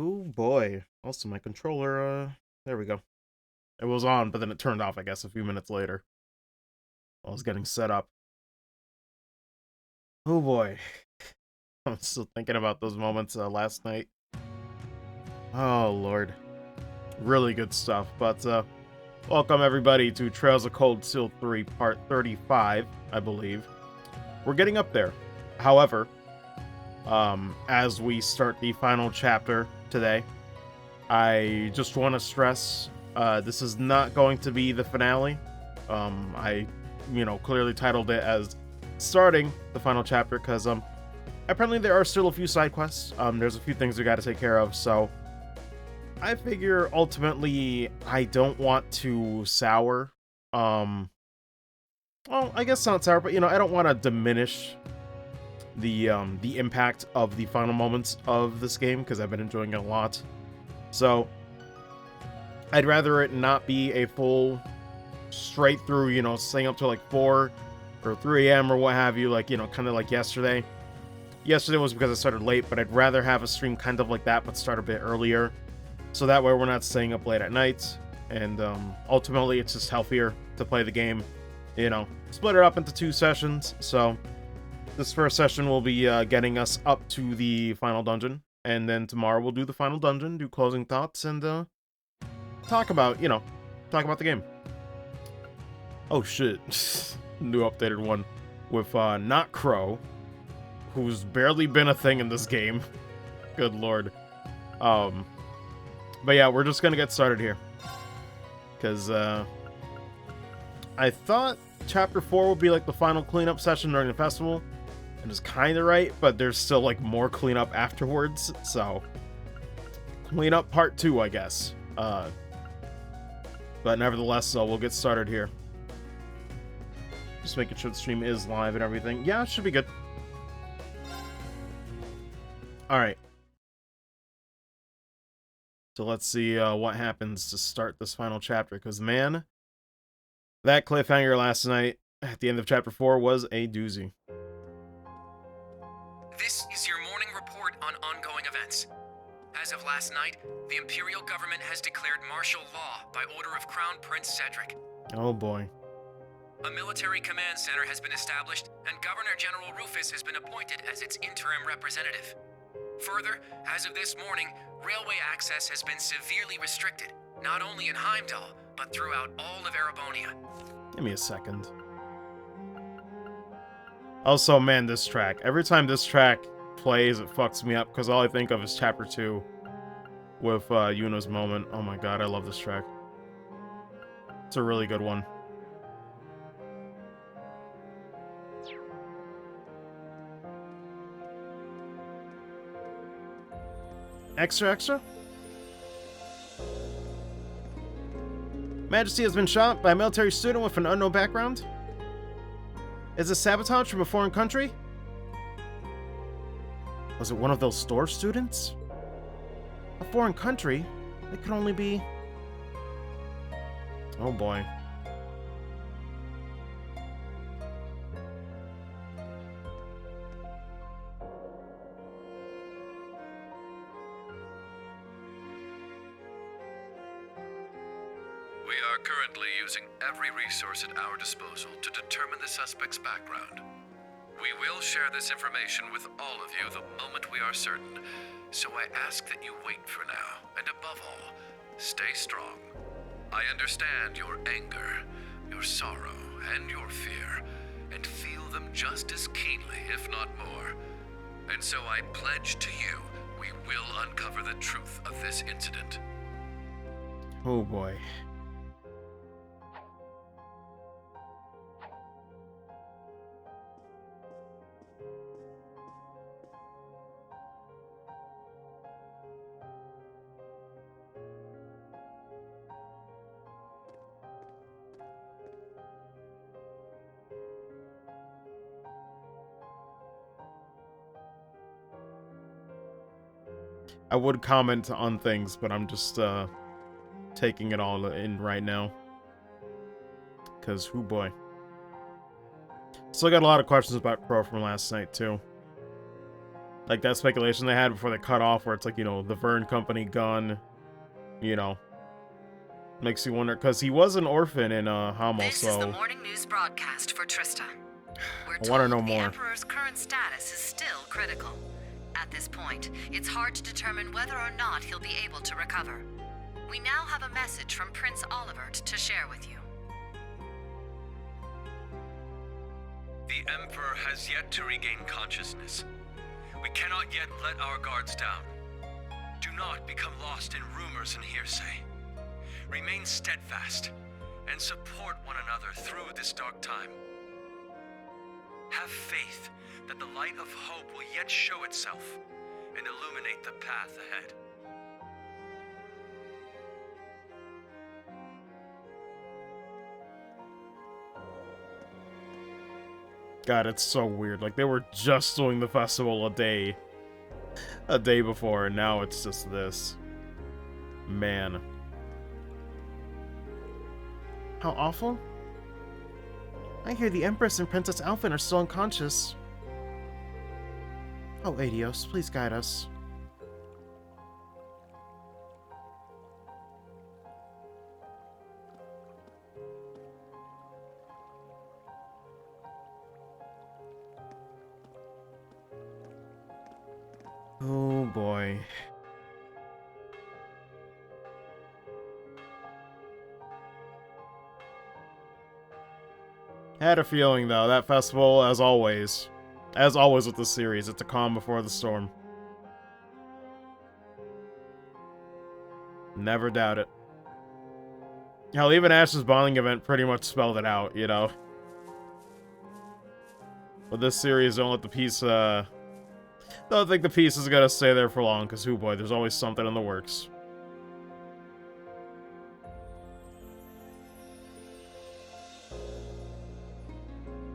Oh boy. Also, my controller, there we go. It was on, but then it turned off, I guess, a few minutes later. I was getting set up. Oh boy. I'm still thinking about those moments last night. Oh lord. Really good stuff. But, welcome everybody to Trails of Cold Steel 3, part 35, I believe. We're getting up there. However, as we start the final chapter today, I just want to stress this is not going to be the finale. I, clearly titled it as starting the final chapter because apparently there are still a few side quests. There's a few things we got to take care of, so I figure ultimately I don't want to sour. Well, I guess not sour, but I don't want to diminish the impact of the final moments of this game because I've been enjoying it a lot. So I'd rather it not be a full straight through, staying up till like 4 or 3 a.m. or what have you, like, kind of like yesterday. Yesterday was because I started late, but I'd rather have a stream kind of like that, but start a bit earlier. So that way we're not staying up late at night. And ultimately, it's just healthier to play the game, split it up into 2 sessions. So this first session will be getting us up to the final dungeon. And then tomorrow we'll do the final dungeon, do closing thoughts, and talk about, talk about the game. Oh shit. New updated one with not Crow, who's barely been a thing in this game. Good lord. But yeah, we're just gonna get started here. Because I thought chapter 4 would be like the final cleanup session during the festival. And it's kinda right, but there's still like more cleanup afterwards, so cleanup part 2, I guess. But nevertheless, so we'll get started here. Just making sure the stream is live and everything. Yeah, it should be good. Alright. So let's see what happens to start this final chapter, because man, that cliffhanger last night at the end of chapter 4 was a doozy. This is your morning report on ongoing events. As of last night, the Imperial government has declared martial law by order of Crown Prince Cedric. Oh boy. A military command center has been established, and Governor General Rufus has been appointed as its interim representative. Further, as of this morning, railway access has been severely restricted, not only in Heimdall, but throughout all of Erebonia. Give me a second. Also, man, this track. Every time this track plays, it fucks me up, because all I think of is chapter 2 with Yuna's moment. Oh my god, I love this track. It's a really good one. Extra, extra? Majesty has been shot by a military student with an unknown background? Is this sabotage from a foreign country? Was it one of those store students? A foreign country? It could only be... Oh boy. We are currently using every resource at our disposal to determine the suspect's background. We will share this information with all of you the moment we are certain, so I ask that you wait for now, and above all, stay strong. I understand your anger, your sorrow, and your fear, and feel them just as keenly, if not more. And so I pledge to you, we will uncover the truth of this incident. Oh boy. I would comment on things, but I'm just taking it all in right now. Because, whoo boy. Still got a lot of questions about Crow from last night, too. Like that speculation they had before they cut off, where it's like, you know, the Verne Company gun, you know, makes you wonder, because he was an orphan in Hamel, This so is the morning news broadcast for Trista. We're I want to know told more. The Emperor's current status is still critical. At this point, it's hard to determine whether or not he'll be able to recover. We now have a message from Prince Olivert to share with you. The Emperor has yet to regain consciousness. We cannot yet let our guards down. Do not become lost in rumors and hearsay. Remain steadfast and support one another through this dark time. Have faith that the light of hope will yet show itself and illuminate the path ahead. God, it's so weird. Like, they were just doing the festival a day before, and now it's just this. Man. How awful? I hear the Empress and Princess Alphen are still unconscious. Oh, Adios, please guide us. Oh boy. Had a feeling though, that festival, as always with the series, it's a calm before the storm. Never doubt it. Hell, even Ash's bonding event pretty much spelled it out, you know? But this series, don't let the peace, don't think the peace is gonna stay there for long, because, oh boy, there's always something in the works.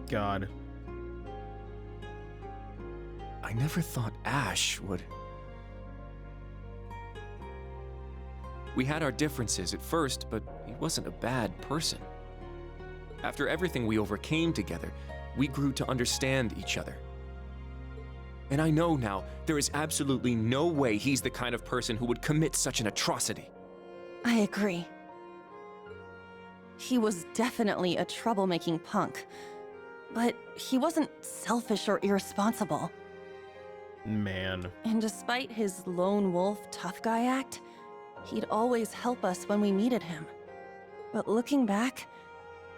God. I never thought Ash would... We had our differences at first, but he wasn't a bad person. After everything we overcame together, we grew to understand each other. And I know now, there is absolutely no way he's the kind of person who would commit such an atrocity. I agree. He was definitely a troublemaking punk, but he wasn't selfish or irresponsible. Man. And despite his lone wolf tough guy act, he'd always help us when we needed him. But looking back,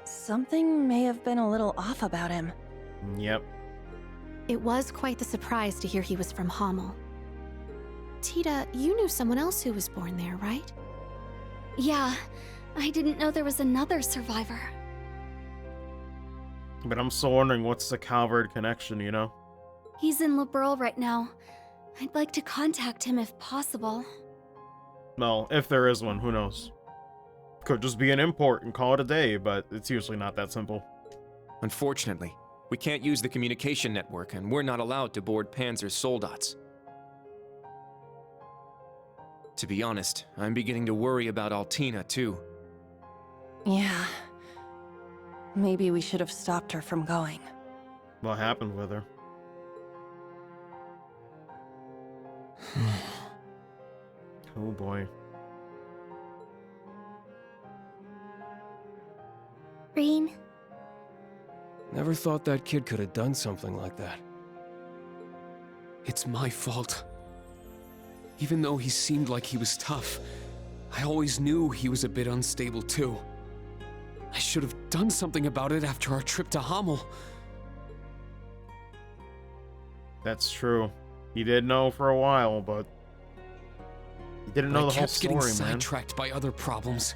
something may have been a little off about him. Yep. It was quite the surprise to hear he was from Hamel. Tita, you knew someone else who was born there, right? Yeah, I didn't know there was another survivor. But I'm still wondering what's the Calvard connection, you know? He's in Liberl right now. I'd like to contact him if possible. Well, if there is one, who knows? Could just be an import and call it a day, but it's usually not that simple. Unfortunately, we can't use the communication network, and we're not allowed to board Panzer's soldats. To be honest, I'm beginning to worry about Altina, too. Yeah. Maybe we should have stopped her from going. What happened with her? Oh boy. Rean? Never thought that kid could have done something like that. It's my fault. Even though he seemed like he was tough, I always knew he was a bit unstable too. I should have done something about it after our trip to Hamel. That's true. He did know for a while, but he didn't know the whole story, man. I kept getting sidetracked by other problems.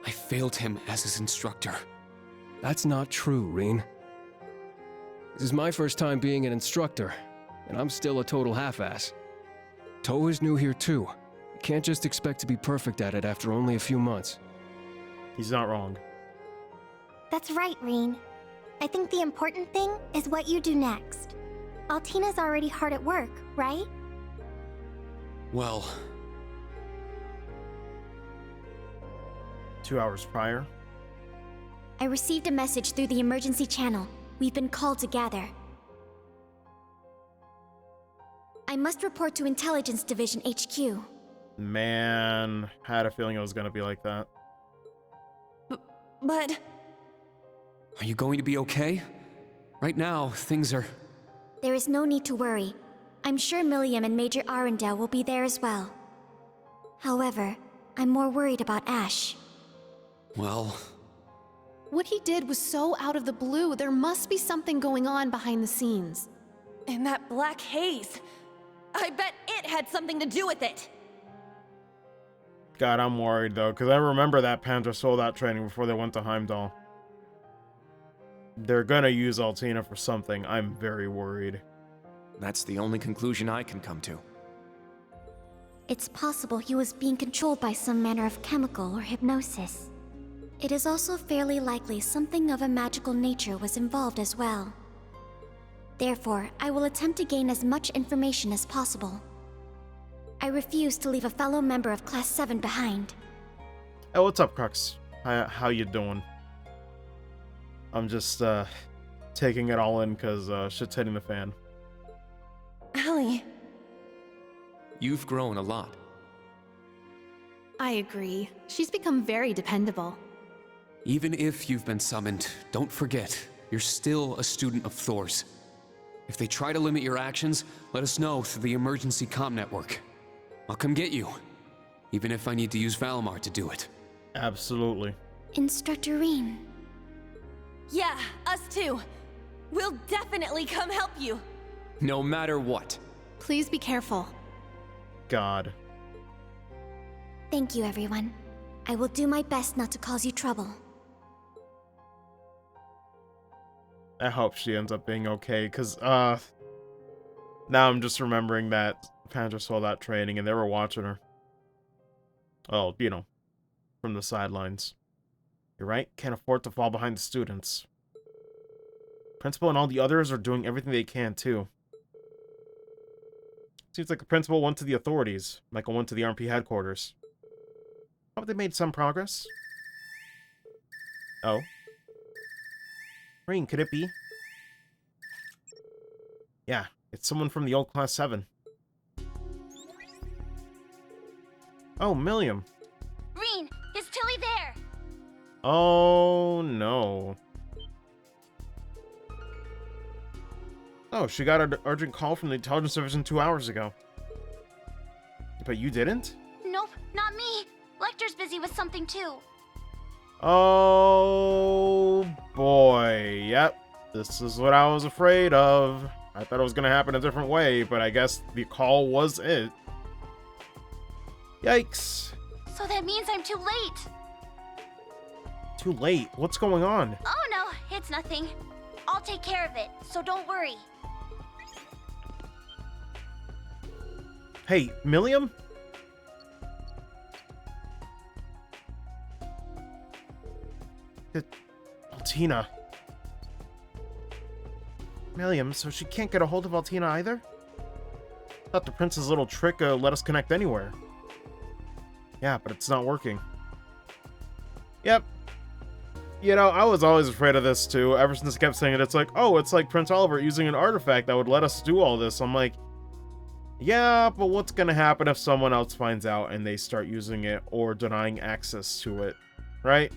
I failed him as his instructor. That's not true, Rean. This is my first time being an instructor, and I'm still a total half-ass. Towa's new here too. You can't just expect to be perfect at it after only a few months. He's not wrong. That's right, Rean. I think the important thing is what you do next. Altina's already hard at work, right? Well... 2 hours prior. I received a message through the emergency channel. We've been called to gather. I must report to Intelligence Division HQ. Man, had a feeling it was gonna be like that. But... Are you going to be okay? Right now, things are... There is no need to worry. I'm sure Milliam and Major Arundel will be there as well. However, I'm more worried about Ash. Well... What he did was so out of the blue. There must be something going on behind the scenes. And that black haze... I bet it had something to do with it! God, I'm worried though, because I remember that Panther Soldat training before they went to Heimdall. They're gonna use Altina for something. I'm very worried. That's the only conclusion I can come to. It's possible he was being controlled by some manner of chemical or hypnosis. It is also fairly likely something of a magical nature was involved as well. Therefore, I will attempt to gain as much information as possible. I refuse to leave a fellow member of Class 7 behind. Hey, what's up, Crux? How you doing? I'm just, taking it all in because, shit's hitting the fan. Allie... You've grown a lot. I agree. She's become very dependable. Even if you've been summoned, don't forget, you're still a student of Thor's. If they try to limit your actions, let us know through the emergency comm network. I'll come get you, even if I need to use Valimar to do it. Absolutely. Instructor Rean. Yeah, us too. We'll definitely come help you. No matter what. Please be careful. God. Thank you, everyone. I will do my best not to cause you trouble. I hope she ends up being okay, because, now I'm just remembering that Panther saw that training and they were watching her. Well, you know, from the sidelines. You're right, can't afford to fall behind the students. Principal and all the others are doing everything they can, too. Seems like the principal went to the authorities. Michael went to the RMP headquarters. Hope they made some progress. Oh. Rain, could it be? Yeah, it's someone from the old Class 7. Oh, Milliam. Rean, is Tilly there? Oh, no. Oh, she got an urgent call from the Intelligence Division 2 hours ago. But you didn't? Nope, not me. Lecter's busy with something too. Oh, boy. Yep. This is what I was afraid of. I thought it was going to happen a different way, but I guess the call was it. Yikes. So that means I'm too late. Too late? What's going on? Oh no, it's nothing. I'll take care of it, so don't worry. Hey, Milliam? Altina. Milliam, so she can't get a hold of Altina either? Thought the prince's little trick let us connect anywhere. Yeah, but it's not working. Yep. You know, I was always afraid of this too, ever since I kept saying it. It's like, oh, it's like Prince Oliver using an artifact that would let us do all this. I'm like, yeah, but what's gonna happen if someone else finds out and they start using it or denying access to it, right?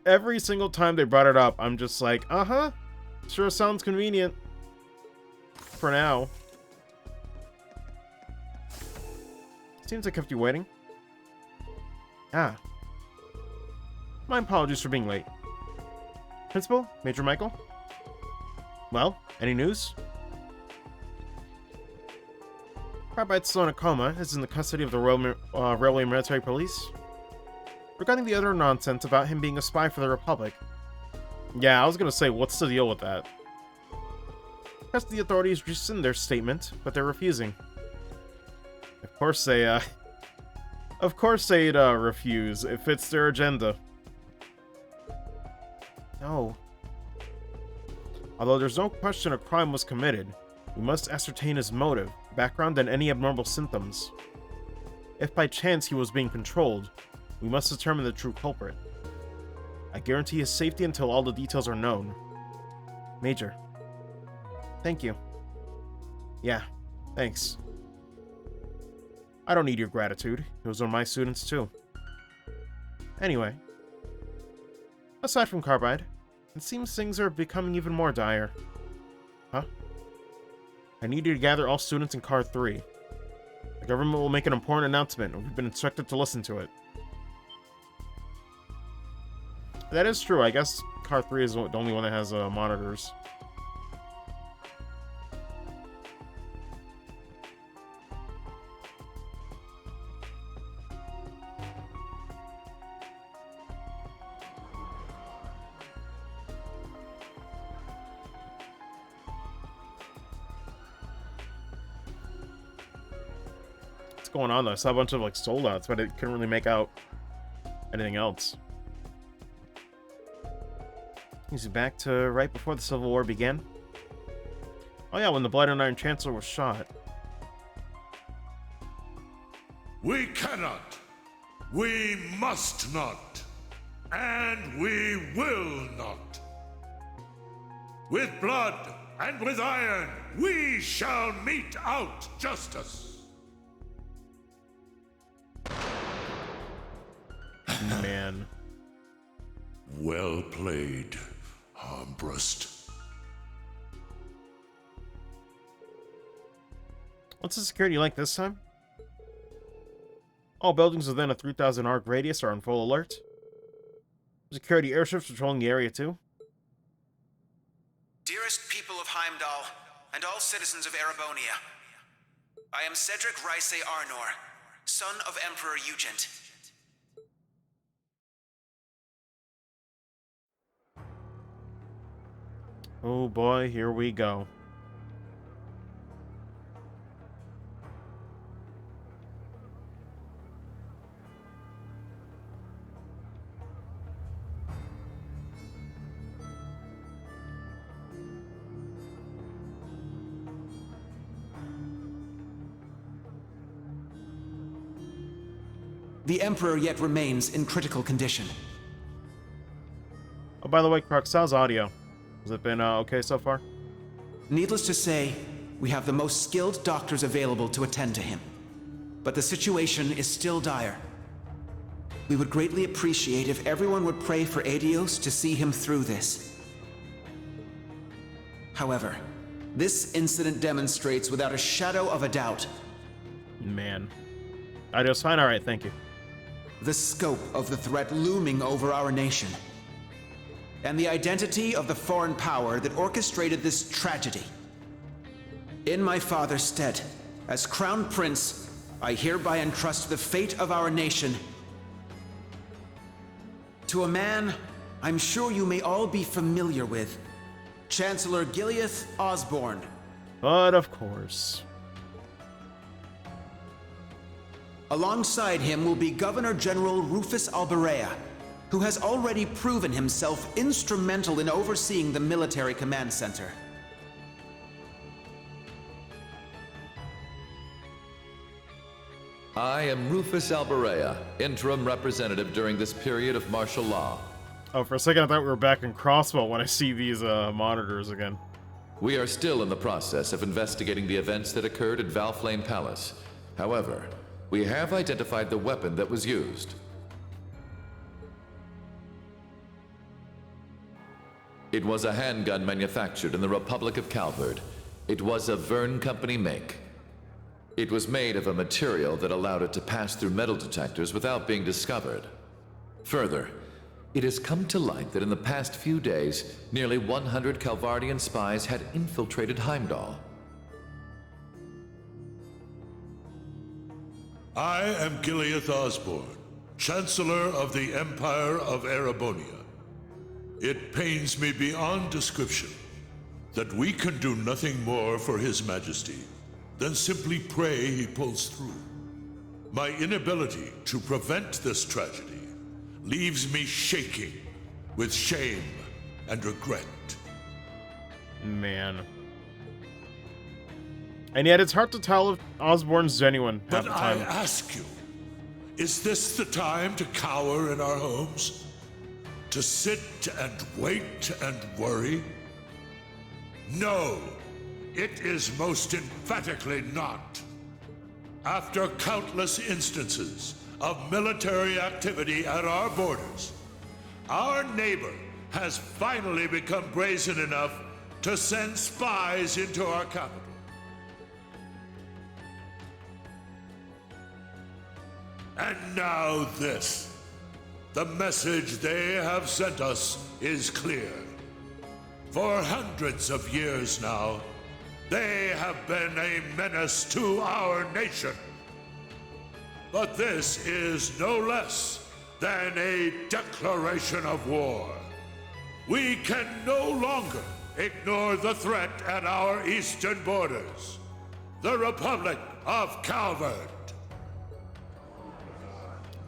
Every single time they brought it up, I'm just like, uh-huh, sure sounds convenient. For now. Seems I kept you waiting. Ah. My apologies for being late. Principal, Major Michael? Well, any news? Carbite's still in a coma, is in the custody of the Railway Military Police. Regarding the other nonsense about him being a spy for the Republic. Yeah, I was gonna say, what's the deal with that? Because the authorities rescind their statement, but they're refusing. Of course they'd refuse. It fits their agenda. No. Although there's no question a crime was committed, we must ascertain his motive, background, and any abnormal symptoms. If by chance he was being controlled, We must determine the true culprit. I guarantee his safety until all the details are known. Major. Thank you. Yeah, thanks. I don't need your gratitude. Those are my students too. Anyway. Aside from Carbide, it seems things are becoming even more dire. Huh? I need you to gather all students in Car 3. The government will make an important announcement, and we've been instructed to listen to it. That is true. I guess Car 3 is the only one that has monitors. What's going on though? I saw a bunch of like sold outs, but I couldn't really make out anything else. Is it back to right before the Civil War began? Oh yeah, when the Blood and Iron Chancellor was shot. We cannot. We must not. And we will not. With blood and with iron, we shall mete out justice. Man. Well played, Armbrust. What's the security like this time? All buildings within a 3,000 arc radius are on full alert. Security airships patrolling the area too. Dearest people of Heimdall, and all citizens of Erebonia, I am Cedric Ryce Arnor, son of Emperor Eugent. Oh boy, here we go. The Emperor yet remains in critical condition. Oh, by the way, Croxal's audio. Has it been okay so far? Needless to say, we have the most skilled doctors available to attend to him. But the situation is still dire. We would greatly appreciate if everyone would pray for Adios to see him through this. However, this incident demonstrates without a shadow of a doubt... Man. Adios, fine, alright, thank you. ...the scope of the threat looming over our nation. And the identity of the foreign power that orchestrated this tragedy. In my father's stead, as Crown Prince, I hereby entrust the fate of our nation to a man I'm sure you may all be familiar with, Chancellor Gileath Osborne. But of course. Alongside him will be Governor General Rufus Alberea, who has already proven himself instrumental in overseeing the military command center. I am Rufus Alberea, interim representative during this period of martial law. Oh, for a second I thought we were back in Crossbow when I see these monitors again. We are still in the process of investigating the events that occurred at Valflame Palace. However, we have identified the weapon that was used. It was a handgun manufactured in the Republic of Calvard. It was a Verne Company make. It was made of a material that allowed it to pass through metal detectors without being discovered. Further, it has come to light that in the past few days, nearly 100 Calvardian spies had infiltrated Heimdall. I am Gileath Osborne, Chancellor of the Empire of Erebonia. It pains me beyond description that we can do nothing more for His Majesty than simply pray he pulls through. My inability to prevent this tragedy leaves me shaking with shame and regret. Man. And yet it's hard to tell if Osborne's genuine half But the time. I ask you, Is this the time to cower in our homes? To sit and wait and worry? No, it is most emphatically not. After countless instances of military activity at our borders, our neighbor has finally become brazen enough to send spies into our capital. And now this. The message they have sent us is clear. For hundreds of years now, they have been a menace to our nation. But this is no less than a declaration of war. We can no longer ignore the threat at our eastern borders. The Republic of Calvert.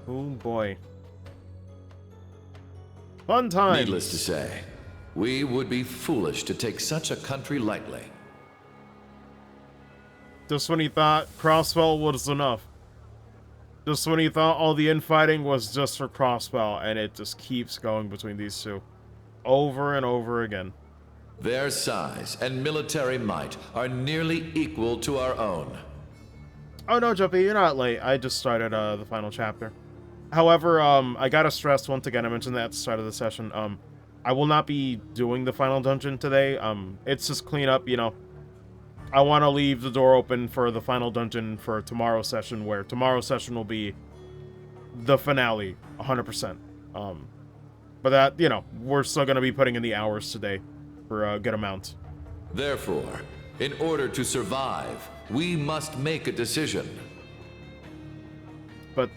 Oh boy. Fun time. Needless to say, we would be foolish to take such a country lightly. Just when he thought Crossbell was enough. Just when he thought all the infighting was just for Crossbell, and it just keeps going between these two. Over and over again. Their size and military might are nearly equal to our own. Oh no, Jumpy, you're not late. I just started the final chapter. However, I gotta stress once again, I mentioned that at the start of the session, I will not be doing the final dungeon today. It's just cleanup, you know. I want to leave the door open for the final dungeon for tomorrow's session, where tomorrow's session will be the finale, 100%. But that, you know, we're still gonna be putting in the hours today for a good amount. Therefore, in order to survive, we must make a decision. But,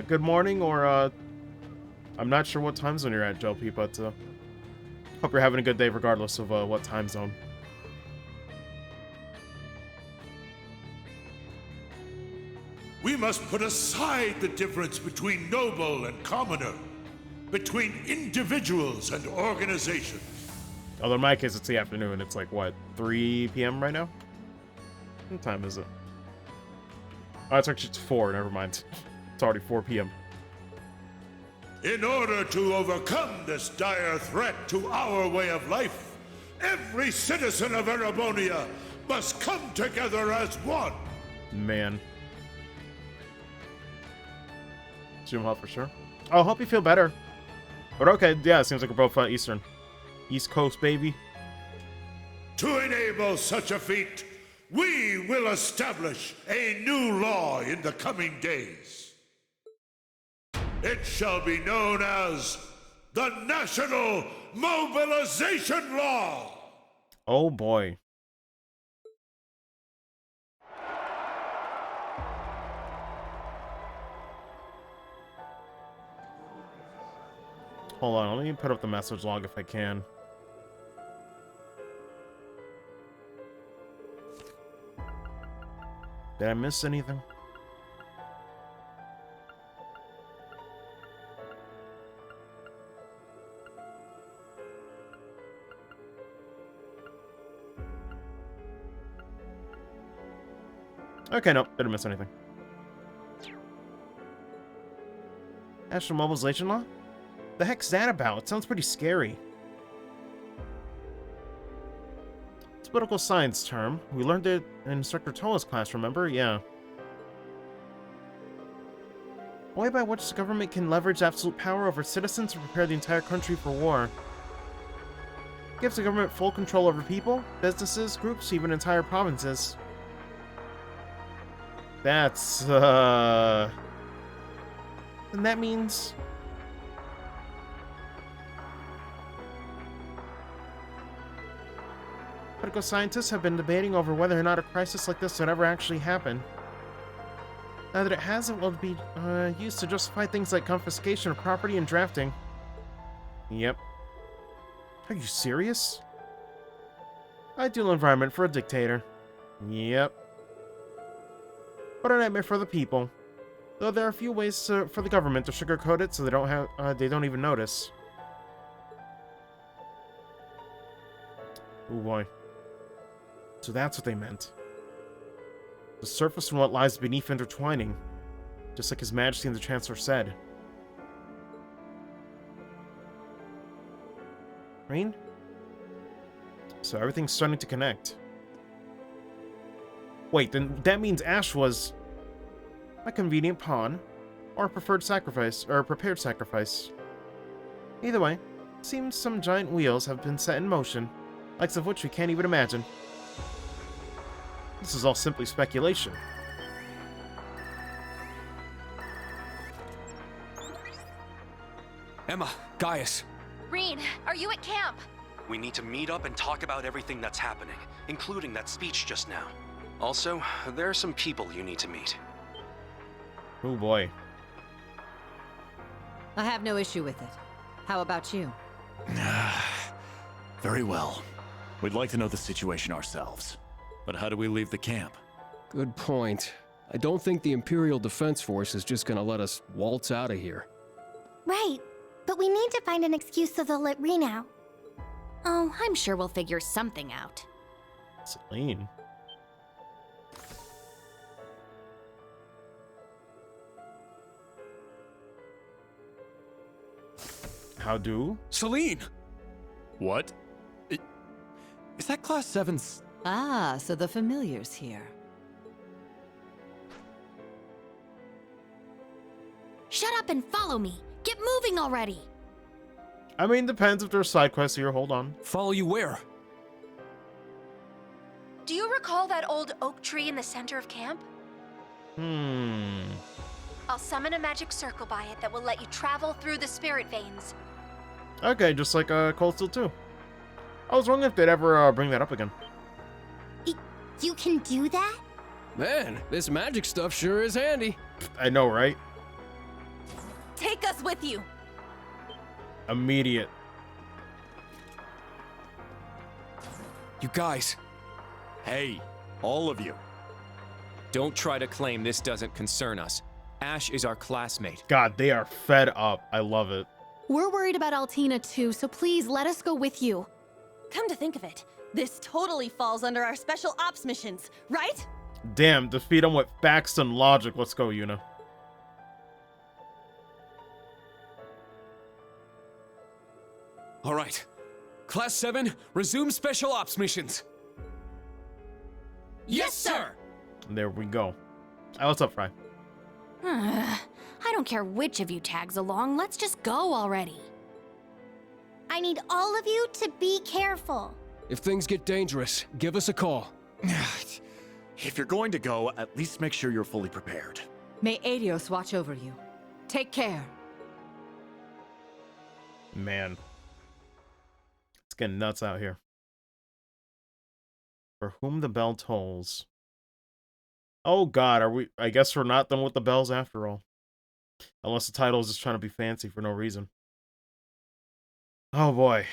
good morning, or, I'm not sure what time zone you're at, Jelpy, but, hope you're having a good day regardless of, what time zone. We must put aside the difference between noble and commoner, between individuals and organizations. Although in my case, it's the afternoon. It's like, what, 3 p.m. right now? What time is it? Oh, it's actually 4, never mind. It's already 4 p.m. In order to overcome this dire threat to our way of life, every citizen of Erebonia must come together as one. Man. Zoom out for sure. I'll hope you feel better. But okay, yeah, it seems like we're both Eastern. East Coast, baby. To enable such a feat, we will establish a new law in the coming days. It shall be known as the National Mobilization Law. Oh boy. Hold on, let me put up the message log if I can. Did I miss anything? Okay, nope, didn't miss anything. National Mobilization Law? The heck's that about? It sounds pretty scary. It's a political science term. We learned it in Instructor Toa's class, remember? Yeah. A way by which the government can leverage absolute power over citizens to prepare the entire country for war. It gives the government full control over people, businesses, groups, even entire provinces. That's, And that means... Political scientists have been debating over whether or not a crisis like this would ever actually happen. Now that it has, it will be used to justify things like confiscation of property and drafting. Yep. Are you serious? Ideal environment for a dictator. Yep. What a nightmare for the people. Though there are a few ways for the government to sugarcoat it so they don't even notice. Oh boy. So that's what they meant. The surface and what lies beneath intertwining. Just like His Majesty and the Chancellor said. Rain? So everything's starting to connect. Wait, then that means Ash was a convenient pawn, or a preferred sacrifice, or a prepared sacrifice. Either way, seems some giant wheels have been set in motion, likes of which we can't even imagine. This is all simply speculation. Emma, Gaius. Rean, are you at camp? We need to meet up and talk about everything that's happening, including that speech just now. Also, there are some people you need to meet. Oh boy. I have no issue with it. How about you? Very well. We'd like to know the situation ourselves. But how do we leave the camp? Good point. I don't think the Imperial Defense Force is just gonna let us waltz out of here. Right, but we need to find an excuse so they'll let Rean out. Oh, I'm sure we'll figure something out. Celine. How do? Celine! What? Is that Class 7's... Ah, so the familiar's here. Shut up and follow me. Get moving already. I mean, depends if there's side quests here. Hold on. Follow you where? Do you recall that old oak tree in the center of camp? I'll summon a magic circle by it that will let you travel through the spirit veins. Okay, just like Cold Steel 2. I was wondering if they'd ever bring that up again. You can do that? Man, this magic stuff sure is handy. I know, right? Take us with you. Immediate. You guys. Hey, all of you. Don't try to claim this doesn't concern us. Ash is our classmate. God, they are fed up. I love it. We're worried about Altina too, so please let us go with you. Come to think of it, this totally falls under our special ops missions, right? Damn, defeat them with facts and logic. Let's go, Yuna. All right. Class 7, resume special ops missions. Yes, sir! There we go. What's up, Fry? I don't care which of you tags along. Let's just go already. I need all of you to be careful. If things get dangerous, give us a call. If you're going to go, at least make sure you're fully prepared. May Adios watch over you. Take care. Man. It's getting nuts out here. For whom the bell tolls. Oh god, are we... I guess we're not done with the bells after all. Unless the title is just trying to be fancy for no reason. Oh boy.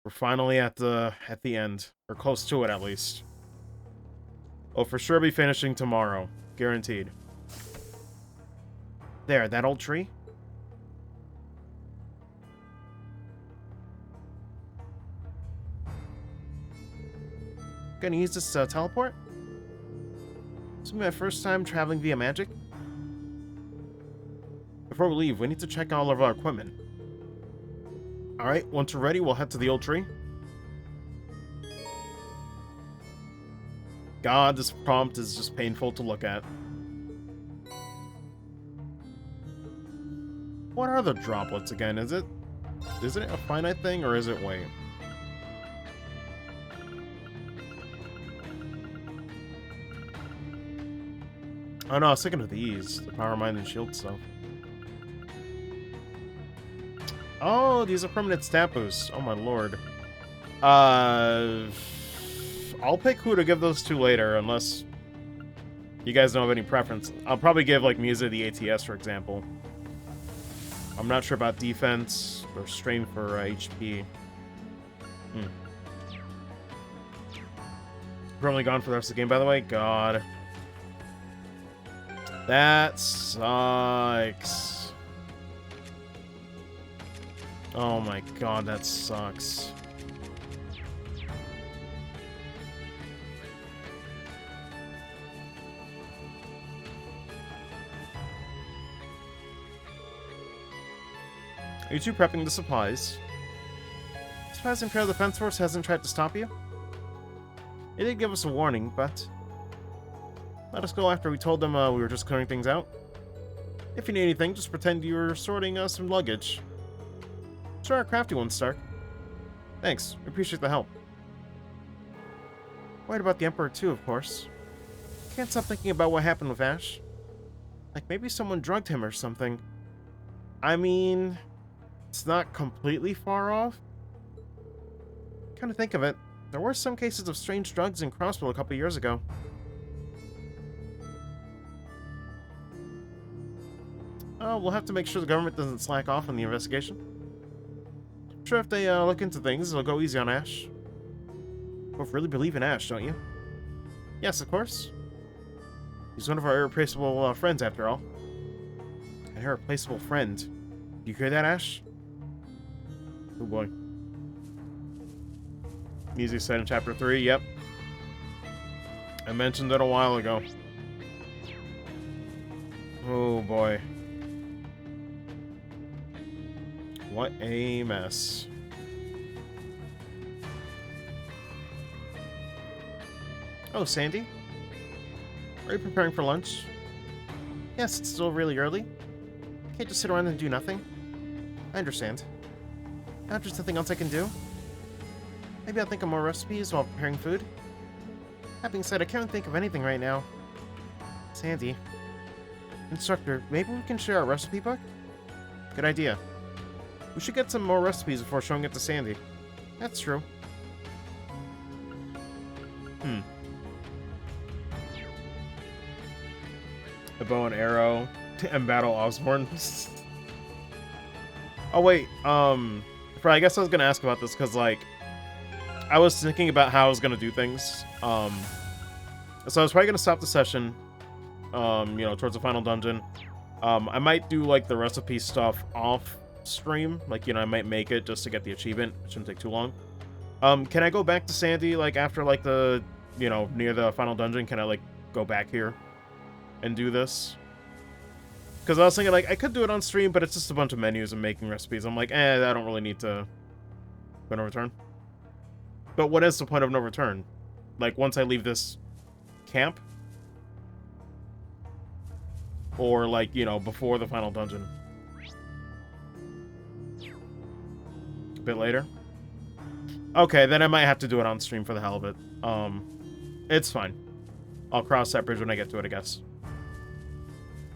We're finally at the end. Or close to it, at least. We'll for sure be finishing tomorrow. Guaranteed. There, that old tree. Gonna use this teleport? This will be my first time traveling via magic. Before we leave, we need to check all of our equipment. Alright, once we're ready, we'll head to the old tree. God, this prompt is just painful to look at. What are the droplets again? Is it a finite thing, or is it wait? Oh no, I was thinking of these. The power mine and shield stuff. Oh, these are permanent stat boosts. Oh my lord. I'll pick who to give those to later, unless you guys don't have any preference. I'll probably give, like, Musa the ATS, for example. I'm not sure about defense or strain for HP. Permanently gone for the rest of the game, by the way. God. That sucks. Oh my god, that sucks. you two prepping the supplies? Surprised Imperial Defense Force hasn't tried to stop you? They did give us a warning, but let us go after we told them we were just clearing things out. If you need anything, just pretend you were sorting some luggage. Sure, a crafty one, Stark. Thanks, we appreciate the help. Worried about the Emperor too, of course. Can't stop thinking about what happened with Ash. Like maybe someone drugged him or something. I mean, it's not completely far off. Kind of think of it, there were some cases of strange drugs in Crossville a couple years ago. We'll have to make sure the government doesn't slack off on the investigation. I'm sure if they look into things, it'll go easy on Ash. Both really believe in Ash, don't you? Yes, of course. He's one of our irreplaceable friends, after all. An irreplaceable friend. Do you hear that, Ash? Oh boy. Easy said in Chapter 3, yep. I mentioned it a while ago. Oh boy. What a mess. Oh, Sandy? Are you preparing for lunch? Yes, it's still really early. Can't just sit around and do nothing. I understand. Now there's nothing else I can do. Maybe I'll think of more recipes while preparing food. That being said, I can't think of anything right now. Sandy. Instructor, maybe we can share our recipe book? Good idea. We should get some more recipes before showing it to Sandy. That's true. The bow and arrow to embattle Osborn. Oh wait, I guess I was gonna ask about this because like I was thinking about how I was gonna do things. So I was probably gonna stop the session, you know, towards the final dungeon. I might do like the recipe stuff off stream, like, you know, I might make it just to get the achievement. It shouldn't take too long. Can I go back to Sandy like after like the, you know, near the final dungeon? Can I like go back here and do this? Because I was thinking like I could do it on stream, but it's just a bunch of menus and making recipes. I'm like, I don't really need to go no return. But what is the point of no return? Like once I leave this camp? Or like, you know, before the final dungeon? A bit later? Okay, then I might have to do it on stream for the hell of it. It's fine. I'll cross that bridge when I get to it, I guess.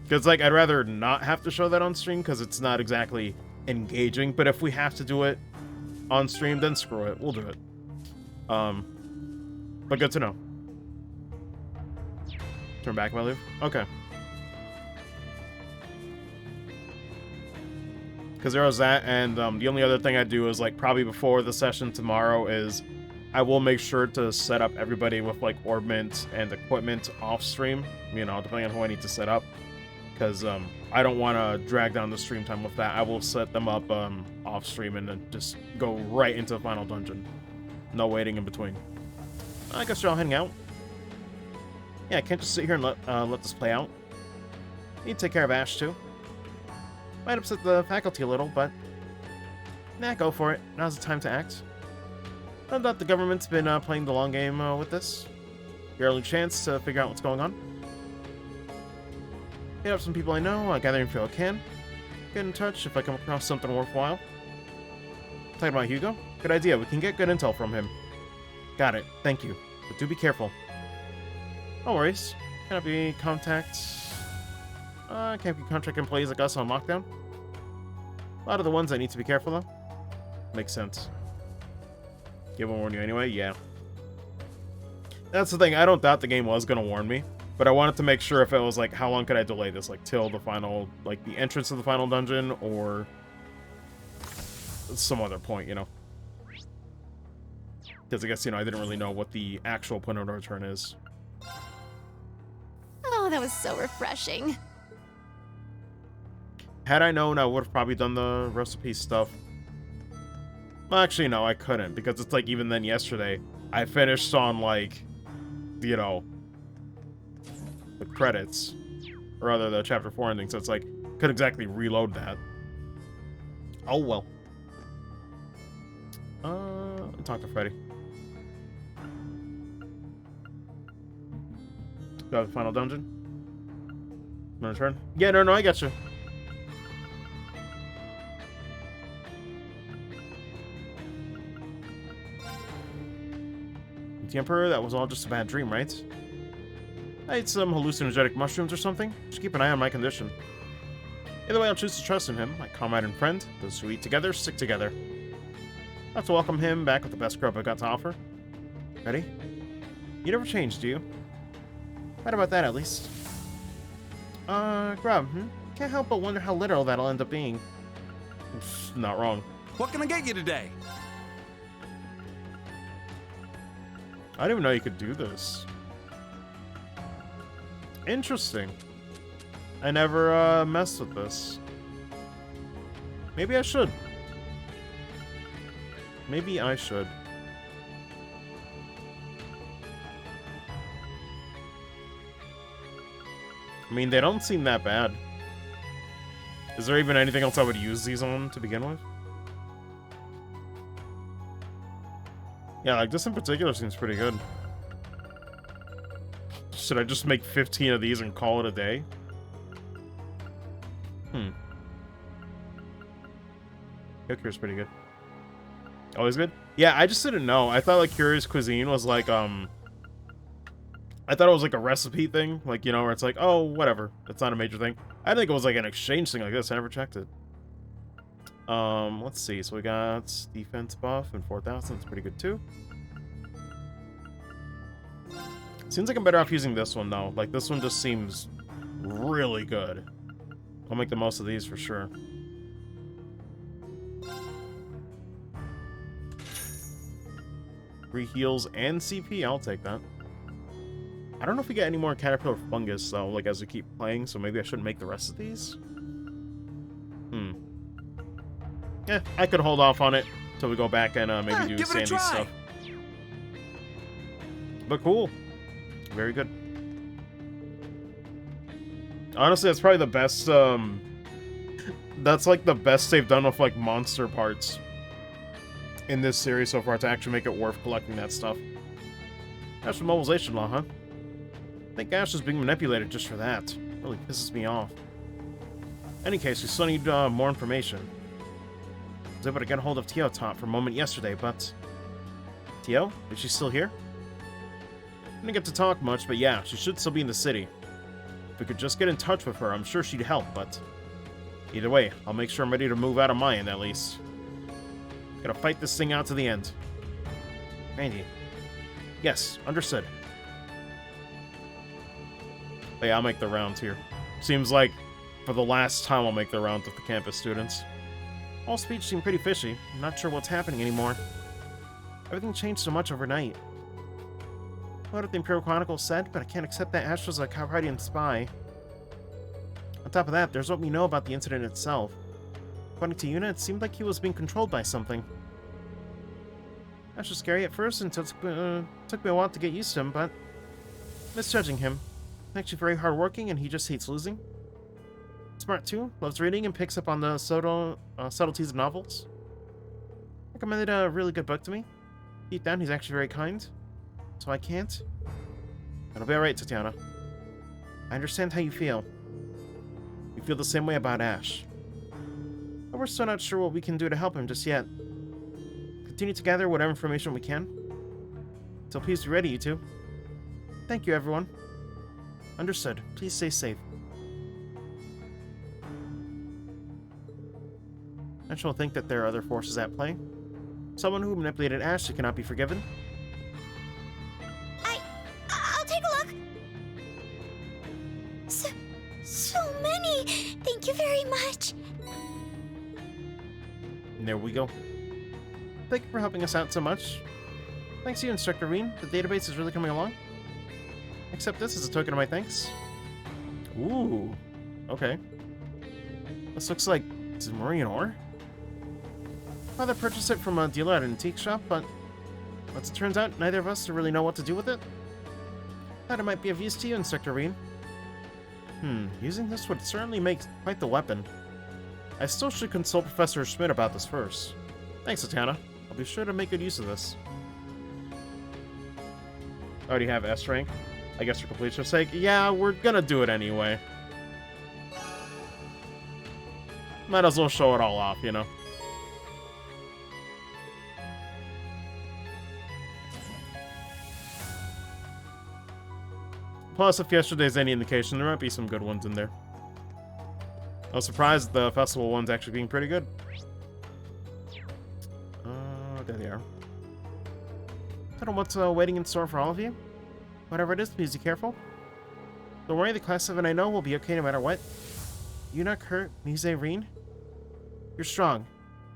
Because, like, I'd rather not have to show that on stream, because it's not exactly engaging. But if we have to do it on stream, then screw it. We'll do it. But good to know. Turn back, Malu? Okay. Because there was that, and the only other thing I do is, like, probably before the session tomorrow is I will make sure to set up everybody with, like, orbment and equipment off-stream, you know, depending on who I need to set up. Because I don't want to drag down the stream time with that. I will set them up off-stream and then just go right into the final dungeon. No waiting in between. I guess you're all heading out. Yeah, I can't just sit here and let this play out. Need to take care of Ash, too. Might upset the faculty a little, but nah, go for it. Now's the time to act. No doubt the government's been playing the long game with this. Your only chance to figure out what's going on. Hit up some people I know, gather info I can. Get in touch if I come across something worthwhile. Talking about Hugo? Good idea, we can get good intel from him. Got it, thank you. But do be careful. No worries. Can't be can't be contract employees like us on lockdown. A lot of the ones I need to be careful though. Makes sense. Game will warn you anyway? Yeah. That's the thing, I don't doubt the game was gonna warn me. But I wanted to make sure if it was like, how long could I delay this? Like, till the final, like, the entrance of the final dungeon, or some other point, you know? Because I guess, you know, I didn't really know what the actual point of no return is. Oh, that was so refreshing. Had I known, I would have probably done the recipe stuff. Well, actually, no, I couldn't, because it's like, even then yesterday, I finished on, like, you know, the credits, or rather the chapter 4 ending, so it's like, couldn't exactly reload that. Oh, well. Talk to Freddy. Got the final dungeon? My turn? Yeah, no, I got you. The Emperor, that was all just a bad dream, right? I ate some hallucinogenic mushrooms or something. Just keep an eye on my condition. Either way, I'll choose to trust in him, my comrade and friend. Those who eat together, stick together. I have to welcome him back with the best grub I got to offer. Ready? You never change, do you? Right about that, at least. Grub, Can't help but wonder how literal that'll end up being. Not wrong. What can I get you today? I didn't even know you could do this. Interesting. I never, messed with this. Maybe I should. Maybe I should. I mean, they don't seem that bad. Is there even anything else I would use these on to begin with? Yeah, like this in particular seems pretty good. Should I just make 15 of these and call it a day? Cooker's pretty good. Always good? Yeah, I just didn't know. I thought like Curious Cuisine was like, I thought it was like a recipe thing. Like, you know, where it's like, oh, whatever. It's not a major thing. I think it was like an exchange thing like this. I never checked it. Let's see. So we got defense buff and 4,000. It's pretty good too. Seems like I'm better off using this one though. Like this one just seems really good. I'll make the most of these for sure. Free heals and CP, I'll take that. I don't know if we get any more Caterpillar Fungus though, like as we keep playing, so maybe I shouldn't make the rest of these. Yeah, I could hold off on it until we go back and maybe do Sandy stuff. But cool. Very good. Honestly, that's probably the best, that's like the best they've done with like monster parts in this series so far to actually make it worth collecting that stuff. That's from Mobilization Law, huh? I think Ash is being manipulated just for that. Really pisses me off. Any case, we still need more information. I was able to get a hold of Tio Top for a moment yesterday, but... Tio? Is she still here? Didn't get to talk much, but yeah, she should still be in the city. If we could just get in touch with her, I'm sure she'd help, but... Either way, I'll make sure I'm ready to move out of my end, at least. Gotta fight this thing out to the end. Randy. Yes, understood. But yeah, I'll make the rounds here. Seems like, for the last time, I'll make the rounds with the campus students. All speech seemed pretty fishy. I'm not sure what's happening anymore. Everything changed so much overnight. What the Imperial Chronicles said, but I can't accept that Ash was a Calridian spy. On top of that, there's what we know about the incident itself. According to Yuna, it seemed like he was being controlled by something. Ash was scary at first until it took me a while to get used to him, but... misjudging him. He's actually very hardworking and he just hates losing. Smart too, loves reading and picks up on the subtleties of novels. Recommended a really good book to me. Deep down, he's actually very kind. So I can't. It'll be alright, Tatiana. I understand how you feel. You feel the same way about Ash. But we're still not sure what we can do to help him just yet. Continue to gather whatever information we can. So please be ready, you two. Thank you, everyone. Understood. Please stay safe. I shall think that there are other forces at play. Someone who manipulated Ash cannot be forgiven. I'll take a look. So many. Thank you very much. And there we go. Thank you for helping us out so much. Thanks to you, Instructor Reen. The database is really coming along. Accept this as a token of my thanks. Ooh. Okay. This looks like Zamorian ore. Father purchased it from a dealer at an antique shop, but as it turns out, neither of us really know what to do with it. Thought it might be of use to you, Instructor Reen. Using this would certainly make quite the weapon. I still should consult Professor Schmidt about this first. Thanks, Zatanna. I'll be sure to make good use of this. I already have S rank. I guess for completion's sake. Yeah, we're gonna do it anyway. Might as well show it all off, you know? Plus, if yesterday's any indication, there might be some good ones in there. I was surprised the festival one's actually being pretty good. There they are. I don't know what's waiting in store for all of you. Whatever it is, please be careful. Don't worry, the Class 7 I know will be okay no matter what. Yuna, Kurt, Mise, Reen. You're strong.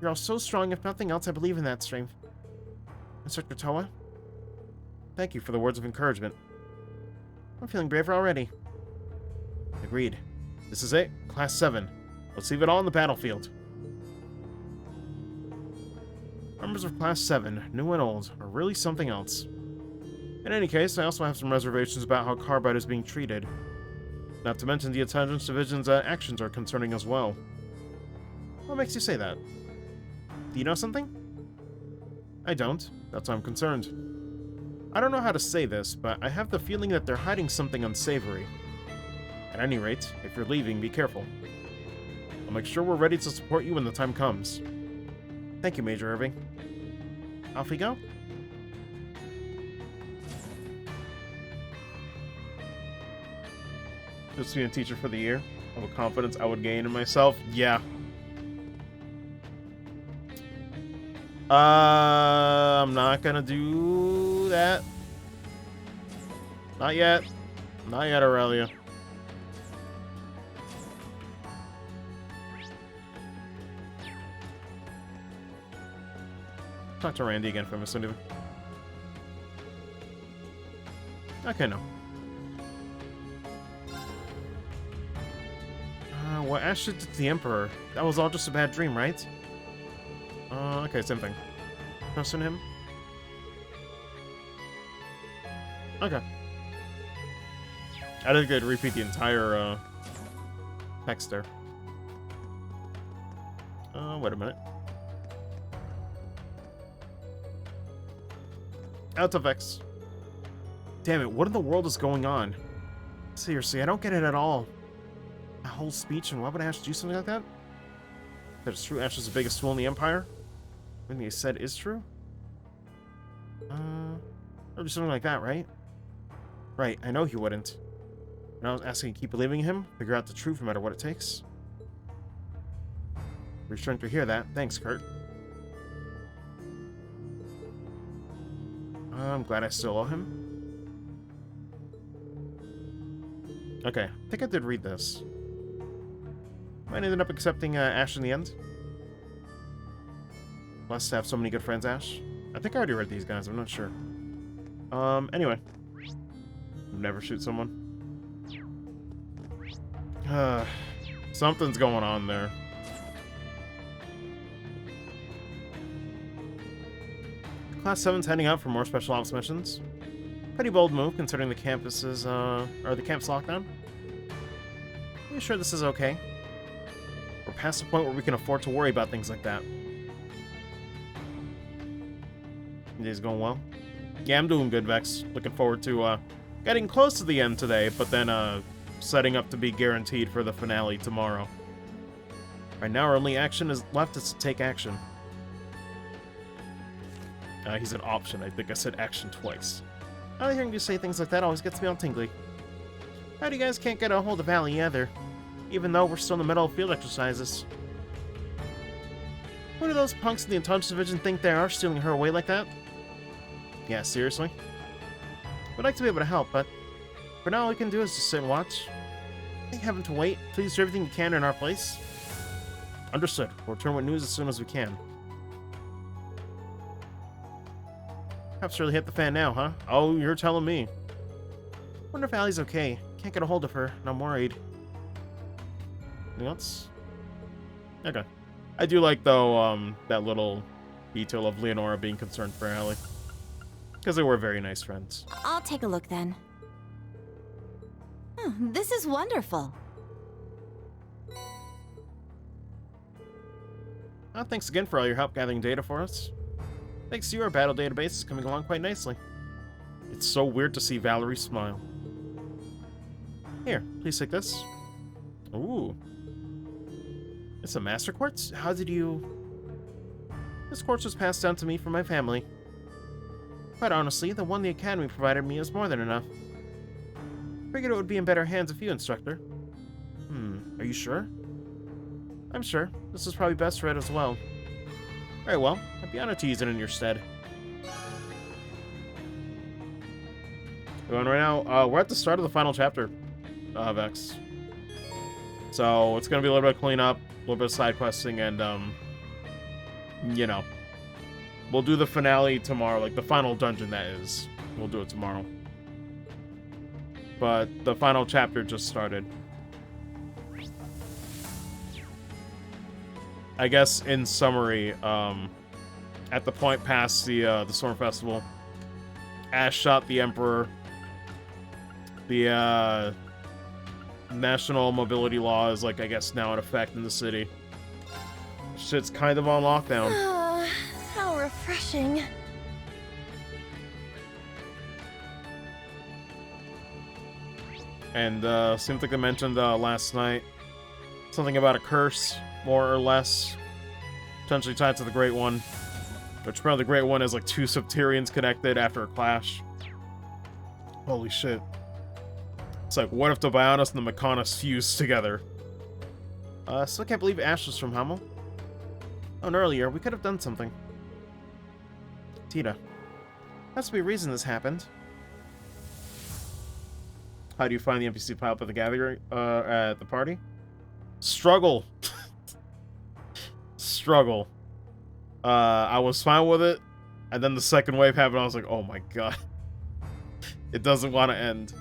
You're all so strong, if nothing else, I believe in that strength. Instructor Towa, thank you for the words of encouragement. I'm feeling braver already. Agreed. This is it, Class 7. Let's leave it all on the battlefield. Members of Class 7, new and old, are really something else. In any case, I also have some reservations about how Carbide is being treated. Not to mention the Intelligence Division's actions are concerning as well. What makes you say that? Do you know something? I don't. That's why I'm concerned. I don't know how to say this, but I have the feeling that they're hiding something unsavory. At any rate, if you're leaving, be careful. I'll make sure we're ready to support you when the time comes. Thank you, Major Irving. Off we go. Just being a teacher for the year. All the confidence I would gain in myself. Yeah. I'm not gonna do that. Not yet. Not yet, Aurelia. Talk to Randy again for Miss Sundiva. Okay, no. What Ash did to the Emperor? That was all just a bad dream, right? Okay, same thing. Trust in him? Okay. I didn't get to repeat the entire, text there. Wait a minute. Out of X. Damn it, what in the world is going on? Seriously, I don't get it at all. A whole speech, and why would Ash do something like that? That it's true Ash is the biggest tool in the Empire? Everything he said is true? Or do something like that, right? Right, I know he wouldn't. And I was asking you to keep believing in him, figure out the truth no matter what it takes. Reassuring to hear that. Thanks, Kurt. I'm glad I still owe him. Okay, I think I did read this. Might ended up accepting Ash in the end. Blessed to have so many good friends, Ash. I think I already read these guys, I'm not sure. Anyway. Never shoot someone. Something's going on there. Class 7's heading out for more special ops missions. Pretty bold move considering the campus's, or the camp's lockdown. Are you sure this is okay? We're past the point where we can afford to worry about things like that. Your day's going well? Yeah, I'm doing good, Vex. Looking forward to, getting close to the end today, but then, setting up to be guaranteed for the finale tomorrow. Right now, our only action is left is to take action. He said option. I think I said action twice. Hearing you say things like that always gets me all tingly. How do you guys can't get a hold of Allie either? Even though we're still in the middle of field exercises. Who do those punks in the Intelligence Division think they are, stealing her away like that? Yeah, seriously? We'd like to be able to help, but for now all we can do is just sit and watch. I think having to wait. Please do everything you can in our place. Understood. We'll return with news as soon as we can. Perhaps really hit the fan now, huh? Oh, you're telling me. Wonder if Allie's okay. Can't get a hold of her, and I'm worried. Anything else? Okay. I do like, though, that little detail of Leonora being concerned for Allie. Because they were very nice friends. I'll take a look then. This is wonderful. Thanks again for all your help gathering data for us. Thanks to you, our battle database is coming along quite nicely. It's so weird to see Valerie smile. Here, please take this. Ooh. It's a Master Quartz? How did you... This quartz was passed down to me from my family. Quite honestly, the one the Academy provided me is more than enough. Figured it would be in better hands with you, Instructor. Are you sure? I'm sure. This is probably best read as well. Very well. I'd be honored to use it in your stead. Going right now, we're at the start of the final chapter of X. So it's gonna be a little bit of cleanup, a little bit of side questing, and you know, we'll do the finale tomorrow, like the final dungeon that is. We'll do it tomorrow. But the final chapter just started. I guess in summary, at the point past the Storm Festival, Ash shot the Emperor. The national mobility law is, like, I guess now in effect in the city. Shit's kind of on lockdown. How refreshing. And seems like they mentioned last night something about a curse, more or less, potentially tied to the Great One. Which apparently the Great One is like 2 Septirians connected after a clash. Holy shit. It's like, what if the Bionis and the Mechonis fused together? Still can't believe Ash was from Hamel. Oh, and earlier, we could have done something. Tita. Has to be a reason this happened. How do you find the NPC pile up at the gathering, at the party? Struggle. Struggle. I was fine with it, and then the second wave happened, I was like, oh my god. It doesn't want to end.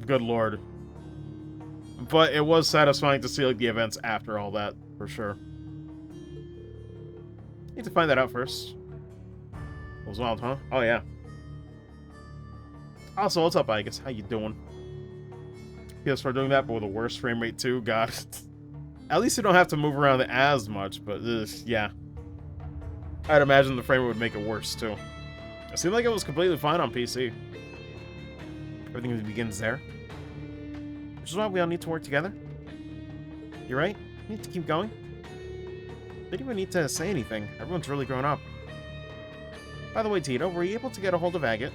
Good lord. But it was satisfying to see, like, the events after all that, for sure. Need to find that out first. It was wild, huh? Oh, yeah. Also, what's up, Igus? How you doing? PS4 doing that, but with a worse frame rate, too? God. At least you don't have to move around as much, but, yeah. I'd imagine the frame rate would make it worse, too. It seemed like it was completely fine on PC. Everything begins there. Which is why we all need to work together. You're right. We need to keep going. They didn't even need to say anything. Everyone's really grown up. By the way, Tito, were you able to get a hold of Agate?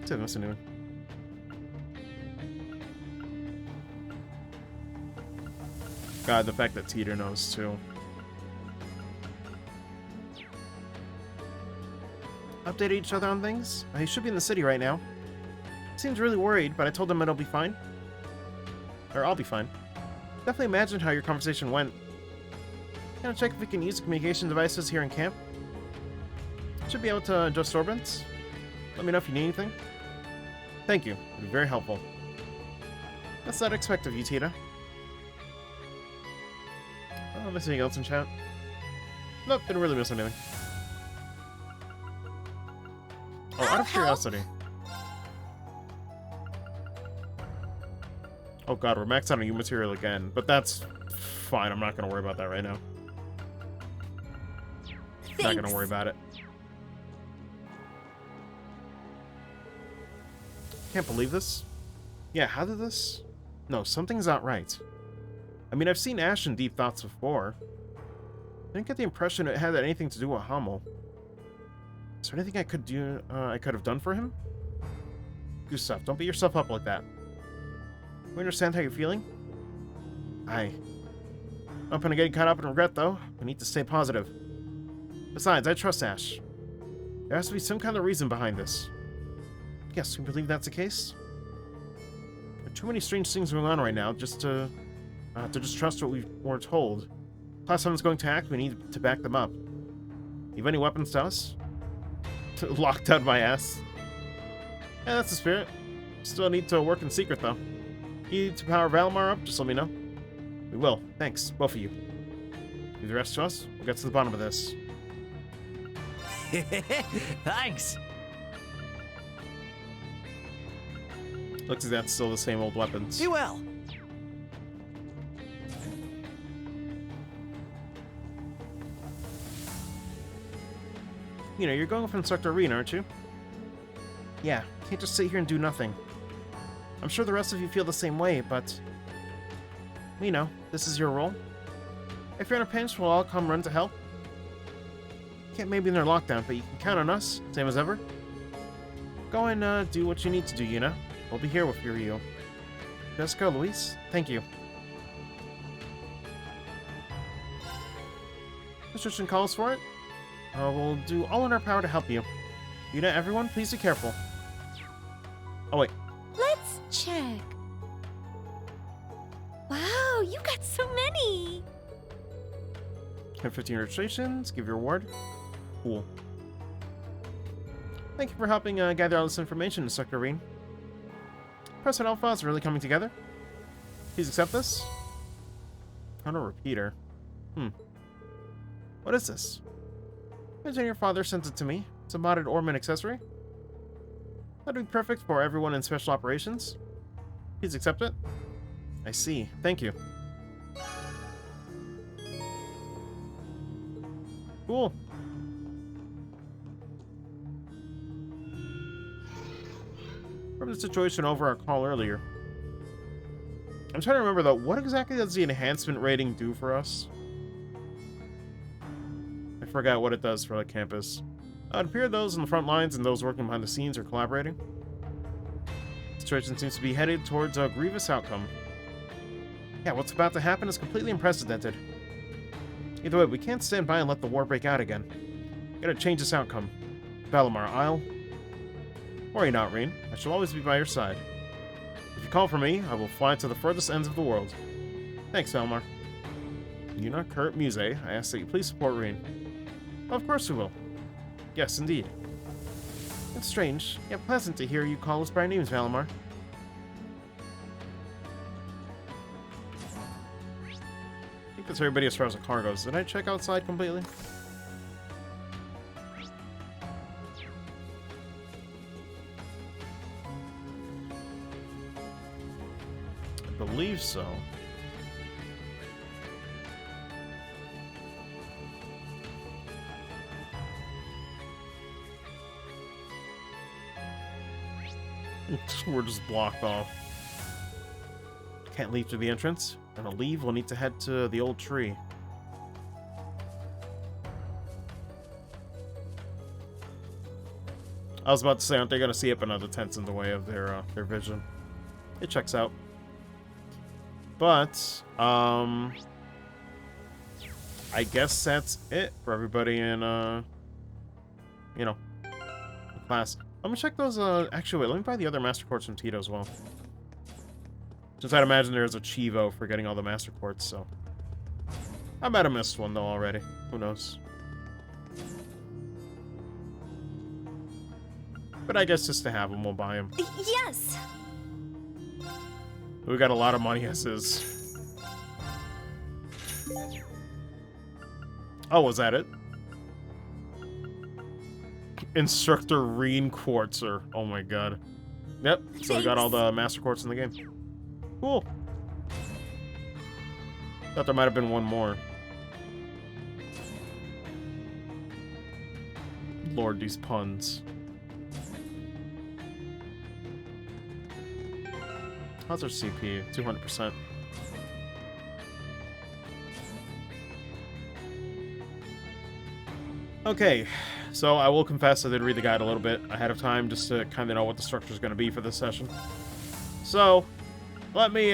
Listen to him. God, the fact that Tito knows, too. Update each other on things? He should be in the city right now. Seems really worried, but I told him it'll be fine. Or I'll be fine. Definitely imagine how your conversation went. Gonna check if we can use communication devices here in camp. Should be able to adjust orbits. Let me know if you need anything. Thank you. It'd be very helpful. That's what I'd expect of you, Tita. Oh, miss anything else in chat? Nope, didn't really miss anything. Oh, out of curiosity. Oh god, we're maxed out on U material again, but that's fine. I'm not gonna worry about that right now. Thanks. Not gonna worry about it. Can't believe this. Yeah, how did this? No, something's not right. I mean, I've seen Ash in Deep Thoughts before. I didn't get the impression it had anything to do with Hamel. Is there anything I could do? I could have done for him? Gustav, don't beat yourself up like that. We understand how you're feeling. I'm open to getting caught up in regret, though. We need to stay positive. Besides, I trust Ash. There has to be some kind of reason behind this. Yes, we believe that's the case. There are too many strange things going on right now just to just trust what we were told. Plus, someone's going to act, we need to back them up. You have any weapons to us? Locked out my ass. Yeah, that's the spirit. Still need to work in secret, though. You need to power Valimar up? Just let me know. We will. Thanks, both of you. Leave the rest to us. We'll get to the bottom of this. Thanks. Looks like that's still the same old weapons. Be well. You know, you're going with Instructor Rean, aren't you? Yeah, can't just sit here and do nothing. I'm sure the rest of you feel the same way, but... You know, this is your role. If you're in a pinch, we'll all come run to help. Can't maybe in their lockdown, but you can count on us, same as ever. Go and do what you need to do, Yuna. We'll be here with you. Jessica, Luis, thank you. Restriction calls for it. We'll do all in our power to help you. Yuna, everyone, please be careful. Oh, wait. Let's check. Wow, you got so many. 15 registrations, give your reward. Cool. Thank you for helping gather all this information, Instructor Rean. President Alpha is really coming together. Please accept this. On a repeater. What is this? Imagine your father sent it to me. It's a modded Orman accessory. That'd be perfect for everyone in special operations. Please accept it. I see. Thank you. Cool. From the situation over our call earlier. I'm trying to remember though, what exactly does the enhancement rating do for us? I forgot what it does for the campus. It appears those in the front lines and those working behind the scenes are collaborating. The situation seems to be headed towards a grievous outcome. Yeah, what's about to happen is completely unprecedented. Either way, we can't stand by and let the war break out again. Gotta change this outcome. Valimar, I'll... Worry not, Rean. I shall always be by your side. If you call for me, I will fly to the furthest ends of the world. Thanks, Valimar. Yuna, Kurt, Muse, I ask that you please support Rean. Of course we will. Yes, indeed. It's strange, yet pleasant to hear you call us by our names, Valimar. I think that's everybody as far as the car goes. Did I check outside completely? I believe so. We're just blocked off. Can't leave through the entrance. And to leave, we'll need to head to the old tree. I was about to say, aren't they going to see it, but no, the tent's in the way of their vision. It checks out. But, I guess that's it for everybody in, you know, the class. I'm gonna check those, actually, wait, let me buy the other Master Quartz from Tito as well. Since I'd imagine there's a Chivo for getting all the Master Quartz, so. I might have missed one, though, already. Who knows? But I guess just to have them, we'll buy them. Yes! We got a lot of money as is. Oh, was that it? Instructor Rean Quartzer. Oh my god. Yep, so we got all the Master Quartz in the game. Cool. Thought there might have been one more. Lord, these puns. How's our CP? 200%. Okay, so I will confess I did read the guide a little bit ahead of time just to kind of know what the structure is going to be for this session. So, let me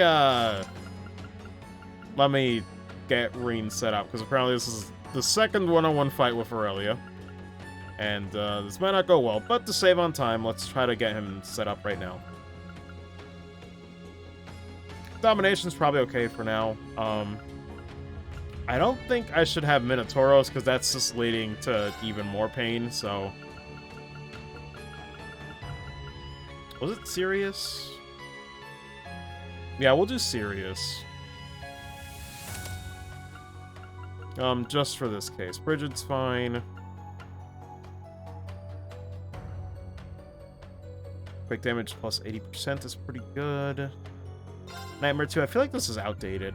get Rean set up, because apparently this is the second one-on-one fight with Aurelia. And this might not go well, but to save on time, let's try to get him set up right now. Domination's probably okay for now. I don't think I should have Minotauros, because that's just leading to even more pain, so... Was it Sirius? Yeah, we'll do Sirius. Just for this case. Brigid's fine. Quick damage plus 80% is pretty good. Nightmare 2, I feel like this is outdated.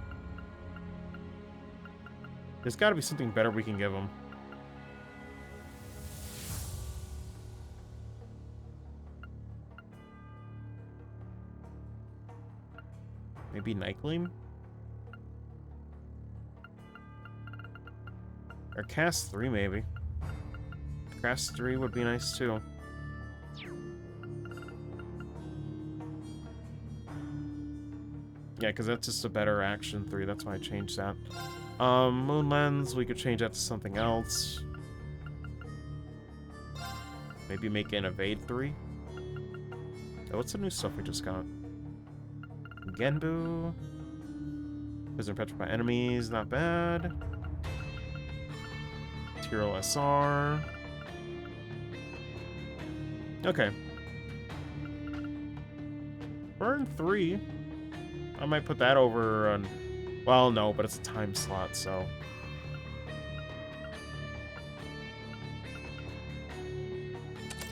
There's got to be something better we can give him. Maybe Night Gleam? Or Cast 3, maybe. Cast 3 would be nice, too. Yeah, because that's just a better action 3. That's why I changed that. Moon Lens, we could change that to something else. Maybe make it an Evade 3. Oh, what's the new stuff we just got? Genbu. Prisoner Petrified Enemies, not bad. Tyrell SR. Okay. Burn 3. I might put that over on... Well, no, but it's a time slot, so...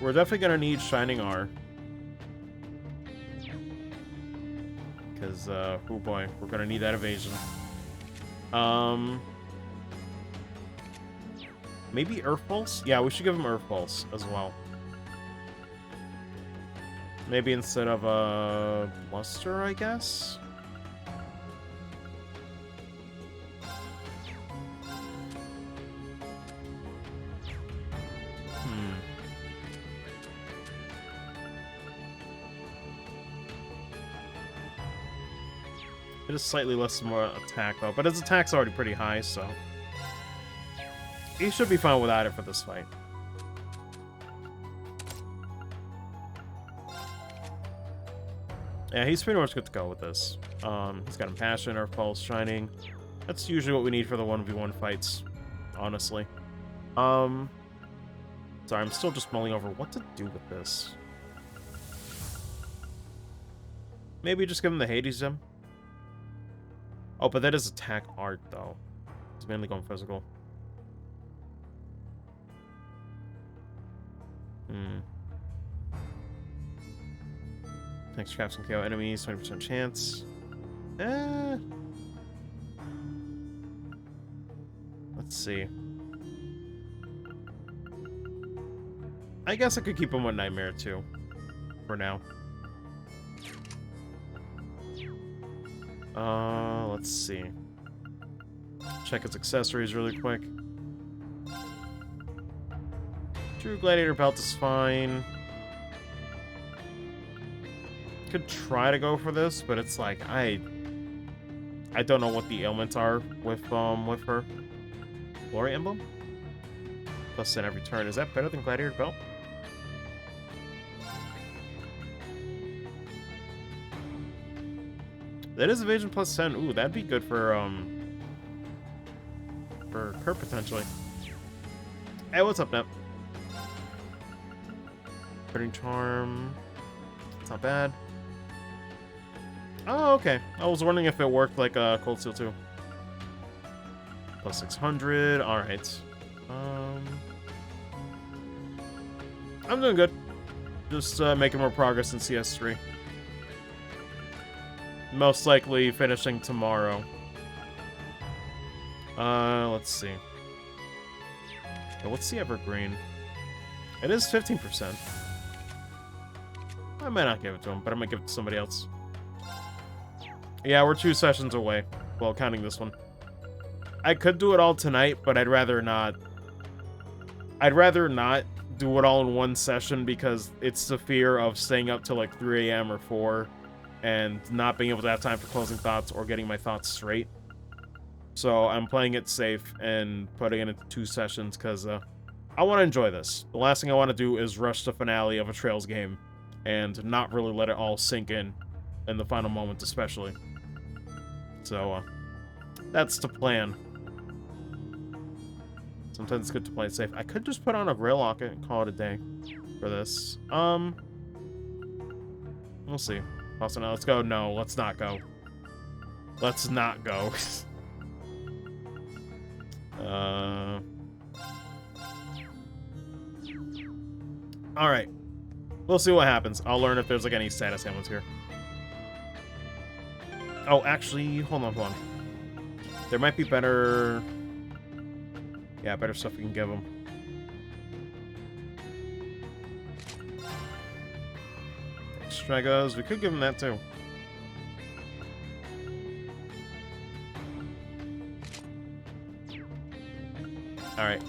We're definitely gonna need Shining R. Because, oh boy, we're gonna need that evasion. Maybe Earth Pulse? Yeah, we should give him Earth Pulse as well. Maybe instead of a Bluster, I guess? It is slightly less more attack, though. But his attack's already pretty high, so... He should be fine without it for this fight. Yeah, he's pretty much good to go with this. He's got Impassion, Earth Pulse, Shining. That's usually what we need for the 1v1 fights, honestly. Sorry, I'm still just mulling over what to do with this. Maybe just give him the Hades Gem. Oh, but that is attack art, though. It's mainly going physical. Next traps can KO enemies, 20% chance. Let's see. I guess I could keep him with Nightmare, too. For now. Let's see. Check his accessories really quick. True Gladiator Belt is fine. Could try to go for this, but it's like I don't know what the ailments are with her. Glory Emblem? Plus 10 every turn. Is that better than Gladiator Belt? That is evasion plus 10. Ooh, that'd be good for Kurt potentially. Hey, what's up, Nep? Burning Charm. It's not bad. Oh, okay. I was wondering if it worked like Cold Steel 2. Plus 600. Alright. I'm doing good. Just making more progress in CS3. Most likely finishing tomorrow. Let's see. What's the Evergreen? It is 15%. I might not give it to him, but I might give it to somebody else. Yeah, we're 2 sessions away. Well, counting this one. I could do it all tonight, but I'd rather not. I'd rather not do it all in one session because it's the fear of staying up till like 3 a.m. or 4 and not being able to have time for closing thoughts or getting my thoughts straight. So I'm playing it safe and putting it into 2 sessions because I want to enjoy this. The last thing I want to do is rush the finale of a Trails game and not really let it all sink in the final moment especially. So that's the plan. Sometimes it's good to play it safe. I could just put on a Grail Locket and call it a day for this. We'll see. Also, now let's go. No, let's not go. Let's not go. Alright. We'll see what happens. I'll learn if there's like any status ailments here. Oh, actually, hold on. There might be better... Yeah, better stuff we can give them. Extras, we could give them that too. Alright.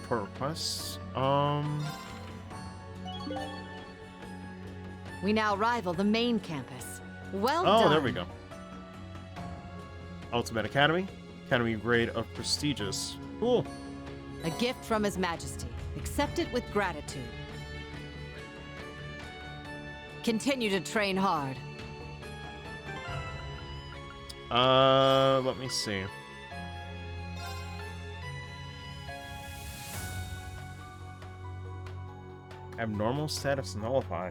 Purpose. We now rival the main campus. Well done. Oh, there we go. Ultimate Academy. Academy grade of prestigious. Cool. A gift from His Majesty. Accept it with gratitude. Continue to train hard. Let me see. Abnormal status nullify.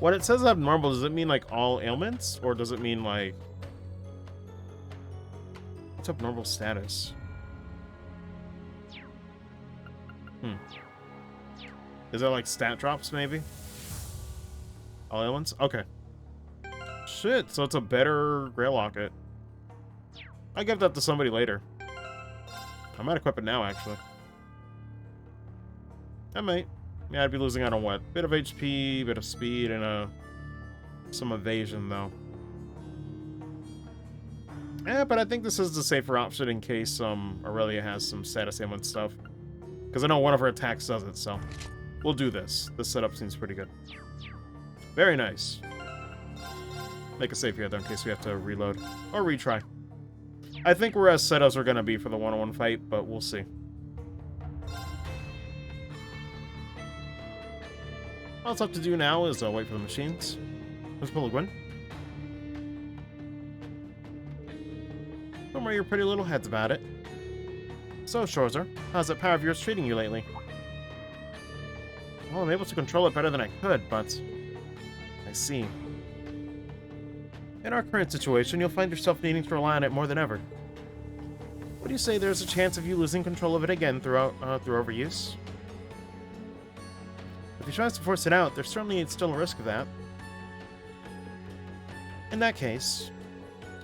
When it says abnormal, does it mean like all ailments, or does it mean like what's abnormal status? Is that like stat drops maybe? All ailments? Okay. Shit, so it's a better Grail Locket. I'll give that to somebody later. I might equip it now, actually. I might. Yeah, I'd be losing out on what? Bit of HP, bit of speed, and some evasion, though. Yeah, but I think this is the safer option in case Aurelia has some status ailment stuff. Because I know one of her attacks does it, so we'll do this. This setup seems pretty good. Very nice. Make a save here, though, in case we have to reload. Or retry. I think we're as set as we're going to be for the one-on-one fight, but we'll see. All it's left to do now is wait for the machines. Let's pull a Gwen. Don't worry your pretty little heads about it. So, Schorzer, how's that power of yours treating you lately? Well, I'm able to control it better than I could, but... I see. In our current situation, you'll find yourself needing to rely on it more than ever. Would you say there's a chance of you losing control of it again through overuse? If he tries to force it out, there's certainly still a risk of that. In that case,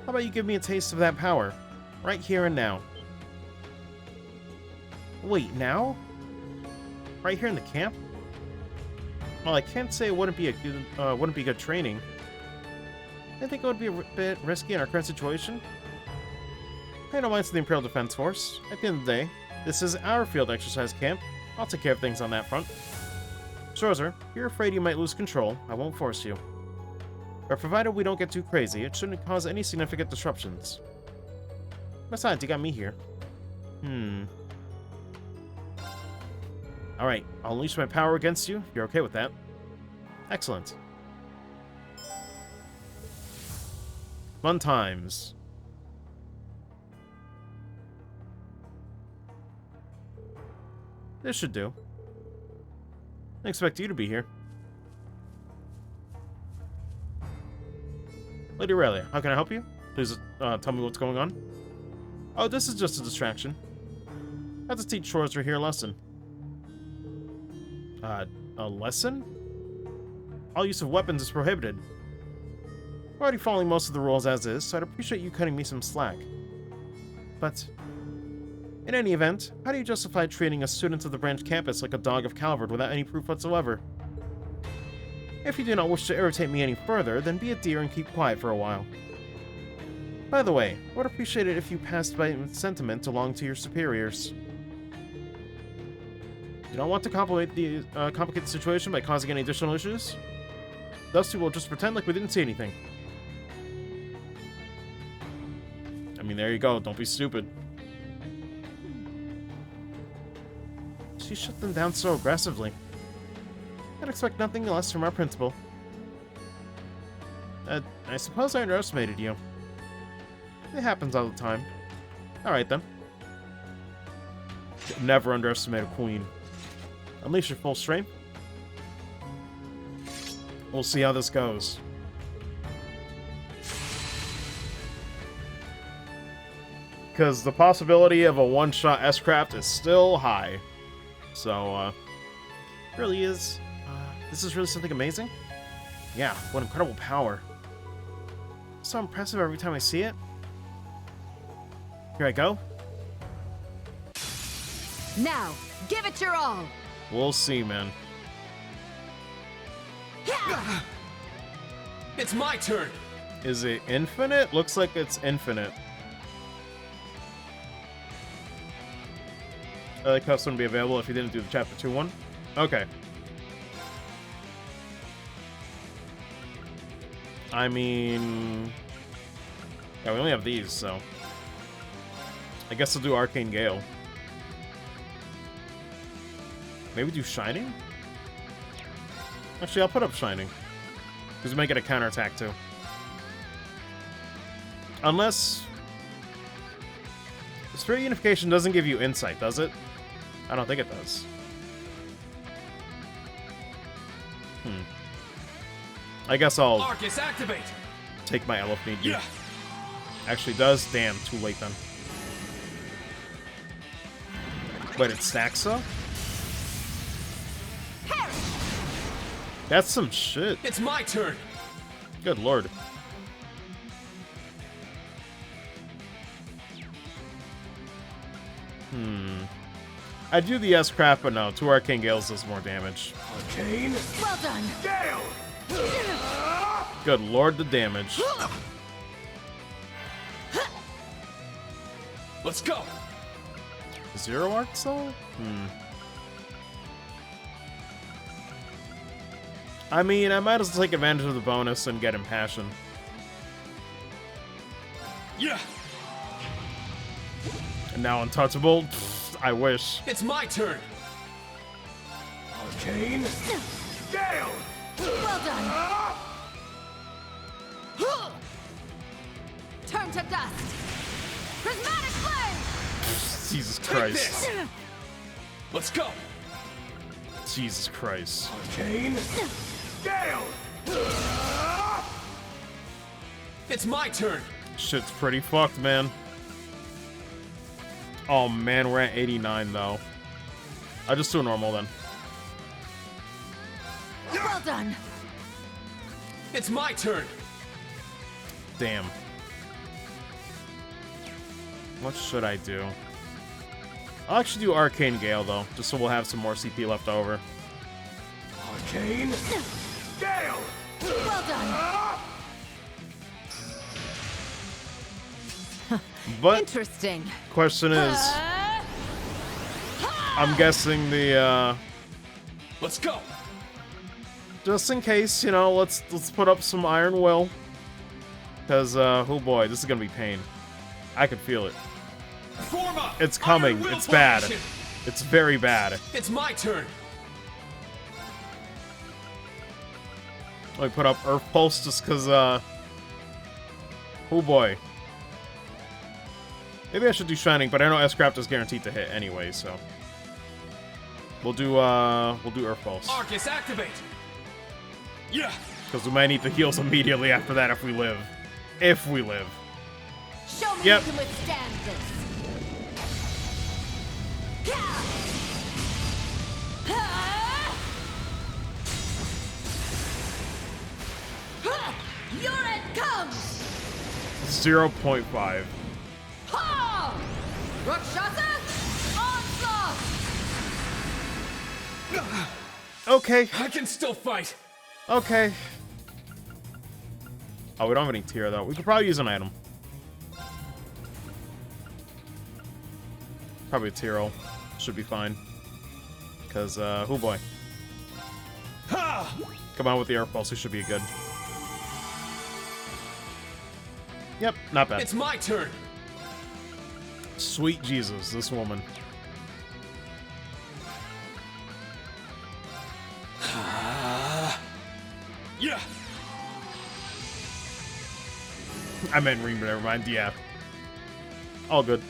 how about you give me a taste of that power, right here and now? Wait, now? Right here in the camp? Well, I can't say it wouldn't be good training. I think it would be a bit risky in our current situation. Pay no mind to the Imperial Defense Force. At the end of the day, this is our field exercise camp. I'll take care of things on that front. Schorzer, if you're afraid you might lose control, I won't force you. But provided we don't get too crazy, it shouldn't cause any significant disruptions. Besides, you got me here. Alright, I'll unleash my power against you, if you're okay with that. Excellent. Fun times. This should do. I expect you to be here. Lady Aurelia, how can I help you? Please tell me what's going on. Oh, this is just a distraction. I have to teach Schorzer here a lesson. A lesson? All use of weapons is prohibited. We're already following most of the rules as is, so I'd appreciate you cutting me some slack. But, in any event, how do you justify treating a student of the branch campus like a dog of Calvard without any proof whatsoever? If you do not wish to irritate me any further, then be a dear and keep quiet for a while. By the way, I would appreciate it if you passed by sentiment along to your superiors. You don't want to complicate the situation by causing any additional issues? Thus, we will just pretend like we didn't see anything. I mean, there you go. Don't be stupid. She shut them down so aggressively. I'd expect nothing less from our principal. I suppose I underestimated you. It happens all the time. Alright then. Never underestimate a queen. Unleash your full strength. We'll see how this goes. Because the possibility of a one-shot S-Craft is still high. So, really is. This is really something amazing. Yeah, what incredible power. So impressive every time I see it. Here I go. Now, give it your all. We'll see, man. It's my turn. Is it infinite? Looks like it's infinite. I like how this wouldn't be available if you didn't do the Chapter 2 one. Okay. I mean... yeah, we only have these, so... I guess I'll do Arcane Gale. Maybe do Shining? Actually, I'll put up Shining. Because we might get a counterattack, too. Unless... Spirit Unification doesn't give you Insight, does it? I don't think it does. I guess I'll Arcus, activate. take my Elo if need be. Actually does? Damn, too late then. Wait, it's Saxa? That's some shit. It's my turn. Good lord. I'd do the S-Craft, but no. 2 Arcane Gales does more damage. Arcane. Well done. Gale. Good lord, the damage. Let's go. Zero Arc Soul? I mean, I might as well take advantage of the bonus and get Impassion. Yeah. And now Untouchable? Pfft, I wish. It's my turn. Arcane. Gale. Well done. Turn to dust. Prismatic Flame. Jesus Take Christ. this. Let's go. Jesus Christ. Arcane. Gale. It's my turn. Shit's pretty fucked, man. Oh man, we're at 89 though. I'll just do normal then. Well done. It's my turn. Damn. What should I do? I'll actually do Arcane Gale though, just so we'll have some more CP left over. Arcane. Gale. Well done. But Interesting. question is, I'm guessing the Let's go. just in case, you know, let's put up some Iron Will. Cause oh boy, this is gonna be pain. I can feel it. Form up. It's coming. Iron Will It's bad. formation. It's very bad. It's my turn. Let me put up Earth Pulse just cause oh boy. Maybe I should do Shining, but I know S-Craft is guaranteed to hit anyway, so we'll do Earth Pulse. Arcus, activate. Yeah. Because we might need the heals immediately after that if we live. If we live. Show me Yep. you can withstand this. Your end comes. 0.5. Ha! Rakshasa onslaught. Okay. I can still fight. Okay. Oh, we don't have any tier though. We could probably use an item. Probably a tier roll. Should be fine. Because, oh boy. Ha! Come on with the Air Pulse, it should be good. Yep, not bad. It's my turn. Sweet Jesus, this woman. Yeah. I meant Reem, but never mind. Yeah. All good.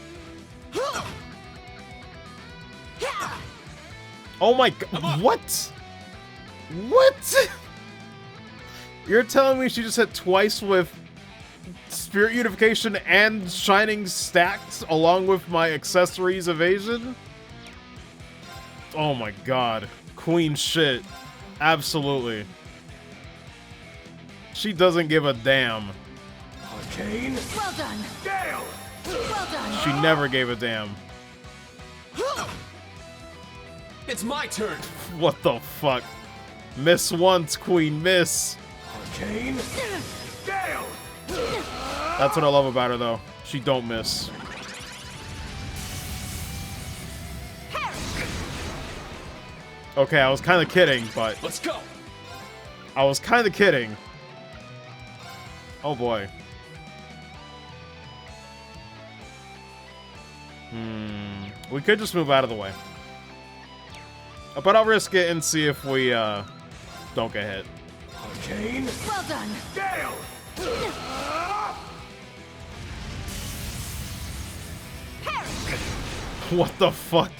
Oh my god. What? What? You're telling me she just hit twice with Spirit Unification and Shining stacked along with my accessories evasion? Oh my god. Queen shit. Absolutely. She doesn't give a damn. Arcane. Well done. Gale. Well done. She never gave a damn. It's my turn. What the fuck? Miss once, Queen, miss. Arcane Gale. That's what I love about her, though. She don't miss. Okay, I was kind of kidding, but... Let's go! I was kind of kidding. Oh, boy. We could just move out of the way. But I'll risk it and see if we, don't get hit. Arcane. Well done. Gale. What the fuck?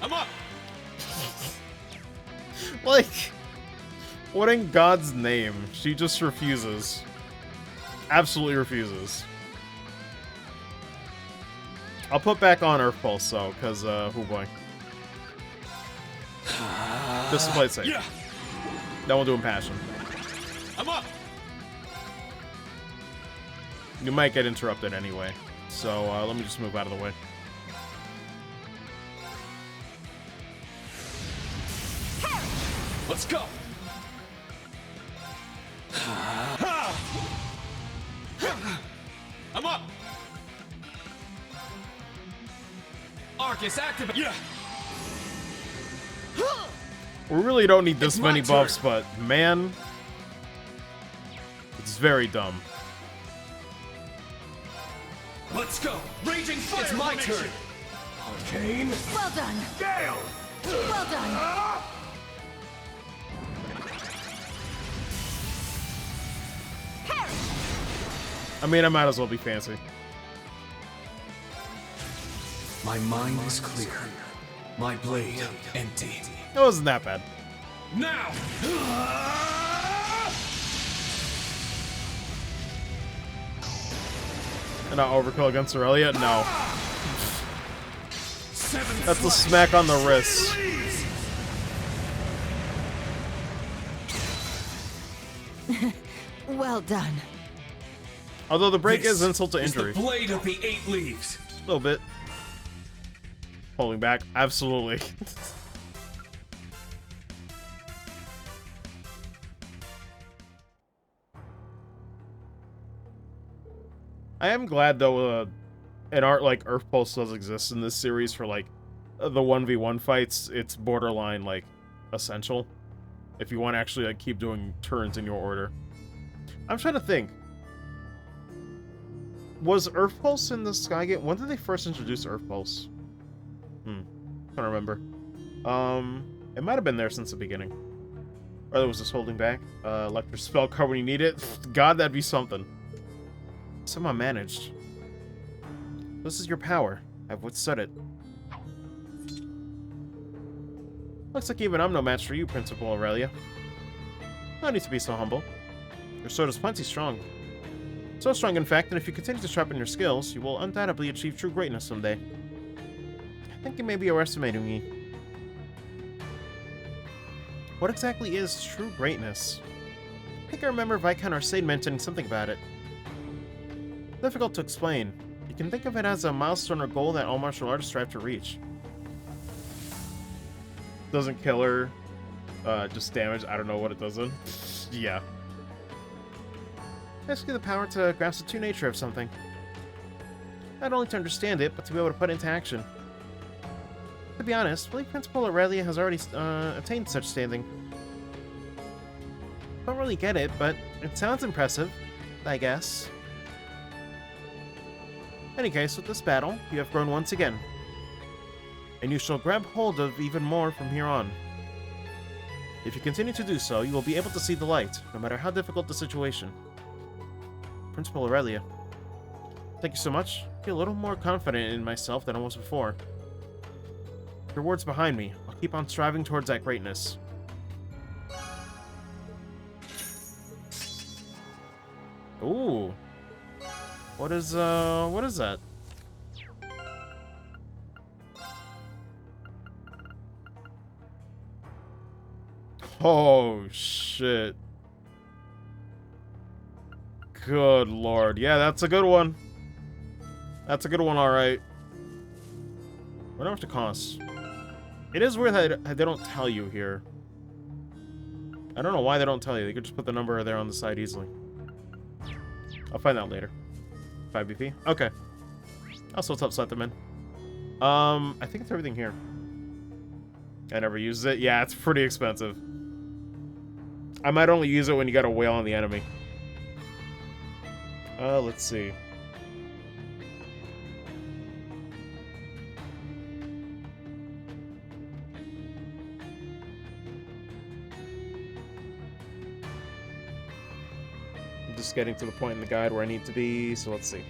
I'm up! Like, what in God's name? She just refuses. Absolutely refuses. I'll put back on Earth Pulse, though, because, oh boy. Just to play it safe. Yeah. Then we'll do Impassion. I'm up! You might get interrupted anyway. So, let me just move out of the way. Let's go! I'm up! Arcus activate! Yeah! We really don't need this It's my many turn. buffs, but man, it's very dumb. Let's go! Raging fire! It's my turn! Arcane. Well done. Gale. Well done. I mean, I might as well be fancy. My mind is clear. My blade empty. It wasn't that bad. Now! And not overkill against Aurelia? No. That's a smack on the wrist. Well done. Although the break is This insult to is the injury. blade of the 8 leaves. A little bit. Holding back, absolutely. I am glad though, an art like Earth Pulse does exist in this series for like the 1v1 fights. It's borderline like essential if you want to actually like keep doing turns in your order. I'm trying to think. Was Earth Pulse in the Skygate? When did they first introduce Earth Pulse? Can't remember. It might have been there since the beginning. Or there was just holding back. Electric spell card when you need it. God, that'd be something. Somehow managed. This is your power. I've withstood it. Looks like even I'm no match for you, Principal Aurelia. No need to be so humble. Your sword is plenty strong. So strong, in fact, that if you continue to sharpen your skills, you will undoubtedly achieve true greatness someday. I think you may be overestimating me. What exactly is true greatness? I think I remember Viscount Arcade mentioning something about it. Difficult to explain. You can think of it as a milestone or goal that all martial artists strive to reach. Doesn't kill her, just damage. I don't know what it does then. Yeah. Basically the power to grasp the true nature of something. Not only to understand it, but to be able to put it into action. To be honest, I believe Principal Aurelia has already attained such standing. Don't really get it, but it sounds impressive, I guess. In any case, with this battle, you have grown once again. And you shall grab hold of even more from here on. If you continue to do so, you will be able to see the light, no matter how difficult the situation. Principal Aurelia. Thank you so much. I feel a little more confident in myself than I was before. Your words behind me. I'll keep on striving towards that greatness. Ooh. What is that? Oh, shit. Good lord. Yeah, that's a good one. That's a good one, alright. I wonder how much it costs. It is weird that they don't tell you here. I don't know why they don't tell you. They could just put the number there on the side easily. I'll find out later. 5BP? Okay. I'll still upset them in. I think it's everything here. I never used it. Yeah, it's pretty expensive. I might only use it when you got a whale on the enemy. Let's see. I'm just getting to the point in the guide where I need to be, so let's see.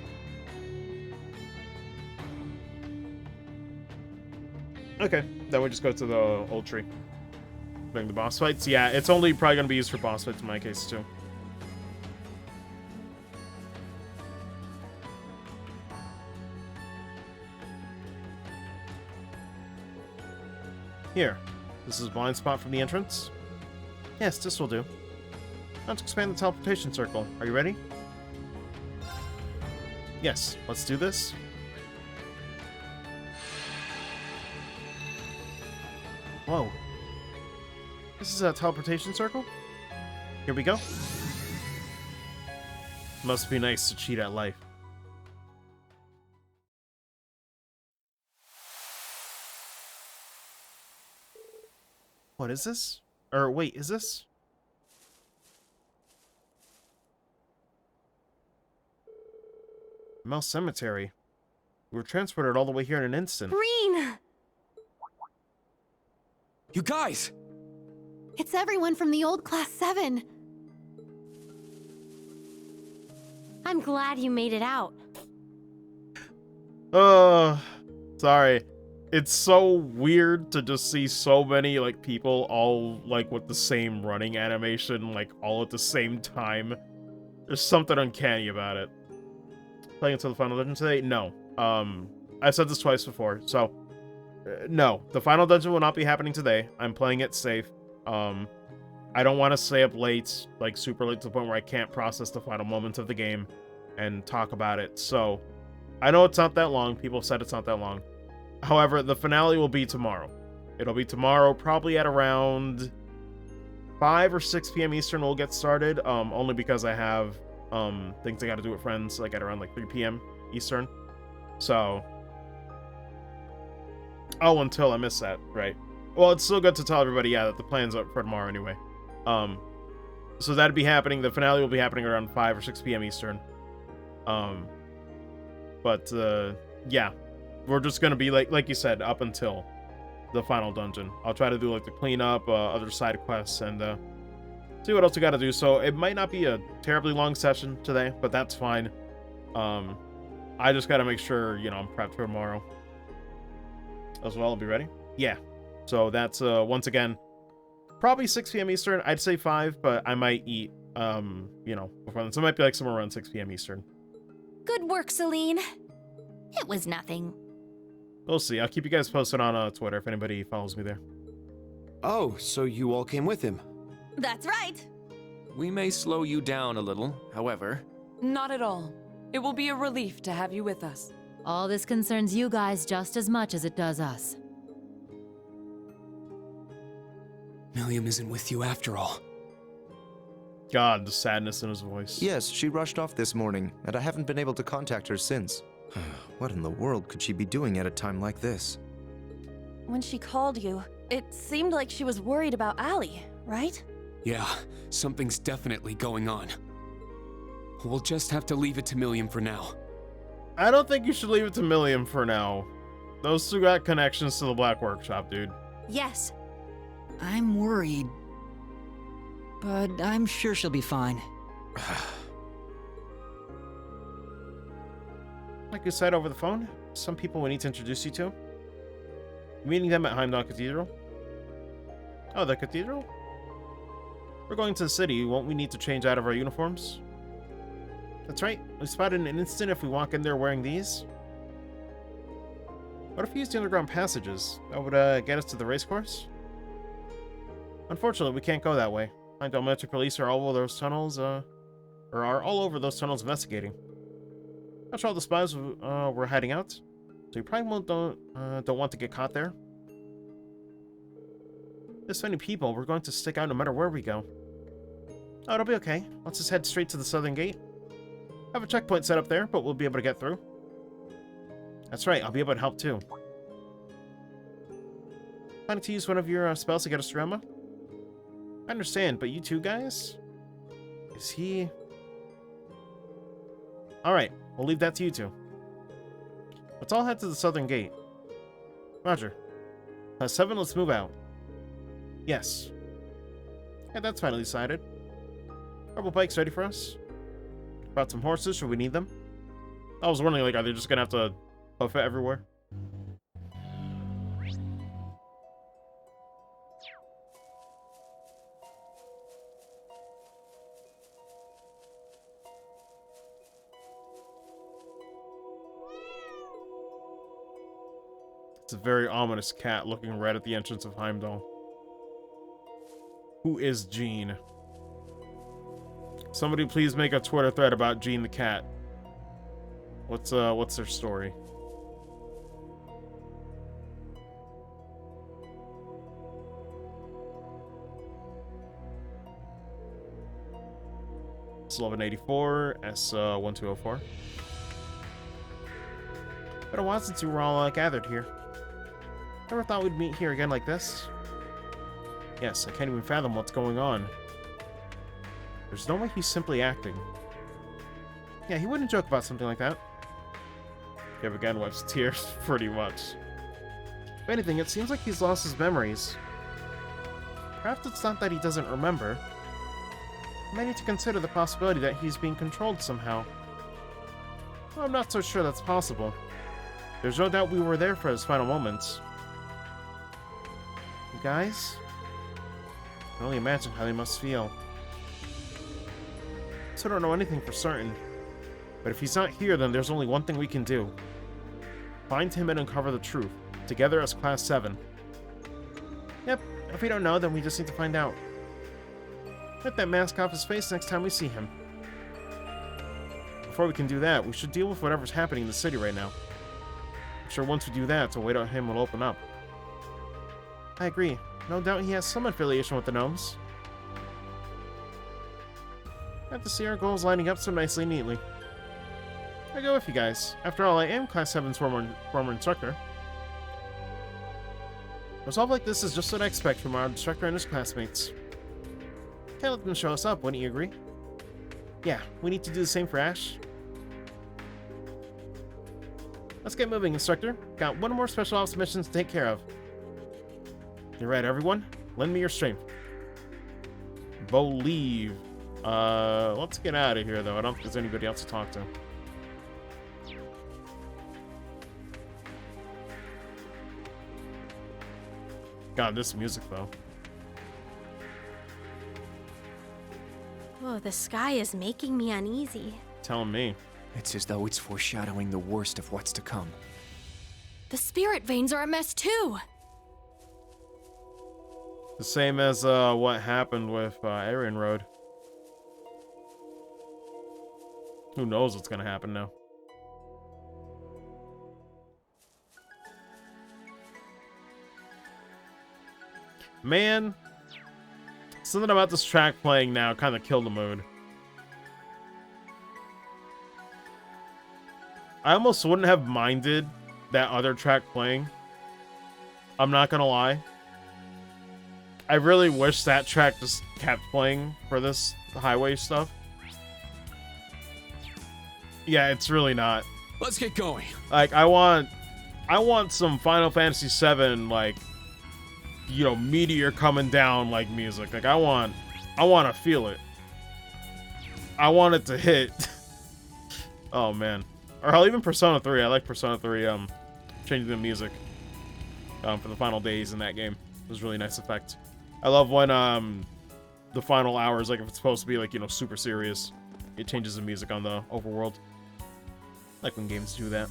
Okay, then we just go to the old tree. During the boss fights. Yeah, it's only probably going to be used for boss fights in my case, too. Here. This is a blind spot from the entrance. Yes, this will do. Let's expand the teleportation circle. Are you ready? Yes, let's do this. Whoa. This is a teleportation circle? Here we go. Must be nice to cheat at life. What is this? Or wait, is this? Mel Cemetery. We were transported all the way here in an instant. Green! You guys! It's everyone from the old Class 7. I'm glad you made it out. Sorry. It's so weird to just see so many, like, people all, like, with the same running animation, like, all at the same time. There's something uncanny about it. Playing until the final dungeon today? No. I've said this twice before, so... no. The final dungeon will not be happening today. I'm playing it safe. I don't want to stay up late, like, super late to the point where I can't process the final moments of the game and talk about it. So, I know it's not that long. People said it's not that long. However, the finale will be tomorrow. It'll be tomorrow, probably at around 5 or 6 p.m. Eastern we'll get started, only because I have things I gotta do with friends, like at around like 3 p.m. Eastern. So... oh, until I miss that, right. Well, it's still good to tell everybody, yeah, that the plan's up for tomorrow anyway. So that'd be happening, the finale will be happening around 5 or 6 p.m. Eastern. Yeah. We're just gonna be, like you said, up until the final dungeon. I'll try to do, like, the cleanup, other side quests, and, see what else we gotta do. So, it might not be a terribly long session today, but that's fine. I just gotta make sure, you know, I'm prepped for tomorrow. As well, I'll be ready. Yeah. So, that's, once again, probably 6 p.m. Eastern. I'd say 5, but I might eat, you know, before then. So, it might be, like, somewhere around 6 p.m. Eastern. Good work, Celine. It was nothing. We'll see. I'll keep you guys posted on Twitter if anybody follows me there. Oh, so you all came with him? That's right. We may slow you down a little, however. Not at all. It will be a relief to have you with us. All this concerns you guys just as much as it does us. Milliam isn't with you after all. God, the sadness in his voice. Yes, she rushed off this morning, and I haven't been able to contact her since. What in the world could she be doing at a time like this? When she called you, it seemed like she was worried about Allie, right? Yeah, something's definitely going on. We'll just have to leave it to Milliam for now. I don't think you should leave it to Milliam for now. Those two got connections to the Black Workshop, dude. Yes. I'm worried. But I'm sure she'll be fine. Like you said over the phone, some people we need to introduce you to. Meeting them at Heimdall Cathedral. Oh, the cathedral? We're going to the city. Won't we need to change out of our uniforms? That's right. We spotted in an instant if we walk in there wearing these. What if we use the underground passages? That would get us to the racecourse? Unfortunately, we can't go that way. Heimdall Military Police are all over those tunnels, investigating. Not sure all the spies were hiding out, so you probably don't want to get caught there. This many people, we're going to stick out no matter where we go. Oh, it'll be okay. Let's just head straight to the southern gate. I have a checkpoint set up there, but we'll be able to get through. That's right, I'll be able to help too. Planning to use one of your spells to get us to Remma? I understand, but you two guys? Is he... Alright, we'll leave that to you two. Let's all head to the southern gate. Roger. Class 7, let's move out. Yes. Yeah, that's finally decided. Purple bikes ready for us? Brought some horses, should we need them? I was wondering, like, are they just gonna have to hoof it everywhere? It's a very ominous cat looking right at the entrance of Heimdall. Who is Jean? Somebody please make a Twitter thread about Jean the cat. What's their story? It's 1184, S1204. Been a while since we were all gathered here. Never thought we'd meet here again like this. Yes, I can't even fathom what's going on. There's no way he's simply acting. Yeah, he wouldn't joke about something like that. Gabe again wipes tears, pretty much. If anything, it seems like he's lost his memories. Perhaps it's not that he doesn't remember. I may need to consider the possibility that he's being controlled somehow. Well, I'm not so sure that's possible. There's no doubt we were there for his final moments. You guys? I can only imagine how they must feel. So I don't know anything for certain. But if he's not here, then there's only one thing we can do. Find him and uncover the truth. Together as Class 7. Yep, if we don't know, then we just need to find out. Rip that mask off his face next time we see him. Before we can do that, we should deal with whatever's happening in the city right now. I'm sure once we do that, the way to him will open up. I agree. No doubt he has some affiliation with the gnomes. I have to see our goals lining up so nicely and neatly. I go with you guys. After all, I am Class 7's former instructor. Resolve like this is just what I expect from our instructor and his classmates. Can't let them show us up, wouldn't you agree? Yeah, we need to do the same for Ash. Let's get moving, instructor. Got one more special ops mission to take care of. You right, everyone? Lend me your strength. Believe. Let's get out of here, though. I don't think there's anybody else to talk to. God, this music, though. Oh, the sky is making me uneasy. Telling me. It's as though it's foreshadowing the worst of what's to come. The spirit veins are a mess, too! The same as what happened with Aryan Road. Who knows what's gonna happen now? Man, something about this track playing now kind of killed the mood. I almost wouldn't have minded that other track playing. I'm not gonna lie. I really wish that track just kept playing for this highway stuff. Yeah, it's really not. Let's get going. Like, I want some Final Fantasy VII, like, you know, meteor coming down like music. Like, I want to feel it. I want it to hit. Oh man. Or hell, even Persona 3. I like Persona 3 changing the music for the final days in that game. It was a really nice effect. I love when the final hours, like if it's supposed to be like, you know, super serious, it changes the music on the overworld. I like when games do that.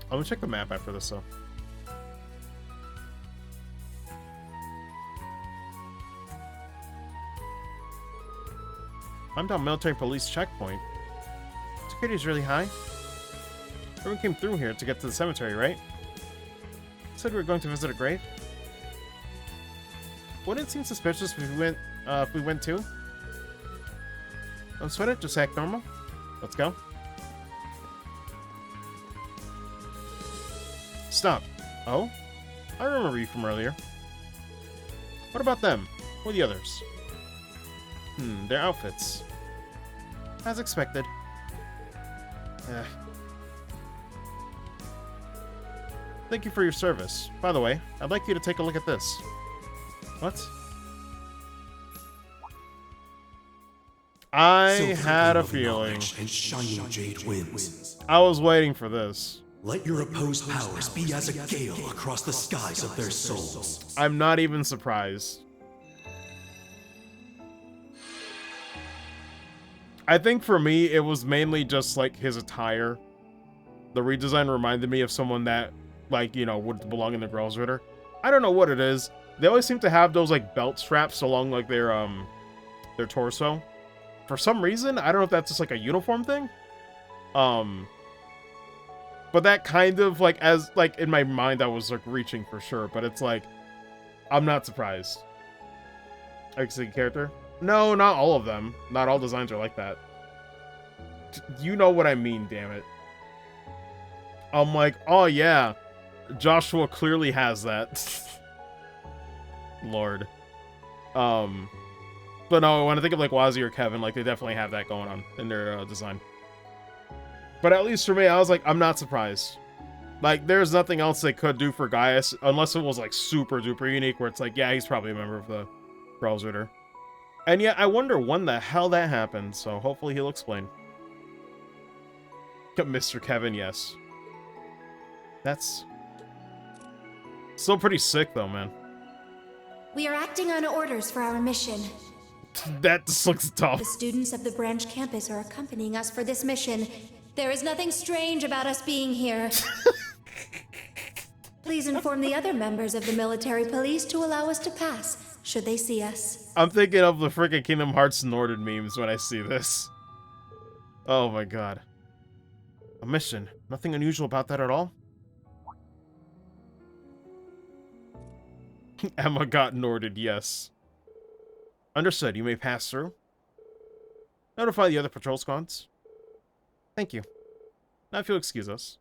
I'm gonna check the map after this, though. I'm down military police checkpoint. Security is really high. Everyone came through here to get to the cemetery, right? Said we were going to visit a grave. Wouldn't it seem suspicious if we went too? Don't sweat it, just act normal. Let's go. Stop. Oh? I remember you from earlier. What about them? Who are the others? Their outfits. As expected. Thank you for your service. By the way, I'd like you to take a look at this. What? I had a feeling. And shining jade winds. I was waiting for this. Let your opposed powers be as a gale across the skies of their souls. I'm not even surprised. I think for me, it was mainly just like his attire. The redesign reminded me of someone that, like, you know, would belong in the Girls' Ritter. I don't know what it is. They always seem to have those like belt straps along like their torso. For some reason, I don't know if that's just like a uniform thing. But that kind of like, as like in my mind, I was like reaching for sure. But it's like, I'm not surprised. Exit character? No, not all of them. Not all designs are like that. You know what I mean, damn it. I'm like, oh yeah, Joshua clearly has that. Lord. But no, when I think of like Wazzy or Kevin, like they definitely have that going on in their design. But at least for me, I was like, I'm not surprised. Like, there's nothing else they could do for Gaius, unless it was like super duper unique, where it's like, yeah, he's probably a member of the Girls' Ritter. And yeah, I wonder when the hell that happened, so hopefully he'll explain. Mr. Kevin, yes. That's still pretty sick though, man. We are acting on orders for our mission. That just looks tough. The students of the branch campus are accompanying us for this mission. There is nothing strange about us being here. Please inform the other members of the military police to allow us to pass, should they see us. I'm thinking of the freaking Kingdom Hearts Norded memes when I see this. Oh my god. A mission. Nothing unusual about that at all? Emma got Norded, yes. Understood. You may pass through. Notify the other patrol squads. Thank you. Now if you'll excuse us.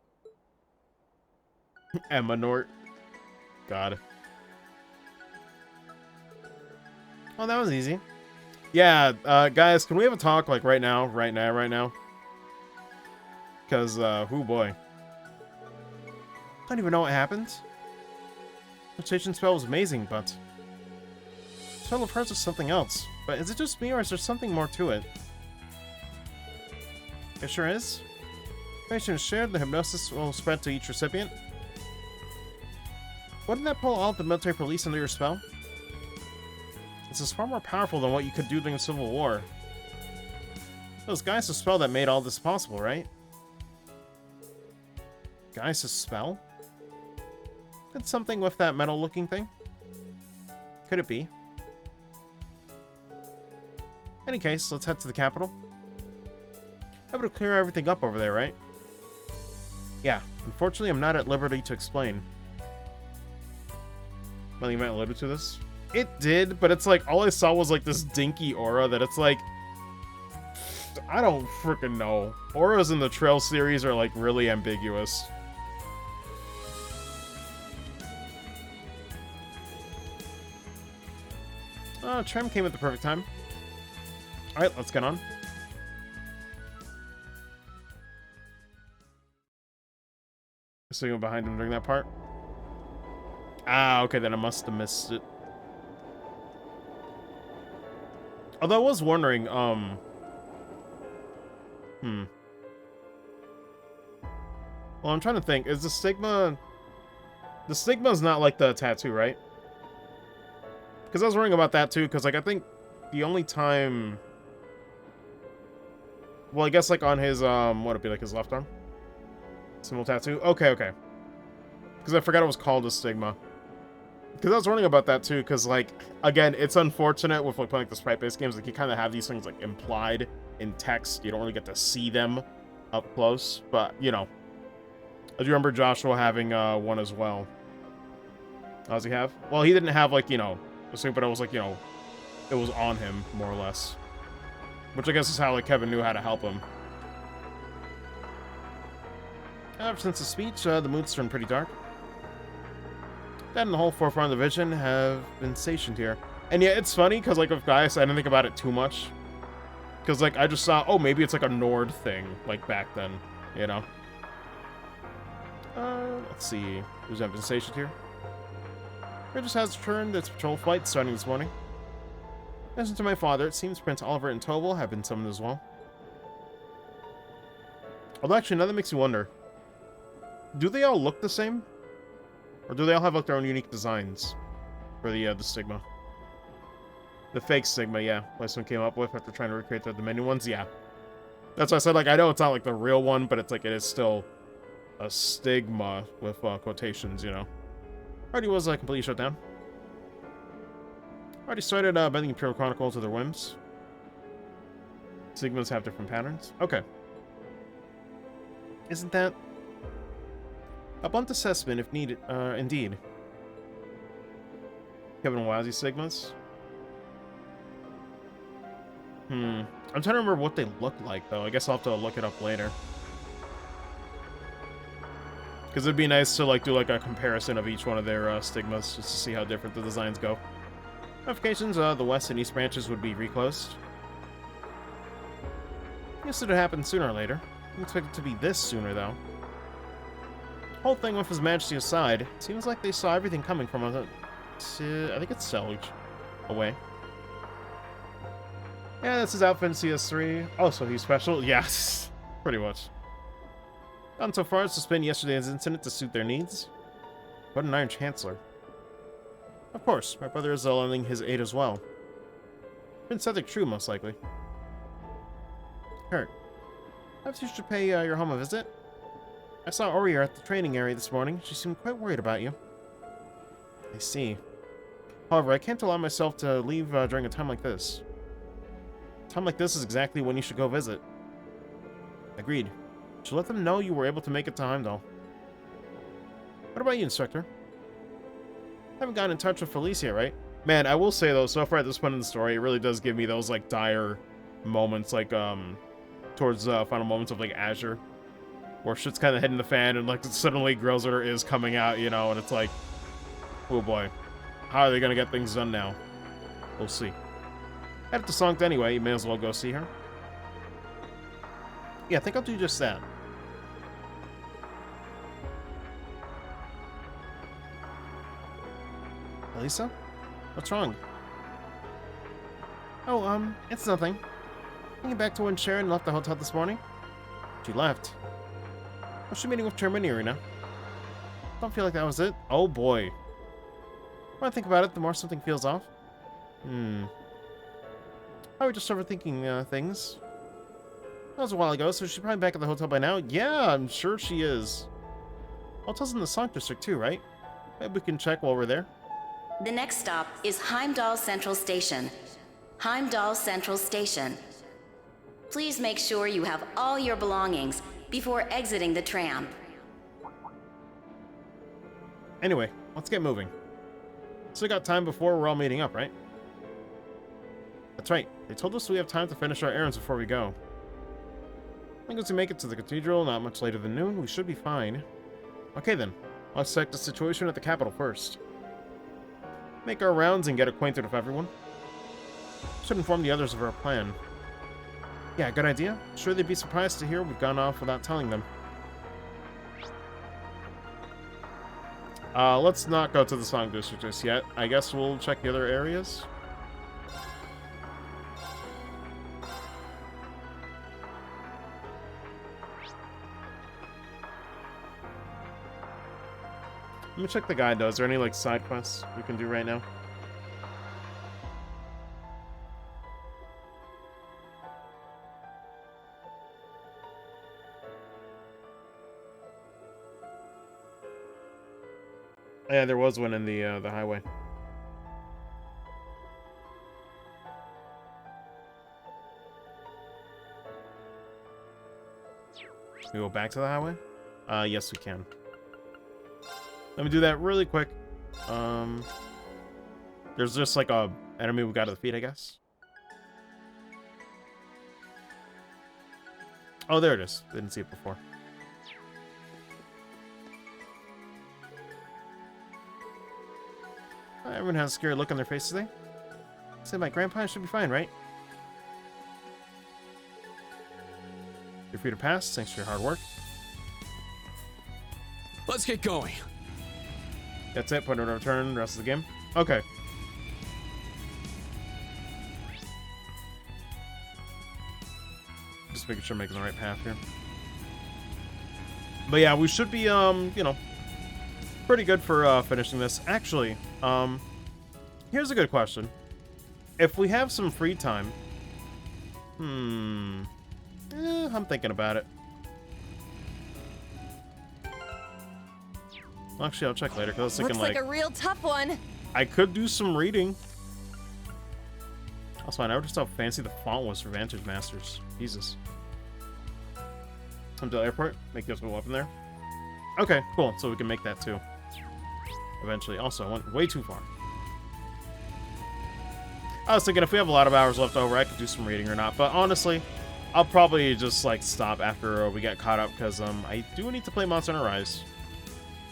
Emma Nort. God. Oh, that was easy. Yeah, guys, can we have a talk, like, right now? Right now? Because, oh boy. Don't even know what happened. Rotation spell was amazing, but... Spell of Hers is something else. But is it just me, or is there something more to it? It sure is. Information is shared, the hypnosis will spread to each recipient. Wouldn't that pull all of the military police under your spell? This is far more powerful than what you could do during the Civil War. Those guys' spell that made all this possible, right? Guys' spell? It's something with that metal-looking thing? Could it be? Any case, let's head to the capital. Able to clear everything up over there, right? Yeah, unfortunately I'm not at liberty to explain. Well, you might allude to this? It did, but it's like, all I saw was like this dinky aura that it's like... I don't freaking know. Auras in the Trail series are like really ambiguous. Oh, Trem came at the perfect time. Alright, let's get on. Sitting behind him during that part. Ah, okay, then I must have missed it. Although I was wondering, Well, I'm trying to think. Is the stigma... The stigma's not like the tattoo, right? Because I was worrying about that too, because like I think the only time... Well, I guess like on his, what would it be, like his left arm? Symbol tattoo? Okay. Because I forgot it was called a stigma. Because I was wondering about that too, because like, again, it's unfortunate with like playing like the sprite-based games, like you kind of have these things like implied in text. You don't really get to see them up close, but you know. I do remember Joshua having one as well. How does he have? Well, he didn't have, like, you know, a suit, but it was like, you know, it was on him, more or less. Which I guess is how, like, Kevin knew how to help him. Ever since the speech, the mood's turned pretty dark. Dad and the whole forefront of the vision have been stationed here. And yeah, it's funny, because, like, with Gaius, I didn't think about it too much. Because, like, I just saw, oh, maybe it's, like, a Nord thing, like, back then, you know? Let's see. Who's been stationed here? Regis has returned its patrol flight starting this morning. Listen to my father, it seems Prince Oliver and Tobal have been summoned as well. Although, actually, now that makes me wonder. Do they all look the same? Or do they all have, like, their own unique designs for the Stigma? The fake Stigma, yeah. Last one came up with after trying to recreate the menu ones, yeah. That's why I said, like, I know it's not, like, the real one, but it's, like, it is still a Stigma with quotations, you know. Already was completely shut down. Already started bending Imperial Chronicle to their whims. Stigmas have different patterns. Okay. Isn't that a blunt assessment if needed? Indeed. Kevin Wazzy Sigmas. I'm trying to remember what they look like, though. I guess I'll have to look it up later. Because it'd be nice to, like, do, like, a comparison of each one of their Stigmas, just to see how different the designs go. Notifications, the west and east branches would be reclosed. Guess it'd happen sooner or later. I expect it to be this sooner, though. Whole thing with His Majesty aside, seems like they saw everything coming from I think it's Selge away. Yeah, that's his outfit in CS3. Oh, so he's special? Yes, pretty much. Gone so far as to spin yesterday's incident to suit their needs. What an Iron Chancellor. Of course, my brother is lending his aid as well. Prince Cedric true, most likely. Kurt, perhaps you should pay your home a visit? I saw Aurier at the training area this morning. She seemed quite worried about you. I see. However, I can't allow myself to leave during a time like this. A time like this is exactly when you should go visit. Agreed. Should let them know you were able to make it time, though. What about you, Instructor? Haven't gotten in touch with Felicia, right? Man, I will say, though, so far at this point in the story, it really does give me those, like, dire moments, like, towards final moments of, like, Azure. Where shit's kind of hitting the fan, and, like, suddenly Grillzor is coming out, you know, and it's like, oh boy. How are they gonna get things done now? We'll see. Headed to Sankt anyway, you may as well go see her. Yeah, I think I'll do just that. Elisa? What's wrong? Oh, it's nothing. Thinking back to when Sharon left the hotel this morning. She left. Was she meeting with Termini now? Don't feel like that was it. Oh boy. The more I think about it, the more something feels off. Probably just overthinking things. That was a while ago, so she's probably back at the hotel by now. Yeah, I'm sure she is. Hotel's in the Sankt District too, right? Maybe we can check while we're there. The next stop is Heimdall Central Station. Heimdall Central Station. Please make sure you have all your belongings before exiting the tram. Anyway, let's get moving. Still got time before we're all meeting up, right? That's right. They told us we have time to finish our errands before we go. I think once we make it to the cathedral, not much later than noon, we should be fine. Okay then, let's check the situation at the capital first. Make our rounds and get acquainted with everyone. Should inform the others of our plan. Yeah, good idea. Sure they'd be surprised to hear we've gone off without telling them. Let's not go to the Sankt District just yet. I guess we'll check the other areas. Let me check the guide, though. Is there any, like, side quests we can do right now? Yeah, there was one in the highway. Can we go back to the highway? Yes, we can. Let me do that really quick. There's just like a enemy we got to defeat, I guess. Oh, there it is. Didn't see it before. Everyone has a scary look on their face today. Say my grandpa should be fine, right? You're free to pass. Thanks for your hard work. Let's get going. That's it. Point of no return. The rest of the game. Okay. Just making sure I'm making the right path here. But yeah, we should be, you know, pretty good for finishing this. Actually, here's a good question. If we have some free time, I'm thinking about it. Actually, I'll check later because I was thinking Looks like a real tough one. I could do some reading. Also, I never just how fancy the font was for Vantage Masters. Jesus. Come to the airport. Make this go up in there. Okay, cool. So we can make that too. Eventually. Also, I went way too far. I was thinking if we have a lot of hours left over, I could do some reading or not. But honestly, I'll probably just like stop after we get caught up because I do need to play Monster Hunter Rise.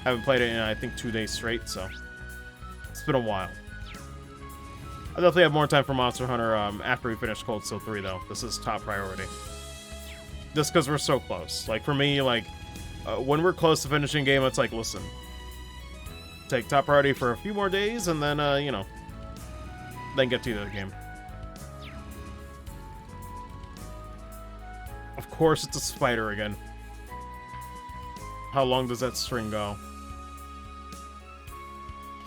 Haven't played it in I think 2 days straight, so it's been a while. I'll definitely have more time for Monster Hunter after we finish Cold Steel 3 though. This is top priority. Just because we're so close. Like for me, like when we're close to finishing game, it's like, listen, take top priority for a few more days and then you know, then get to the game. Of course, it's a spider again. How long does that string go?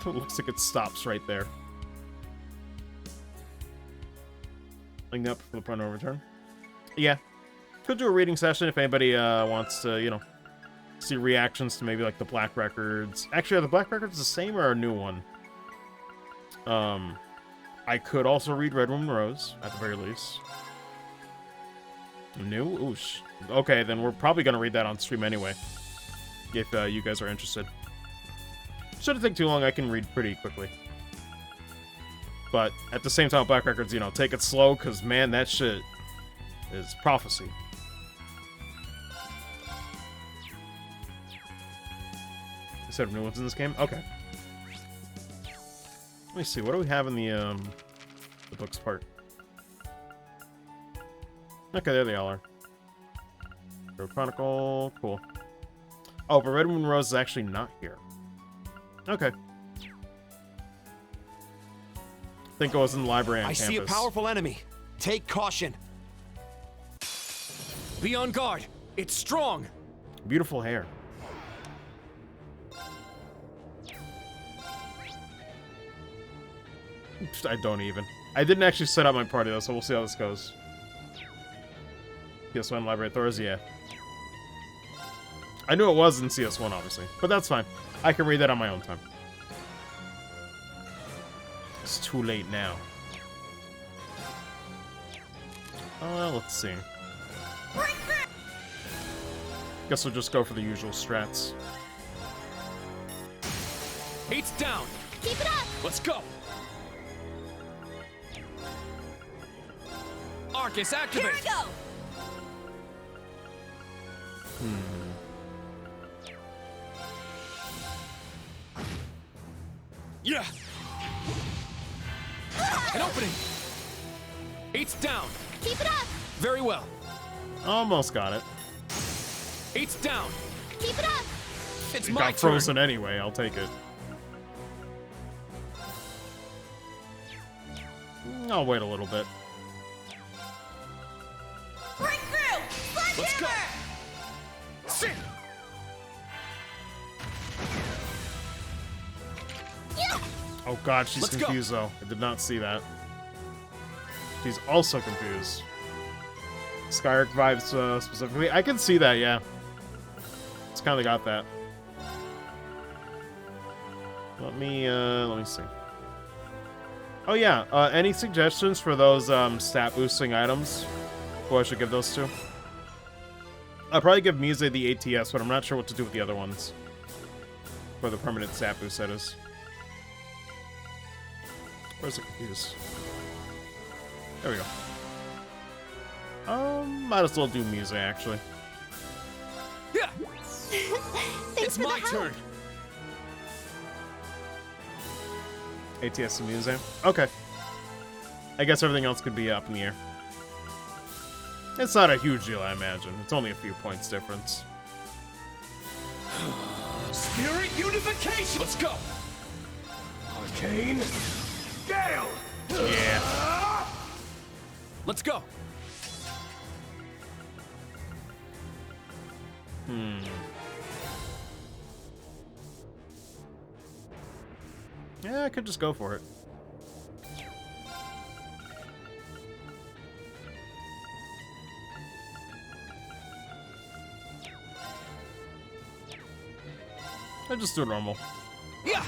It looks like it stops right there. Link up for the point of return. Yeah. Could do a reading session if anybody wants to, you know, see reactions to maybe like the Black Records. Actually, are the Black Records the same or a new one? I could also read Red Moon Rose, at the very least. New? Oosh. Okay, then we're probably going to read that on stream anyway. If you guys are interested. Shouldn't take too long, I can read pretty quickly. But at the same time, Black Records, you know, take it slow, because man, that shit is prophecy. Instead of new ones in this game? Okay. Let me see, what do we have in the books part? Okay, there they all are. Road Chronicle, cool. Oh, but Red Moon Rose is actually not here. Okay. I think it was in the library on campus. I see a powerful enemy. Take caution. Be on guard. It's strong. Beautiful hair. I don't even. I didn't actually set up my party though, so we'll see how this goes. CS1 Library Authorities, yeah. I knew it was in CS1, obviously. But that's fine. I can read that on my own time. It's too late now. Let's see. Guess we'll just go for the usual strats. 8's down. Keep it up. Let's go. Arcus, activate. Here we go. Yeah. An opening. 8's down. Keep it up. Very well. Almost got it. 8's down. Keep it up. It's It my got turn. frozen anyway. I'll take it. I'll wait a little bit. Break through. Let's go. Sit. Yeah. Oh god, she's Let's go. confused though. I did not see that. She's also confused. Skyrick vibes specifically. I can see that, yeah. It's kind of got that. Let me see. Oh yeah, any suggestions for those stat boosting items? Who I should give those to? I'll probably give Mise the ATS, but I'm not sure what to do with the other ones. For the permanent stat boost, that is. Where's it confused? There we go. Might as well do music, actually. Yeah! Thanks It's for my the help. turn! ATS and music. Okay. I guess everything else could be up in the air. It's not a huge deal, I imagine. It's only a few points difference. Spirit unification! Let's go! Arcane Gale! Yeah. Let's go! Yeah, I could just go for it. I just do normal. Yeah!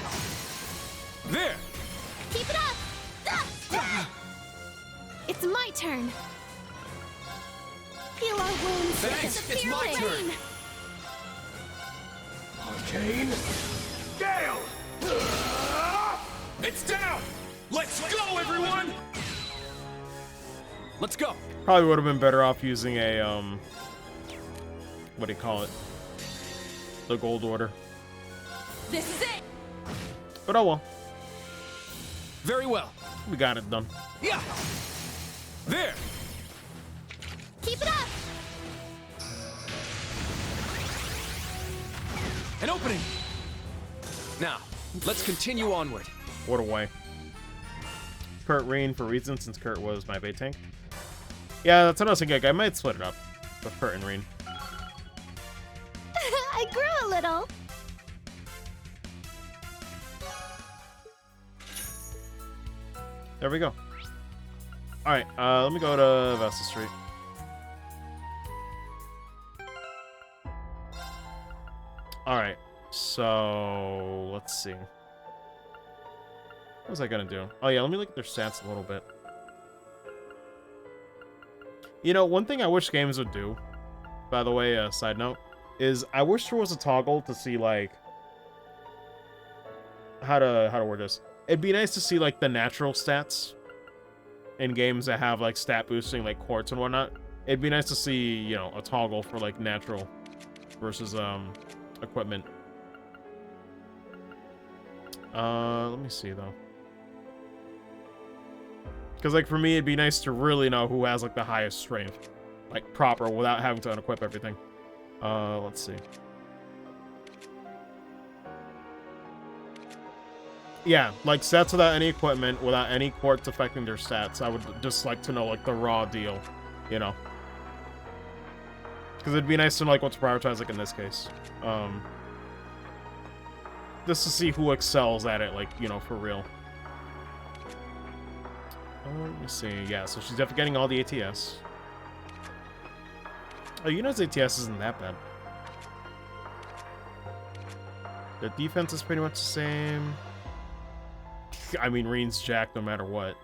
There! Keep it up! It's my turn. Heal our wounds. Thanks, it's Disappear my rain. turn. Arcane Gale! It's down! Let's go, everyone! Let's go! Probably would have been better off using a, what do you call it? The gold order. This is it. But oh well. Very well. We got it done. Yeah! There! Keep it up. An opening! Now, let's continue onward. What a way. Kurt Rain for reason, since Kurt was my bait tank. Yeah, that's what I was thinking. I might split it up with Kurt and Rain. I grew a little. There we go. Alright, let me go to Vesta Street. Alright, so let's see. What was I gonna do? Oh yeah, let me look at their stats a little bit. You know, one thing I wish games would do, by the way, side note, is I wish there was a toggle to see, like, how to word this. It'd be nice to see, like, the natural stats in games that have, like, stat boosting, like quartz and whatnot. It'd be nice to see, you know, a toggle for, like, natural versus, equipment. Let me see, though. Because, like, for me, it'd be nice to really know who has, like, the highest strength. Like, proper, without having to unequip everything. Let's see. Yeah, like, stats without any equipment, without any quartz affecting their stats. I would just like to know, like, the raw deal, you know? Because it'd be nice to know, like, what's prioritized, like, in this case. Just to see who excels at it, like, you know, for real. Let me see. Yeah, so she's definitely getting all the ATS. Oh, Yuna's ATS isn't that bad. The defense is pretty much the same. I mean, Reen's jacked no matter what.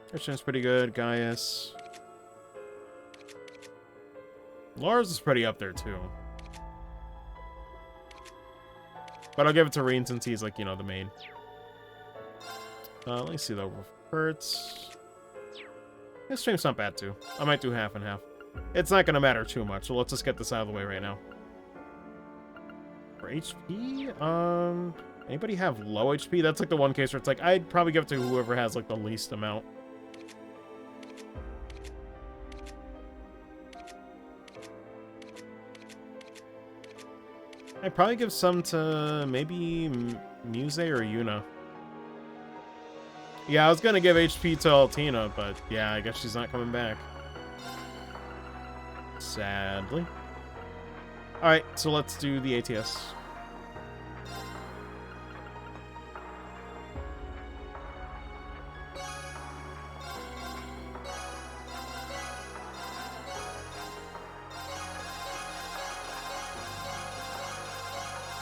Christian's pretty good. Gaius. Lars is pretty up there, too. But I'll give it to Reen since he's, like, you know, the main. Let me see, though. Hurts. This stream's not bad, too. I might do half and half. It's not going to matter too much, so let's just get this out of the way right now. For HP, anybody have low HP? That's, like, the one case where it's like, I'd probably give it to whoever has, like, the least amount. I'd probably give some to maybe Muse or Yuna. Yeah, I was gonna give HP to Altina, but yeah, I guess she's not coming back. Sadly. Alright, so let's do the ATS.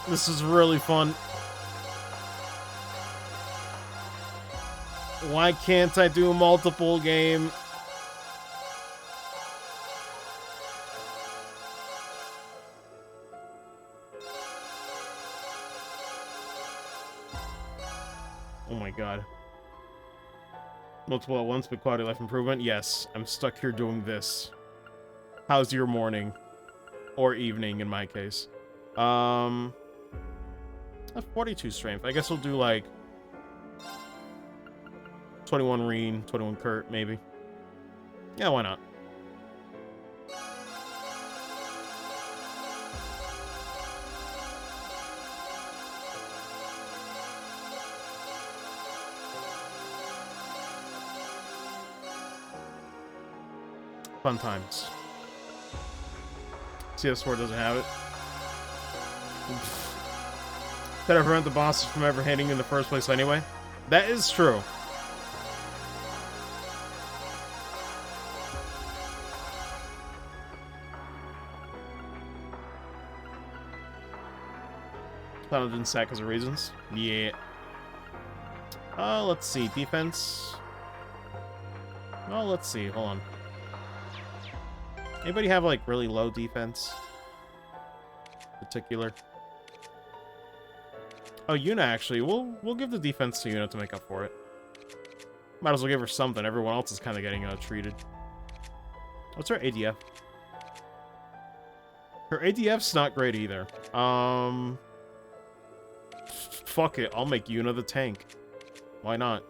This is really fun. Why can't I do a multiple game? Oh my god. Multiple at once, but quality of life improvement? Yes, I'm stuck here doing this. How's your morning? Or evening, in my case. A 42 strength. I guess we'll do, like, 21 Reen, 21 Kurt, maybe. Yeah, why not? Fun times. CS4 doesn't have it. That I prevent the bosses from ever hitting you in the first place anyway. That is true. Paladin sack because of reasons. Yeah. Let's see. Defense. Well, let's see. Hold on. Anybody have, like, really low defense? Particular. Oh, Yuna, actually. We'll give the defense to Yuna to make up for it. Might as well give her something. Everyone else is kind of getting treated. What's her ADF? Her ADF's not great either. Fuck it. I'll make Yuna the tank. Why not?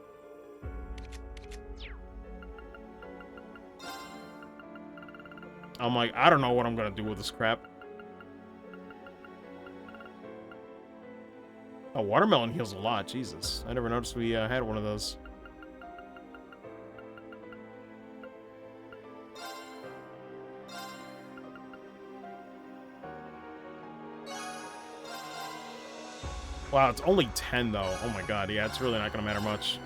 I'm like, I don't know what I'm gonna do with this crap. Oh, watermelon heals a lot. Jesus. I never noticed we had one of those. Wow, it's only 10 though. Oh my god, yeah, it's really not gonna matter much.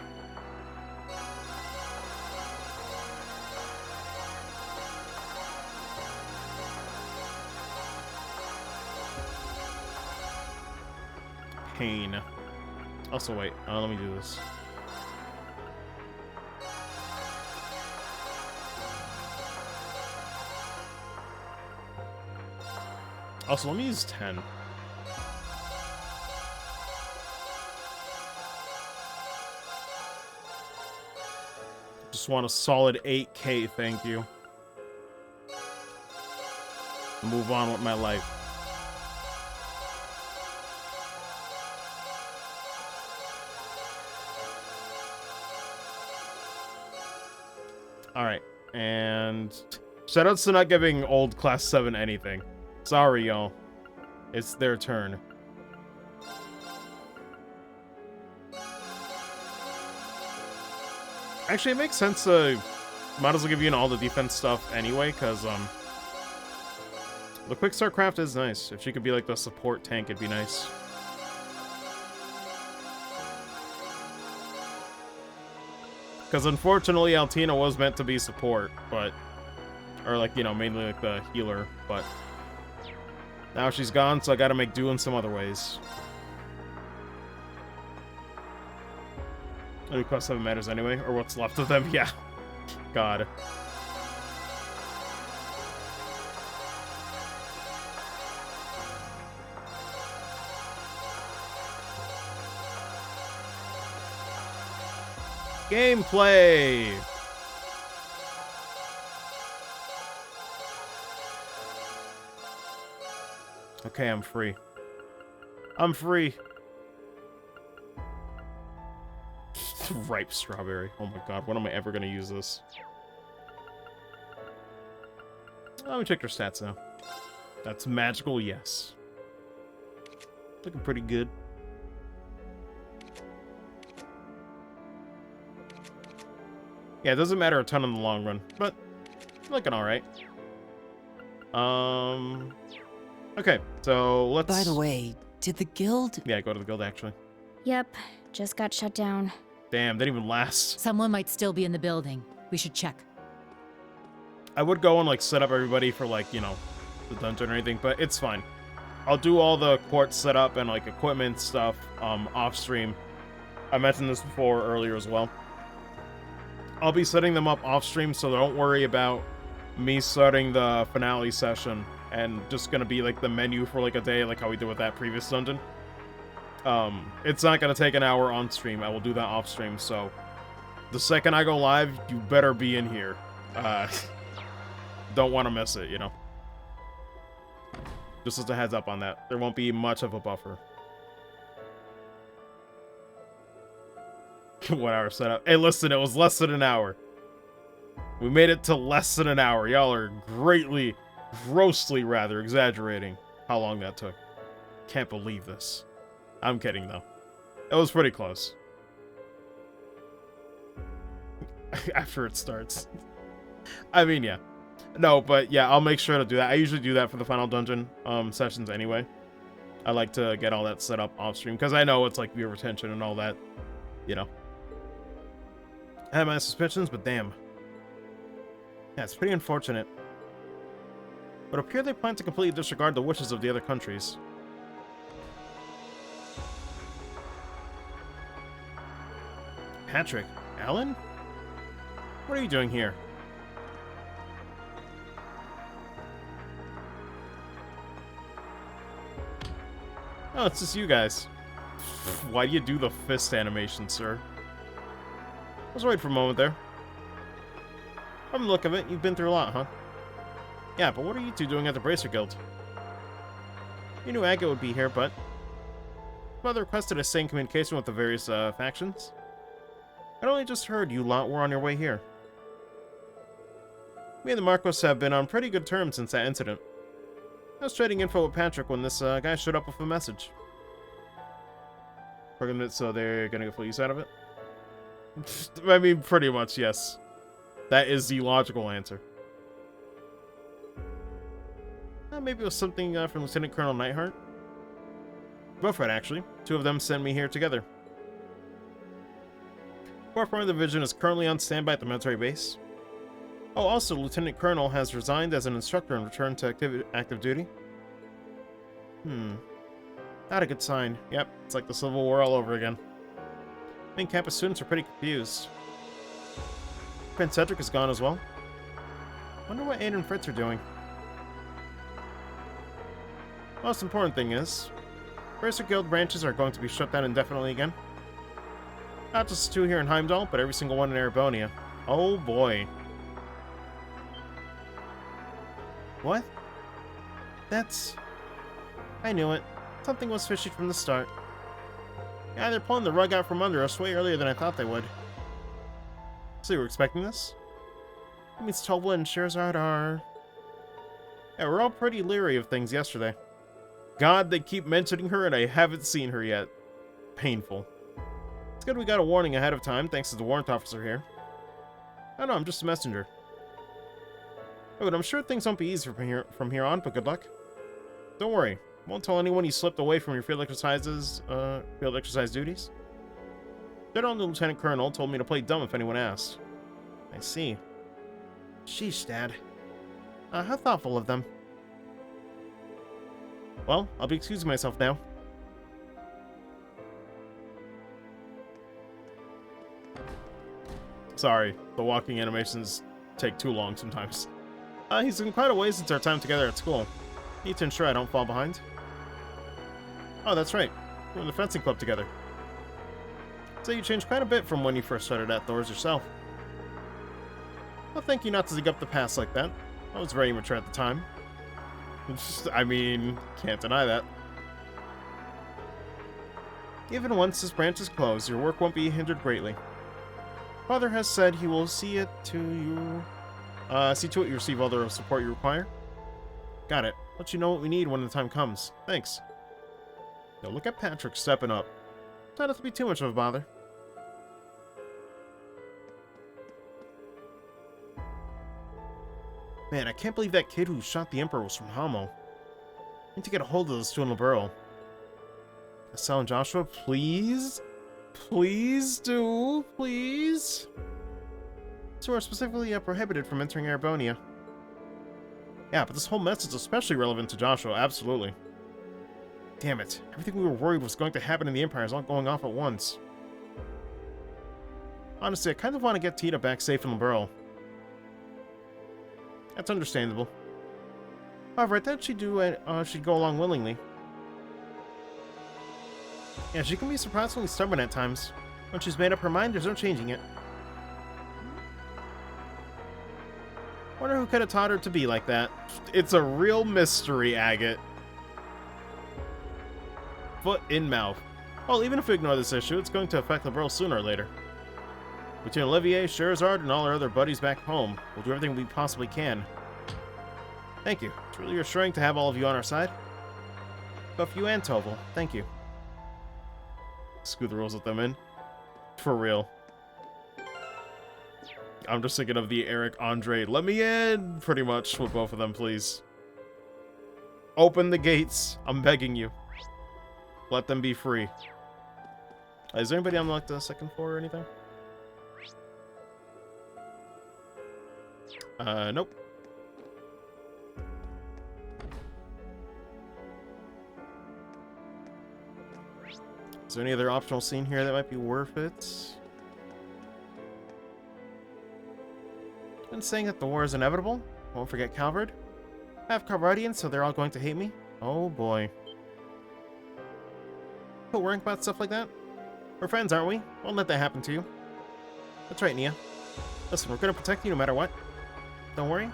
Pain. Also, wait. Let me do this. Also, let me use 10. Just want a solid 8K, thank you. Move on with my life. Alright, and shoutouts to not giving old class 7 anything. Sorry, y'all. It's their turn. Actually, it makes sense to might as well give you all the defense stuff anyway, because the quick start craft is nice. If she could be like the support tank, it'd be nice. Because unfortunately, Altina was meant to be support, but... Or, like, you know, mainly like the healer, but... Now she's gone, so I gotta make do in some other ways. Only cost 7 matters anyway, or what's left of them, yeah. God. Gameplay! Okay, I'm free. I'm free. Ripe strawberry. Oh my god, when am I ever gonna use this? Let me check her stats now. That's magical, yes. Looking pretty good. Yeah, it doesn't matter a ton in the long run, but looking alright. Okay, so let's... By the way, did the guild... Yeah, go to the guild, actually. Yep, just got shut down. Damn, didn't even last. Someone might still be in the building. We should check. I would go and, like, set up everybody for, like, you know, the dungeon or anything, but it's fine. I'll do all the quartz setup and, like, equipment stuff, off-stream. I mentioned this before earlier as well. I'll be setting them up off-stream, so don't worry about me starting the finale session and just gonna be, like, the menu for, like, a day, like how we did with that previous dungeon. It's not gonna take an hour on stream. I will do that off stream, so the second I go live, you better be in here. Don't want to miss it, you know. Just as a heads up on that. There won't be much of a buffer. 1 hour setup. Hey, listen, it was less than an hour. We made it to less than an hour. Y'all are grossly rather, exaggerating how long that took. Can't believe this. I'm kidding, though. It was pretty close. After it starts. I mean, yeah. No, but yeah, I'll make sure to do that. I usually do that for the final dungeon sessions anyway. I like to get all that set up off stream because I know it's like viewer retention and all that, you know. I have my suspicions, but damn. Yeah, it's pretty unfortunate. But up here they plan to completely disregard the wishes of the other countries. Patrick, Alan? What are you doing here? Oh, it's just you guys. Why do you do the fist animation, sir? I was worried for a moment there. From the look of it, you've been through a lot, huh? Yeah, but what are you two doing at the Bracer Guild? You knew Agate would be here, but... Mother requested us to stay in communication with the various factions. I'd only just heard you lot were on your way here. Me and the Marcos have been on pretty good terms since that incident. I was trading info with Patrick when this guy showed up with a message. So they're gonna get full use out of it? I mean, pretty much, yes. That is the logical answer. Maybe it was something from Lieutenant Colonel Nightheart? Both right, actually. Two of them sent me here together. 4th Armored Division is currently on standby at the military base. Oh, also, Lieutenant Colonel has resigned as an instructor and returned to active duty. Not a good sign. Yep, it's like the Civil War all over again. Main campus students are pretty confused. Prince Cedric is gone as well. Wonder what Aiden and Fritz are doing. Most important thing is, Bracer Guild branches are going to be shut down indefinitely again. Not just 2 here in Heimdall, but every single one in Erebonia. Oh boy. What? That's... I knew it. Something was fishy from the start. Yeah, they're pulling the rug out from under us way earlier than I thought they would. So you were expecting this? That means Tobla and Scherzard are... Yeah, we're all pretty leery of things yesterday. God, they keep mentioning her and I haven't seen her yet. Painful. It's good we got a warning ahead of time, thanks to the warrant officer here. I know, I'm just a messenger. Oh, but I'm sure things won't be easy from here on, but good luck. Don't worry. Won't tell anyone you slipped away from your field exercise duties. General and the Lieutenant Colonel told me to play dumb if anyone asked. I see. Sheesh, Dad. How thoughtful of them. Well, I'll be excusing myself now. Sorry, the walking animations take too long sometimes. He's been quite a ways since our time together at school. Need to ensure I don't fall behind. Oh, that's right. We're in the fencing club together. So you changed quite a bit from when you first started at Thor's yourself. Well, thank you not to dig up the past like that. I was very immature at the time. I mean, can't deny that. Even once this branch is closed, your work won't be hindered greatly. Father has said he will see to it you receive all the support you require. Got it. Let you know what we need when the time comes. Thanks. Now look at Patrick stepping up. Not have to be too much of a bother. Man, I can't believe that kid who shot the Emperor was from Hamel. I need to get a hold of this to Liberl. Estelle and Joshua, please? Please do, please? So are specifically prohibited from entering Erebonia. Yeah, but this whole mess is especially relevant to Joshua, absolutely. Damn it, everything we were worried was going to happen in the Empire is all going off at once. Honestly, I kind of want to get Tita back safe in Liberl. That's understandable. However, I thought she'd go along willingly. Yeah, she can be surprisingly stubborn at times. When she's made up her mind, there's no changing it. Wonder who could have taught her to be like that. It's a real mystery, Agate. Foot in mouth. Well, even if we ignore this issue, it's going to affect the world sooner or later. Between Olivier, Scherzard, and all our other buddies back home, we'll do everything we possibly can. Thank you. It's really reassuring to have all of you on our side. Both you and Toval, thank you. Screw the rules, let them in. For real. I'm just thinking of the Eric Andre, let me in, pretty much, with both of them, please. Open the gates. I'm begging you. Let them be free. Is there anybody on like the second floor or anything? Nope. Is there any other optional scene here that might be worth it? And saying that the war is inevitable. Won't forget Calvard. I have Calvardians, so they're all going to hate me. Oh boy. Quit worrying about stuff like that. We're friends, aren't we? Won't let that happen to you. That's right, Nia. Listen, we're gonna protect you no matter what. Don't worry.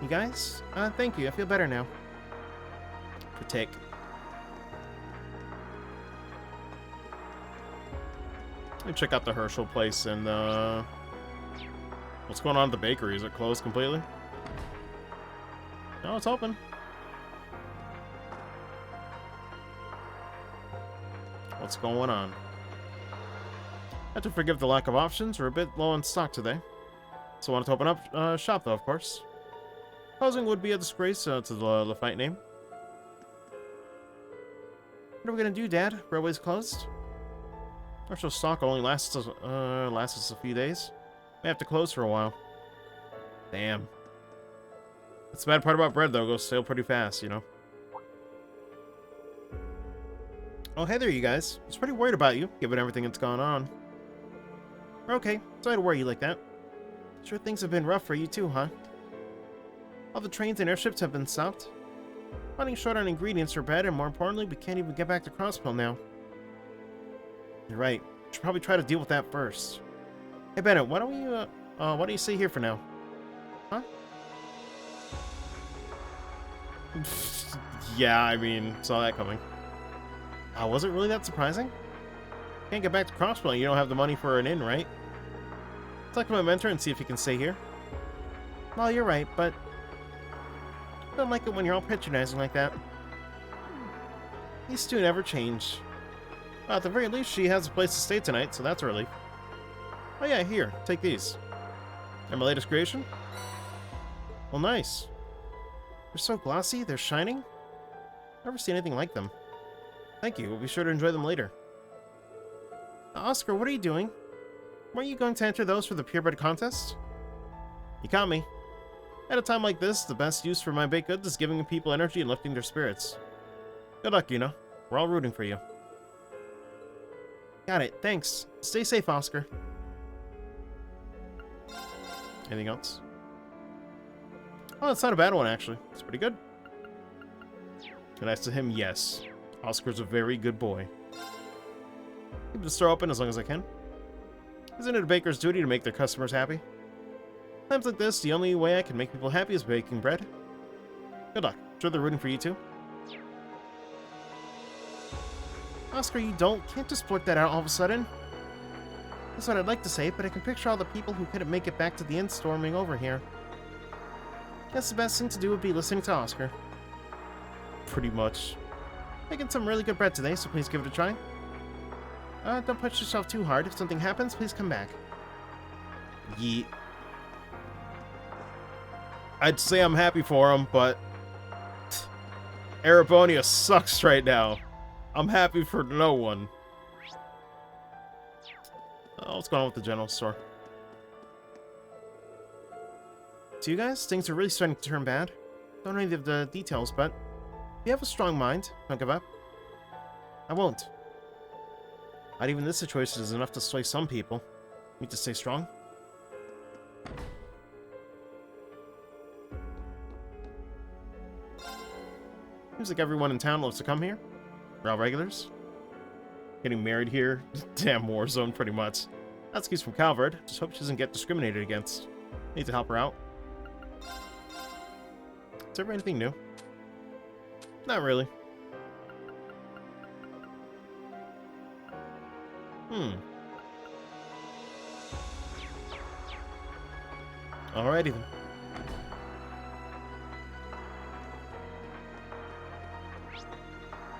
You guys? Thank you. I feel better now. Protect. Let me check out the Herschel place and, what's going on at the bakery? Is it closed completely? No, it's open. What's going on? I have to forgive the lack of options. We're a bit low on stock today. So I wanted to open up shop, though, of course. Closing would be a disgrace to the fight name. What are we gonna do, Dad? Railway's closed? Actual stock only lasts us a few days. We have to close for a while. Damn. That's the bad part about bread, though. It goes stale pretty fast, you know. Oh, hey there, you guys. I was pretty worried about you, given everything that's gone on. We're okay. Sorry to worry you like that. Sure things have been rough for you too, huh? All the trains and airships have been stopped. Running short on ingredients for bread, and more importantly, we can't even get back to Crosspell now. You're right. Should probably try to deal with that first. Hey Bennett, why don't you stay here for now? Huh? Yeah, I mean, saw that coming. Was it really that surprising? Can't get back to Crosspell, you don't have the money for an inn, right? Talk to my mentor and see if he can stay here. Well, you're right, but I don't like it when you're all patronizing like that. These two never change. Well, at the very least, she has a place to stay tonight, so that's a relief. Oh yeah, here, take these. And my latest creation? Well, nice. They're so glossy, they're shining. Never seen anything like them. Thank you, we'll be sure to enjoy them later. Oscar, what are you doing? Weren't you going to enter those for the purebred contest? You caught me. At a time like this, the best use for my baked goods is giving people energy and lifting their spirits. Good luck, Yuna. We're all rooting for you. Got it, thanks. Stay safe, Oscar. Anything else? Oh, it's not a bad one, actually. It's pretty good. And as to him, yes. Oscar's a very good boy. Keep the store open as long as I can. Isn't it a baker's duty to make their customers happy? Times like this, the only way I can make people happy is baking bread. Good luck. Sure they're rooting for you too. Oscar, you can't just blurt that out all of a sudden. That's what I'd like to say, but I can picture all the people who couldn't make it back to the inn storming over here. Guess the best thing to do would be listening to Oscar. Pretty much. Making some really good bread today, so please give it a try. Don't push yourself too hard. If something happens, please come back. Yeet. I'd say I'm happy for him, but Erebonia sucks right now. I'm happy for no one. Oh, what's going on with the general store? To you guys, things are really starting to turn bad. Don't know any of the details, but if you have a strong mind, don't give up. I won't. Not even this situation is enough to sway some people. Need to stay strong. Seems like everyone in town loves to come here. We're all regulars. Getting married here. Damn Warzone, pretty much. Natsuki's from Calvard. Just hope she doesn't get discriminated against. Need to help her out. Is there anything new? Not really. Alrighty then.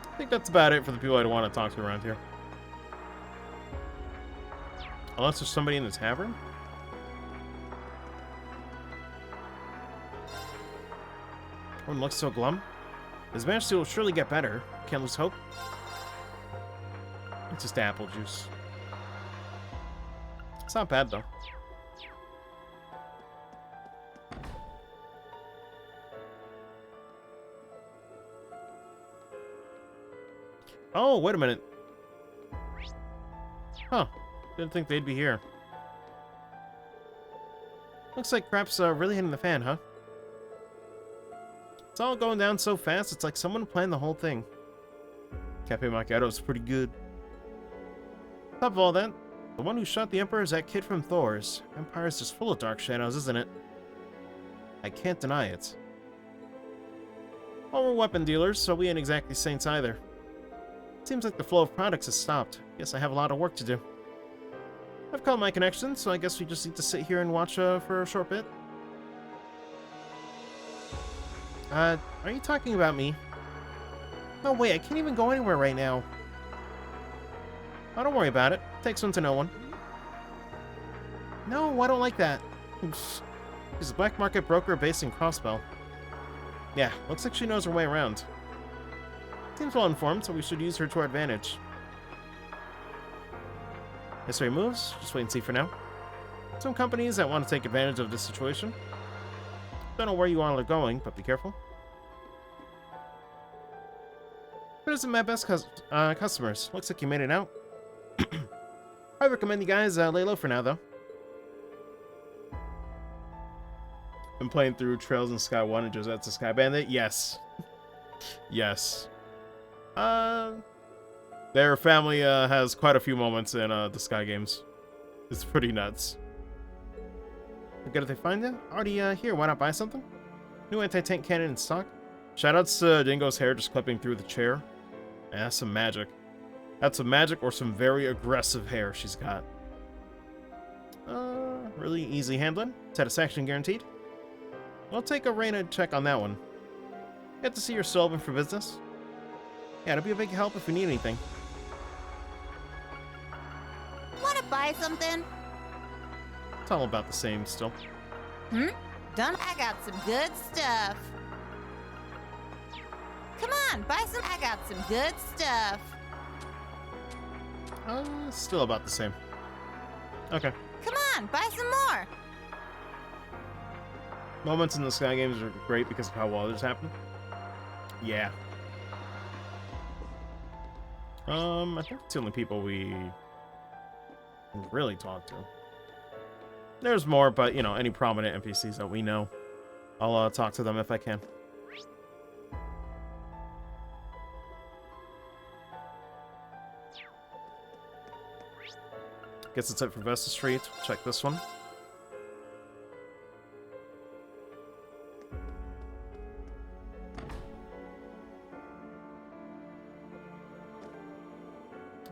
I think that's about it for the people I want to talk to around here. Unless there's somebody in the tavern? Everyone looks so glum. His majesty will surely get better. Can't lose hope. It's just apple juice. It's not bad, though. Oh, wait a minute. Huh. Didn't think they'd be here. Looks like crap's really hitting the fan, huh? It's all going down so fast, it's like someone planned the whole thing. Cafe Macchiato's pretty good. Top of all that, the one who shot the Emperor is that kid from Thor's. Empire's just full of dark shadows, isn't it? I can't deny it. Well, we're weapon dealers, so we ain't exactly saints either. Seems like the flow of products has stopped. Guess I have a lot of work to do. I've called my connections, so I guess we just need to sit here and watch for a short bit. Are you talking about me? No, wait, I can't even go anywhere right now. Oh, don't worry about it. Takes one to know one. No, I don't like that. She's a black market broker based in Crossbell. Yeah, looks like she knows her way around. Seems well informed, so we should use her to our advantage. History moves. Just wait and see for now. Some companies that want to take advantage of this situation. Don't know where you all are going, but be careful. But isn't my best customers? Looks like you made it out. I recommend you guys lay low for now, though. I'm playing through Trails in Sky 1 and Josette's a Sky Bandit. Yes. Yes. Their family has quite a few moments in the Sky games. It's pretty nuts. Good if they find it. Already here, why not buy something? New anti-tank cannon in stock. Shoutouts to Dingo's hair just clipping through the chair. Yeah, that's some magic. That's some magic or some very aggressive hair she's got. Really easy handling. Satisfaction guaranteed. I'll take a Reina check on that one. Get to see you're still open for business. Yeah, it'll be a big help if you need anything. Wanna buy something? It's all about the same still. Done? I got some good stuff. Come on, buy some. I got some good stuff. Still about the same. Okay. Come on, buy some more. Moments in the Sky games are great because of how well others happen. Yeah. I think it's the only people we can really talk to. There's more, but, you know, any prominent NPCs that we know, I'll talk to them if I can. Guess it's it for Vesta Street. Check this one.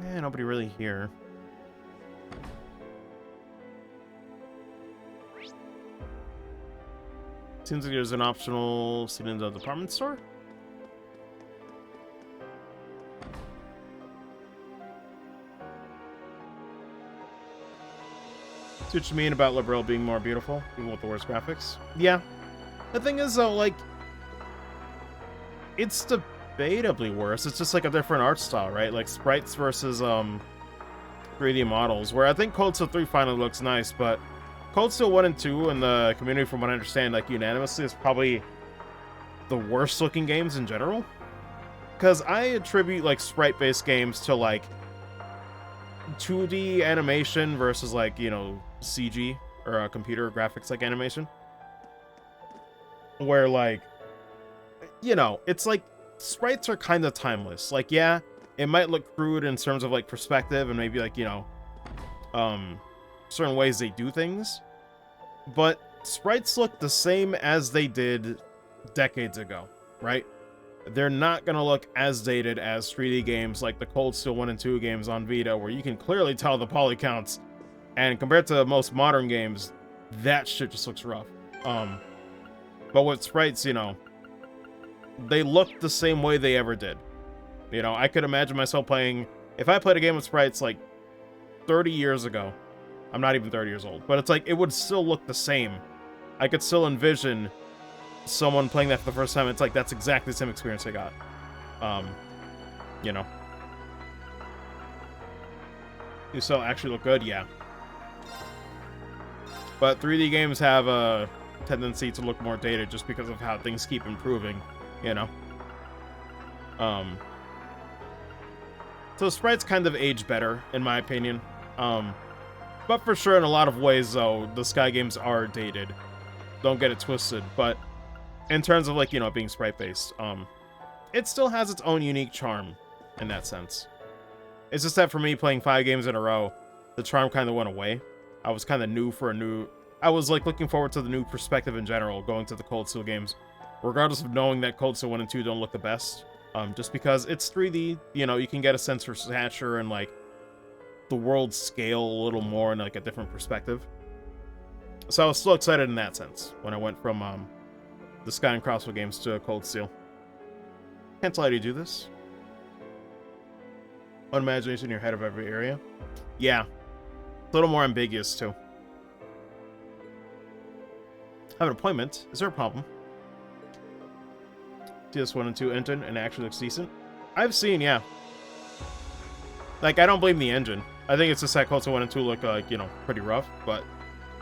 Yeah, nobody really here. Seems like there's an optional seat in the department store. See what you mean about Liberal being more beautiful, even with the worst graphics. Yeah. The thing is, though, like, it's debatably worse. It's just like a different art style, right? Like sprites versus 3D models. Where I think Cold Steel 3 finally looks nice, but Cold Steel 1 and 2 in the community, from what I understand, like unanimously, is probably the worst looking games in general. Because I attribute like sprite-based games to like 2D animation versus like, you know, CG or computer graphics like animation. Where like, you know, it's like sprites are kind of timeless. Like, yeah, it might look crude in terms of like perspective and maybe like, you know, certain ways they do things, but sprites look the same as they did decades ago, right? They're not gonna look as dated as 3D games like the Cold Steel 1 and 2 games on Vita, where you can clearly tell the poly counts, and compared to most modern games, that shit just looks rough. But with sprites, you know, they look the same way they ever did. You know, I could imagine myself playing, if I played a game with sprites like 30 years ago, I'm not even 30 years old, but it's like, it would still look the same. I could still envision someone playing that for the first time. It's like, that's exactly the same experience I got. You know. You still actually look good, yeah. But 3D games have a tendency to look more dated just because of how things keep improving, you know. So sprites kind of age better, in my opinion. But for sure, in a lot of ways, though, the Sky games are dated. Don't get it twisted. But in terms of, like, you know, being sprite-based, it still has its own unique charm in that sense. It's just that for me, playing 5 games in a row, the charm kind of went away. I was kind of new for a new... I was, like, looking forward to the new perspective in general, going to the Cold Steel games. Regardless of knowing that Cold Steel 1 and 2 don't look the best. Just because it's 3D, you know, you can get a sense for stature and, like, the world scale a little more in, like, a different perspective. So I was still excited in that sense when I went from the Sky and Crossbow games to Cold Steel. Can't tell how you do this. One imagination in your head of every area. Yeah. A little more ambiguous, too. I have an appointment. Is there a problem? TS1 and 2 engine and it actually looks decent. I've seen, yeah. Like, I don't blame the engine. I think it's just that Cold Steel 1 and 2 look, like, you know, pretty rough, but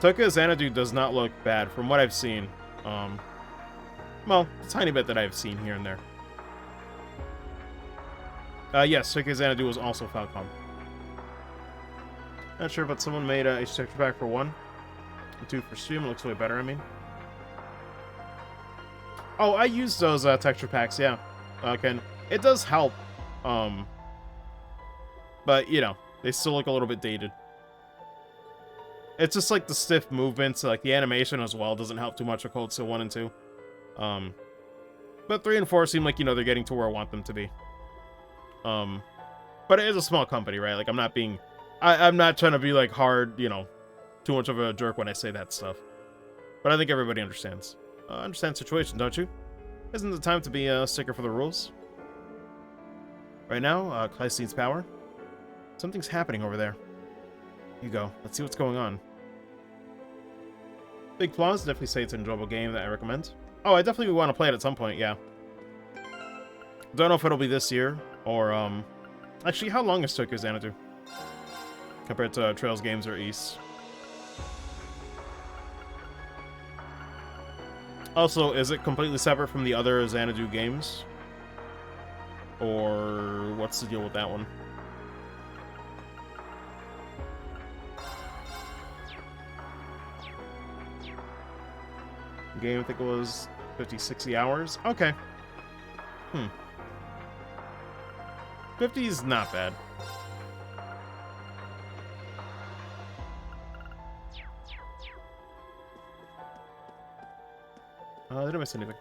Tokyo Xanadu does not look bad from what I've seen. Well, a tiny bit that I've seen here and there. Yes, Tokyo Xanadu was also Falcom. Not sure, but someone made a texture pack for 1 and 2 for stream. It looks way better, I mean. Oh, I used those texture packs, yeah. It does help. But, you know, they still look a little bit dated. It's just like the stiff movements, like the animation as well doesn't help too much with Cold Steel 1 and 2. But 3 and 4 seem like, you know, they're getting to where I want them to be. But it is a small company, right? Like, I'm not being... I'm not trying to be, like, hard, you know, too much of a jerk when I say that stuff. But I think everybody understands. Understand the situation, don't you? Isn't it time to be a sticker for the rules? Right now, Kleist needs power. Something's happening over there. You go. Let's see what's going on. Big flaws, definitely say it's an enjoyable game that I recommend. Oh, I definitely want to play it at some point, yeah. Don't know if it'll be this year, or, Actually, how long is Tokyo Xanadu? Compared to Trails Games or East? Also, is it completely separate from the other Xanadu games? Or what's the deal with that one? Game, I think it was 50, 60 hours. Okay. 50 is not bad. Did I miss anything?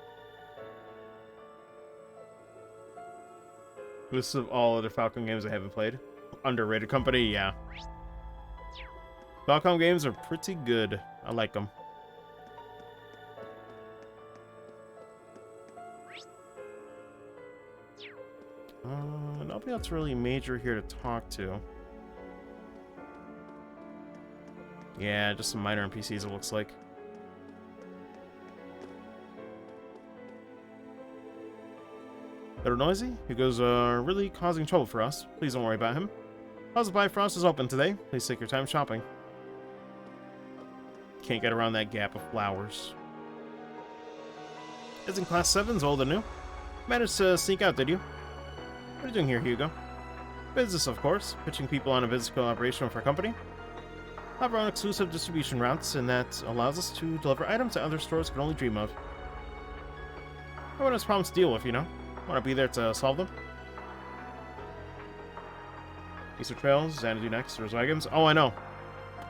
List of all other Falcom games I haven't played. Underrated company, yeah. Falcom games are pretty good. I like them. Nobody else really major here to talk to. Yeah, just some minor NPCs it looks like. Little noisy? He goes, really causing trouble for us. Please don't worry about him. Plaza Bifrost is open today. Please take your time shopping. Can't get around that gap of flowers. Isn't Class 7's old and new? Managed to sneak out, did you? What are you doing here, Hugo? Business, of course. Pitching people on a business collaboration with our company. Have our own exclusive distribution routes, and that allows us to deliver items that other stores can only dream of. Everyone has problems to deal with, you know? Want to be there to solve them? Easter Trails, Xanadu next, or Zwagons. Oh, I know.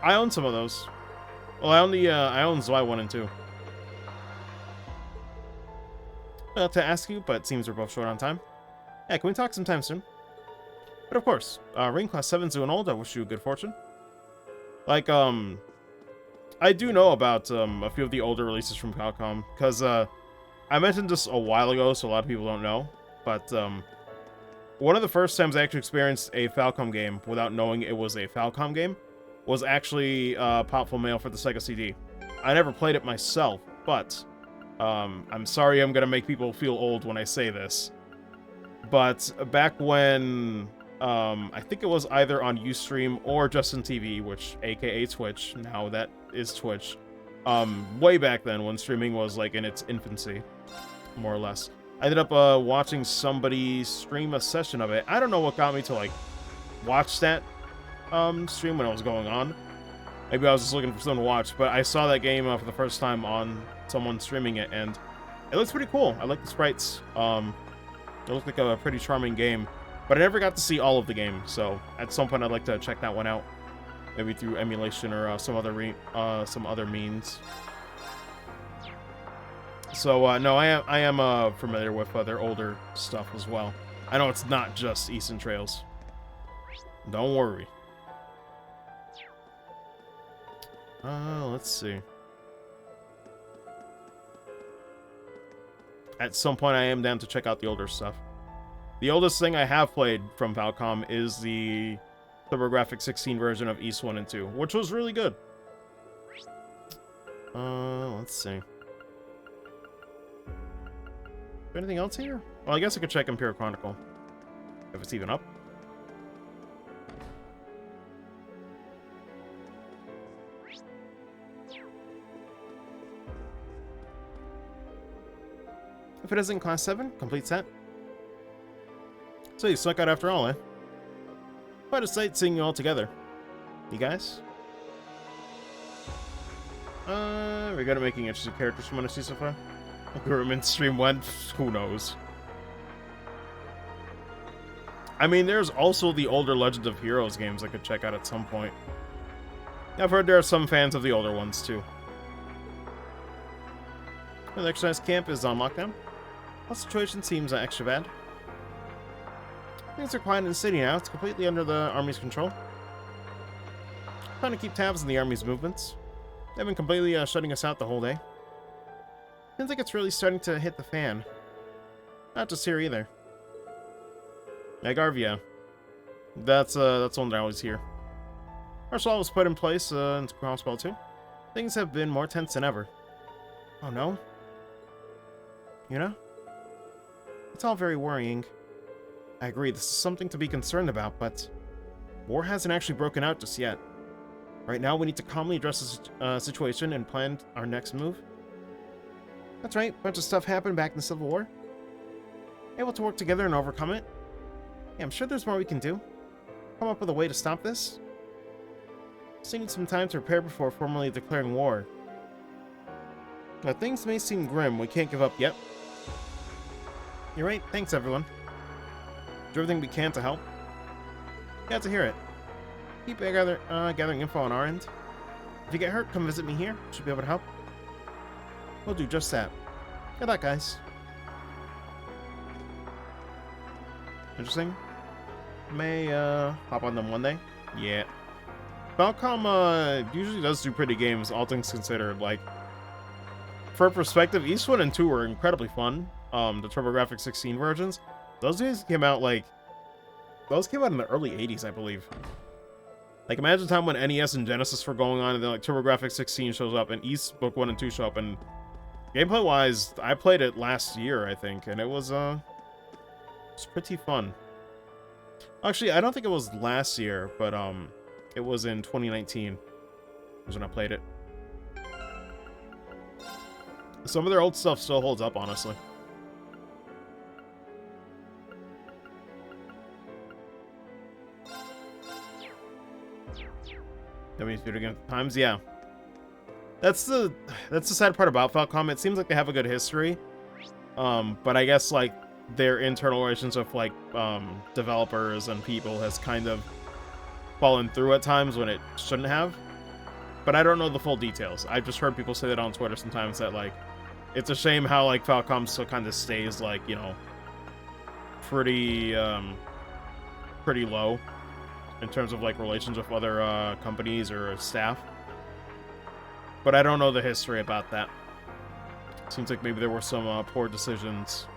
I own some of those. Well, I own Zwei 1 and 2. To ask you, but it seems we're both short on time. Yeah, can we talk sometime soon? But of course, Ring Class 7's doing old. I wish you good fortune. Like, I do know about a few of the older releases from Falcom, because I mentioned this a while ago, so a lot of people don't know. But one of the first times I actually experienced a Falcom game without knowing it was a Falcom game was actually Popful Mail for the Sega CD. I never played it myself, but I'm sorry I'm gonna make people feel old when I say this. But back when I think it was either on Ustream or Justin TV, which aka Twitch, now that is Twitch. Way back then when streaming was like in its infancy, more or less. I ended up watching somebody stream a session of it. I don't know what got me to like watch that stream when it was going on. Maybe I was just looking for something to watch, but I saw that game for the first time on someone streaming it, and it looks pretty cool. I like the sprites. It looked like a pretty charming game, but I never got to see all of the game, so at some point I'd like to check that one out. Maybe through emulation or some other means. So no, I am familiar with their older stuff as well. I know it's not just Eastern Trails. Don't worry. Let's see. At some point, I am down to check out the older stuff. The oldest thing I have played from Falcom is the TurboGrafx 16 version of Ys 1 and 2, which was really good. Let's see. Anything else here? Well, I guess I could check Imperial Chronicle, if it's even up. If it isn't Class 7, complete set. So you snuck out after all, eh? Quite a sight seeing you all together. You guys? We're good at making interesting characters from what I see so far. Government stream went, who knows? I mean, there's also the older Legend of Heroes games I could check out at some point. I've heard there are some fans of the older ones, too. The exercise camp is on lockdown. The situation seems extra bad. Things are quiet in the city now. It's completely under the Army's control. Trying to keep tabs on the Army's movements. They've been completely shutting us out the whole day. Seems like it's really starting to hit the fan. Not just here either. Garvia. That's one that I always hear. Martial law was put in place in Crossbell too. Things have been more tense than ever. Oh no? You know? It's all very worrying. I agree, this is something to be concerned about, but war hasn't actually broken out just yet. Right now, we need to calmly address the situation and plan our next move. That's right, a bunch of stuff happened back in the Civil War. Able to work together and overcome it. Yeah, I'm sure there's more we can do. Come up with a way to stop this. Still need some time to prepare before formally declaring war. Now, things may seem grim, we can't give up yet. You're right, thanks everyone. Do everything we can to help. Glad to hear it. Keep gathering info on our end. If you get hurt, come visit me here. Should be able to help. We'll do just that. Good luck, guys. Interesting. May hop on them one day. Yeah. Falcom usually does do pretty games, all things considered. Like, for perspective, Ys 1 and 2 were incredibly fun. The TurboGrafx 16 versions. Those games came out like... Those came out in the early 80s, I believe. Like, imagine the time when NES and Genesis were going on, and then, like, TurboGrafx 16 shows up, and Ys Book 1 and 2 show up, and... Gameplay-wise, I played it last year, I think, and it was pretty fun. Actually, I don't think it was last year, but, it was in 2019. Was when I played it. Some of their old stuff still holds up, honestly. Video game times, yeah. That's the sad part about Falcom. It seems like they have a good history, but I guess like their internal relations with like developers and people has kind of fallen through at times when it shouldn't have. But I don't know the full details. I've just heard people say that on Twitter sometimes, that like it's a shame how like Falcom still kind of stays like, you know, pretty low in terms of like relations with other companies or staff. But I don't know the history about that. Seems like maybe there were some poor decisions.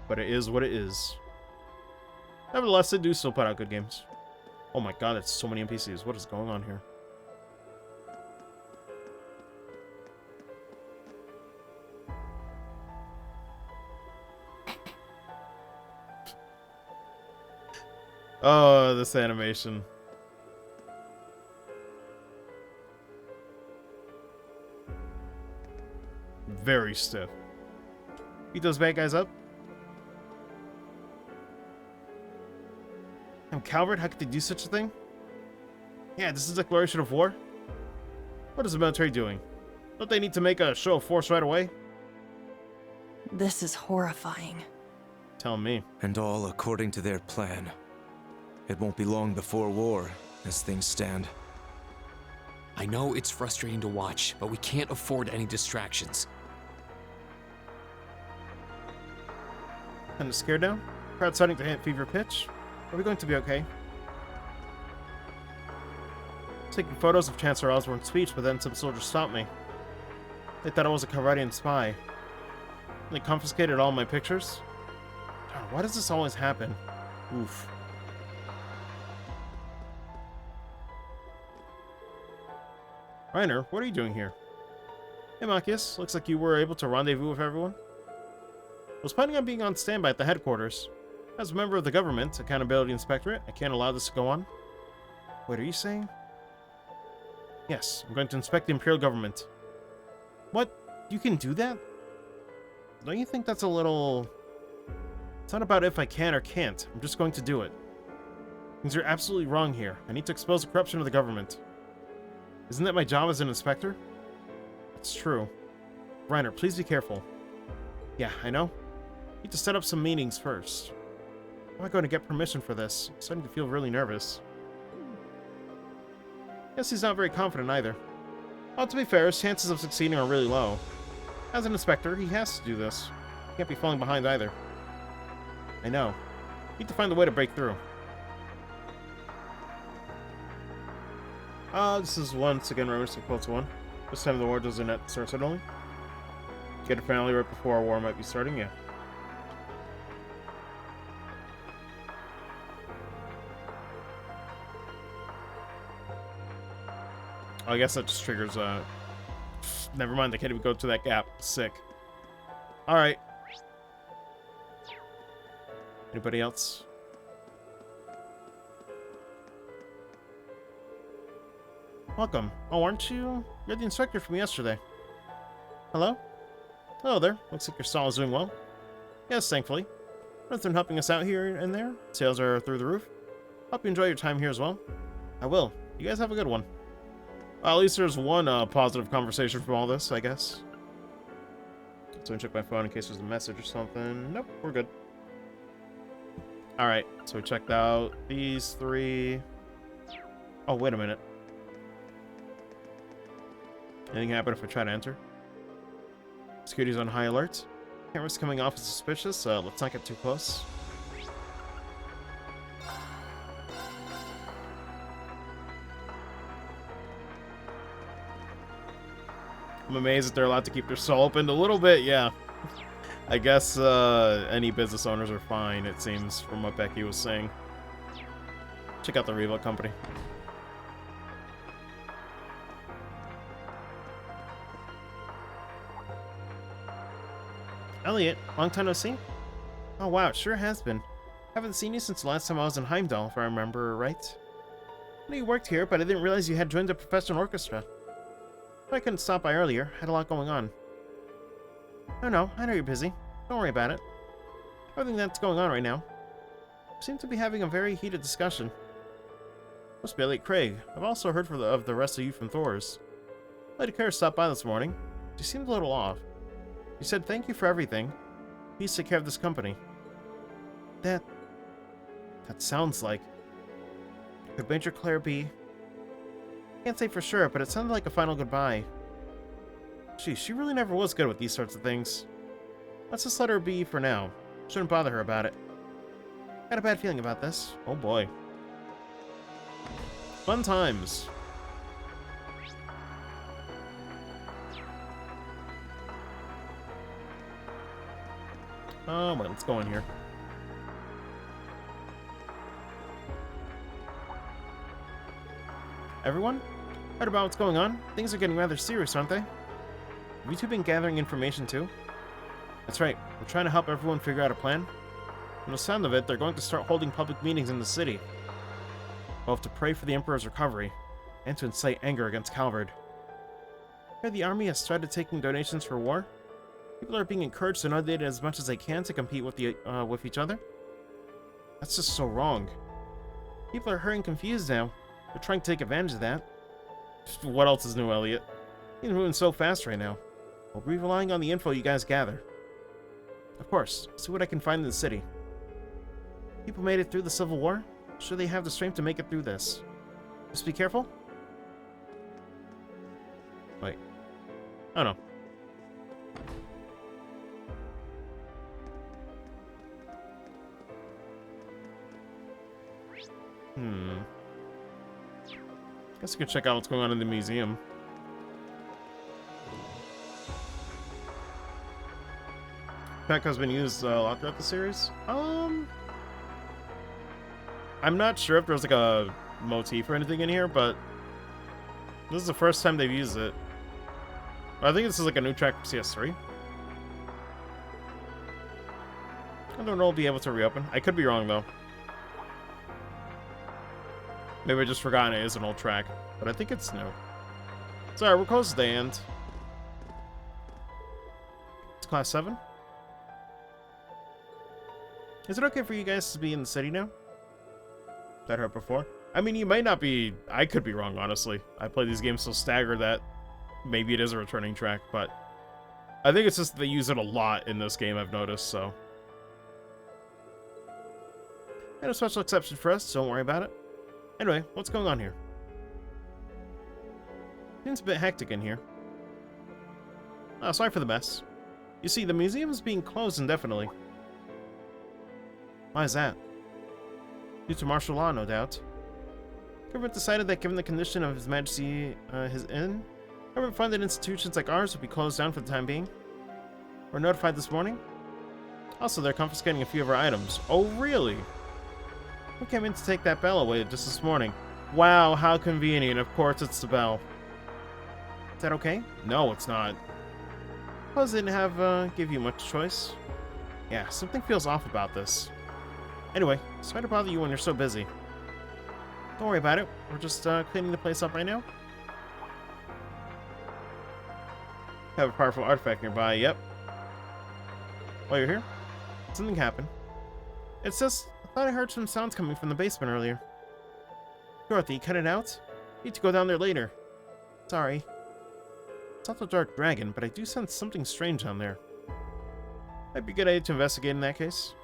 But it is what it is. Nevertheless, they do still put out good games. Oh my god, it's so many NPCs. What is going on here? Oh, this animation. Very stiff. Beat those bad guys up. I'm Calvert, how could they do such a thing? Yeah, this is a declaration of war. What is the military doing? Don't they need to make a show of force right away? This is horrifying. Tell me. And all according to their plan. It won't be long before war, as things stand. I know it's frustrating to watch, but we can't afford any distractions. Kind of scared now? Crowd starting to hit fever pitch? Are we going to be okay? Taking photos of Chancellor Osborn's speech, but then some soldiers stopped me. They thought I was a Calradian spy. They confiscated all my pictures? God, why does this always happen? Oof. Reiner, what are you doing here? Hey, Machias. Looks like you were able to rendezvous with everyone. I was planning on being on standby at the headquarters. As a member of the government, Accountability Inspectorate, I can't allow this to go on. What are you saying? Yes, I'm going to inspect the Imperial government. What? You can do that? Don't you think that's a little... It's not about if I can or can't. I'm just going to do it. Things are absolutely wrong here. I need to expose the corruption of the government. Isn't that my job as an inspector? It's true. Reiner, please be careful. Yeah, I know. Need to set up some meetings first. How am I going to get permission for this? I'm starting to feel really nervous. Guess he's not very confident either. Well, to be fair, his chances of succeeding are really low. As an inspector, he has to do this. He can't be falling behind either. I know. Need to find a way to break through. This is once again Reminiscent Quotes 1. This time the war doesn't at start suddenly. Get a finale right before our war might be starting, yeah. Oh, I guess that just triggers, never mind, they can't even go to that gap. Sick. Alright. Anybody else? Welcome. Oh, aren't you? You're the inspector from yesterday. Hello? Hello there. Looks like your stall is doing well. Yes, thankfully. Nothing helping us out here and there. Sales are through the roof. Hope you enjoy your time here as well. I will. You guys have a good one. Well, at least there's one positive conversation from all this, I guess. So I check my phone in case there's a message or something. Nope, we're good. Alright, so we checked out these three. Oh, wait a minute. Anything happen if I try to enter? Security's on high alert. Cameras coming off as suspicious, so let's not get too close. I'm amazed that they're allowed to keep their stall open a little bit, yeah. I guess any business owners are fine, it seems, from what Becky was saying. Check out the Revo company. Elliot, long time no see? Oh wow, it sure has been. Haven't seen you since the last time I was in Heimdall, if I remember right. I knew you worked here, but I didn't realize you had joined a professional orchestra. I couldn't stop by earlier, had a lot going on. Oh no, I know you're busy. Don't worry about it. Everything that's going on right now. We seem to be having a very heated discussion. Must be Elliot Craig. I've also heard of the rest of you from Thor's. Lady Kara stopped by this morning. She seemed a little off. She said thank you for everything. Please take care of this company. That That sounds like... Could Major Claire be... Can't say for sure, but it sounded like a final goodbye. Geez, she really never was good with these sorts of things. Let's just let her be for now. Shouldn't bother her about it. Got a bad feeling about this. Oh boy. Fun times. Oh, well, let's go in here. Everyone? Heard about what's going on? Things are getting rather serious, aren't they? Have you two been gathering information too? That's right. We're trying to help everyone figure out a plan. From the sound of it, they're going to start holding public meetings in the city. Both to pray for the Emperor's recovery, and to incite anger against Calvard. Here the army has started taking donations for war. People are being encouraged to donate as much as they can to compete with each other. That's just so wrong. People are hurting confused now. They're trying to take advantage of that. What else is new, Elliot? You're moving so fast right now. I'll be relying on the info you guys gather. Of course, see what I can find in the city. People made it through the Civil War. Sure they have the strength to make it through this. Just be careful. Wait. Oh no. Guess we could check out what's going on in the museum. Pack has been used a lot throughout the series. I'm not sure if there's like a motif or anything in here, but this is the first time they've used it. I think this is like a new track for CS3. I don't know if I'll be able to reopen. I could be wrong though. Maybe I just forgotten it is an old track, but I think it's new. Sorry, we're close to the end. It's Class 7. Is it okay for you guys to be in the city now? That hurt before? I mean, you might not be... I could be wrong, honestly. I play these games so staggered that maybe it is a returning track, but I think it's just they use it a lot in this game, I've noticed, so. And a special exception for us, so don't worry about it. Anyway, what's going on here? Seems a bit hectic in here. Oh, sorry for the mess. You see, the museum is being closed indefinitely. Why is that? Due to martial law, no doubt. Government decided that given the condition of His Majesty, his inn, government-funded institutions like ours would be closed down for the time being. We're notified this morning. Also, they're confiscating a few of our items. Oh, really? Who came in to take that bell away just this morning? Wow, how convenient. Of course it's the bell. Is that okay? No, it's not. Suppose they didn't have, give you much choice. Yeah, something feels off about this. Anyway, sorry to bother you when you're so busy. Don't worry about it. We're just, cleaning the place up right now. Have a powerful artifact nearby, yep. While you're here, something happened. It's just... I thought I heard some sounds coming from the basement earlier. Dorothy, cut it out? Need to go down there later. Sorry. It's not the Dark Dragon, but I do sense something strange down there. Might be a good idea to investigate in that case.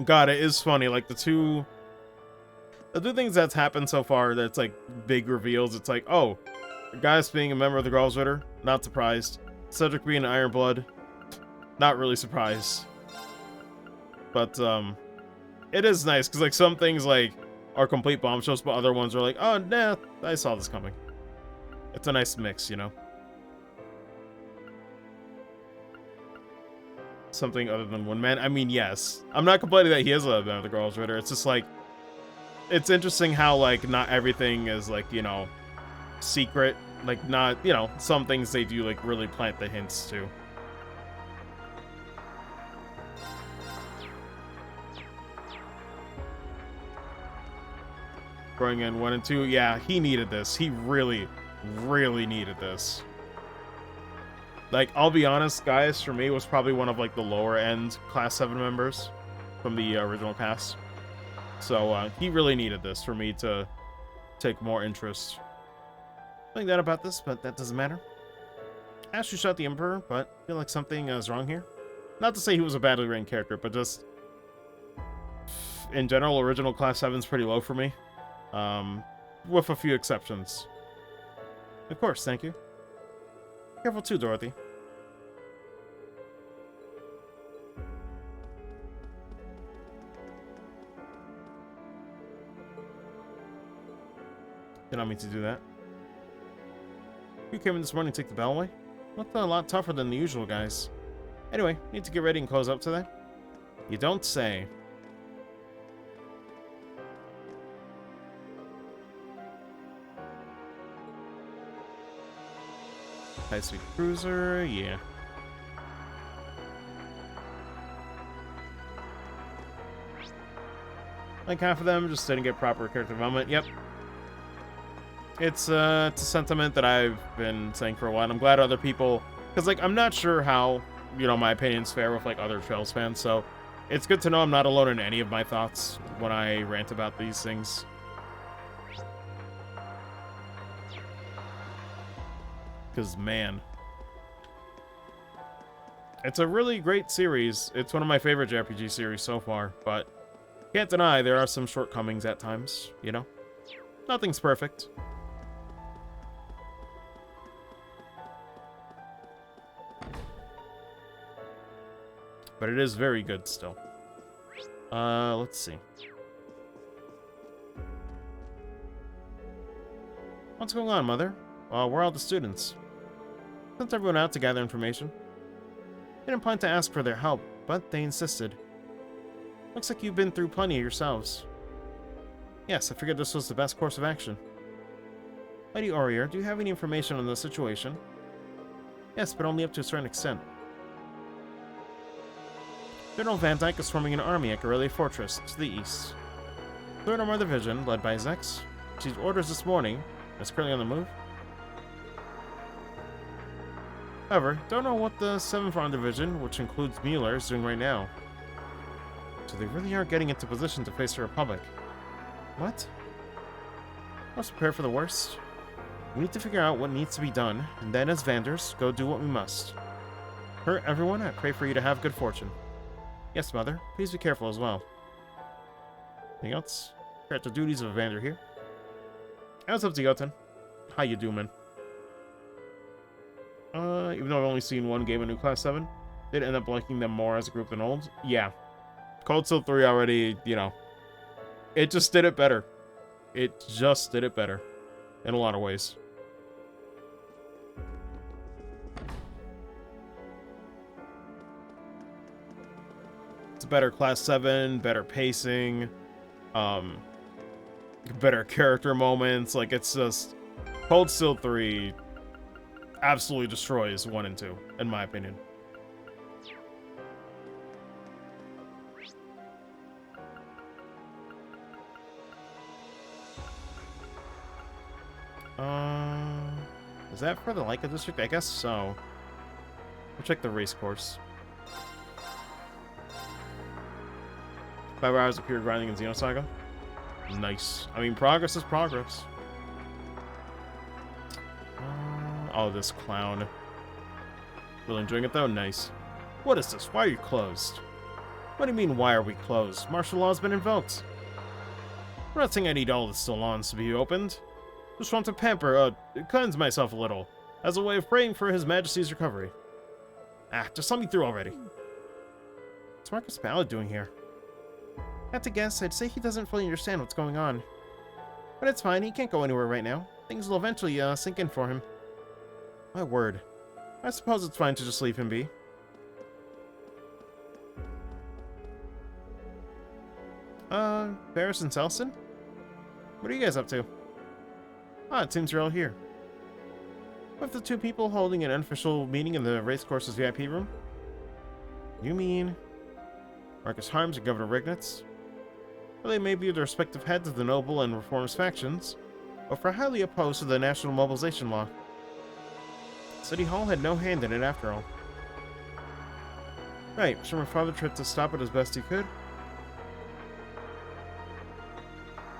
God, it is funny, like the two things that's happened so far that's like big reveals, it's like, oh, the guy's being a member of the Gralsritter, not surprised. Cedric being an Ironblood, not really surprised. But, it is nice, because, like, some things, like, are complete bombshells, but other ones are like, oh, nah, I saw this coming. It's a nice mix, you know? Something other than one man. I mean, yes. I'm not complaining that he is a member of the Gralsritter. It's just, like, it's interesting how, like, not everything is, like, you know, secret. Like, not, you know, some things they do, like, really plant the hints to. Going in 1 and 2, yeah, he needed this. He really, really needed this. Like, I'll be honest, Gaius, for me, was probably one of, like, the lower-end Class 7 members from the original cast. So, he really needed this for me to take more interest. I think that about this, but that doesn't matter. Ash you shot the Emperor, but I feel like something is wrong here. Not to say he was a badly written character, but just... in general, original Class 7's pretty low for me. With a few exceptions. Of course, thank you. Careful too, Dorothy. Did not mean to do that. You came in this morning to take the bell away? Looked a lot tougher than the usual guys. Anyway, need to get ready and close up today? You don't say. High-speed cruiser, yeah. Like half of them just didn't get proper character development. Yep. It's a sentiment that I've been saying for a while. I'm glad other people, because like I'm not sure how, you know, my opinions fare with like other Trails fans. So it's good to know I'm not alone in any of my thoughts when I rant about these things. Because man, it's a really great series. It's one of my favorite JRPG series so far, but can't deny there are some shortcomings at times, you know? Nothing's perfect. But it is very good still. Let's see. What's going on, Mother? Where are all the students? Sent everyone out to gather information. Didn't plan to ask for their help, but they insisted. Looks like you've been through plenty yourselves. Yes, I figured this was the best course of action. Lady Aurier, do you have any information on the situation? Yes, but only up to a certain extent. General Van Dyke is forming an army at Guerrilla Fortress to the east. 3rd Armored Division, led by Zex, received orders this morning and is currently on the move. However, don't know what the 7th Armored Division, which includes Mueller, is doing right now. So they really are getting into position to face the Republic. What? Let's prepare for the worst. We need to figure out what needs to be done, and then as Vanders, go do what we must. For everyone, I pray for you to have good fortune. Yes, Mother. Please be careful as well. Anything else? Got the duties of a Vander here. What's up, Jotun? How you doing? Even though I've only seen one game of New Class 7, did end up liking them more as a group than old. Yeah. Cold Steel 3 already, you know, it just did it better. It just did it better. In a lot of ways. It's a better Class 7, better pacing, better character moments. Like, it's just... Cold Steel 3 absolutely destroys 1 and 2, in my opinion. Is that for the Leica District? I guess so. We'll check the race course. 5 hours of pure grinding in Xenosaga. Nice. I mean, progress is progress. Oh, this clown. Really enjoying it, though? Nice. What is this? Why are you closed? What do you mean, why are we closed? Martial law has been invoked. I'm not saying I need all the salons to be opened. Just want to cleanse myself a little, as a way of praying for His Majesty's recovery. Just let me through already. What's Marcus Ballard doing here? Had to guess, I'd say he doesn't fully understand what's going on. But it's fine, he can't go anywhere right now. Things will eventually, sink in for him. My word. I suppose it's fine to just leave him be. Barris and Selson? What are you guys up to? It seems you're all here. With the 2 people holding an unofficial meeting in the racecourse's VIP room? You mean... Marcus Harms and Governor Rignitz? Well, they may be the respective heads of the noble and reformist factions, but are highly opposed to the national mobilization law. City Hall had no hand in it after all. Right, sure my father tried to stop it as best he could.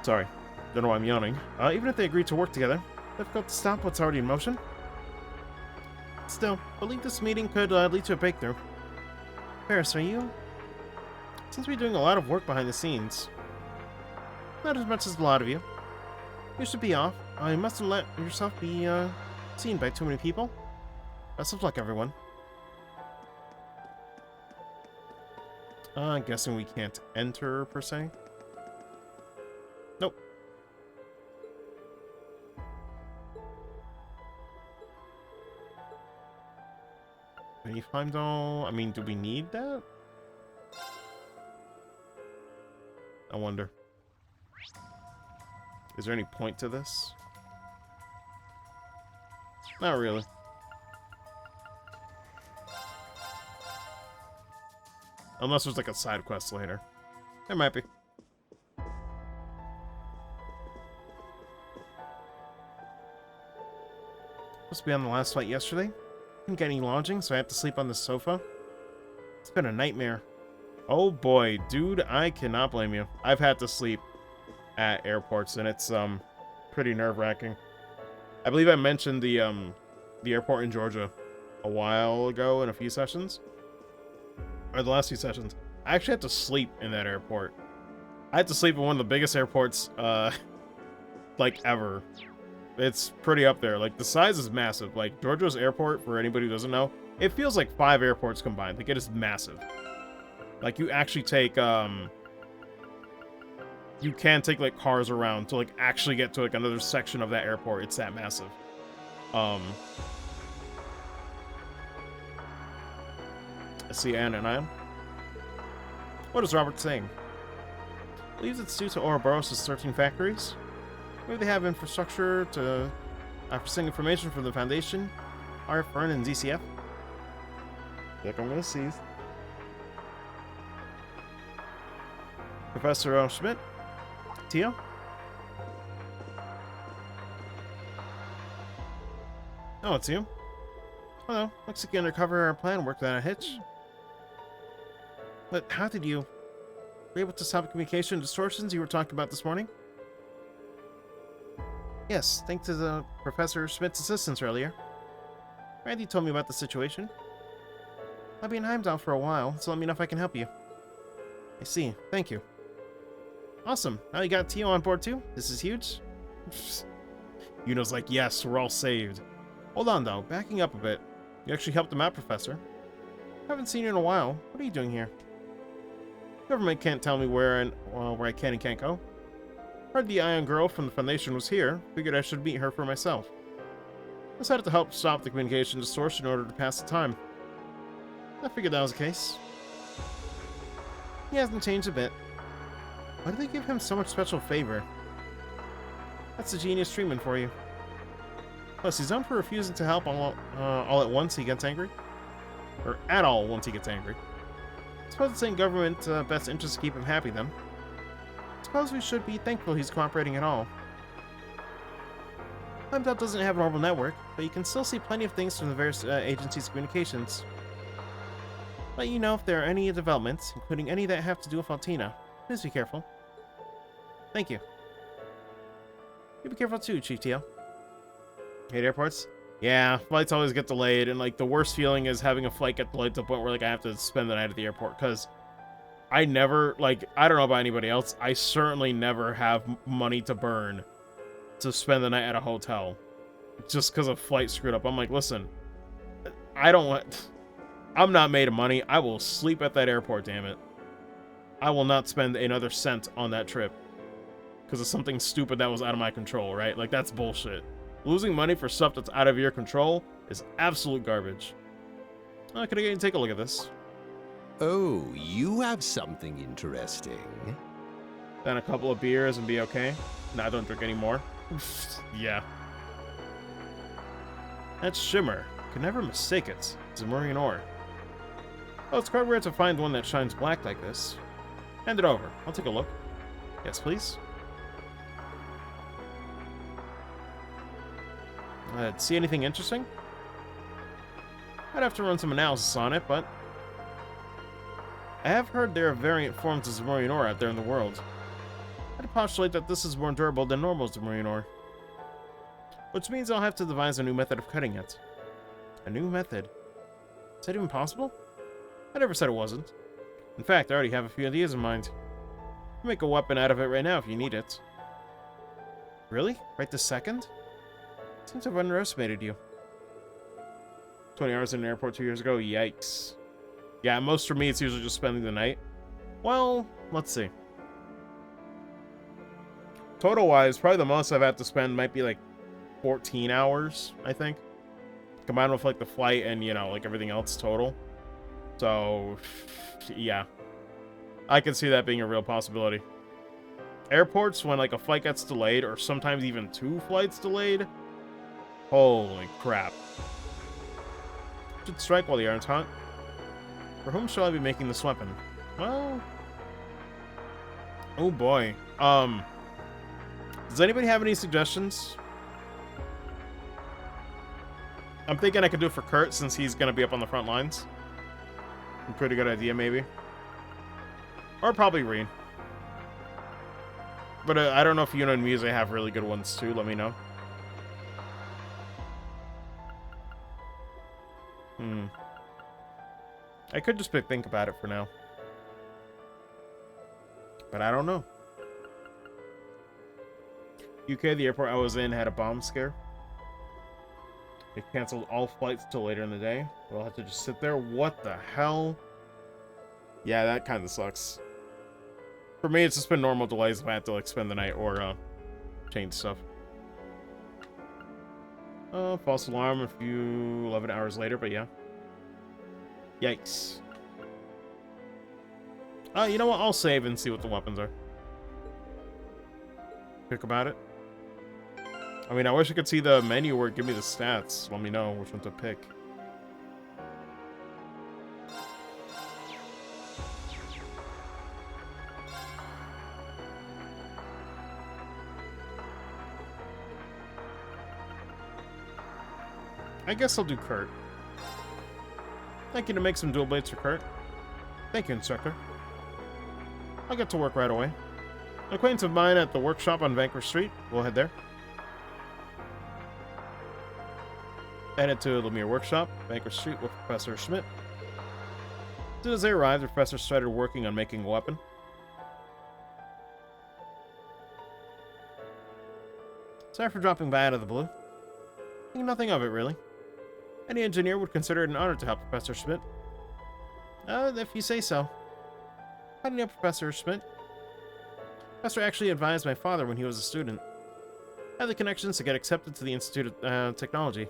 Sorry, don't know why I'm yawning. Even if they agreed to work together, difficult to stop what's already in motion. Still, believe this meeting could lead to a breakthrough. Barris, are you? Seems to be doing a lot of work behind the scenes. Not as much as a lot of you. You should be off. You mustn't let yourself be seen by too many people. Best of luck, everyone. I'm guessing we can't enter, per se. Nope. Any Heimdall? I mean, do we need that? I wonder. Is there any point to this? Not really. Unless there's like a side quest later. There might be. Supposed to be on the last flight yesterday. Didn't get any lodging, so I have to sleep on the sofa. It's been a nightmare. Oh boy, dude, I cannot blame you. I've had to sleep at airports, and it's pretty nerve-wracking. I believe I mentioned the airport in Georgia a while ago in a few sessions. Or the last few sessions. I actually had to sleep in that airport. I had to sleep in one of the biggest airports, like, ever. It's pretty up there. Like, the size is massive. Like, Georgia's airport, for anybody who doesn't know, it feels like 5 airports combined. Like, it is massive. Like, you actually take, you can take, like, cars around to, like, actually get to, like, another section of that airport. It's that massive. Let's see, Anna and Ion. What is Robert saying? Believes it's due to Ouroboros' 13 factories. Maybe they have infrastructure to processing information from the Foundation, RFN, and DCF. Like I'm gonna seize. Professor Schmidt? Tio? Oh, it's you. Hello. Looks like you undercover our plan worked without a hitch. But how did you... were able to stop communication distortions you were talking about this morning? Yes, thanks to the Professor Schmidt's assistance earlier. Randy told me about the situation. I'll be in Heimdall for a while, so let me know if I can help you. I see. Thank you. Awesome. Now you got Tio on board too? This is huge. Yuno's like, yes, we're all saved. Hold on though, backing up a bit. You actually helped him out, Professor. Haven't seen you in a while. What are you doing here? Government can't tell me where I can and can't go. Heard the Ion girl from the Foundation was here. Figured I should meet her for myself. Decided to help stop the communication distortion in order to pass the time. I figured that was the case. He hasn't changed a bit. Why do they give him so much special favor? That's a genius treatment for you. Plus, he's known for refusing to help all at once he gets angry. Or at all once he gets angry. Suppose it's in government best interest to keep him happy then. Suppose we should be thankful he's cooperating at all. Heimdall doesn't have a normal network, but you can still see plenty of things from the various agencies' communications. Let you know if there are any developments, including any that have to do with Altina. Please be careful. Thank you. You be careful too, Chief Tio. Hate airports? Yeah, flights always get delayed, and like the worst feeling is having a flight get delayed to the point where like I have to spend the night at the airport, because I never, like, I don't know about anybody else, I certainly never have money to burn to spend the night at a hotel just because a flight screwed up. I'm like, listen, I'm not made of money. I will sleep at that airport, damn it. I will not spend another cent on that trip because of something stupid that was out of my control, right? Like, that's bullshit. Losing money for stuff that's out of your control is absolute garbage. Can I take a look at this? Oh, you have something interesting. Then a couple of beers and be okay? Nah, I don't drink anymore. Yeah. That's Shimmer. Could never mistake it. It's a Zamurian ore. Oh, it's quite rare to find one that shines black like this. Hand it over. I'll take a look. Yes, please. See anything interesting? I'd have to run some analysis on it, but I have heard there are variant forms of Zamurian ore out there in the world. I'd postulate that this is more durable than normal Zamurian ore. Which means I'll have to devise a new method of cutting it. A new method? Is that even possible? I never said it wasn't. In fact, I already have a few ideas in mind. Make a weapon out of it right now if you need it. Really? Right this second? Seems to have underestimated you. 20 hours in an airport 2 years ago? Yikes. Yeah, most for me, it's usually just spending the night. Well, let's see. Total-wise, probably the most I've had to spend might be like 14 hours, I think. Combined with like the flight and, you know, like everything else total. So, yeah. I can see that being a real possibility. Airports, when like a flight gets delayed, or sometimes even 2 flights delayed. Holy crap. Should strike while the iron's hot. For whom shall I be making this weapon? Well... oh boy. Does anybody have any suggestions? I'm thinking I could do it for Kurt, since he's going to be up on the front lines. A pretty good idea, maybe. Or probably Rean. But I don't know if you and Muse have really good ones too. Let me know. I could just think about it for now. But I don't know. UK, the airport I was in had a bomb scare. They canceled all flights till later in the day. We'll have to just sit there. What the hell? Yeah, that kind of sucks. For me, it's just been normal delays if I have to like spend the night or change stuff. False alarm a few 11 hours later, but yeah. Yikes. You know what? I'll save and see what the weapons are. Think about it. I mean, I wish I could see the menu where it give me the stats. Let me know which one to pick. I guess I'll do Kurt. Thank you to make some dual blades for Kurt. Thank you, instructor. I'll get to work right away. An acquaintance of mine at the workshop on Vanquish Street. We'll head there. Headed to Lemire Workshop, Vanquish Street, with Professor Schmidt. As soon as they arrived, the professor started working on making a weapon. Sorry for dropping by out of the blue. Think nothing of it, really. Any engineer would consider it an honor to help Professor Schmidt. If you say so. How do you know Professor Schmidt? Professor actually advised my father when he was a student. I had the connections to get accepted to the Institute of Technology.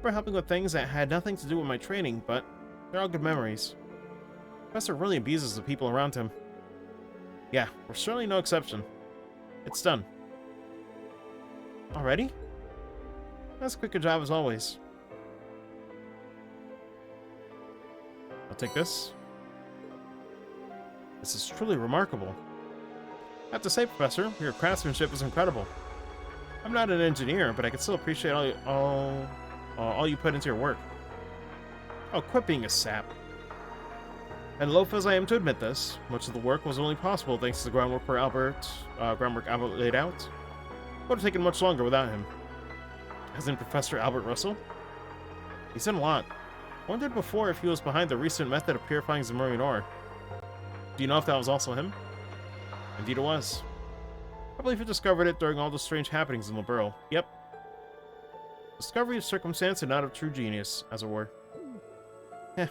We're helping with things that had nothing to do with my training, but they're all good memories. Professor really abuses the people around him. Yeah, we're certainly no exception. It's done. Already? As quick a job as always. I'll take this. This is truly remarkable. I have to say, Professor, your craftsmanship is incredible. I'm not an engineer, but I can still appreciate all you put into your work. Oh, quit being a sap. And loath as I am to admit this, much of the work was only possible thanks to the groundwork Albert laid out. Would have taken much longer without him. As in Professor Albert Russell? He's done a lot. Wondered before if he was behind the recent method of purifying Zemurian ore. Do you know if that was also him? Indeed it was. I believe he discovered it during all the strange happenings in Liberl. Yep. Discovery of circumstance and not of true genius, as it were. Heh.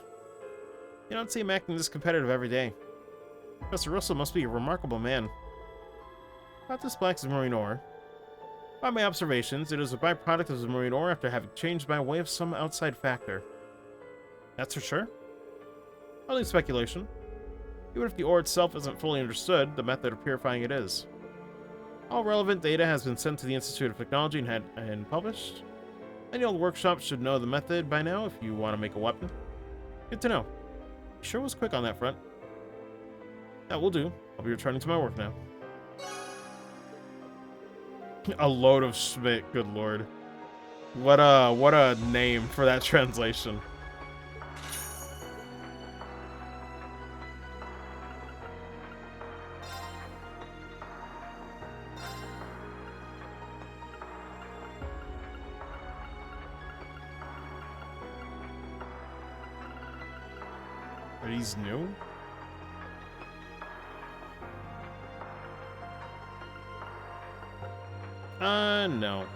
You don't see him acting this competitive every day. Professor Russell must be a remarkable man. About this black Zemurian ore. By my observations, it is a byproduct of Zemurian ore after having changed by way of some outside factor. That's for sure? Only speculation. Even if the ore itself isn't fully understood, the method of purifying it is. All relevant data has been sent to the Institute of Technology and published. Any old workshop should know the method by now if you want to make a weapon. Good to know. Sure was quick on that front. That will do. I'll be returning to my work now. A load of Schmidt, good lord. What a name for that translation. But he's new? No.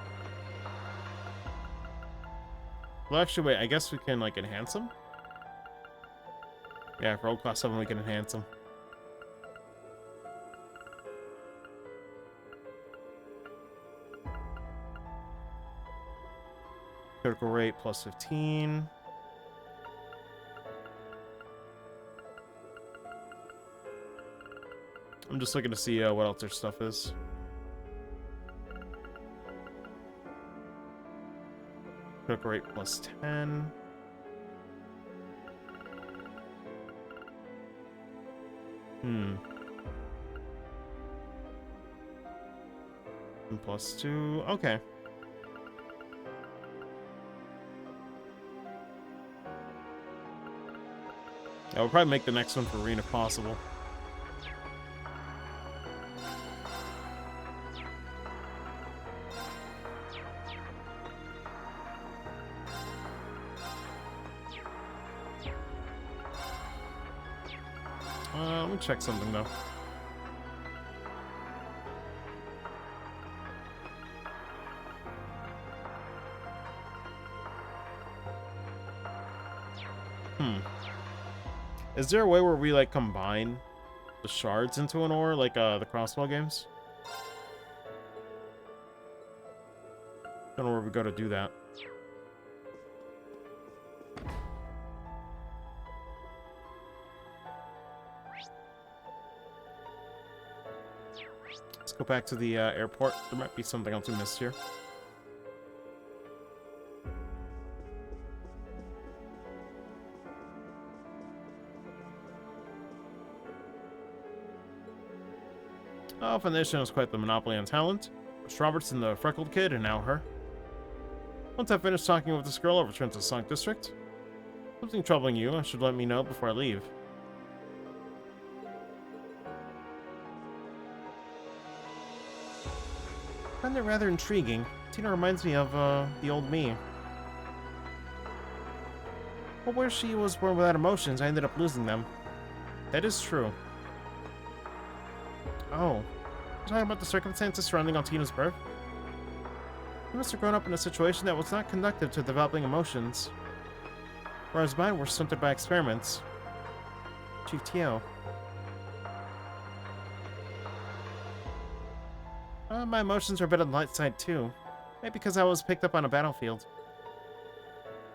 Well, actually, wait, I guess we can, like, enhance them? Yeah, for old class 7, we can enhance them. Critical rate plus 15. I'm just looking to see what else their stuff is. Critical rate plus 10. And plus 2. Okay. Yeah, we'll probably make the next one for Rean if possible. Let me check something though. Is there a way where we like combine the shards into an ore like the crossbow games? Don't know where we go to do that. Let's go back to the airport. There might be something else we missed here. Oh, Foundation has quite the monopoly on talent. First Robertson, the freckled kid, and now her. Once I finish talking with this girl, I'll return to the Sonic District. Something troubling you, I should let me know before I leave. I find it rather intriguing. Tina reminds me of, the old me. But where she was born without emotions, I ended up losing them. That is true. Oh. You're talking about the circumstances surrounding Altina's birth? You must have grown up in a situation that was not conducive to developing emotions. Whereas mine were stunted by experiments. Chief Tio. My emotions are a bit on the light side too. Maybe because I was picked up on a battlefield.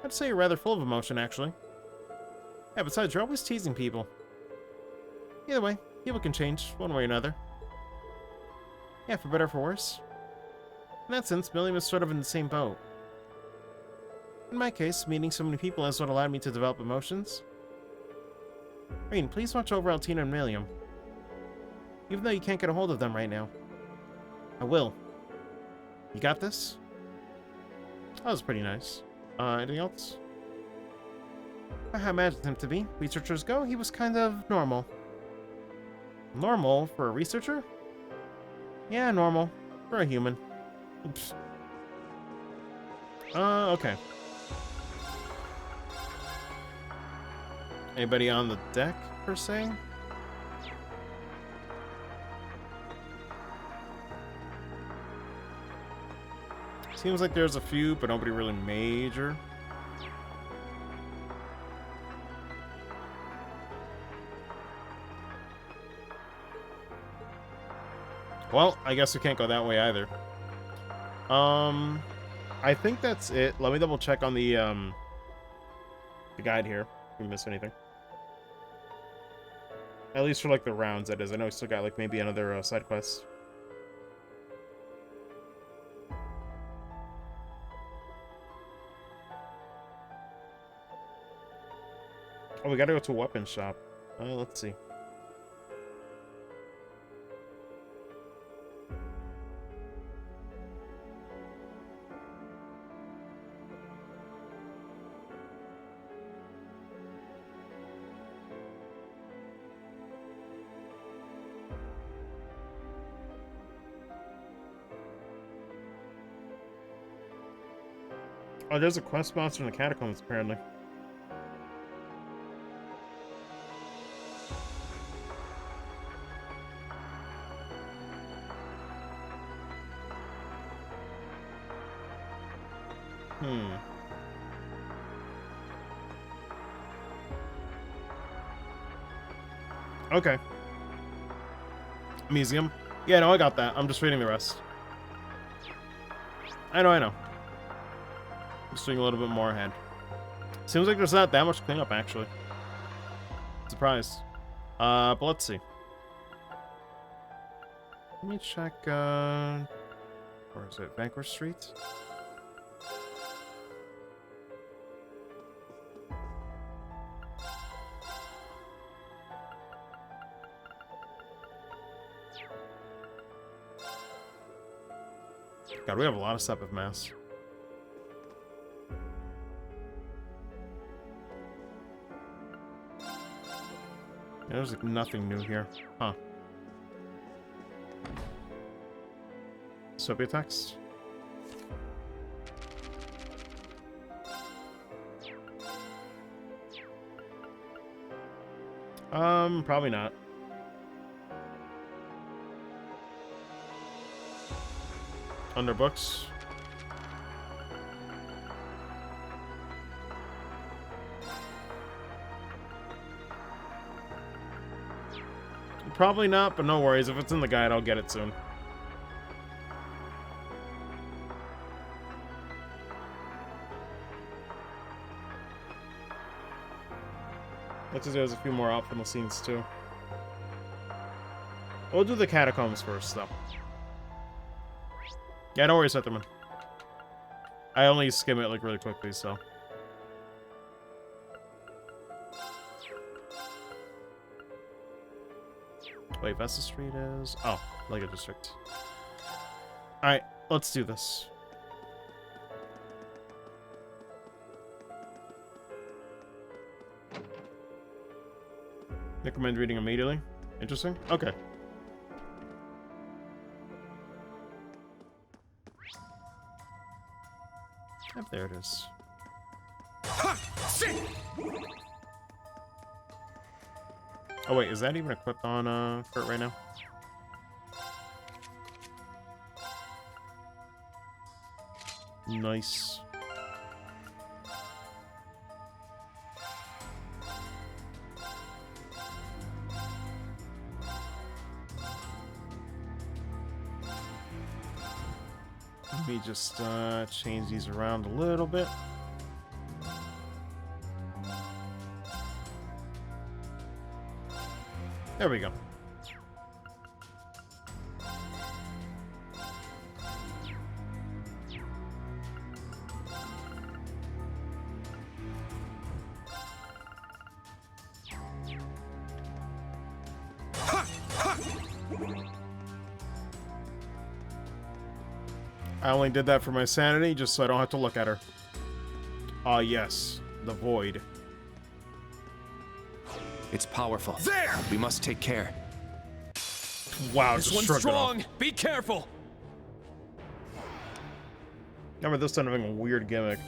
I'd say you're rather full of emotion, actually. Yeah, besides, you're always teasing people. Either way, people can change, one way or another. Yeah, for better or for worse. In that sense, Milliam is sort of in the same boat. In my case, meeting so many people is what allowed me to develop emotions. Rean, please watch over Altina and Milliam. Even though you can't get a hold of them right now. I will. You got this? That was pretty nice. Anything else? I imagined him to be. Researchers go, he was kind of normal. Normal for a researcher? Yeah, normal. For a human. Oops. Okay. Anybody on the deck, per se? Seems like there's a few, but nobody really major. Well, I guess we can't go that way either. I think that's it. Let me double check on the guide here. If we miss anything. At least for like the rounds, that is. I know we still got like maybe another side quest. Oh, we gotta go to a weapon shop. Let's see. Oh, there's a quest monster in the catacombs, apparently. Okay. Museum. Yeah, no, I got that. I'm just reading the rest. I know. Just doing a little bit more ahead. Seems like there's not that much cleanup, actually. Surprised. But let's see. Let me check, where is it? Vanquish Street? God, we have a lot of stuff at Mass. There's like nothing new here. Huh. Soapy text? Probably not. Under books. Probably not, but no worries. If it's in the guide, I'll get it soon. Looks as though there's a few more out from the scenes, too. We'll do the catacombs first, though. Yeah, don't worry, Setherman. I only skim it, like, really quickly, so... Wait, Vesta Street is... Oh, Lego District. Alright, let's do this. Recommend reading immediately. Interesting. Okay. Yep, there it is. Oh wait, is that even equipped on Kurt right now? Nice. Let me just change these around a little bit. There we go. I only did that for my sanity, just so I don't have to look at her. Ah, yes. The Void. It's powerful. There! We must take care. Wow, this just one's strong. Off. Be careful! Remember this time having a weird gimmick.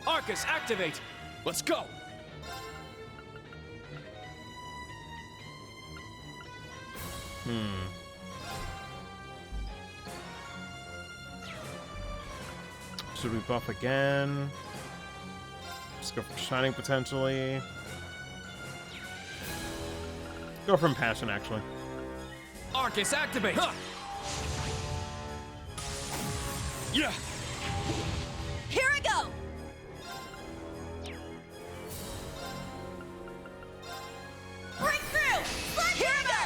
Arcus, activate! Let's go! Should we buff again? Let's go for Shining, potentially. Go from Passion, actually. Arcus, activate! Huh. Yeah! Here I go! Break through! Here I go!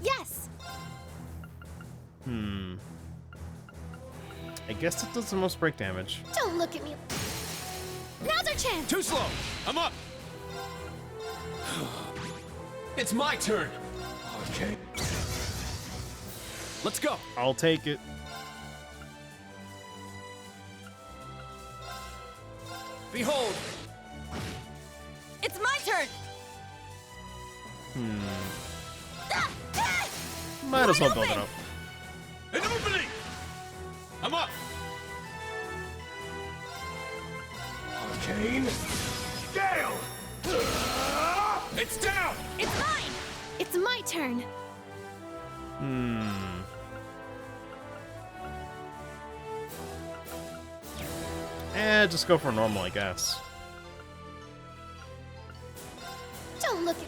Yes! I guess it does the most break damage. Don't look at me. Now's our chance! Too slow! I'm up! It's my turn! Okay. Let's go! I'll take it. Behold! It's my turn! Might as well build it up. An opening! I'm up! Arcane! Gale! It's down! It's mine! It's my turn. Just go for normal, I guess. Don't look at...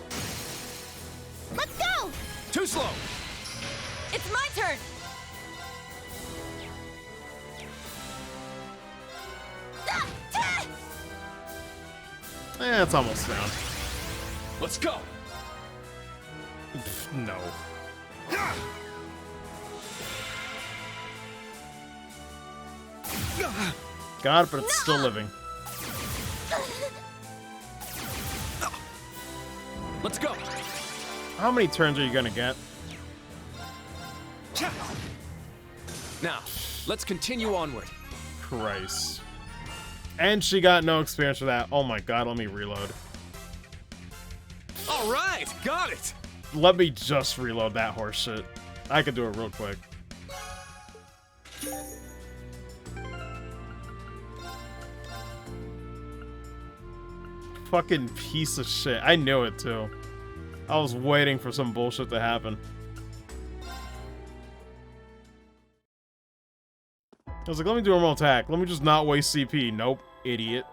Let's go! Too slow! It's my turn! It's almost down. Let's go! No. Got it, but it's still living. Let's go! How many turns are you gonna get? Now, let's continue onward. Christ. And she got no experience for that. Oh my god, let me reload. All right, got it! Let me just reload that horse shit. I could do it real quick. Fucking piece of shit. I knew it too. I was waiting for some bullshit to happen. I was like, let me do a normal attack. Let me just not waste CP. Nope, idiot.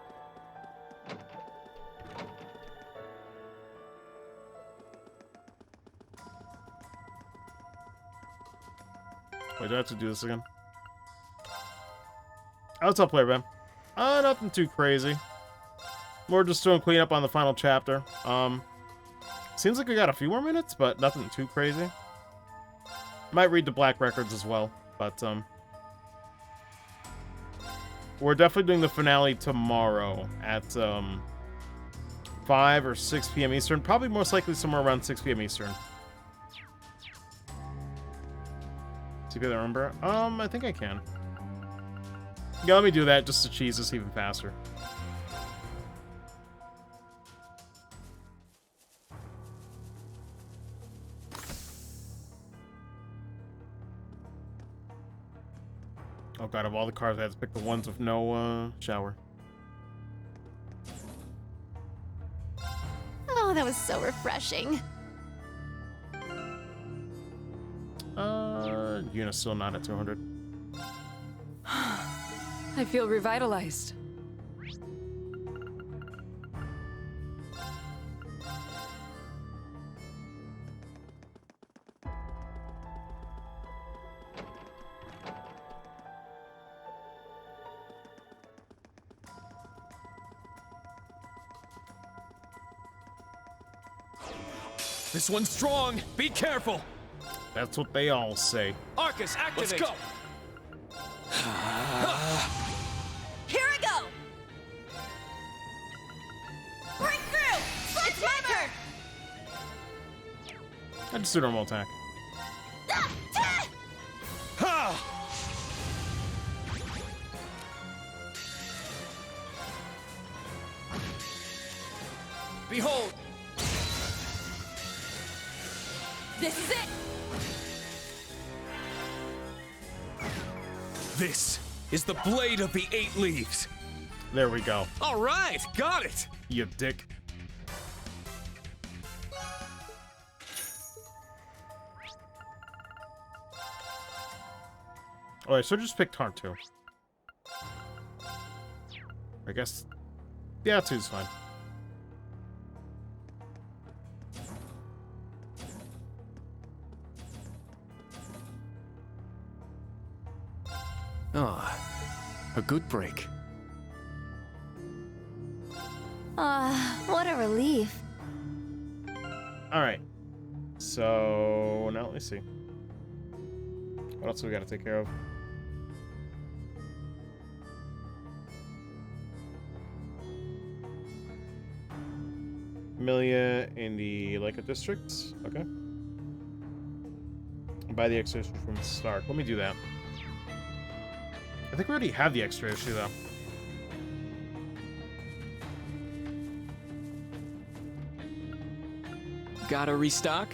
Wait, do I have to do this again? What's up, player Ben? Nothing too crazy. More just doing cleanup on the final chapter. Seems like we got a few more minutes, but nothing too crazy. Might read the Black Records as well, but we're definitely doing the finale tomorrow at 5 or 6 p.m. Eastern. Probably most likely somewhere around 6 p.m. Eastern. See if I remember. I think I can. Yeah, let me do that just to cheese this even faster. Oh god, of all the cars, I had to pick the ones with no shower. Oh, that was so refreshing. Yuna's still not at 200. I feel revitalized. This one's strong. Be careful. That's what they all say. Arcus, activate. Let's go. Here I go. Break through. It's my turn. I just do normal attack. Behold. This is it. This is the Blade of the Eight Leaves. There we go. All right, got it. You dick. Alright, so just pick Tarn 2. I guess... yeah, 2's fine. Ah, a good break. What a relief. Alright. So, now let me see. What else do we gotta take care of? Amelia in the Leica district. Okay. Buy the extra issue from Stark. Let me do that. I think we already have the extra issue, though. Gotta restock?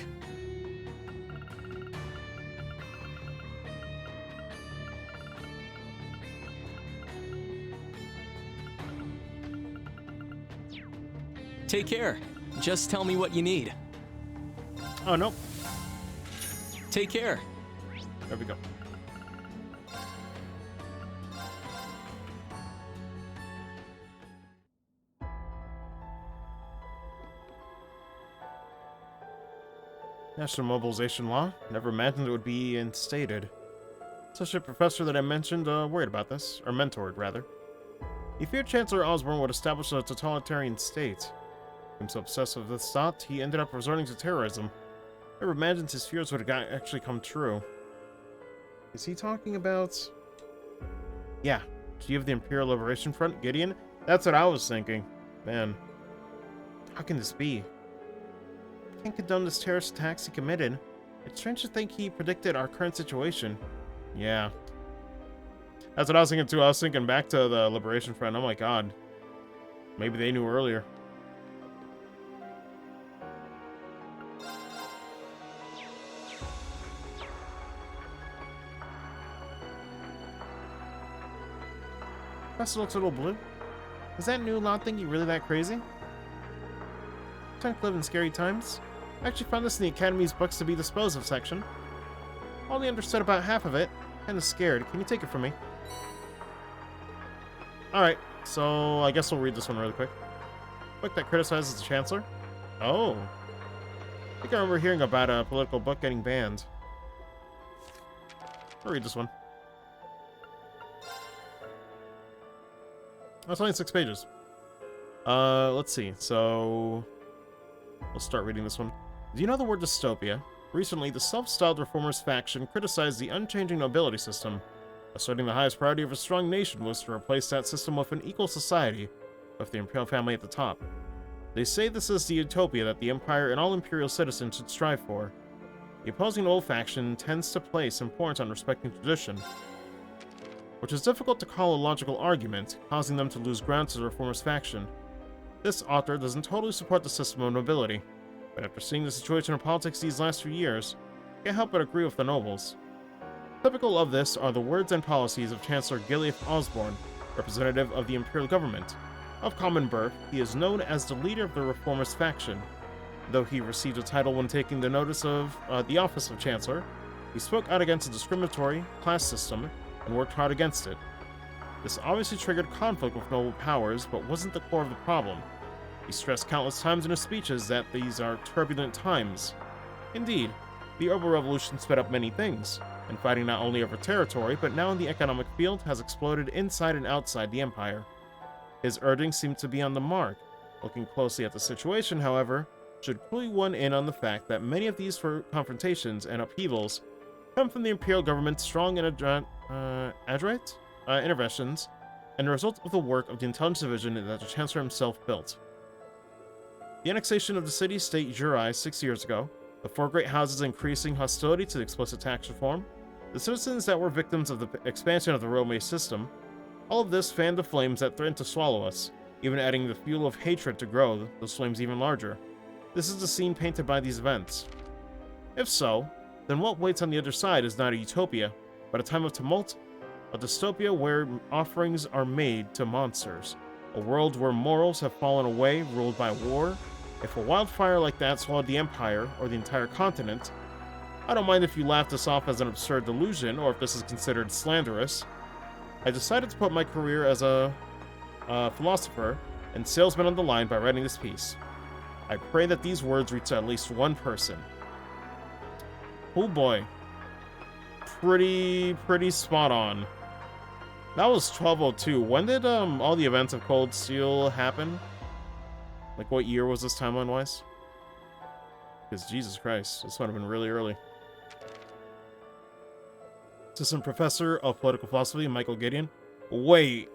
Take care. Just tell me what you need. Oh, nope. Take care. There we go. National Mobilization Law. Never imagined it would be instated. Associate professor that I mentioned worried about this, or mentored, rather. He feared Chancellor Osborn would establish a totalitarian state. He was so obsessed with this thought, he ended up resorting to terrorism. Never imagined his fears would have actually come true. Is he talking about... Yeah. Chief of the Imperial Liberation Front, Gideon? That's what I was thinking. Man. How can this be? Can't condone this terrorist attacks he committed. It's strange to think he predicted our current situation. Yeah. That's what I was thinking too. I was thinking back to the Liberation Front. Oh my god. Maybe they knew earlier. Professor looks a little blue. Is that new law thingy really that crazy? Time to live in scary times. I actually found this in the Academy's books to be disposed of section. Only understood about half of it. Kinda scared. Can you take it from me? Alright, so I guess we'll read this one really quick. Book that criticizes the Chancellor? Oh. I think I remember hearing about a political book getting banned. I'll read this one. That's only 6 pages. Let's see. So, let's start reading this one. Do you know the word dystopia? Recently, the self-styled reformers faction criticized the unchanging nobility system, asserting the highest priority of a strong nation was to replace that system with an equal society, with the imperial family at the top. They say this is the utopia that the Empire and all imperial citizens should strive for. The opposing old faction tends to place importance on respecting tradition, which is difficult to call a logical argument, causing them to lose ground to the reformers faction. This author doesn't totally support the system of nobility, but after seeing the situation in politics these last few years, can't help but agree with the nobles. Typical of this are the words and policies of Chancellor Gilead Osborn, representative of the imperial government. Of common birth, he is known as the leader of the reformers faction. Though he received a title when taking the notice of the office of Chancellor, he spoke out against the discriminatory class system and worked hard against it. This obviously triggered conflict with noble powers, but wasn't the core of the problem. He stressed countless times in his speeches that these are turbulent times. Indeed, the Herbal Revolution sped up many things, and fighting not only over territory, but now in the economic field has exploded inside and outside the Empire. His urgings seem to be on the mark. Looking closely at the situation, however, should clue one in on the fact that many of these confrontations and upheavals come from the Imperial government's strong and adroit interventions, and the result of the work of the Intelligence Division that the Chancellor himself built. The annexation of the city-state Jurai 6 years ago, the 4 great houses increasing hostility to the explicit tax reform, the citizens that were victims of the expansion of the railway system, all of this fanned the flames that threatened to swallow us, even adding the fuel of hatred to grow those flames even larger. This is the scene painted by these events. If so, then what waits on the other side is not a utopia, but a time of tumult, a dystopia where offerings are made to monsters, a world where morals have fallen away, ruled by war. If a wildfire like that swallowed the Empire, or the entire continent, I don't mind if you laugh this off as an absurd delusion, or if this is considered slanderous. I decided to put my career as a philosopher and salesman on the line by writing this piece. I pray that these words reach at least one person. Oh boy. Pretty spot on. That was 1202. When did all the events of Cold Steel happen? Like, what year was this timeline-wise? Because Jesus Christ, this would have been really early. Assistant Professor of Political Philosophy, Michael Gideon. Wait.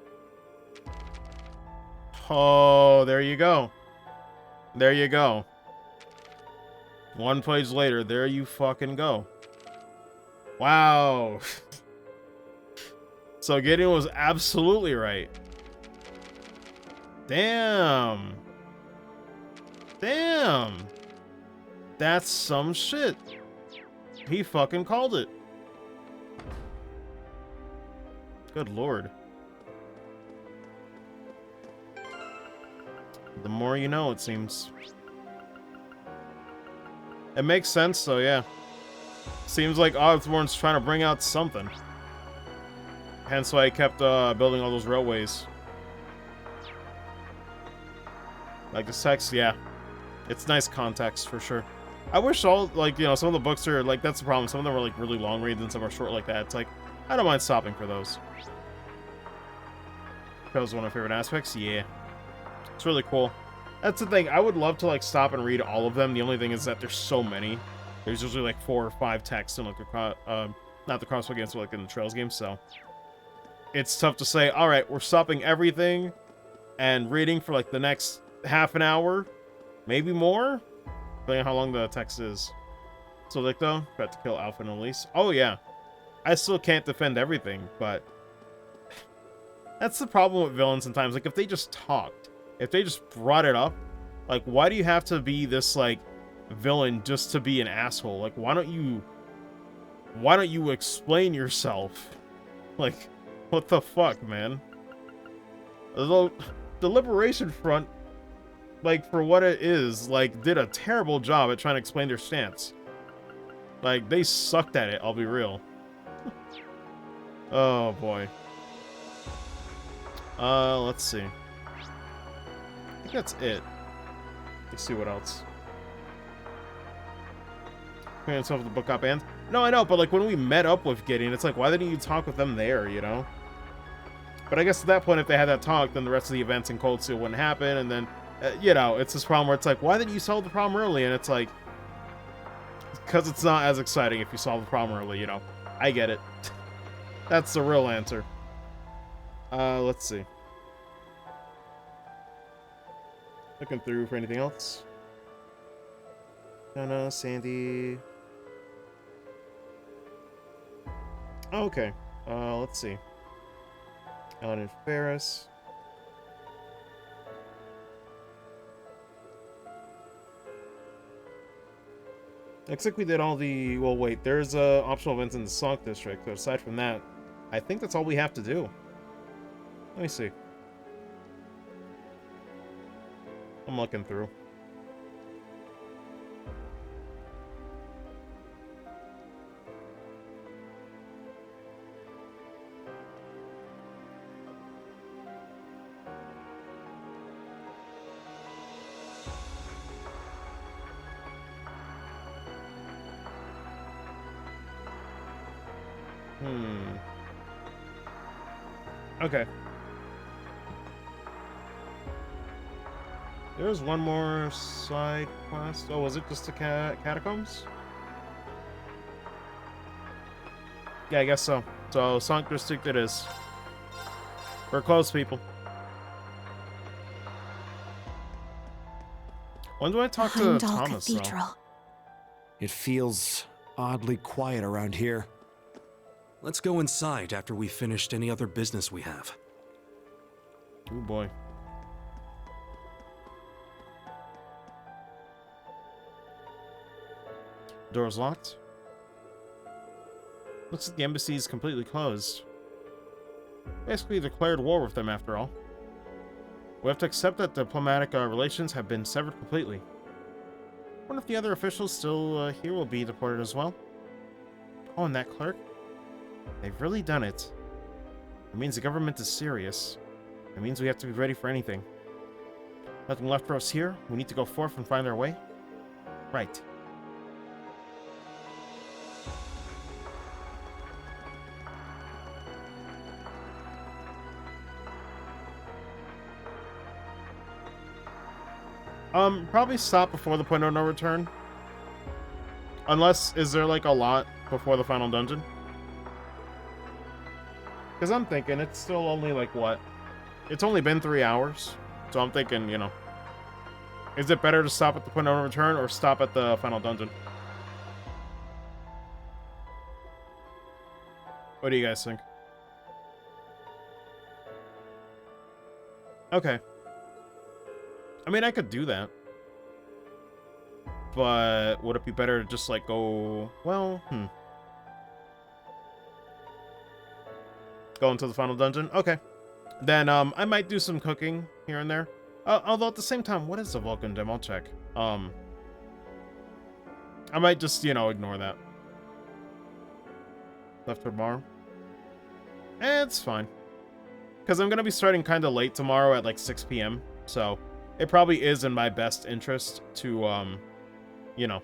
Oh, there you go. There you go. 1 page later, there you fucking go. Wow. So Gideon was absolutely right. Damn. Damn. That's some shit. He fucking called it. Good lord. The more you know, it seems. It makes sense, so yeah. Seems like Osborn's trying to bring out something. Hence why he kept building all those railways. Like this text, yeah. It's nice context for sure. I wish all, like, you know, some of the books are, like, that's the problem. Some of them are, like, really long reads and some are short like that. It's like, I don't mind stopping for those. That was one of my favorite aspects. Yeah. It's really cool. That's the thing. I would love to, like, stop and read all of them. The only thing is that there's so many. There's usually, like, 4 or 5 texts in, like, not the Crossbow games, but, like, in the Trails games, so. It's tough to say, alright, we're stopping everything and reading for, like, the next half an hour. Maybe more? Depending on how long the text is. So, like, though, got to kill Alpha and Elise. Oh, yeah. I still can't defend everything, but that's the problem with villains sometimes. Like, if they just talked, if they just brought it up, like, why do you have to be this, like, villain just to be an asshole? Like, why don't you explain yourself? Like, what the fuck, man? The Liberation Front, like, for what it is, like, did a terrible job at trying to explain their stance. Like, they sucked at it, I'll be real. Oh, boy. Let's see. I think that's it. Let's see what else. Clearing himself with the book up and... No, I know, but, like, when we met up with Gideon, it's like, why didn't you talk with them there, you know? But I guess at that point, if they had that talk, then the rest of the events in Cold Steel wouldn't happen, and then... you know, it's this problem where it's like, why didn't you solve the problem early? And it's like, because it's not as exciting if you solve the problem early, you know. I get it. That's the real answer. Let's see. Looking through for anything else. Donna, Sandy. Oh, okay. Let's see. Ellen and Ferris. Looks like we did all the... Well, wait. There's optional events in the Sonk District. So aside from that, I think that's all we have to do. Let me see. I'm looking through. Okay. There's one more side quest. Oh, was it just the catacombs? Yeah, I guess so. So, Sonk District it is. We're close, people. When do I talk to Heimdall Thomas, Cathedral. though? It feels oddly quiet around here. Let's go inside after we've finished any other business we have. Oh boy. Door's locked. Looks like the embassy is completely closed. Basically declared war with them after all. We have to accept that diplomatic relations have been severed completely. I wonder if the other officials still here will be deported as well. Oh, and that clerk? They've really done it. It means the government is serious. It means we have to be ready for anything. Nothing left for us here. We need to go forth and find our way. Right. Probably stop before the point of no return. Unless, is there like a lot before the final dungeon? Because I'm thinking it's still only like what? It's only been 3 hours. So I'm thinking, you know. Is it better to stop at the point of no return or stop at the final dungeon? What do you guys think? Okay. I mean, I could do that. But would it be better to just like go, well, go into the final dungeon? Okay. Then I might do some cooking here and there. Although at the same time, what is the Vulcan Gem? I'll check. I might just, you know, ignore that. Left for tomorrow. It's fine. Because I'm going to be starting kind of late tomorrow at like 6 p.m. So it probably is in my best interest to, you know,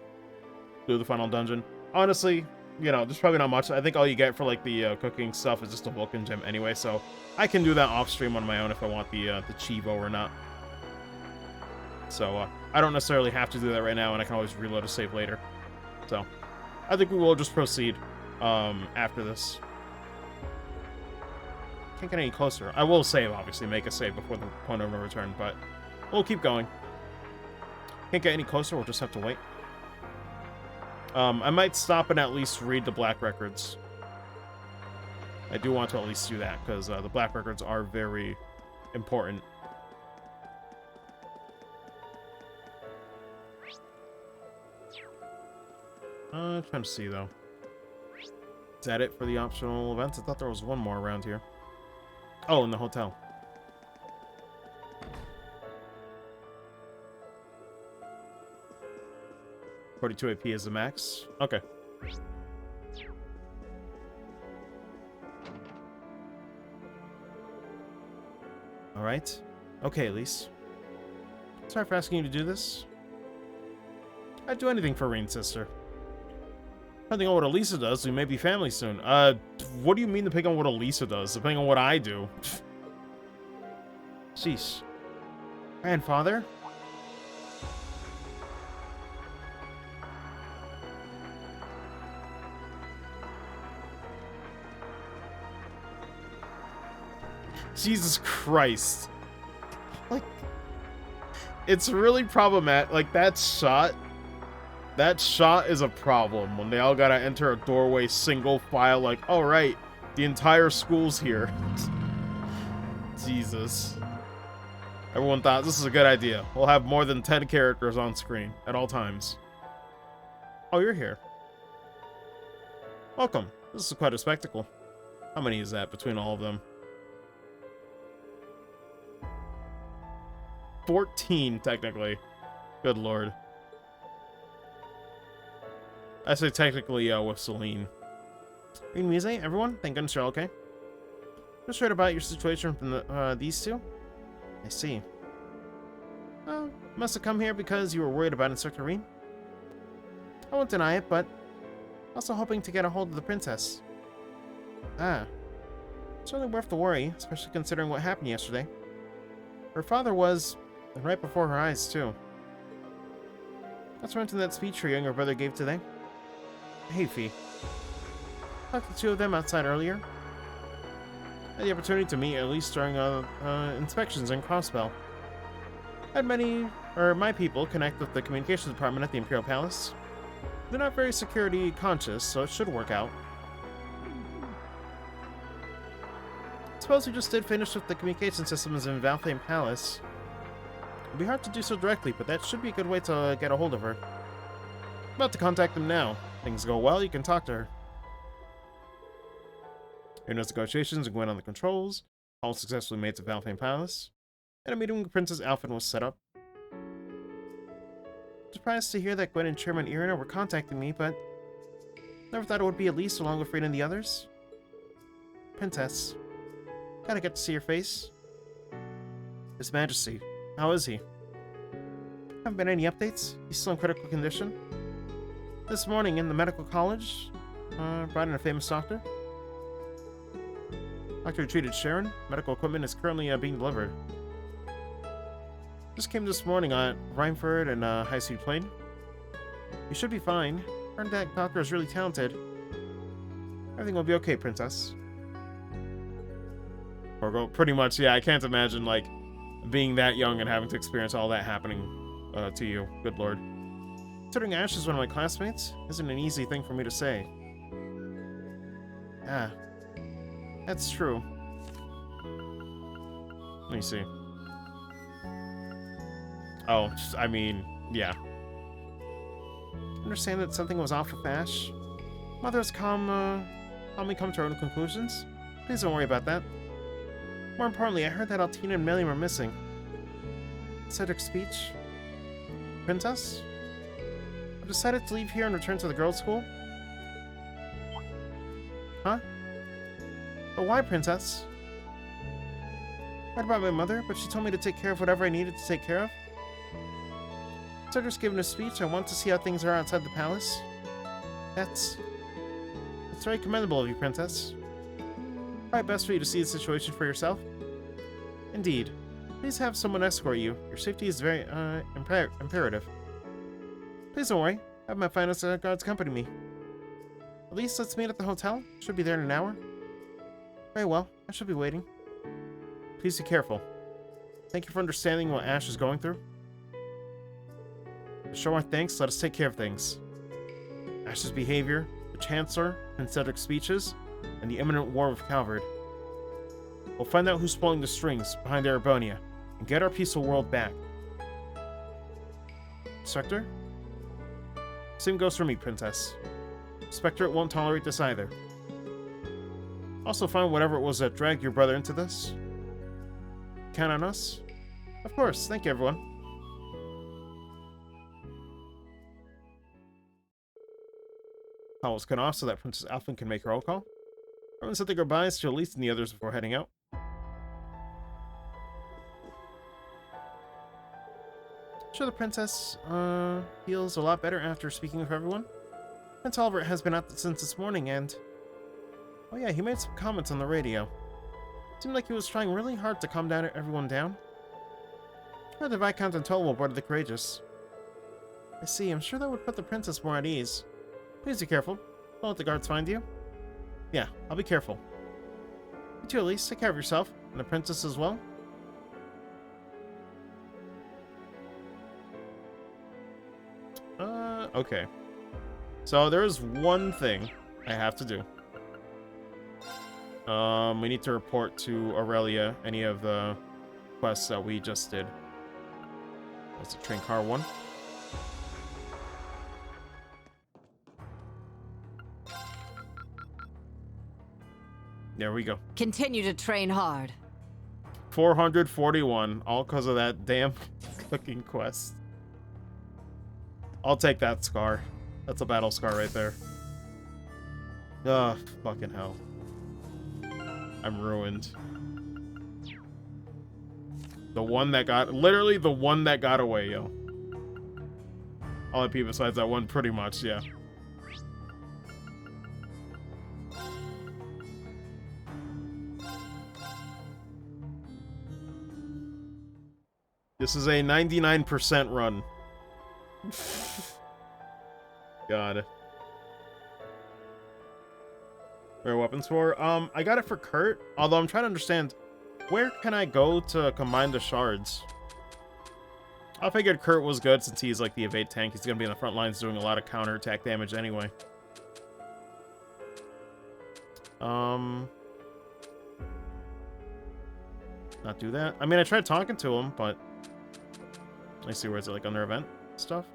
do the final dungeon. Honestly, you know, there's probably not much. I think all you get for like the cooking stuff is just a Vulcan gem anyway. So I can do that off stream on my own if I want the Chivo or not. So I don't necessarily have to do that right now, and I can always reload a save later. So I think we will just proceed after this. Can't get any closer. I will save, obviously, make a save before the point of no return, but we'll keep going. Can't get any closer, we'll just have to wait. I might stop and at least read the Black Records. I do want to at least do that, because the Black Records are very important. Trying to see, though. Is that it for the optional events? I thought there was one more around here. Oh, in the hotel. $42 AP is the max. Okay. Alright. Okay, Elise. Sorry for asking you to do this. I'd do anything for Reen's sister. Depending on what Elisa does, we may be family soon. What do you mean depending on what Elisa does? Depending on what I do? Sheesh. Grandfather? Jesus Christ. Like, it's really problematic. Like, that shot is a problem when they all gotta enter a doorway single file, like, all right, the entire school's here. Jesus. Everyone thought this is a good idea. We'll have more than 10 characters on screen at all times. Oh, you're here. Welcome. This is quite a spectacle. How many is that between all of them? 14, technically. Good lord. I say technically with Celine. Reen Mise, everyone, thank goodness you're okay. Just heard about your situation from these two. I see. Well, must have come here because you were worried about Instructor Reen. I won't deny it, but also hoping to get a hold of the princess. Ah. Certainly worth the worry, especially considering what happened yesterday. Her father was right before her eyes, too. Let's run to that speech her younger brother gave today. Hey, Fee. Talked to the two of them outside earlier. Had the opportunity to meet at least during inspections in Crossbell. Had my people connect with the communications department at the Imperial Palace. They're not very security conscious, so it should work out. Suppose we just did finish with the communication systems in Valfame Palace. It'd be hard to do so directly, but that should be a good way to get a hold of her. About to contact them now. Things go well, you can talk to her. Your negotiations went on the controls. All successfully made to Valfame Palace. And a meeting with Princess Alphen was set up. Surprised to hear that Gwen and Chairman Irina were contacting me, but never thought it would be Elise along with Reen and the others. Princess. Gotta get to see your face. His Majesty. How is he? Haven't been any updates? He's still in critical condition. This morning in the medical college, brought in a famous doctor. Doctor treated Sharon. Medical equipment is currently being delivered. Just came this morning on Reinford and high-speed plane. You should be fine. Heard that doctor is really talented. Everything will be okay, Princess. Or pretty much, yeah, I can't imagine, like, being that young and having to experience all that happening to you. Good lord. Considering Ash is one of my classmates, isn't an easy thing for me to say. Ah. That's true. Let me see. Oh, I mean, yeah. Understand that something was off with Ash. Mother has calmly come to her own conclusions. Please don't worry about that. More importantly, I heard that Altina and Milliam are missing. Cedric's speech? Princess? You decided to leave here and return to the girls' school? Huh? But why, Princess? Heard about my mother, but she told me to take care of whatever I needed to take care of. So just giving a speech, I want to see how things are outside the palace. That's very commendable of you, Princess. Probably best for you to see the situation for yourself. Indeed. Please have someone escort you. Your safety is very, imperative. Please don't worry. Have my finest guards accompany me. At least let's meet at the hotel. Should be there in an hour. Very well. I shall be waiting. Please be careful. Thank you for understanding what Ash is going through. To show our thanks, let us take care of things. Ash's behavior, the Chancellor, Prince Cedric's speeches, and the imminent war with Calvard. We'll find out who's pulling the strings behind Erebonia and get our peaceful world back. Spectre? Same goes for me, Princess. Spectre won't tolerate this either. Also find whatever it was that dragged your brother into this. Count on us? Of course, thank you, everyone. Call was cut off so that Princess Alphen can make her roll call. Everyone said their goodbyes to Elise and the others before heading out. Sure, the princess feels a lot better after speaking with everyone. Prince Oliver has been out since this morning and... Oh yeah, he made some comments on the radio. Seemed like he was trying really hard to calm everyone down. Sure, the Viscount and Toll will board the Courageous. I see, I'm sure that would put the princess more at ease. Please be careful. Don't let the guards find you. Yeah, I'll be careful. You too, Elise. Take care of yourself. And the princess as well. Okay. So there's one thing I have to do. We need to report to Aurelia any of the quests that we just did. That's the train car one. There we go. Continue to train hard. 441, all because of that damn cooking quest. I'll take that scar. That's a battle scar right there. Ugh, fucking hell. I'm ruined. The one that got, literally the one that got away, yo. All IP besides that one, pretty much, yeah. This is a 99% run. God. Rare weapons for? I got it for Kurt, although I'm trying to understand where can I go to combine the shards? I figured Kurt was good since he's like the evade tank. He's gonna be in the front lines doing a lot of counterattack damage anyway. Not do that. I mean, I tried talking to him, but let me see, where is it, like under event stuff?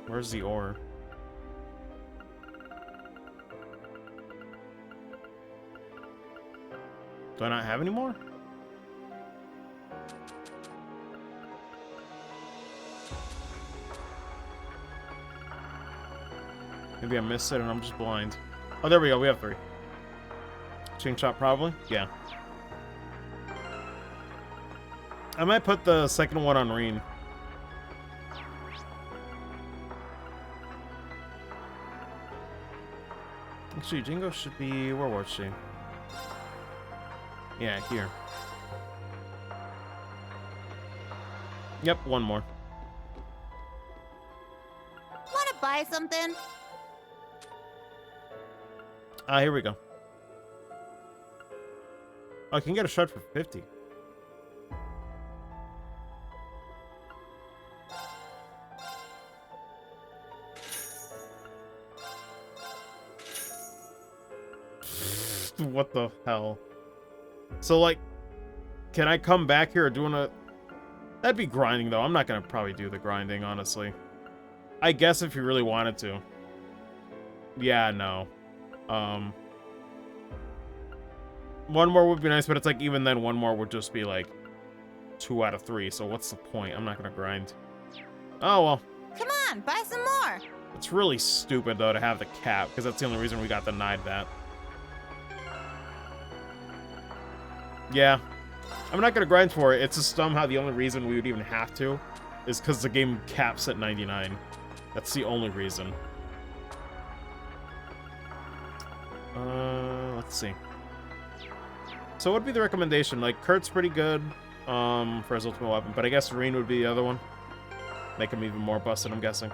Where's the ore? Do I not have any more? Maybe I missed it and I'm just blind. Oh, there we go. We have 3. Chain shot, probably? Yeah. I might put the second one on Reen. Actually, Jingo should be... Where was she? Yeah, here. Yep, one more. Wanna buy something? Here we go. Oh, I can get a shard for 50. What the hell? So, like, can I come back here doing a... That'd be grinding, though. I'm not gonna probably do the grinding, honestly. I guess if you really wanted to. Yeah, no. One more would be nice, but it's like, even then, one more would just be, like, 2 out of 3, so what's the point? I'm not gonna grind. Oh, well. Come on, buy some more. It's really stupid, though, to have the cap, because that's the only reason we got denied that. Yeah. I'm not gonna grind for it. It's just somehow the only reason we would even have to is because the game caps at 99. That's the only reason. Let's see. So what would be the recommendation? Like, Kurt's pretty good for his ultimate weapon, but I guess Rean would be the other one. Make him even more busted, I'm guessing.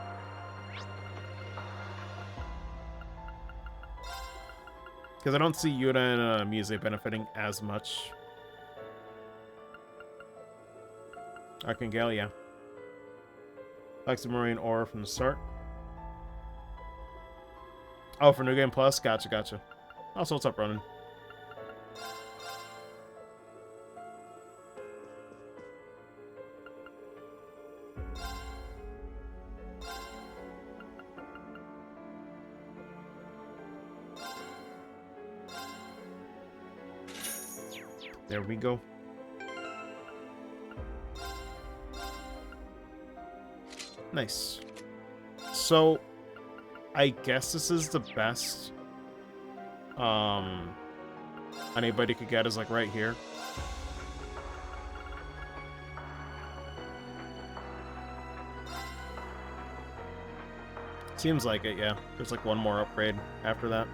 Because I don't see Yuna and Muse benefiting as much. Archangel, yeah. Marine Aura from the start. Oh, for New Game Plus? Gotcha, gotcha. Also, what's up, Ronan? There we go. Nice. So, I guess this is the best anybody could get is like right here. Seems like it, yeah. There's like one more upgrade after that.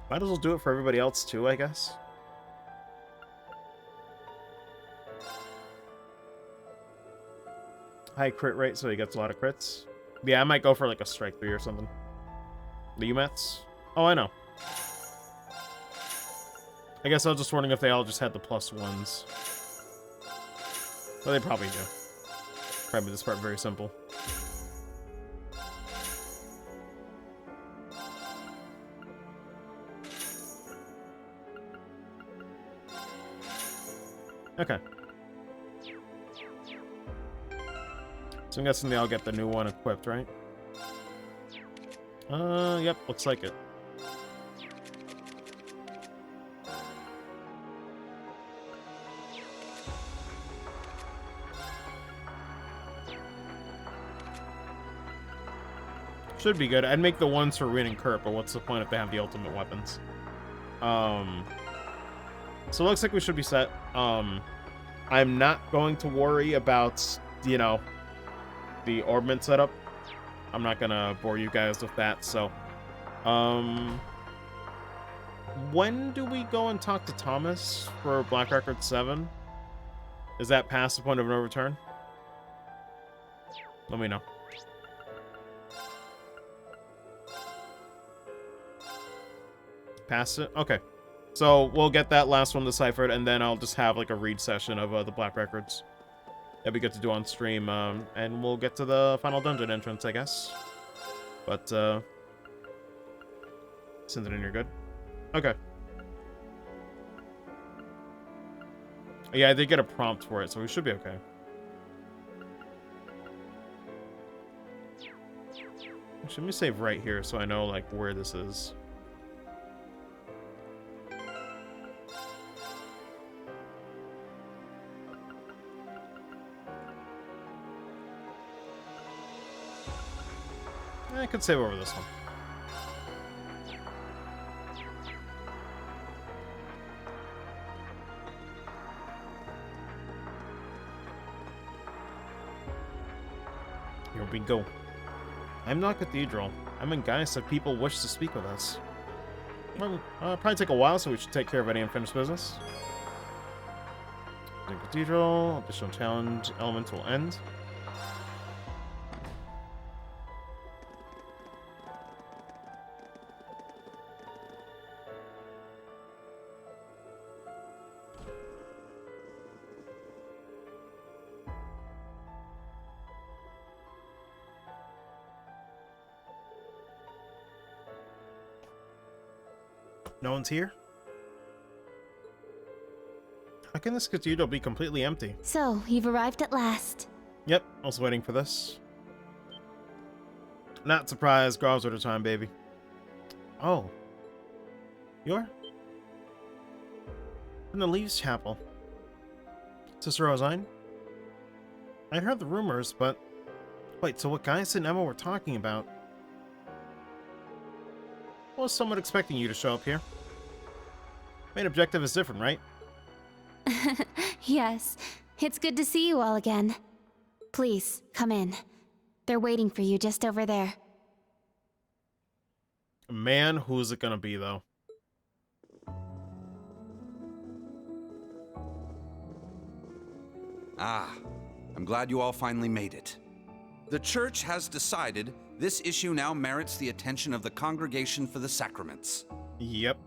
Might as well do it for everybody else too, I guess. High crit rate, so he gets a lot of crits. Yeah, I might go for like a strike 3 or something. The UMETs? Oh, I know. I guess I was just wondering if they all just had the +1s. Well, they probably do. Probably this part very simple. Okay. So I'm guessing they all get the new one equipped, right? Yep, looks like it. Should be good. I'd make the ones for Rin and Kurt, but what's the point if they have the ultimate weapons? So it looks like we should be set. I'm not going to worry about, you know, the orbment setup. I'm not gonna bore you guys with that, so. When do we go and talk to Thomas for Black Record 7? Is that past the point of no return? Let me know. Past it? Okay. So we'll get that last one deciphered, and then I'll just have like a read session of the Black Records. That'd be good to do on stream, and we'll get to the final dungeon entrance, I guess. But, Syndon, you're good? Okay. Yeah, I did get a prompt for it, so we should be okay. Actually, let me save right here so I know, like, where this is. I could save over this one. Here we go. I'm not Cathedral. I'm in Gaius if people wish to speak with us. Well, probably take a while, so we should take care of any unfinished business. In Cathedral, additional challenge element will end. No one's here? can this cathedral be completely empty? So, you've arrived at last. Yep, I was waiting for this. Not surprised, girls at a time, baby. Oh. You're? In the Leaves Chapel. Sister Rosine? I heard the rumors, but... Wait, so what Gaius and Emma were talking about? I was somewhat expecting you to show up here. Main objective is different, right? Yes, it's good to see you all again. Please, come in. They're waiting for you just over there. Man, who's it gonna be, though? Ah, I'm glad you all finally made it. The Church has decided this issue now merits the attention of the Congregation for the Sacraments. Yep.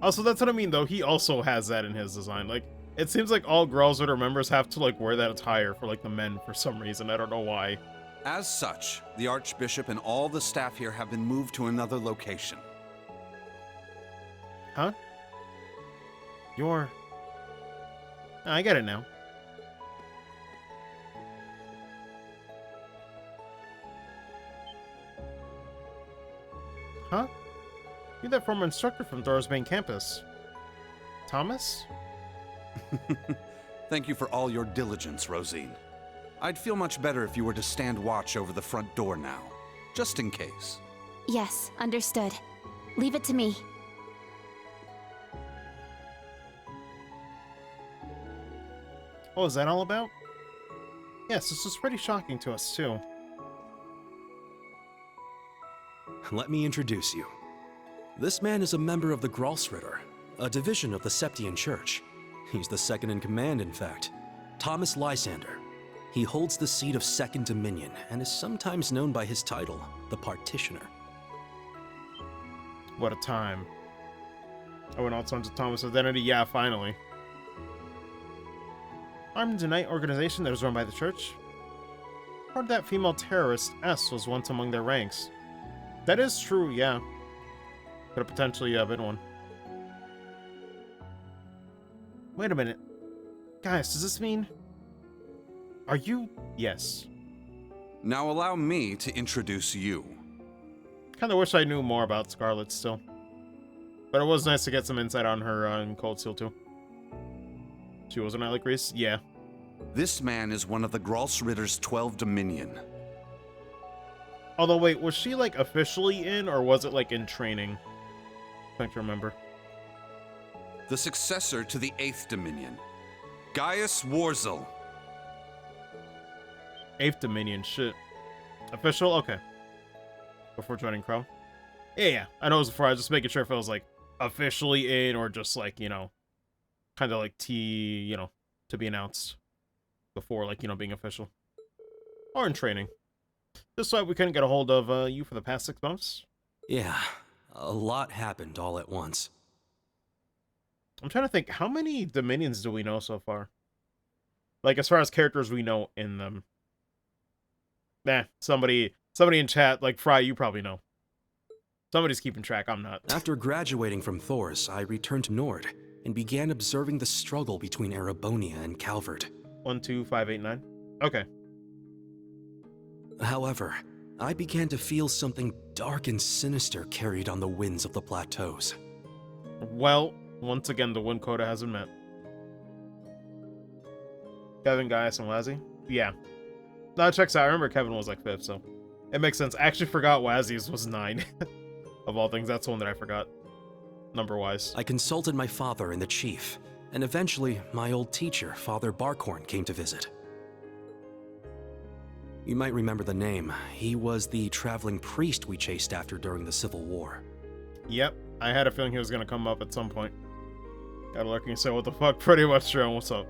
Also, that's what I mean, though. He also has that in his design. Like, it seems like all Growlsritter members have to, like, wear that attire for, like, the men for some reason. I don't know why. As such, the Archbishop and all the staff here have been moved to another location. Huh? You're... I get it now. Huh? You're that former instructor from Dora's main campus. Thomas? Thank you for all your diligence, Rosine. I'd feel much better if you were to stand watch over the front door now, just in case. Yes, understood. Leave it to me. What was that all about? Yes, this was pretty shocking to us, too. Let me introduce you. This man is a member of the Gralsritter, a division of the Septian Church. He's the second in command, in fact. Thomas Lysander. He holds the seat of Second Dominion and is sometimes known by his title, the Partitioner. What a time. Oh, and also into Thomas' identity? Yeah, finally. Armed Night organization that is run by the church. Heard that female terrorist S was once among their ranks. That is true, yeah. Could have potentially been one. Wait a minute. Guys, does this mean... Are you... Yes. Now allow me to introduce you. Kinda wish I knew more about Scarlet still. But it was nice to get some insight on her in Cold Steel too. She wasn't at like Reese? Yeah. This man is one of the Gralsritter's 12 Dominion. Although, wait, was she like officially in, or was it like in training? I can't remember. The successor to the 8th Dominion, Gaius Warzel. 8th Dominion, shit. Official? Okay. Before joining Crow? Yeah. I know it was before. I was just making sure if it was like officially in, or just like, you know, kind of like you know, to be announced before, like, you know, being official. Or in training. Just so we couldn't get a hold of you for the past 6 months. Yeah, a lot happened all at once. I'm trying to think, how many Dominions do we know so far? Like, as far as characters we know in them. Nah, somebody in chat, like Fry, you probably know. Somebody's keeping track, I'm not. After graduating from Thors, I returned to Nord and began observing the struggle between Erebonia and Calvert. 12589. Okay. However, I began to feel something dark and sinister carried on the winds of the plateaus. Well, once again, the win quota hasn't met. Kevin, Gaius, and Wazzy? Yeah. No, it checks out. I remember Kevin was like 5th, so it makes sense. I actually forgot Wazzy's was 9. Of all things, that's the one that I forgot, number-wise. I consulted my father and the chief, and eventually my old teacher, Father Barkhorn, came to visit. You might remember the name. He was the traveling priest we chased after during the Civil War. Yep, I had a feeling he was going to come up at some point. Got a lurking say, what the fuck? Pretty much true. What's up?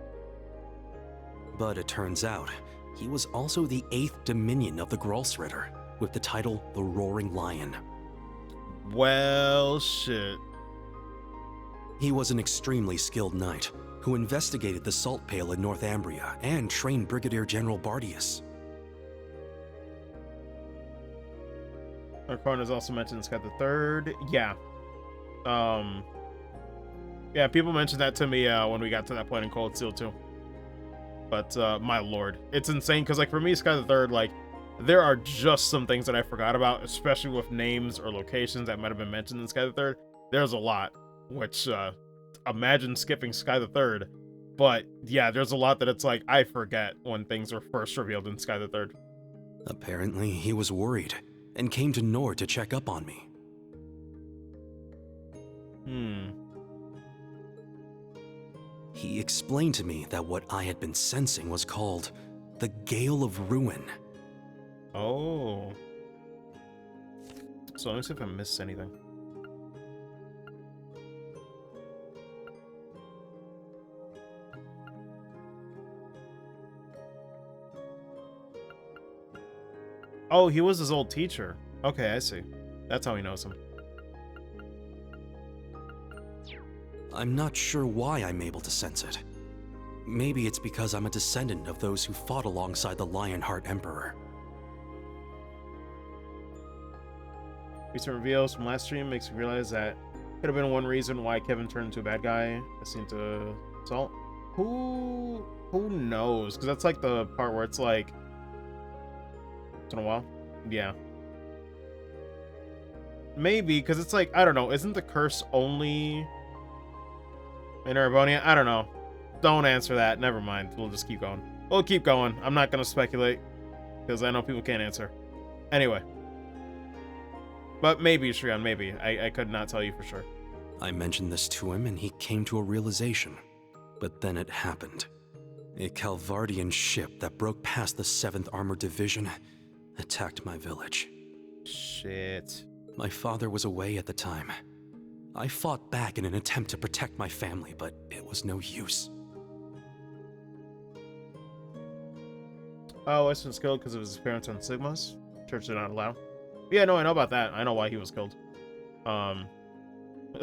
But it turns out, he was also the 8th Dominion of the Gralsritter, with the title the Roaring Lion. Well, shit. He was an extremely skilled knight, who investigated the Salt Pale in Northumbria and trained Brigadier General Bardius. Our corner is also mentioned in Scott the Third. Yeah. Yeah, people mentioned that to me when we got to that point in Cold Steel too. But my lord, it's insane because like for me, Sky the Third, like there are just some things that I forgot about, especially with names or locations that might have been mentioned in Sky the Third. There's a lot, which imagine skipping Sky the Third. But yeah, there's a lot that it's like I forget when things are first revealed in Sky the Third. Apparently, he was worried and came to Nord to check up on me. He explained to me that what I had been sensing was called the Gale of Ruin. Oh. So let me see if I missed anything. Oh, he was his old teacher. Okay, I see. That's how he knows him. I'm not sure why I'm able to sense it. Maybe it's because I'm a descendant of those who fought alongside the Lionheart Emperor. Recent reveals from last stream makes me realize that could have been one reason why Kevin turned into a bad guy. I seem to assault. Who knows? Because that's like the part where it's like, it's been a while. Yeah. Maybe, because it's like, I don't know. Isn't the curse only in Erebonia? I don't know. Don't answer that. Never mind. We'll just keep going. We'll keep going. I'm not going to speculate because I know people can't answer. Anyway. But maybe, Shrion, maybe. I could not tell you for sure. I mentioned this to him and he came to a realization. But then it happened. A Calvardian ship that broke past the 7th Armored Division attacked my village. Shit. My father was away at the time. I fought back in an attempt to protect my family, but it was no use. Oh, Weston's killed because of his appearance on Sigmas? Church did not allow. Yeah, no, I know about that. I know why he was killed.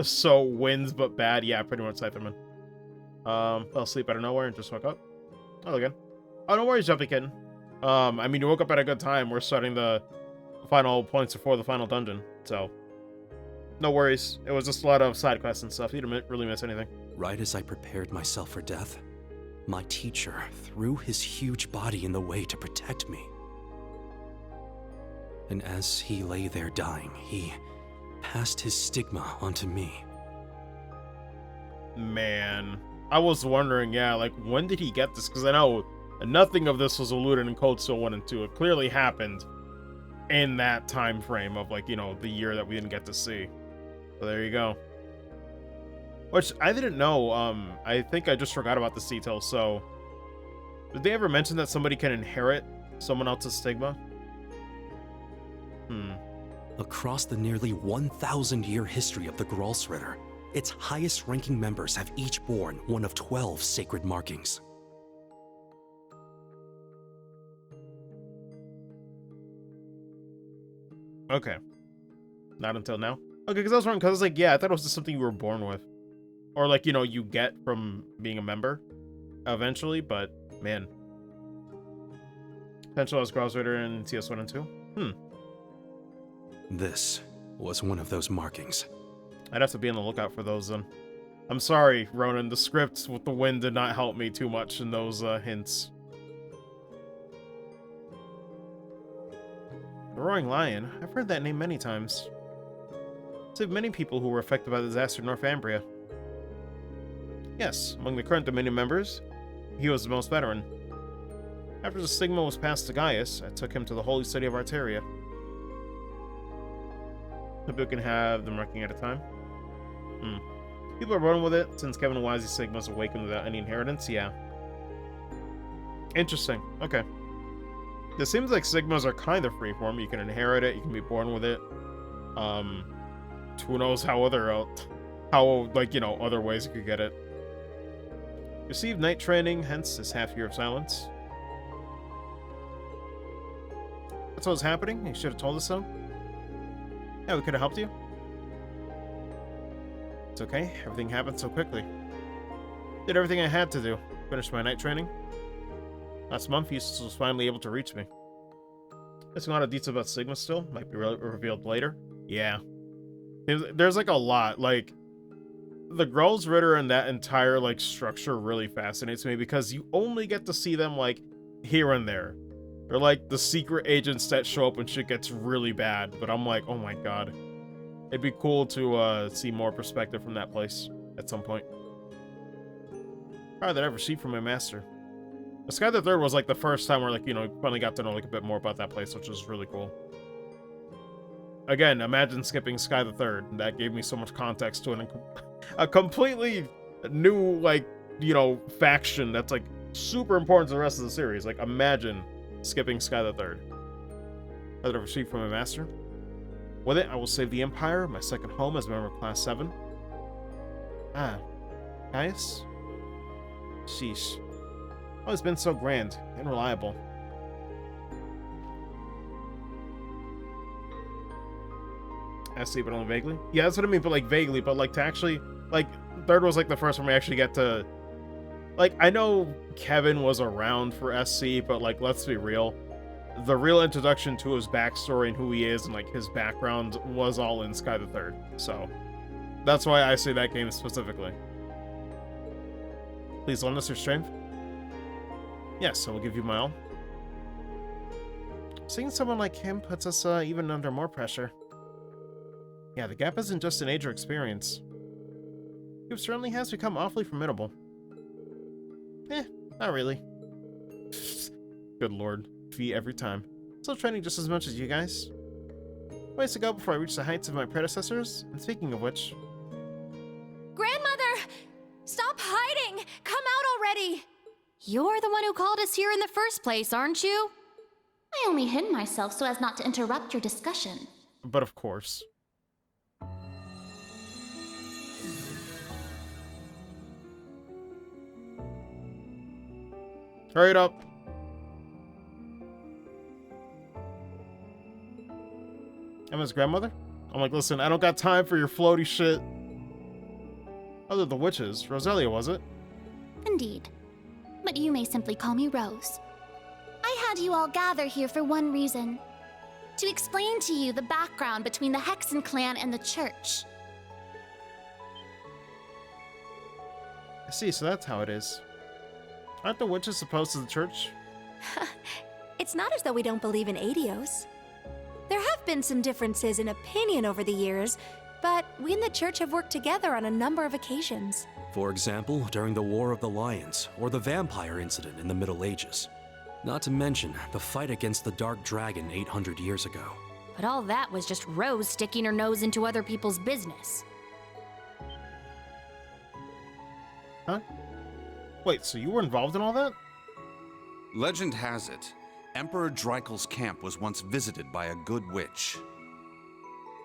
So wins but bad. Yeah, pretty much Cypherman. Fell asleep out of nowhere and just woke up. Oh, again. Oh, no worries, Jumpy Kitten. I mean, you woke up at a good time. We're starting the final points before the final dungeon, so no worries. It was just a lot of side quests and stuff. You didn't really miss anything. Right as I prepared myself for death, my teacher threw his huge body in the way to protect me. And as he lay there dying, he passed his stigma onto me. Man, I was wondering, yeah, like, when did he get this? Because I know nothing of this was alluded in Cold Steel 1 and 2. It clearly happened in that time frame of, like, you know, the year that we didn't get to see. So there you go. Which, I didn't know. I think I just forgot about this detail, so... Did they ever mention that somebody can inherit someone else's stigma? Across the nearly 1,000-year history of the Gralsritter, its highest-ranking members have each borne one of 12 sacred markings. Okay. Not until now? Okay, because I was wrong, because I was like, yeah, I thought it was just something you were born with. Or, like, you know, you get from being a member eventually, but, man. Potential as Gralsritter in CS1 and 2? This was one of those markings. I'd have to be on the lookout for those then. I'm sorry, Ronan, the script with the wind did not help me too much in those hints. The Roaring Lion? I've heard that name many times. Saved many people who were affected by the disaster in Northumbria. Yes, among the current Dominion members, he was the most veteran. After the stigma was passed to Gaius, I took him to the holy city of Arteria. Hope you can have the marking at a time. People are running with it since Kevin Wisey's Sigma's awakened without any inheritance. Yeah. Interesting. Okay. It seems like Sigmas are kind of freeform. You can inherit it. You can be born with it. Who knows how like, you know, other ways you could get it. Received night training, hence this half year of silence. That's what was happening? You should have told us so. Yeah, we could have helped you. It's okay. Everything happened so quickly. Did everything I had to do. Finished my night training. Last month, Eustace was finally able to reach me. There's a lot of details about Sigma still. Might be revealed later. Yeah. There's like a lot. Like, the Grol's Ritter and that entire, like, structure really fascinates me because you only get to see them, like, here and there. They're like the secret agents that show up when shit gets really bad, but I'm like, oh my god. It'd be cool to see more perspective from that place at some point. How did I ever see from my master? The Sky the Third was like the first time where, like, you know, finally got to know like a bit more about that place, which was really cool. Again, imagine skipping Sky the Third. That gave me so much context to a completely new, like, you know, faction that's like super important to the rest of the series. Like, imagine skipping Sky the Third. How did I ever see from my master? With it, I will save the Empire, my second home as a member of Class 7. Ah, Caius? Sheesh. Always been so grand and reliable. I see, but only vaguely? Yeah, that's what I mean, but like vaguely, but like to actually, like, Third was like the first one we actually get to, like, I know Kevin was around for SC, but like, let's be real. The real introduction to his backstory and who he is and like his background was all in Sky the Third. So that's why I say that game specifically. Please lend us your strength. Yes, I will give you my all. Seeing someone like him puts us even under more pressure. Yeah, the gap isn't just an age or experience. He certainly has become awfully formidable. Not really. Good lord. Fee every time. Still training just as much as you guys. Ways to go before I reach the heights of my predecessors. And speaking of which... Grandmother! Stop hiding! Come out already! You're the one who called us here in the first place, aren't you? I only hid myself so as not to interrupt your discussion. But of course. Hurry it up. Emma's grandmother? I'm like, listen, I don't got time for your floaty shit. Other the witches. Roselia, was it? Indeed. But you may simply call me Rose. I had you all gather here for one reason. To explain to you the background between the Hexen clan and the church. I see, so that's how it is. Aren't the witches opposed to the church? It's not as though we don't believe in Adios. There have been some differences in opinion over the years, but we and the church have worked together on a number of occasions. For example, during the War of the Lions, or the vampire incident in the Middle Ages. Not to mention the fight against the Dark Dragon 800 years ago. But all that was just Rose sticking her nose into other people's business. Huh? Wait, so you were involved in all that? Legend has it, Emperor Dreikel's camp was once visited by a good witch.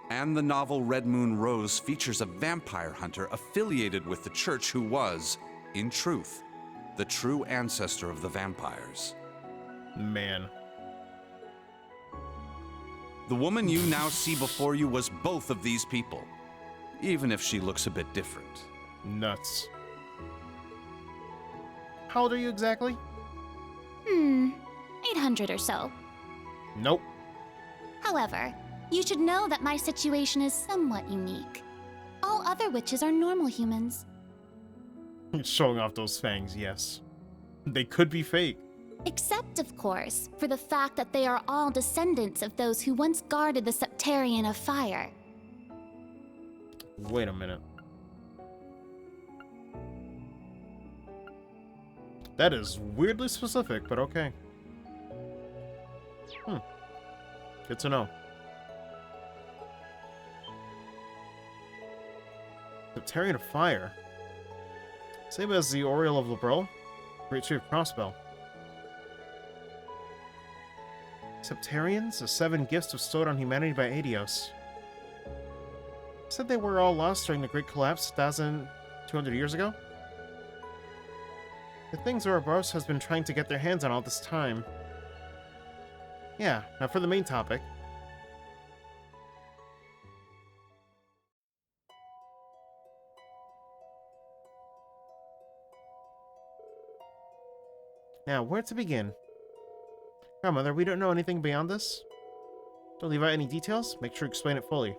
And the novel Red Moon Rose features a vampire hunter affiliated with the church who was, in truth, the true ancestor of the vampires. Man. The woman you now see before you was both of these people, even if she looks a bit different. Nuts. How old are you exactly? 800 or so. Nope. However, you should know that my situation is somewhat unique. All other witches are normal humans. Showing off those fangs, yes. They could be fake. Except, of course, for the fact that they are all descendants of those who once guarded the Septarian of Fire. Wait a minute. That is weirdly specific, but okay. Good to know. Septarian of Fire. Same as the Oriole of Lebreau. Great Tree of Crossbell. Septarians, the 7 gifts bestowed on humanity by Adios. Said they were all lost during the Great Collapse 1,200 years ago? The things Ouroboros has been trying to get their hands on all this time. Yeah, now for the main topic. Now, where to begin? Grandmother, we don't know anything beyond this. Don't leave out any details. Make sure to explain it fully.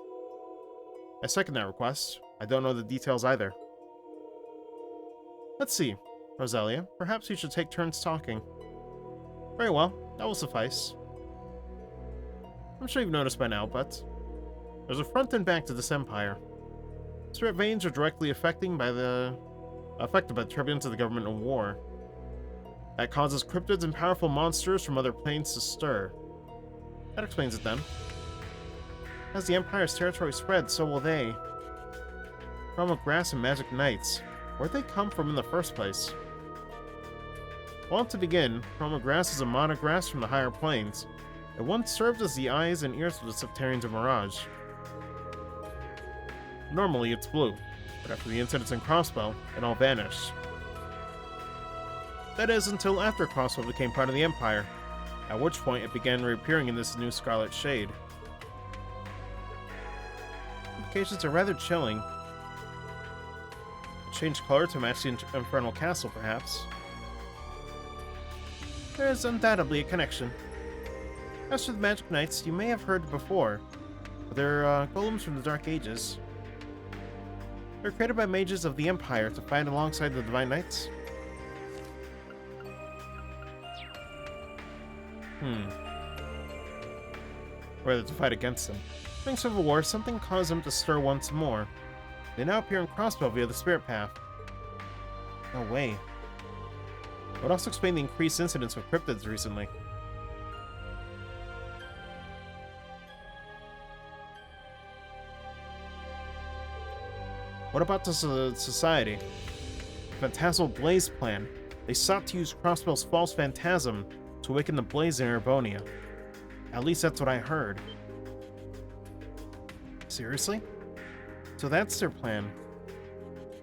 I second that request. I don't know the details either. Let's see, Roselia, perhaps you should take turns talking. Very well, that will suffice. I'm sure you've noticed by now, but there's a front and back to this empire. Spirit veins are directly affected by the turbulence of the government and war. That causes cryptids and powerful monsters from other planes to stir. That explains it then. As the Empire's territory spreads, so will they. Realm of Grass and Magic Knights. Where'd they come from in the first place? Well, to begin, Realm of Grass is a monograss from the higher planes. It once served as the eyes and ears of the Septarians of Mirage. Normally, it's blue, but after the incidents in Crossbow, it all vanished. That is, until after Crossbow became part of the Empire, at which point it began reappearing in this new scarlet shade. Implications are rather chilling. It changed color to match the Infernal Castle, perhaps. There is undoubtedly a connection. As for the Magic Knights, you may have heard before, but they're golems from the Dark Ages. They're created by mages of the Empire to fight alongside the Divine Knights. Rather to fight against them. During Civil War, something caused them to stir once more. They now appear in Crossbow via the Spirit Path. No way. It would also explain the increased incidence of cryptids recently. What about the Society? Phantasmal Blaze Plan. They sought to use Crossbow's false phantasm to awaken the blaze in Erebonia. At least that's what I heard. Seriously? So that's their plan.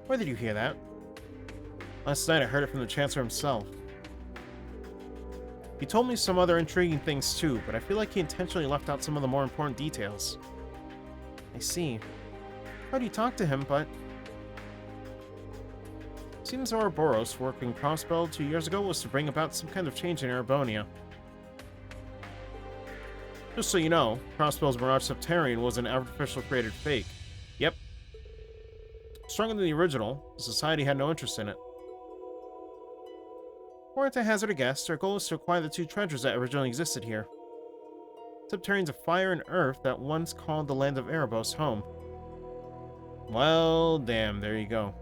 Where did you hear that? Last night I heard it from the Chancellor himself. He told me some other intriguing things too, but I feel like he intentionally left out some of the more important details. I see. How do you talk to him, but... Seems Ouroboros, working Crossbow 2 years ago, was to bring about some kind of change in Erebonia. Just so you know, Crossbow's Mirage Septarian was an artificial created fake. Yep. Stronger than the original, the Society had no interest in it. Or to hazard a guess, their goal is to acquire the two treasures that originally existed here. Septarians of Fire and Earth that once called the land of Erebos home. Well, damn, there you go.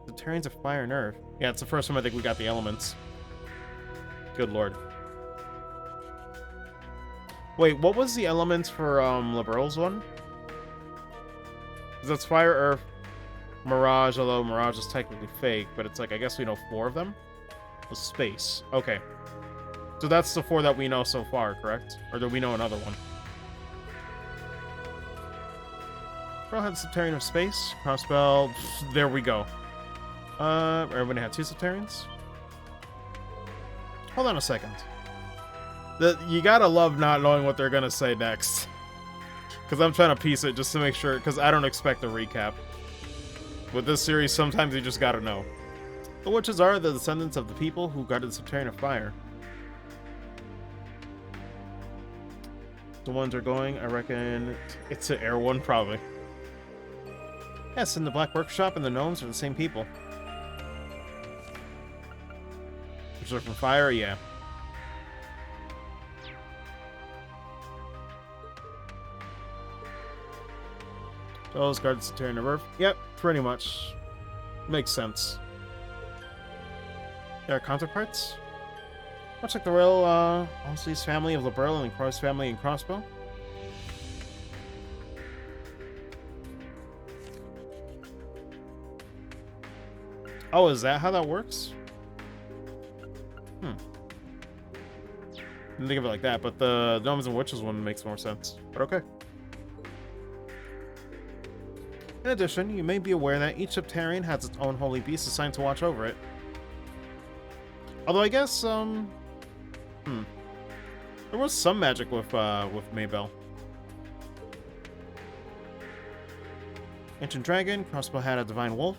Septarians of Fire and Earth. Yeah, it's the first time I think we got the elements. Good lord. Wait, what was the elements for Liberal's one? That's Fire, Earth, Mirage, although Mirage is technically fake, but it's like, I guess we know 4 of them? Was Space. Okay. So that's the 4 that we know so far, correct? Or do we know another one? Pearl had Septarian of Space. Crossbow. There we go. Everybody had 2 Septarians? Hold on a second. You gotta love not knowing what they're gonna say next. Because I'm trying to piece it just to make sure, because I don't expect a recap. With this series, sometimes you just gotta know. The witches are the descendants of the people who guarded the Septarian of Fire. The ones are going, I reckon it's an air one, probably. Yes, and the Black Workshop and the Gnomes are the same people. Which are from Fire, yeah. Those guard the Septarian of Earth. Yep, pretty much. Makes sense. There are counterparts. Much like the royal, Onsley's family of Liberal and the Cross family in Crossbow. Oh, is that how that works? Didn't think of it like that, but the Gnomes and Witches one makes more sense. But okay. In addition, you may be aware that each Septarian has its own holy beast assigned to watch over it. Although I guess, there was some magic with Maybell. Ancient Dragon, Crossbow had a Divine Wolf.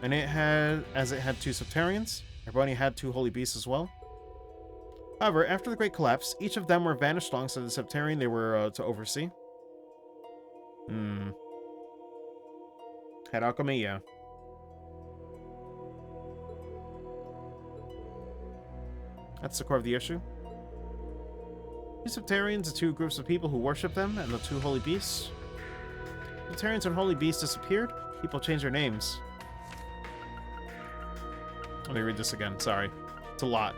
And it had 2 Septarians. Everybody had 2 holy beasts as well. However, after the Great Collapse, each of them were vanished alongside the Septarian they were to oversee. Head alchemy, yeah. That's the core of the issue. Two Septarians, the two groups of people who worship them, and the two holy beasts. Septarians and holy beasts disappeared. People changed their names. Let me read this again. Sorry. It's a lot.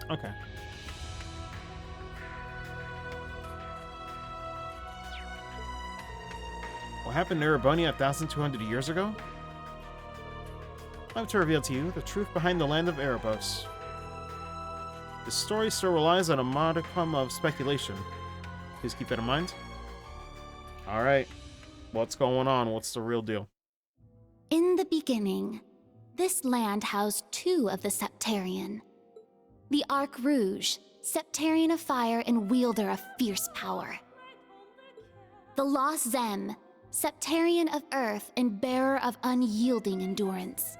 Okay. What happened to Erebonia 1,200 years ago? I have to reveal to you the truth behind the land of Erebos. This story still relies on a modicum of speculation. Please keep that in mind. Alright. What's going on? What's the real deal? In the beginning, this land housed two of the Septarian. The Arc Rouge, Septarian of fire and wielder of fierce power. The Lost Zem, Septarian of earth and bearer of unyielding endurance.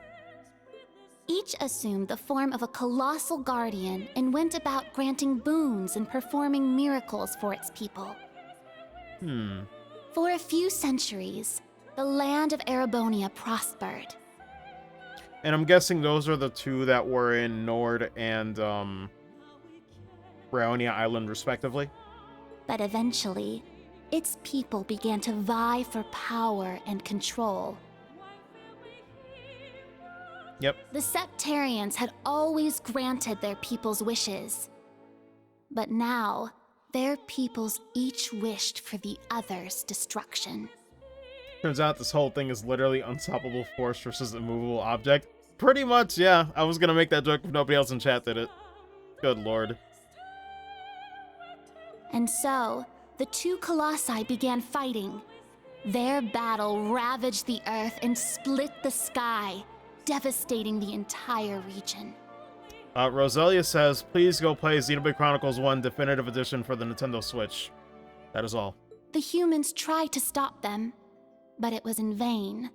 Each assumed the form of a colossal guardian and went about granting boons and performing miracles for its people. For a few centuries, the land of Erebonia prospered. And I'm guessing those are the two that were in Nord and Brownia Island, respectively. But eventually, its people began to vie for power and control. Yep. The Septarians had always granted their people's wishes. But now, their peoples each wished for the other's destruction. Turns out this whole thing is literally unstoppable force versus immovable object. Pretty much, yeah. I was gonna make that joke if nobody else in chat did it. Good lord. And so, the two colossi began fighting. Their battle ravaged the earth and split the sky, devastating the entire region. Roselia says, please go play Xenoblade Chronicles 1 Definitive Edition for the Nintendo Switch. That is all. The humans tried to stop them, but it was in vain.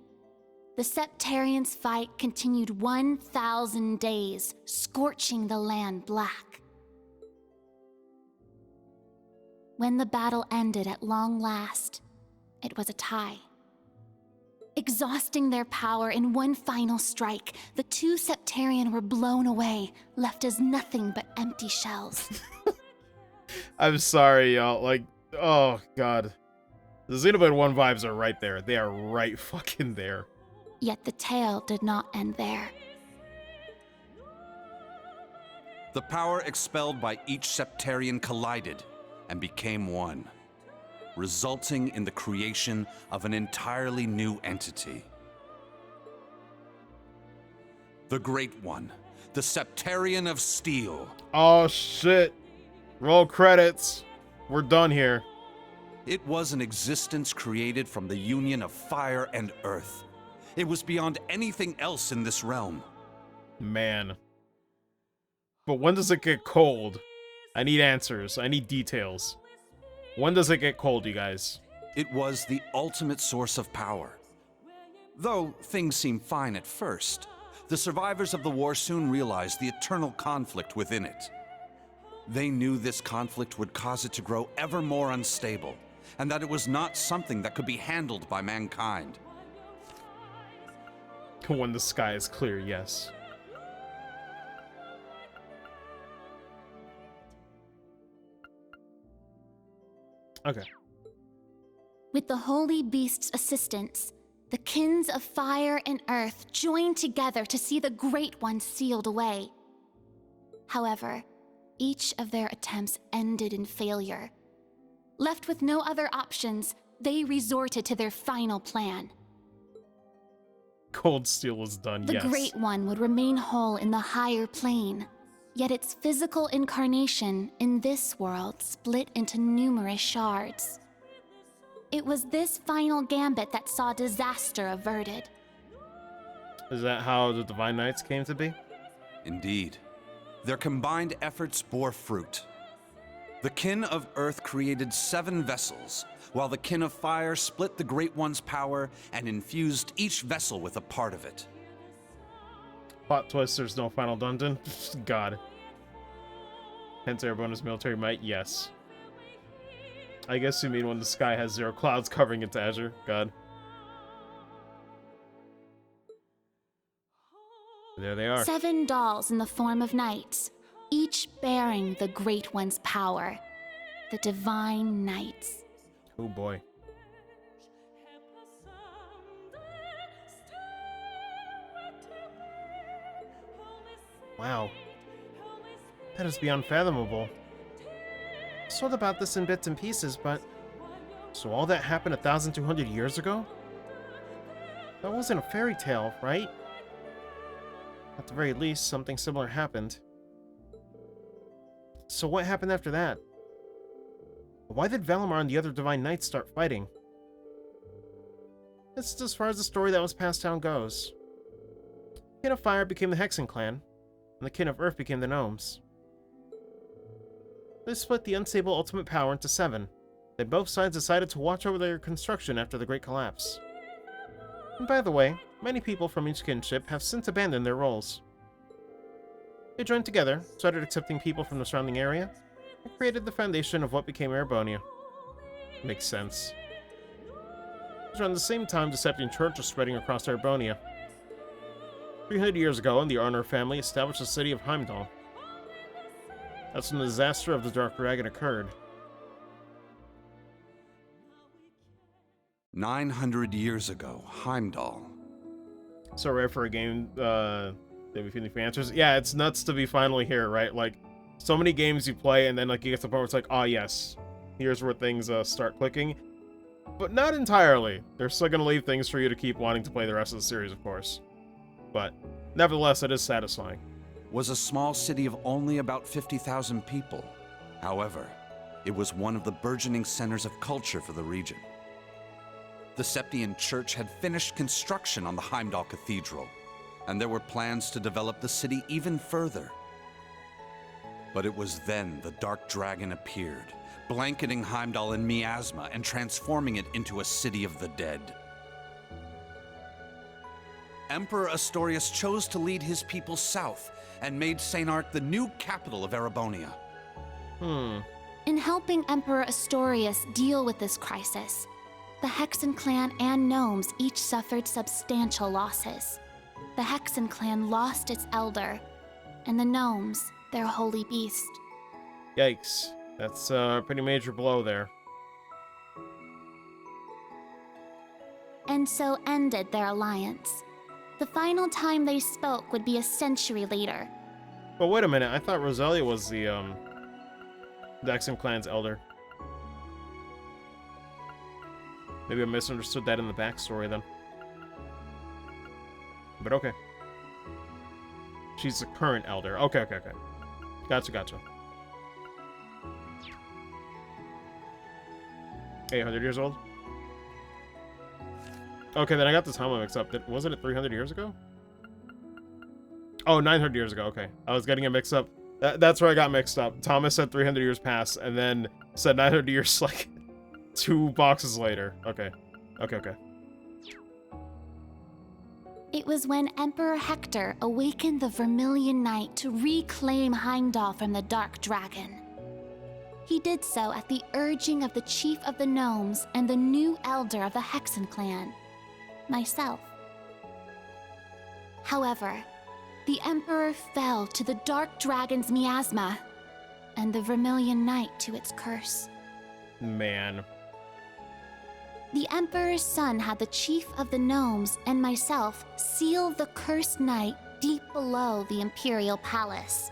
The Septarians' fight continued 1,000 days, scorching the land black. When the battle ended at long last, it was a tie. Exhausting their power in one final strike, the two Septarian were blown away, left as nothing but empty shells. I'm sorry, y'all. Like, oh god. The Xenoblade 1 vibes are right there. They are right fucking there. Yet the tale did not end there. The power expelled by each Septarian collided and became one, resulting in the creation of an entirely new entity. The Great One, the Septarian of Steel. Oh shit. Roll credits. We're done here. It was an existence created from the union of fire and earth. It was beyond anything else in this realm. Man. But when does it get cold? I need answers. I need details. When does it get cold, you guys? It was the ultimate source of power. Though things seemed fine at first, the survivors of the war soon realized the eternal conflict within it. They knew this conflict would cause it to grow ever more unstable, and that it was not something that could be handled by mankind. When the sky is clear, yes. Okay. With the Holy Beast's assistance, the kins of fire and earth joined together to see the Great One sealed away. However, each of their attempts ended in failure. Left with no other options, they resorted to their final plan. Cold Steel is done, The yes. Great One would remain whole in the higher plane, yet its physical incarnation in this world split into numerous shards. It was this final gambit that saw disaster averted. Is that how the Divine Knights came to be? Indeed. Their combined efforts bore fruit. The Kin of Earth created 7 vessels, while the Kin of Fire split the Great One's power and infused each vessel with a part of it. Plot twist, there's no final dungeon. God. Hence Erebonia's military might, yes. I guess you mean when the sky has 0 clouds covering its azure. God. There they are. 7 dolls in the form of knights, each bearing the Great One's power. The Divine Knights. Oh boy. Wow. That is beyond fathomable. I told about this in bits and pieces, but... So all that happened 1,200 years ago? That wasn't a fairy tale, right? At the very least, something similar happened. So what happened after that? Why did Valimar and the other Divine Knights start fighting? This is as far as the story that was passed down goes. The Kin of Fire became the Hexen clan, and the Kin of Earth became the Gnomes. They split the unstable ultimate power into 7. Then both sides decided to watch over their construction after the Great Collapse. And by the way, many people from each kinship have since abandoned their roles. They joined together, started accepting people from the surrounding area, and created the foundation of what became Erebonia. Makes sense. It was around the same time the Septian Church was spreading across Erebonia. 300 years ago, the Arnor family established the city of Heimdall. That's when the disaster of the Dark Dragon occurred. 900 years ago, Heimdall. So rare for a game that we feeling for answers. Yeah, it's nuts to be finally here, right? Like, so many games you play, and then like you get to the point where it's like, ah, yes, here's where things start clicking. But not entirely. They're still gonna leave things for you to keep wanting to play the rest of the series, of course. But nevertheless, it is satisfying. Was a small city of only about 50,000 people. However, it was one of the burgeoning centers of culture for the region. The Septian Church had finished construction on the Heimdall Cathedral, and there were plans to develop the city even further. But it was then the Dark Dragon appeared, blanketing Heimdall in miasma and transforming it into a city of the dead. Emperor Astorius chose to lead his people south and made St. Arc the new capital of Erebonia. In helping Emperor Astorius deal with this crisis, the Hexen clan and Gnomes each suffered substantial losses. The Hexen clan lost its elder, and the Gnomes their holy beast. Yikes. That's a pretty major blow there. And so ended their alliance. The final time they spoke would be a century later. But wait a minute, I thought Roselia was the Hexen clan's elder. Maybe I misunderstood that in the backstory then. But okay. She's the current elder. Okay. Gotcha. 800 years old? Okay, then I got the timeline mixed up. Wasn't it 300 years ago? Oh, 900 years ago. Okay. I was getting it mixed up. That's where I got mixed up. Thomas said 300 years past, and then said 900 years like 2 boxes later. Okay. It was when Emperor Hector awakened the Vermilion Knight to reclaim Heimdall from the Dark Dragon. He did so at the urging of the Chief of the Gnomes and the new elder of the Hexen clan, myself. However, the Emperor fell to the Dark Dragon's miasma, and the Vermilion Knight to its curse. Man. The Emperor's son had the Chief of the Gnomes and myself seal the cursed knight deep below the Imperial Palace.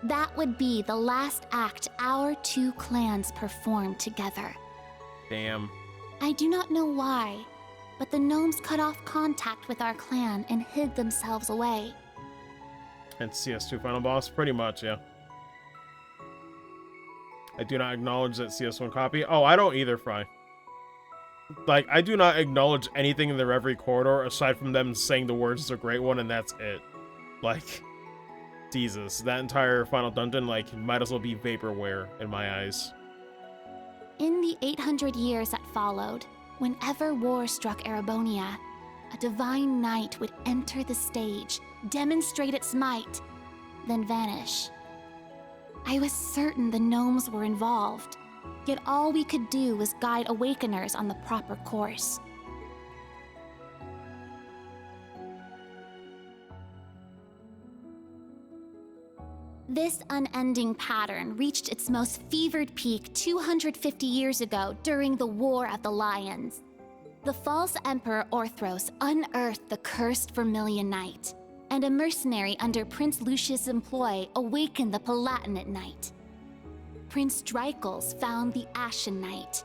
That would be the last act our 2 clans performed together. Damn. I do not know why, but the gnomes cut off contact with our clan and hid themselves away. And CS2 final boss? Pretty much, yeah. I do not acknowledge that CS1 copy. Oh, I don't either, Fry. Like, I do not acknowledge anything in the Reverie Corridor aside from them saying the words "it's a great one," and that's it. Like, Jesus, that entire final dungeon, like, might as well be vaporware in my eyes. In the 800 years that followed, whenever war struck Erebonia, a divine knight would enter the stage, demonstrate its might, then vanish. I was certain the gnomes were involved, yet all we could do was guide awakeners on the proper course. This unending pattern reached its most fevered peak 250 years ago during the War of the Lions. The false Emperor Orthros unearthed the cursed Vermilion Knight, and a mercenary under Prince Lucius' employ awakened the Palatinate Knight. Prince Dreichels found the Ashen Knight,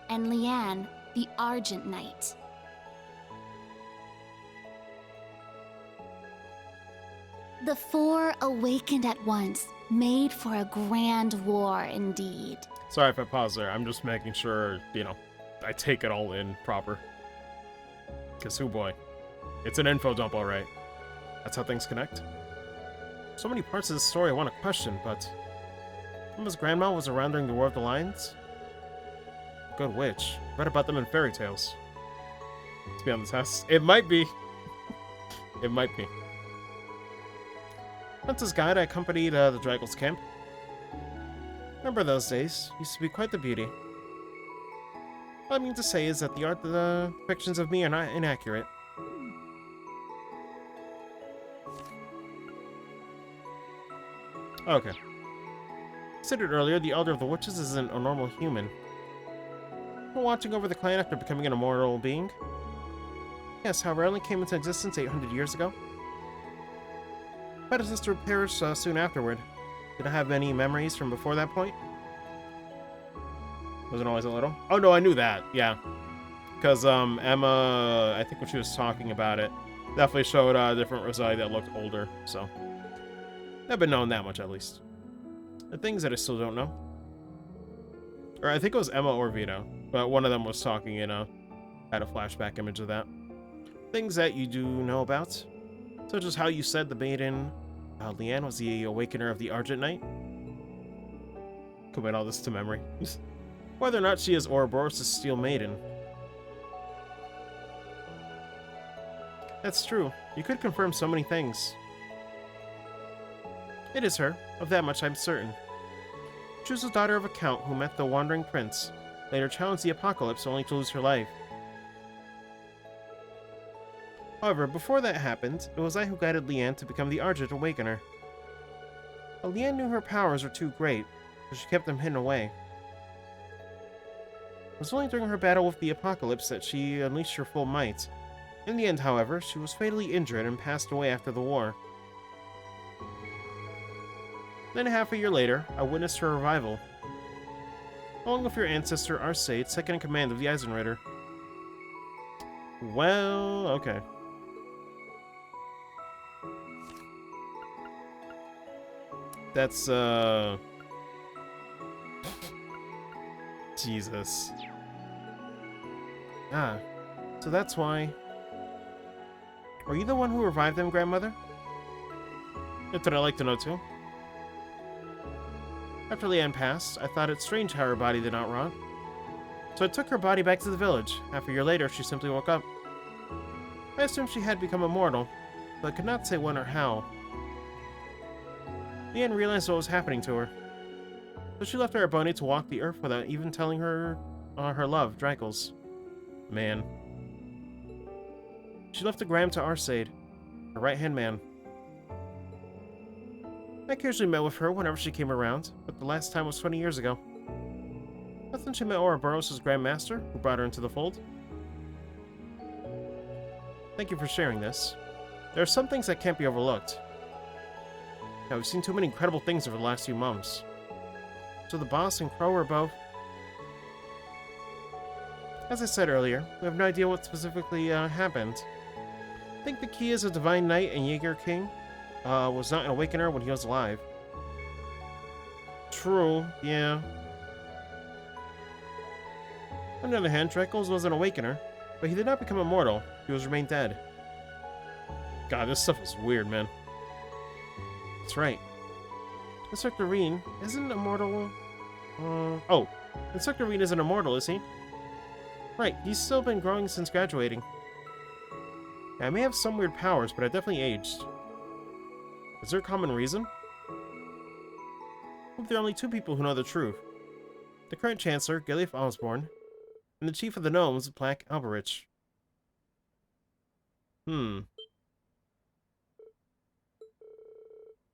and Lianne the Argent Knight. The four awakened at once, made for a grand war indeed. Sorry if I pause there. I'm just making sure, I take it all in proper. Because, oh boy, it's an info dump, all right. That's how things connect. So many parts of this story I want to question, but Emma's grandma was around during the War of the Lions? Good witch. Read about them in fairy tales. Let's be on the test. It might be. It might be. Once as guide, I accompanied the Dreichels camp. Remember those days? Used to be quite the beauty. All I mean to say is that the art depictions of me are not inaccurate. Okay. Stated earlier, the Elder of the Witches isn't a normal human. But watching over the clan after becoming an immortal being. Yes, however, it only came into existence 800 years ago. Predecessor perished soon afterward. Did I have any memories from before that point? Wasn't always a little. Oh no, I knew that. Yeah, because Emma, I think when she was talking about it, definitely showed a different Rosalie that looked older. So I've been known that much at least. The things that I still don't know, or I think it was Emma or Vito, but one of them was talking and had a flashback image of that. Things that you do know about. Such as how you said the maiden, Lianne, was the awakener of the Argent Knight. Commit all this to memory. Whether or not she is Ouroboros' Steel Maiden. That's true. You could confirm so many things. It is her. Of that much I'm certain. She was the daughter of a count who met the Wandering Prince, later challenged the Apocalypse only to lose her life. However, before that happened, it was I who guided Lianne to become the Argent Awakener. But Lianne knew her powers were too great, so she kept them hidden away. It was only during her battle with the Apocalypse that she unleashed her full might. In the end, however, she was fatally injured and passed away after the war. Then half a year later, I witnessed her revival, along with your ancestor Arsaid, second in command of the Eisenritter. Well, okay. That's, Jesus. Ah, so that's why... Were you the one who revived them, grandmother? That's what I'd like to know, too. After Lianne passed, I thought it strange how her body did not rot. So I took her body back to the village. Half a year later, she simply woke up. I assumed she had become immortal, but could not say when or how. Lianne realized what was happening to her. So she left Ereboni to walk the earth without even telling her her love, Dreichels. Man. She left a gram to Arsaid, her right-hand man. I occasionally met with her whenever she came around, but the last time was 20 years ago. But then she met Ouroboros' Grand Master, who brought her into the fold. Thank you for sharing this. There are some things that can't be overlooked. Now, we've seen too many incredible things over the last few months. So the boss and Crow were both... As I said earlier, we have no idea what specifically happened. I think the key is a Divine Knight and Jaeger King was not an Awakener when he was alive. True, yeah. On the other hand, Dreichels was an Awakener, but he did not become immortal. He was remained dead. God, this stuff is weird, man. That's right. Inspector Rean isn't immortal. Oh, Inspector Rean isn't immortal, is he? Right, he's still been growing since graduating. I may have some weird powers, but I definitely aged. Is there a common reason? I hope there are only 2 people who know the truth. The current Chancellor, Gilief Osborne, and the Chief of the Gnomes, Black Alberich.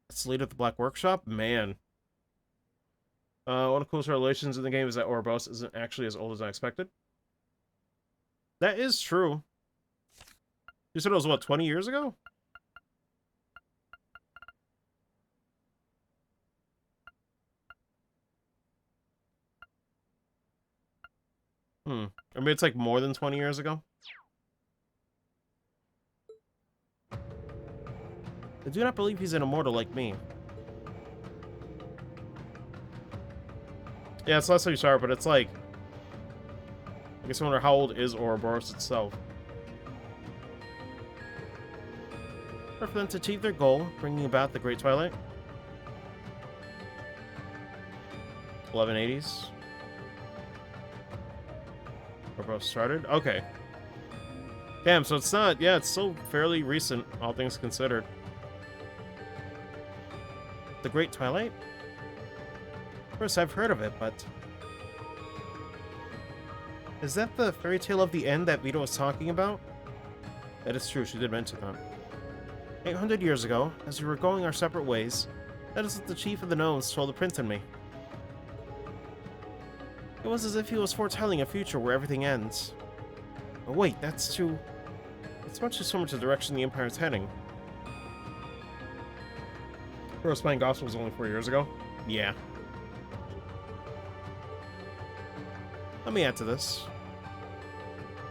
That's the leader of the Black Workshop? Man. One of the coolest relations in the game is that Ouroboros isn't actually as old as I expected. That is true. You said it was, what, 20 years ago? I mean, it's like more than 20 years ago. I do not believe he's an immortal like me. Yeah, it's less how you start, but it's like... I guess I wonder how old is Ouroboros itself. Or for them to achieve their goal, bringing about the Great Twilight. 1180s. Ouroboros started? Okay. Damn, so it's not... Yeah, it's still fairly recent, all things considered. The Great Twilight? Of course, I've heard of it, but... Is that the fairy tale of the end that Vito was talking about? That is true, she did mention that. 800 years ago, as we were going our separate ways, that is what the Chief of the Gnomes told the Prince and me. It was as if he was foretelling a future where everything ends. Oh wait, that's too... It's much too so much the direction the Empire is heading. First playing Gospel was only 4 years ago? Yeah. Let me add to this.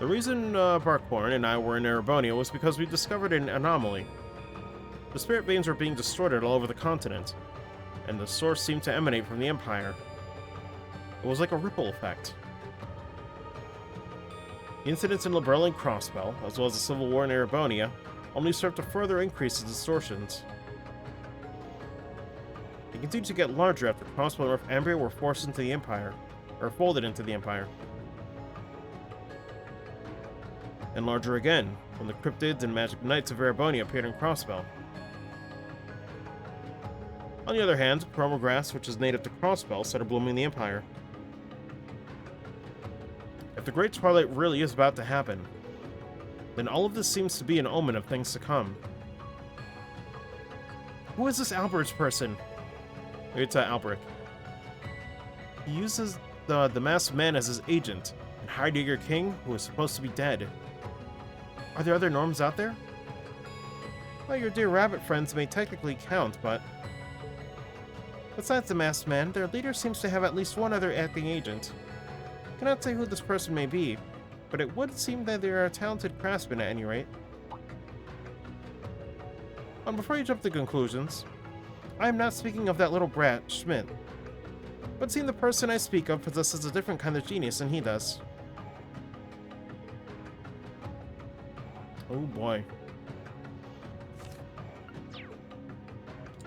The reason Barkhorn and I were in Erebonia was because we discovered an anomaly. The spirit veins were being distorted all over the continent, and the source seemed to emanate from the Empire. It was like a ripple effect. The incidents in Liberl and Crossbell, as well as the civil war in Erebonia, only served to further increase the distortions. They continued to get larger after Crossbell and Northumbria were forced into the Empire, or folded into the Empire. And larger again, when the Cryptids and Magic Knights of Erebonia appeared in Crossbell. On the other hand, Promograss, which is native to Crossbell, started blooming in the Empire. If the Great Twilight really is about to happen, then all of this seems to be an omen of things to come. Who is this Alberich person? It's Alberic. He uses the Masked Man as his agent, and Heidegger King, who is supposed to be dead. Are there other Norms out there? Well, your dear rabbit friends may technically count, but... Besides the Masked Man, their leader seems to have at least one other acting agent. I cannot say who this person may be, but it would seem that they are a talented craftsman at any rate. And before you jump to conclusions, I am not speaking of that little brat, Schmidt. But seeing the person I speak of possesses a different kind of genius than he does. Oh boy.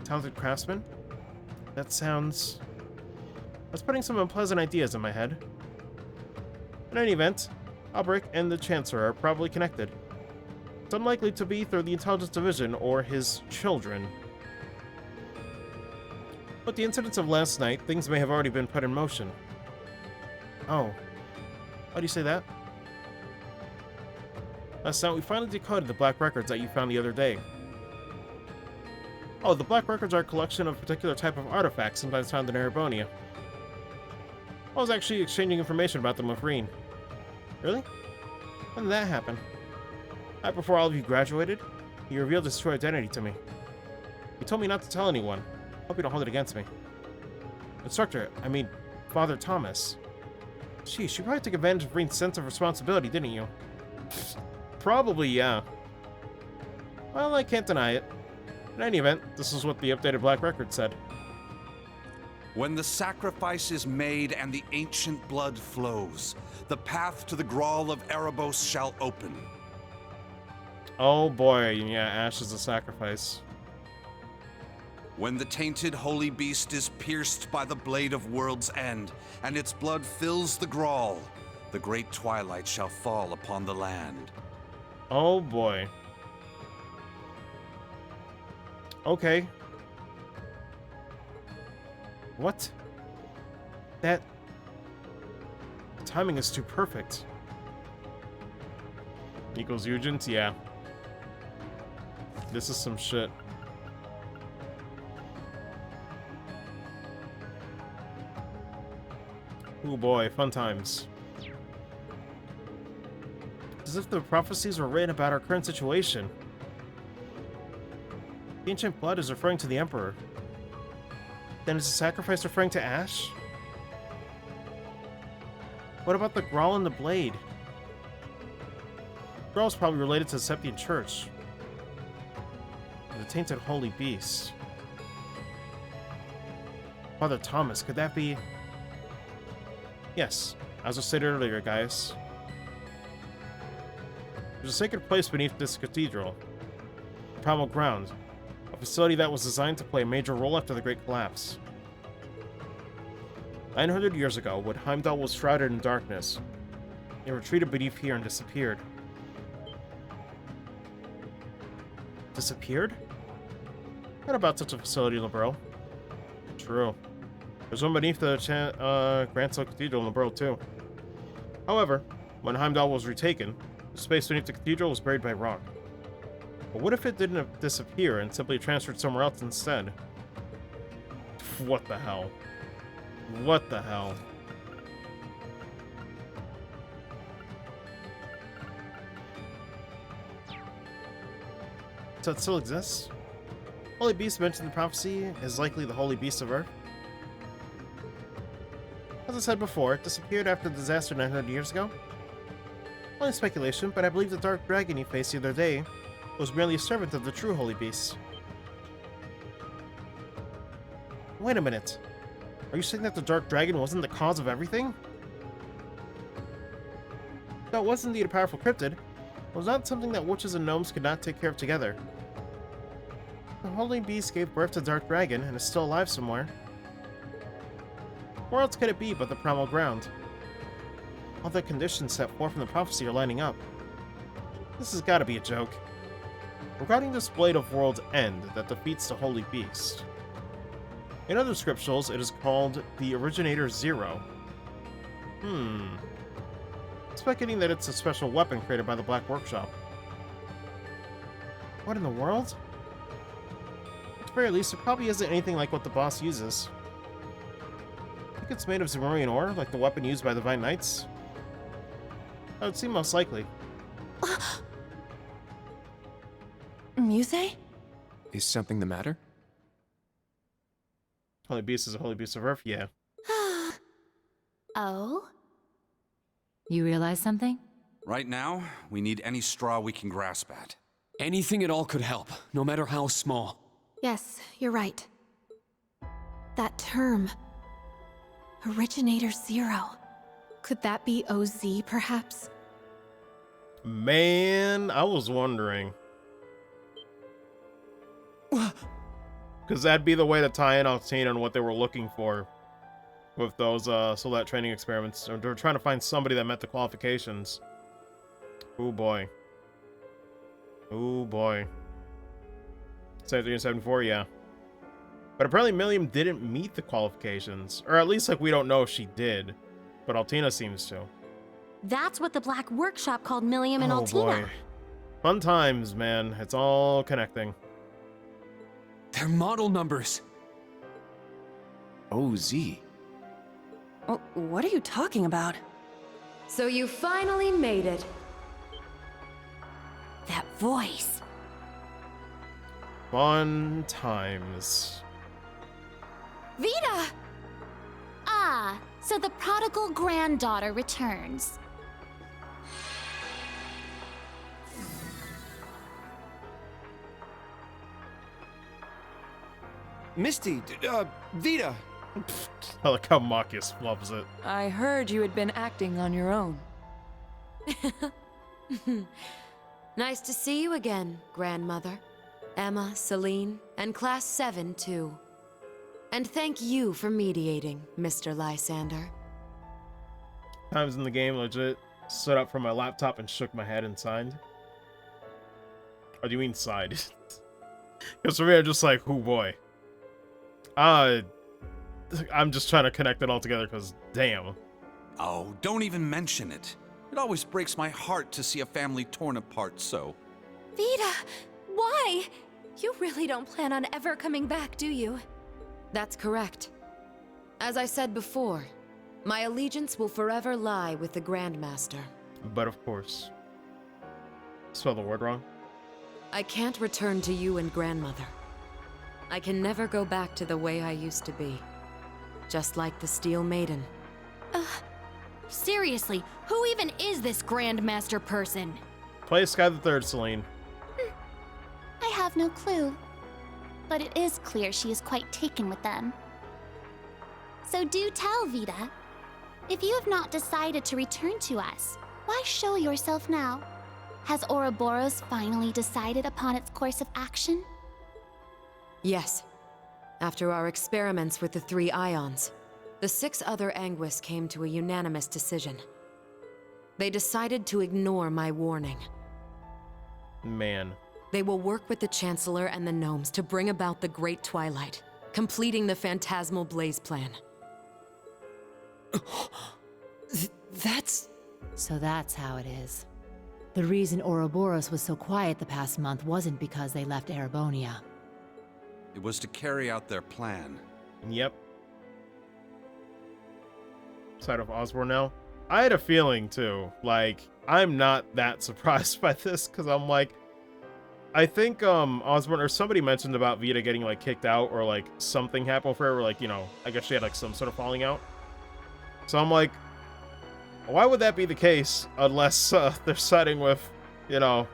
Talented craftsman? That sounds... That's putting some unpleasant ideas in my head. In any event, Alberic and the Chancellor are probably connected. It's unlikely to be through the Intelligence Division or his children. With the incidents of last night, things may have already been put in motion. Oh. Why do you say that? Last night we finally decoded the Black Records that you found the other day. Oh, the Black Records are a collection of a particular type of artifacts sometimes found in Erebonia. I was actually exchanging information about them with Reen. Really? When did that happen? Right before all of you graduated, he revealed his true identity to me. He told me not to tell anyone. Hope you don't hold it against me. Instructor, I mean, Father Thomas. Sheesh, you probably took advantage of Reen's sense of responsibility, didn't you? Probably, yeah. Well, I can't deny it. In any event, this is what the updated Black Record said. When the sacrifice is made and the ancient blood flows, the path to the Grawl of Erebos shall open. Oh boy, yeah, Ash is a sacrifice. When the tainted holy beast is pierced by the blade of World's End, and its blood fills the Grawl, the great twilight shall fall upon the land. Oh boy. Okay. What? That... The timing is too perfect. Equals Eugens? Yeah. This is some shit. Oh boy, fun times. As if the prophecies were written about our current situation. The ancient blood is referring to the Emperor. Then is the sacrifice referring to Ash? What about the Grawl and the Blade? Grawl is probably related to the Septian Church. The tainted holy beast. Father Thomas, could that be... Yes, as I stated earlier, guys. There's a sacred place beneath this cathedral. The Primal Ground. A facility that was designed to play a major role after the Great Collapse. 900 years ago, when Heimdall was shrouded in darkness, it retreated beneath here and disappeared. Disappeared? What about such a facility, Lebreau? True. There's one beneath the Grand Cell Cathedral in Lebreau, too. However, when Heimdall was retaken, the space beneath the cathedral was buried by rock. But what if it didn't disappear and simply transferred somewhere else instead? What the hell? What the hell? So it still exists? Holy Beast mentioned in the prophecy is likely the Holy Beast of Earth. As I said before, it disappeared after the disaster 900 years ago. Only speculation, but I believe the Dark Dragon you faced the other day was merely a servant of the true Holy Beast. Wait a minute. Are you saying that the Dark Dragon wasn't the cause of everything? That was indeed a powerful cryptid. It was not something that witches and gnomes could not take care of together. The Holy Beast gave birth to Dark Dragon and is still alive somewhere. Where else could it be but the Primal Ground? All the conditions set forth in the prophecy are lining up. This has got to be a joke. Regarding this Blade of World's End that defeats the Holy Beast. In other scriptures, it is called the Originator Zero. Speculating that it's a special weapon created by the Black Workshop. What in the world? At the very least, it probably isn't anything like what the boss uses. Think it's made of Zemurian ore, like the weapon used by the Vine Knights? That would seem most likely. Muse? Is something the matter? Holy Beast is a Holy Beast of Earth? Yeah. Oh? You realize something? Right now, we need any straw we can grasp at. Anything at all could help, no matter how small. Yes, you're right. That term. Originator Zero. Could that be OZ, perhaps? Man, I was wondering. Because that'd be the way to tie in Altina and what they were looking for with those Soldat training experiments. They were trying to find somebody that met the qualifications. Oh boy. Oh boy. 7374, yeah. But apparently Millium didn't meet the qualifications. Or at least, like, we don't know if she did. But Altina seems to. That's what the Black Workshop called Millium and Oh Altina. boy. Fun times, man. It's all connecting. They're model numbers. OZ. Oh, what are you talking about? So you finally made it. That voice. Fun times. Vita! Ah, so the prodigal granddaughter returns. Misty, Vita. I like how Marcus loves it. I heard you had been acting on your own. Nice to see you again, Grandmother. Emma, Celine, and Class 7, too. And thank you for mediating, Mr. Lysander. Times in the game, legit stood up from my laptop and shook my head and signed. Or do you mean sighed? Because for me, I'm just like, oh boy. I'm just trying to connect it all together because, damn. Oh, don't even mention it. It always breaks my heart to see a family torn apart so. Vita, why? You really don't plan on ever coming back, do you? That's correct. As I said before, my allegiance will forever lie with the Grandmaster. But of course. Spell the word wrong. I can't return to you and Grandmother. I can never go back to the way I used to be. Just like the Steel Maiden. Seriously, who even is this Grandmaster person? Play Sky the Third, Celine. I have no clue. But it is clear she is quite taken with them. So do tell, Vita. If you have not decided to return to us, why show yourself now? Has Ouroboros finally decided upon its course of action? Yes. After our experiments with the 3 ions, the 6 other Anguis came to a unanimous decision. They decided to ignore my warning. Man. They will work with the Chancellor and the Gnomes to bring about the Great Twilight, completing the Phantasmal Blaze plan. That's... So that's how it is. The reason Ouroboros was so quiet the past month wasn't because they left Erebonia. It was to carry out their plan. Yep. Side of Osborne now. I had a feeling too. Like, I'm not that surprised by this because I'm like, I think Osborne or somebody mentioned about Vita getting like kicked out or like something happened for her, or like, you know, I guess she had like some sort of falling out. So I'm like, why would that be the case unless they're siding with, you know,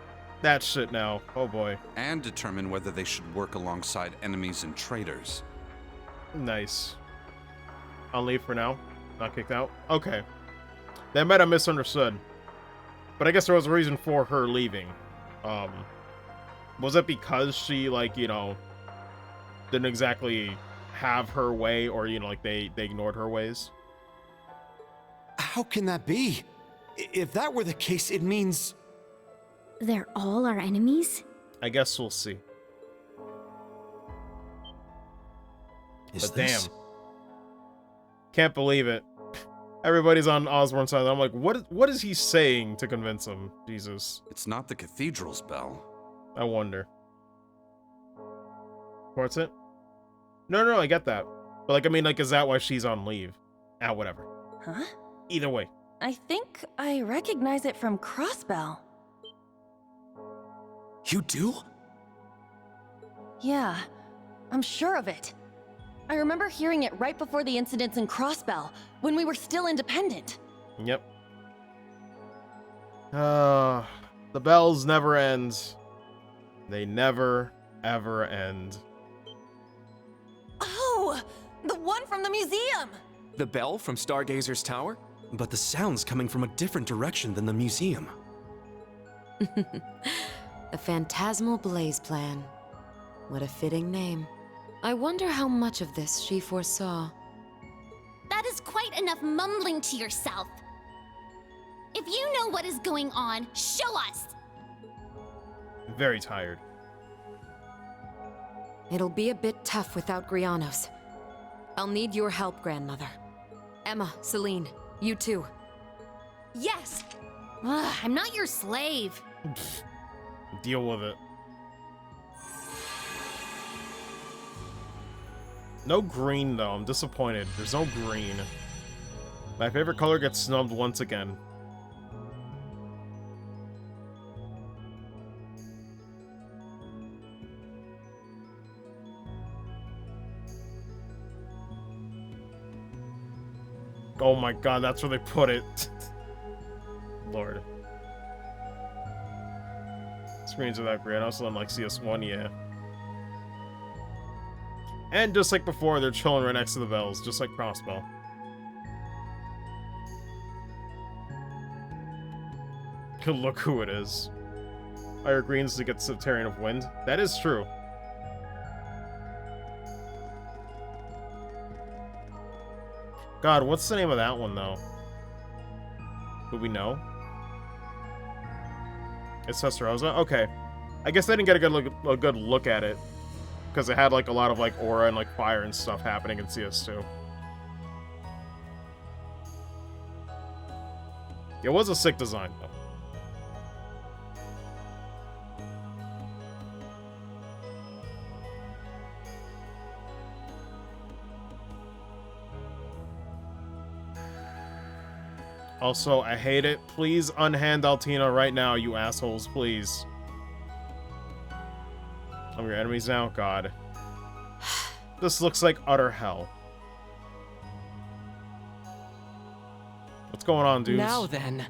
that shit now? Oh boy. And determine whether they should work alongside enemies and traitors. Nice. On leave for now. Not kicked out. Okay. They might have misunderstood. But I guess there was a reason for her leaving. Was it because she, like, you know, didn't exactly have her way, or, you know, like, they ignored her ways? How can that be? If that were the case, it means... They're all our enemies? I guess we'll see. But damn. Can't believe it. Everybody's on Osborne's side. I'm like, what is he saying to convince him? Jesus. It's not the cathedral's bell. I wonder. What's it? No, I get that. But, like, I mean, like, is that why she's on leave? Ah, whatever. Huh? Either way. I think I recognize it from Crossbell. You do? Yeah, I'm sure of it. I remember hearing it right before the incidents in Crossbell, when we were still independent. Yep. The bells never end. They never, ever end. Oh! The one from the museum! The bell from Stargazer's Tower? But the sound's coming from a different direction than the museum. The Phantasmal Blaze Plan. What a fitting name. I wonder how much of this she foresaw. That is quite enough mumbling to yourself. If you know what is going on, show us! Very tired. It'll be a bit tough without Grianos. I'll need your help, Grandmother. Emma, Celine, you too. Yes! Ugh, I'm not your slave. Deal with it. No green, though. I'm disappointed. There's no green. My favorite color gets snubbed once again. Oh my god, that's where they put it. Lord. Screens without green. Also on like CS1, yeah. And just like before, they're chilling right next to the bells, just like Crossbell. Look who it is. Fire greens to get Septarian of Wind. That is true. God, what's the name of that one, though? Do we know? It's Testarossa? Okay. I guess I didn't get a good look at it because it had like a lot of like aura and like fire and stuff happening in CS2. It was a sick design though. Also, I hate it. Please unhand Altina right now, you assholes, please. I'm your enemies now? God. This looks like utter hell. What's going on, dudes? Now then,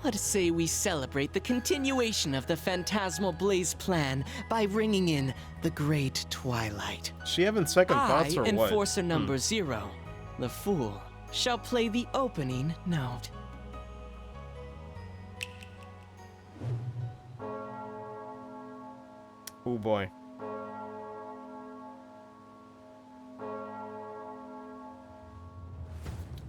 let's say we celebrate the continuation of the Phantasmal Blaze plan by ringing in the Great Twilight. She having second thoughts or what? Enforcer number 0, the Fool, shall play the opening note. Oh boy.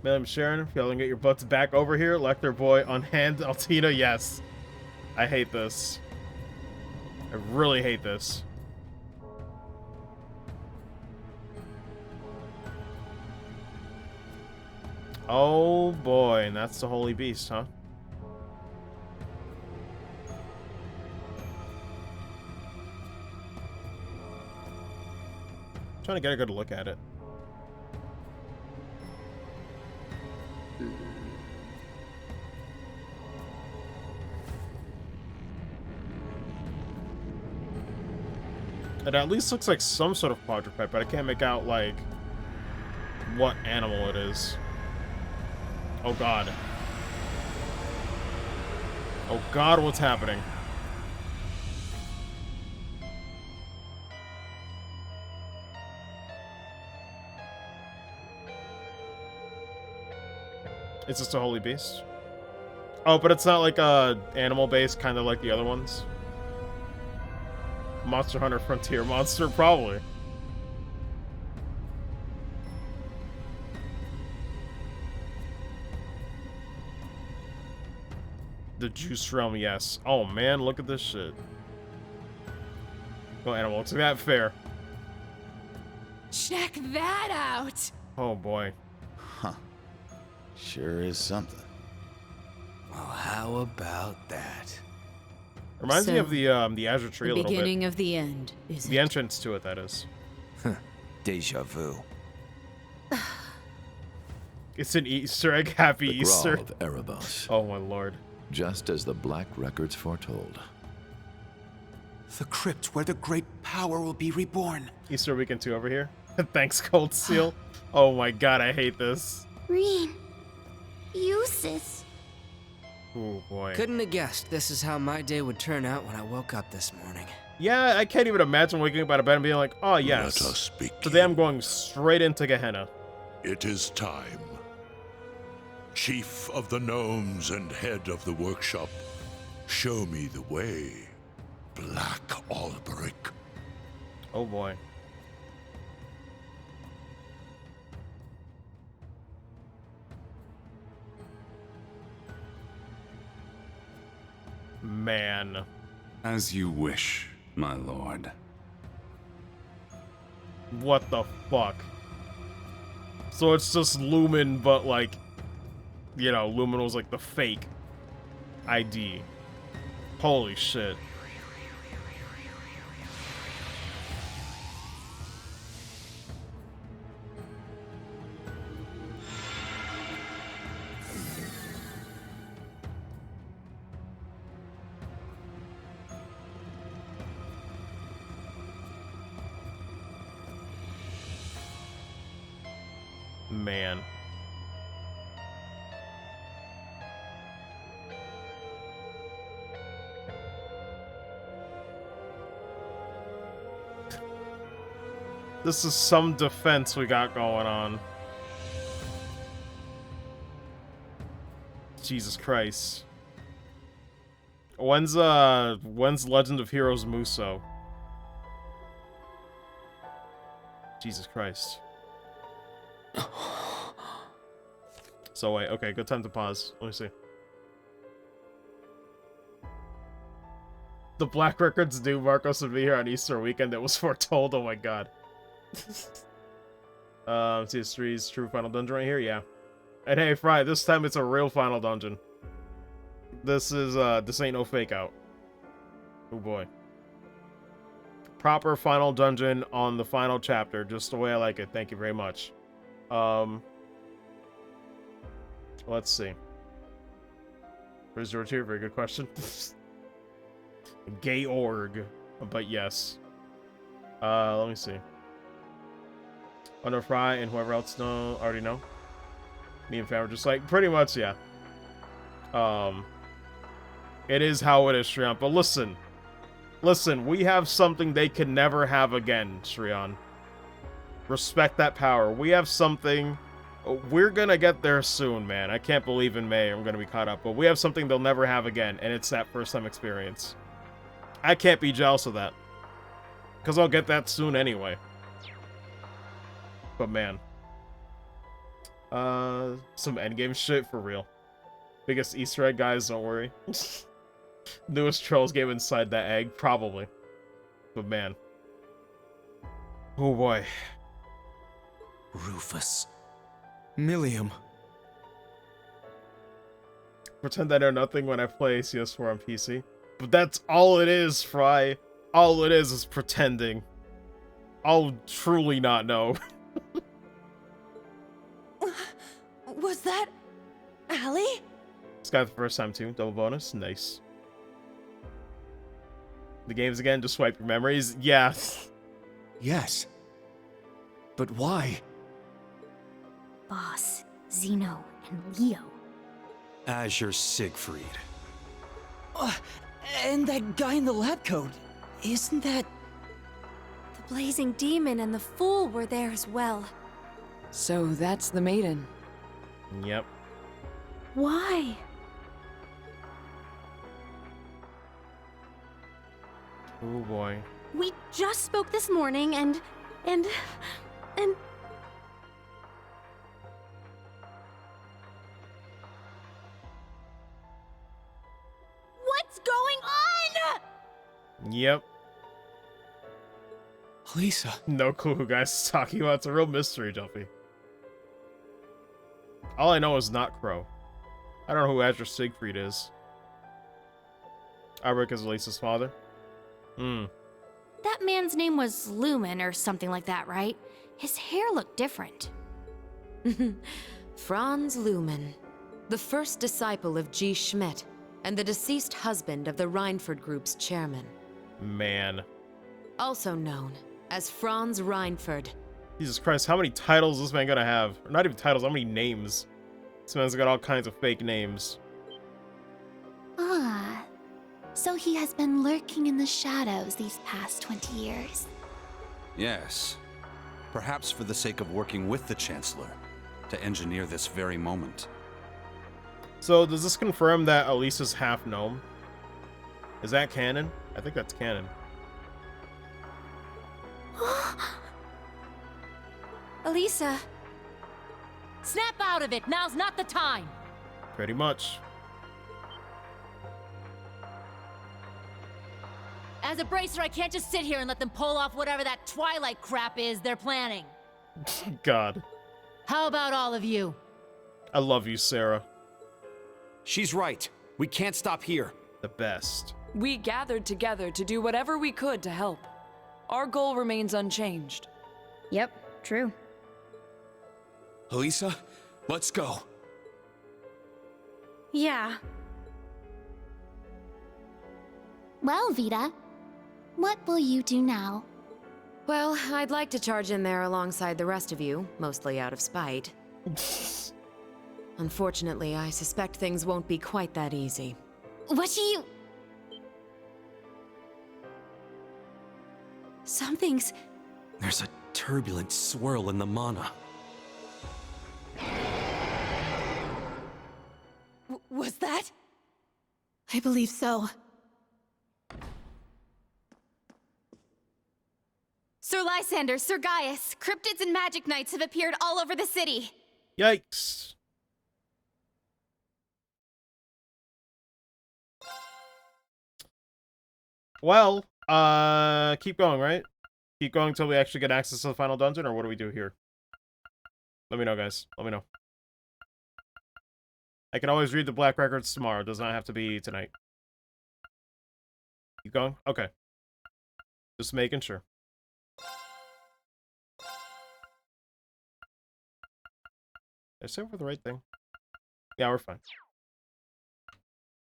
Madam Sharon, if y'all can get your butts back over here, Lecter Boy, unhand Altina, yes. I hate this. I really hate this. Oh boy, and that's the Holy Beast, huh? Trying to get a good look at it. It at least looks like some sort of quadruped, but I can't make out, like, what animal it is. Oh god. Oh god, what's happening? It's just a holy beast. Oh, but it's not like a animal-based, kind of like the other ones. Monster Hunter Frontier monster, probably. The Juice Realm, yes. Oh man, look at this shit. No animal looks like that fair. Check that out! Oh boy. Huh. Sure is something. Well, how about that? Reminds me of the Azure Tree a little bit. The beginning of the end, is the entrance to it, that is. Deja vu. It's an Easter egg. Happy the Easter. Grawl of Erebos. Oh my lord. Just as the Black Records foretold. The crypt where the great power will be reborn. Easter Weekend 2 over here. Thanks, Cold Steel. Oh my god, I hate this. Rean. Eustace. Oh boy. Couldn't have guessed this is how my day would turn out when I woke up this morning. Yeah, I can't even imagine waking up out of bed and being like, oh yes. Let us begin. Today I'm going straight into Gehenna. It is time. Chief of the Gnomes and head of the workshop, show me the way, Black Alberic. Oh boy. Man. As you wish, my lord. What the fuck? So it's just Lumen, but like, you know, Lumen was like the fake ID. Holy shit. Man. This is some defense we got going on. Jesus Christ. When's Legend of Heroes Muso? Jesus Christ. So wait, okay, good time to pause. Let me see. The Black Records knew Marcos would be here on Easter weekend. It was foretold. Oh my god. CS3's true final dungeon right here. Yeah. And hey, Fry, this time it's a real final dungeon. This ain't no fake out. Oh boy. Proper final dungeon on the final chapter, just the way I like it. Thank you very much. Let's see. Where's George here? Very good question. Gay org, but yes. Let me see. Under Fry and whoever else already know. Me and Fam are just like pretty much, yeah. It is how it is, Shrion. But listen, we have something they can never have again, Shrion. Respect that power. We have something. We're gonna get there soon, man. I can't believe in May I'm gonna be caught up, but we have something they'll never have again, and it's that first time experience. I can't be jealous of that, because I'll get that soon anyway. But man, some endgame shit for real. Biggest Easter egg, guys, don't worry. Newest Trolls game inside that egg, probably. But man. Oh boy. Rufus. Millium. Pretend I know nothing when I play CS4 on PC. But that's all it is, Fry. All it is pretending. I'll truly not know. Was that Allie? This guy the first time too. Double bonus. Nice. The games again, just swipe your memories. Yeah. Yes. But why? Boss, Zeno, and Leo. Azure Siegfried. And that guy in the lab coat. Isn't that... The Blazing Demon and the Fool were there as well. So that's the maiden. Yep. Why? Oh boy. We just spoke this morning and... What's going on? Yep. Lisa. No clue who guys is talking about. It's a real mystery, Jumpy. All I know is not Crow. I don't know who Azure Siegfried is. Albrecht is Lisa's father. That man's name was Lumen or something like that, right? His hair looked different. Franz Lumen, the first disciple of G. Schmidt, and the deceased husband of the Reinford Group's chairman. Man. Also known as Franz Reinford. Jesus Christ, how many titles is this man gonna have? Or not even titles, how many names? This man's got all kinds of fake names. Ah, so he has been lurking in the shadows these past 20 years. Yes. Perhaps for the sake of working with the Chancellor to engineer this very moment. So, does this confirm that Elisa's half gnome? Is that canon? I think that's canon. Elisa. Snap out of it! Now's not the time! Pretty much. As a bracer, I can't just sit here and let them pull off whatever that Twilight crap is they're planning. God. How about all of you? I love you, Sarah. She's right. We can't stop here. The best. We gathered together to do whatever we could to help. Our goal remains unchanged. Yep, true. Elisa, let's go. Yeah. Well, Vita, what will you do now? Well, I'd like to charge in there alongside the rest of you, mostly out of spite. Unfortunately, I suspect things won't be quite that easy. What do you... Something's... There's a turbulent swirl in the mana. Was that? I believe so. Sir Lysander, Sir Gaius, cryptids and magic knights have appeared all over the city. Yikes. Well, keep going, right? Keep going until we actually get access to the final dungeon, or what do we do here? Let me know, guys. Let me know. I can always read the Black Records tomorrow. It does not have to be tonight. Keep going? Okay. Just making sure. Did I say over the right thing? Yeah, we're fine.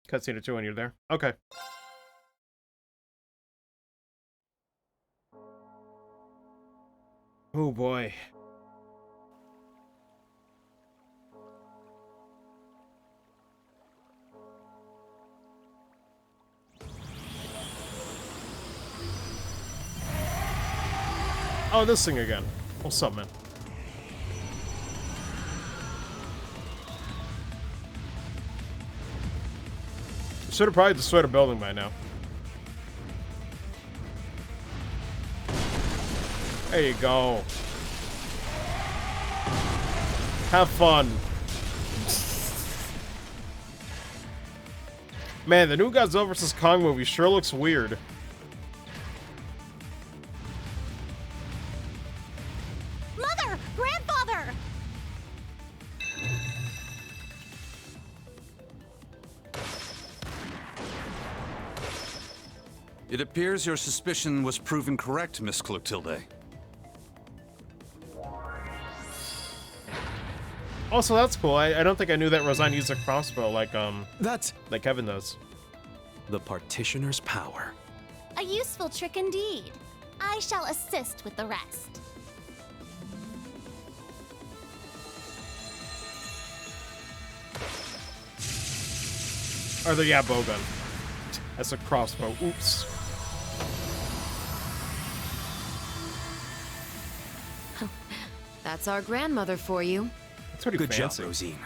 Cutscene or two when you're there. Okay. Oh boy. Oh, this thing again. What's up, man? Should have probably destroyed a building by now. There you go. Have fun. Man, the new Godzilla vs. Kong movie sure looks weird. Mother! Grandfather! It appears your suspicion was proven correct, Miss Clotilde. Also, that's cool. I don't think I knew that Roseanne used a crossbow like Kevin does. The Partitioner's power. A useful trick indeed. I shall assist with the rest. Or the bowgun. That's a crossbow. Oops. That's our grandmother for you. That's pretty Good fancy. job, Rosine.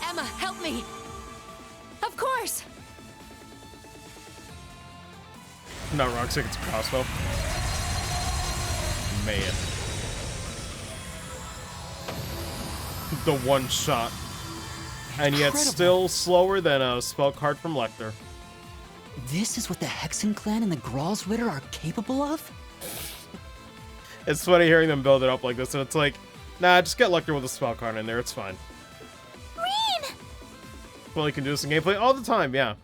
Emma, help me! Of course! Not Roxic, it's a crossbow. Man. The one shot. And yet Incredible. still slower than a spell card from Lecter. This is what the Hexen clan and the Gralsritter are capable of? It's funny hearing them build it up like this, and it's like, nah, just get Lecter with a spell card in there, it's fine. Rean! Well, you can do this in gameplay all the time, yeah.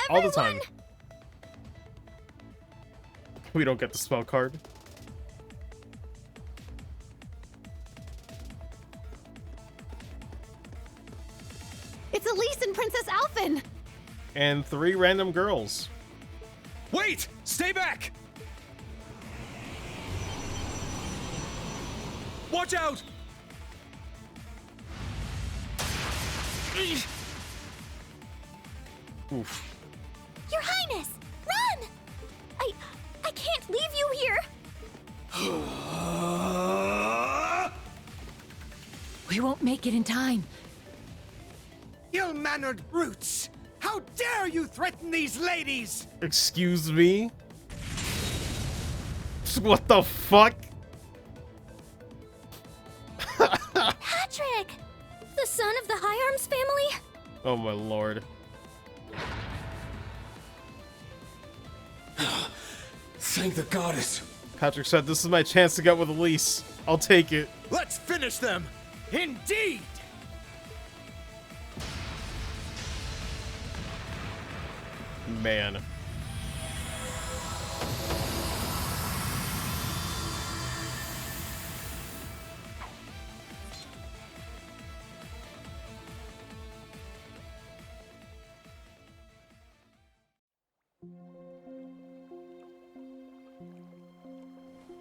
All the time. We don't get the spell card. It's Elise and Princess Alphen! And 3 random girls. Wait! Stay back! Watch out! Oof. Your Highness! Run! I can't leave you here! We won't make it in time. Ill-mannered brutes! How dare you threaten these ladies! Excuse me? What the fuck? Patrick! The son of the High Arms family? Oh my lord. Thank the goddess. Patrick said, this is my chance to get with Elise. I'll take it. Let's finish them! Indeed! Man.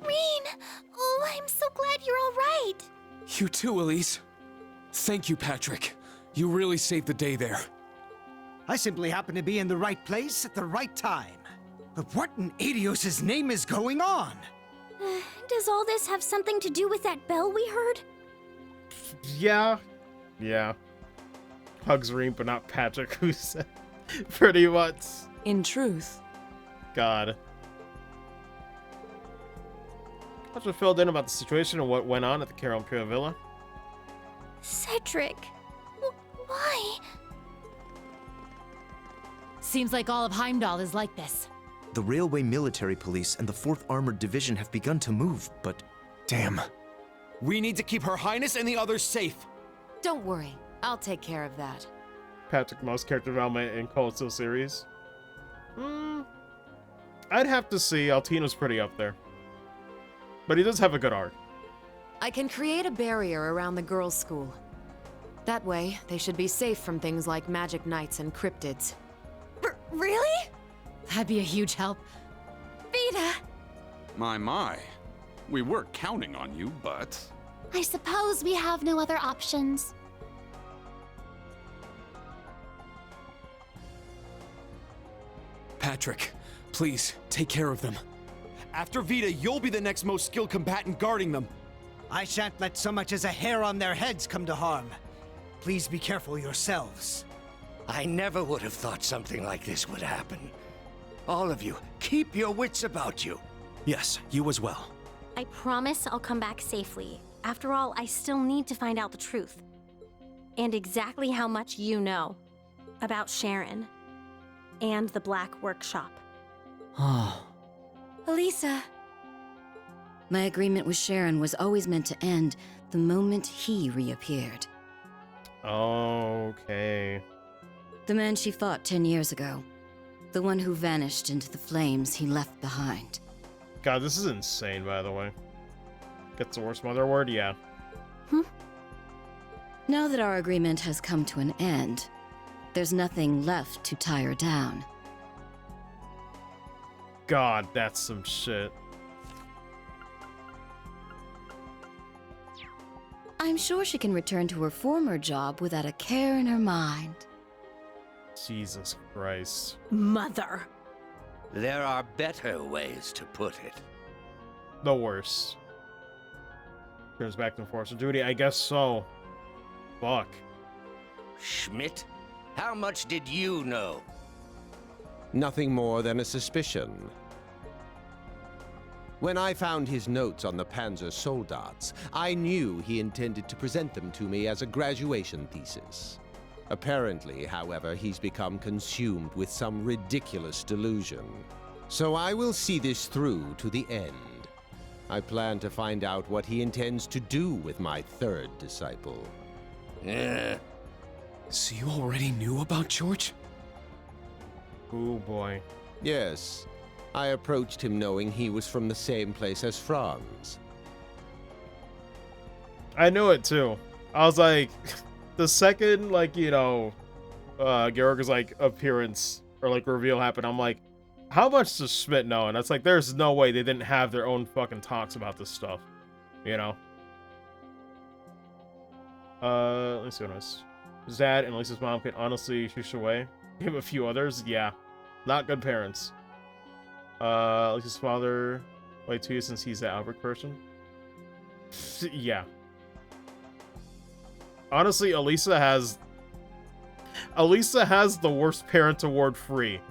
Rean! Oh, I'm so glad you're all right. You too, Elise. Thank you, Patrick. You really saved the day there. I simply happen to be in the right place at the right time. But what in Adios' name is going on? Does all this have something to do with that bell we heard? Yeah. Yeah. Hugs Reem, but not Patrick, who said pretty much. In truth. God. Patrick filled in about the situation and what went on at the Carol Imperial Villa. Cedric, Why? Seems like all of Heimdall is like this. The Railway Military Police and the 4th Armored Division have begun to move, but damn. We need to keep Her Highness and the others safe. Don't worry, I'll take care of that. Patrick, most character development in Cold Steel series? I'd have to see. Altino's pretty up there. But he does have a good arc. I can create a barrier around the girls' school. That way, they should be safe from things like magic knights and cryptids. Really? That'd be a huge help. Vita! My. We were counting on you, but... I suppose we have no other options. Patrick, please, take care of them. After Vita, you'll be the next most skilled combatant guarding them. I shan't let so much as a hair on their heads come to harm. Please be careful yourselves. I never would have thought something like this would happen. All of you, keep your wits about you. Yes, you as well. I promise I'll come back safely. After all, I still need to find out the truth. And exactly how much you know about Sharon and the Black Workshop. Oh. Elisa. My agreement with Sharon was always meant to end the moment he reappeared. Okay. The man she fought 10 years ago. The one who vanished into the flames he left behind. God, this is insane, by the way. Gets the worst mother word? Yeah. Now that our agreement has come to an end, there's nothing left to tie her down. God, that's some shit. I'm sure she can return to her former job without a care in her mind. Jesus Christ. Mother. There are better ways to put it. The worst. Turns back to enforcer duty? I guess so. Fuck. Schmidt, how much did you know? Nothing more than a suspicion. When I found his notes on the Panzer Soldats, I knew he intended to present them to me as a graduation thesis. Apparently, however, he's become consumed with some ridiculous delusion. So I will see this through to the end. I plan to find out what he intends to do with my third disciple. So you already knew about George? Oh boy. Yes. I approached him knowing he was from the same place as Franz. I knew it too. I was like, the second, like, you know, Georg's, like, appearance or, like, reveal happened, I'm like, how much does Schmidt know? And it's like, there's no way they didn't have their own fucking talks about this stuff, you know? Let me see what else. His dad and Lisa's mom can honestly shush away. Him a few others, yeah. Not good parents. Lisa's father waited 2 years since he's the Albert person. Yeah. Honestly, Elisa has the worst parent award free.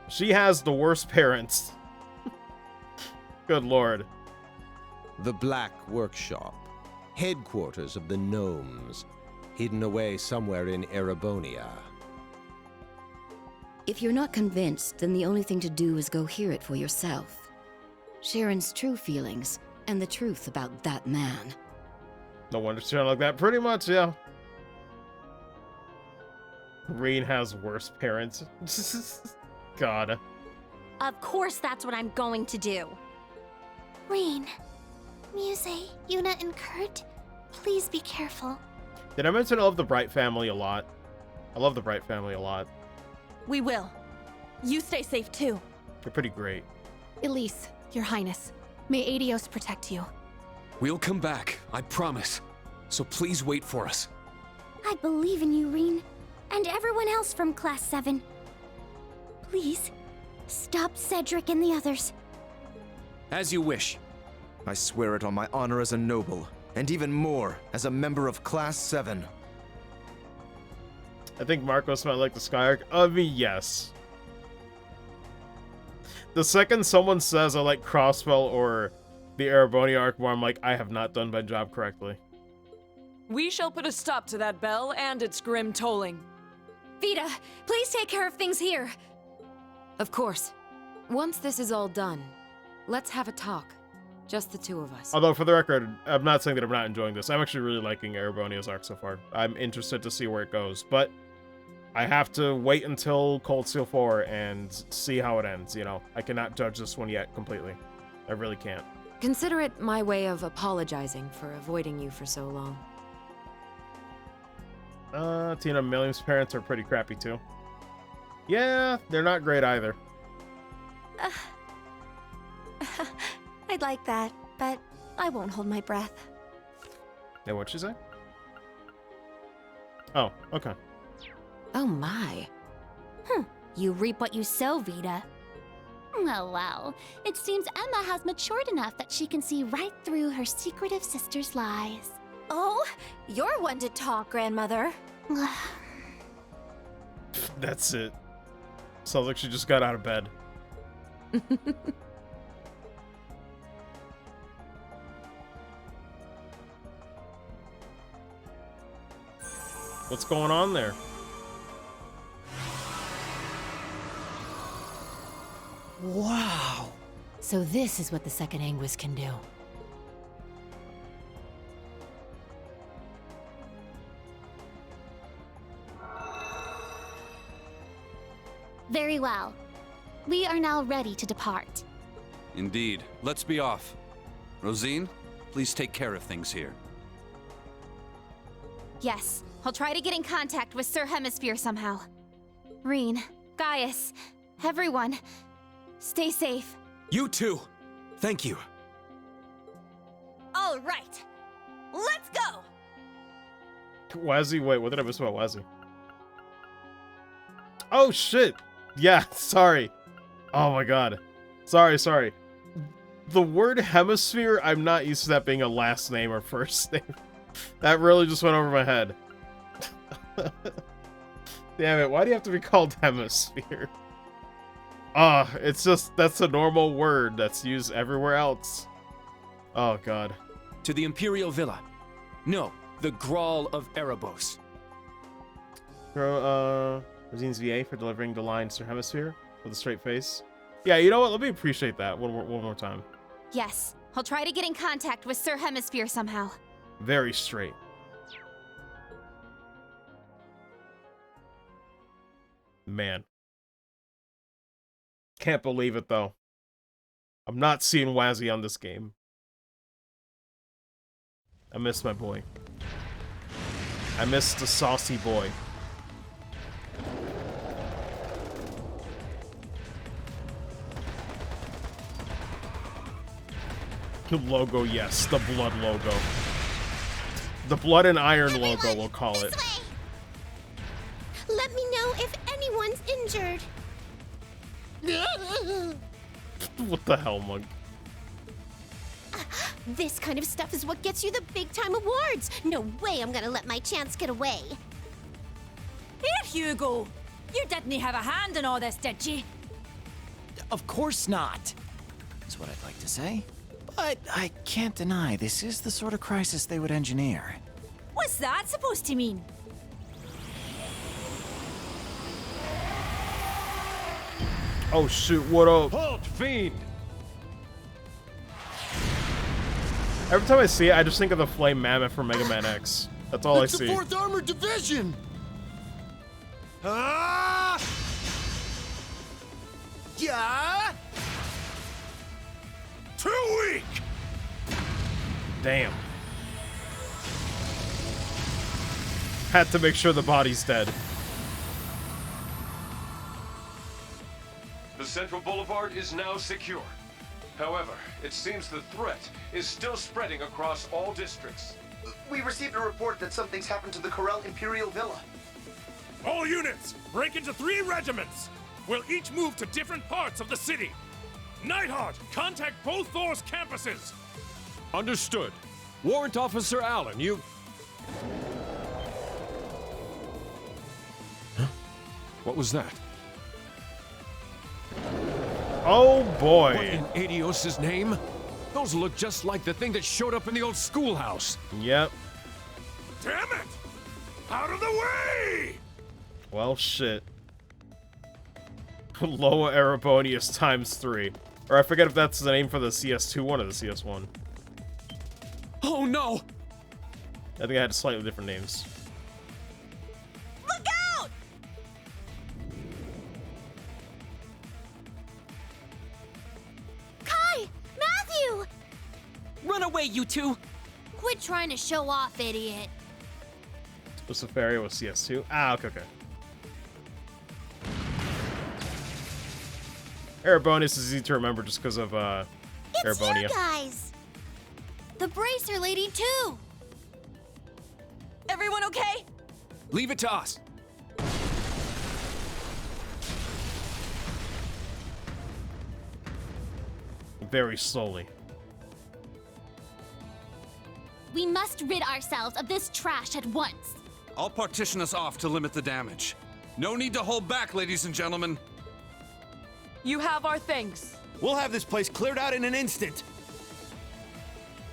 She has the worst parents. Good lord. The Black Workshop, headquarters of the Gnomes, hidden away somewhere in Erebonia. If you're not convinced, then the only thing to do is go hear it for yourself. Sharon's true feelings, and the truth about that man. No wonder she sounded like that. Pretty much, yeah. Rean has worse parents. God. Of course that's what I'm going to do. Rean, Muse, Yuna, and Kurt, please be careful. Did I mention I love the Bright family a lot? I love the Bright family a lot. We will. You stay safe too. They're pretty great. Elise, Your Highness, may Adios protect you. We'll come back, I promise. So please wait for us. I believe in you, Rean. And everyone else from Class 7. Please, stop Cedric and the others. As you wish. I swear it on my honor as a noble, and even more, as a member of Class 7. I think Marco smelled like the Skyark. I mean, yes. The second someone says I like Crossbell or the Erebonia arc more, I'm like, I have not done my job correctly. We shall put a stop to that bell and its grim tolling. Vita, please take care of things here. Of course. Once this is all done, let's have a talk. Just the two of us. Although, for the record, I'm not saying that I'm not enjoying this. I'm actually really liking Erebonia's arc so far. I'm interested to see where it goes, but I have to wait until Cold Steel 4 and see how it ends, you know? I cannot judge this one yet completely. I really can't. Consider it my way of apologizing for avoiding you for so long. Tina Milliam's parents are pretty crappy too. Yeah, they're not great either. I'd like that, but I won't hold my breath. Yeah, what'd she say? Oh, okay. Oh my. You reap what you sow, Vita. Oh, well. It seems Emma has matured enough that she can see right through her secretive sister's lies. Oh, you're one to talk, Grandmother. That's it. Sounds like she just got out of bed. What's going on there? Wow. So this is what the second Anguis can do. Very well. We are now ready to depart. Indeed. Let's be off. Rosine, please take care of things here. Yes, I'll try to get in contact with Sir Hemisphere somehow. Reen, Gaius, everyone, stay safe. You too. Thank you. All right, let's go! Wazzy, wait, what did I miss about Wazzy? Oh, shit! Yeah, sorry. Oh my god. Sorry. The word hemisphere, I'm not used to that being a last name or first name. That really just went over my head. Damn it, why do you have to be called hemisphere? It's just, that's a normal word that's used everywhere else. Oh god. To the Imperial Villa. No, the Grawl of Erebos. Rosine's VA for delivering the line Sir Hemisphere with a straight face. Yeah, you know what? Let me appreciate that one more time. Yes, I'll try to get in contact with Sir Hemisphere somehow. Very straight. Man. Can't believe it, though. I'm not seeing Wazzy on this game. I miss my boy. I miss the saucy boy. The logo, yes. The blood logo. The blood and iron logo, we'll call it. Let me know if anyone's injured. What the hell, Mug? This kind of stuff is what gets you the big-time awards. No way I'm gonna let my chance get away. Here, Hugo. You didn't have a hand in all this, did you? Of course not, is what I'd like to say. But I can't deny this is the sort of crisis they would engineer. What's that supposed to mean? Oh shoot, what up? Halt, fiend! Every time I see it, I just think of the Flame Mammoth from Mega Man X. That's all I see. It's the 4th Armored Division! Ah! Yeah! Too weak! Damn. Had to make sure the body's dead. The Central Boulevard is now secure. However, it seems the threat is still spreading across all districts. We received a report that something's happened to the Corel Imperial Villa. All units, break into 3 regiments. We'll each move to different parts of the city. Nightheart, contact both Thor's campuses. Understood. Warrant Officer Allen, you... Huh? What was that? Oh boy. What in Adios' name? Those look just like the thing that showed up in the old schoolhouse. Yep. Damn it! Out of the way! Well, shit. Loa Erebonius ×3. Or I forget if that's the name for the CS2 or the CS1. Oh no! I think I had slightly different names. Look out! Kai! Matthew! Run away, you two! Quit trying to show off, idiot. Luciferia was CS2. Ah, okay. Erebonius is easy to remember just because of Erebonia. It's you guys! The Bracer Lady, too! Everyone okay? Leave it to us. Very slowly. We must rid ourselves of this trash at once. I'll partition us off to limit the damage. No need to hold back, ladies and gentlemen. You have our thanks. We'll have this place cleared out in an instant.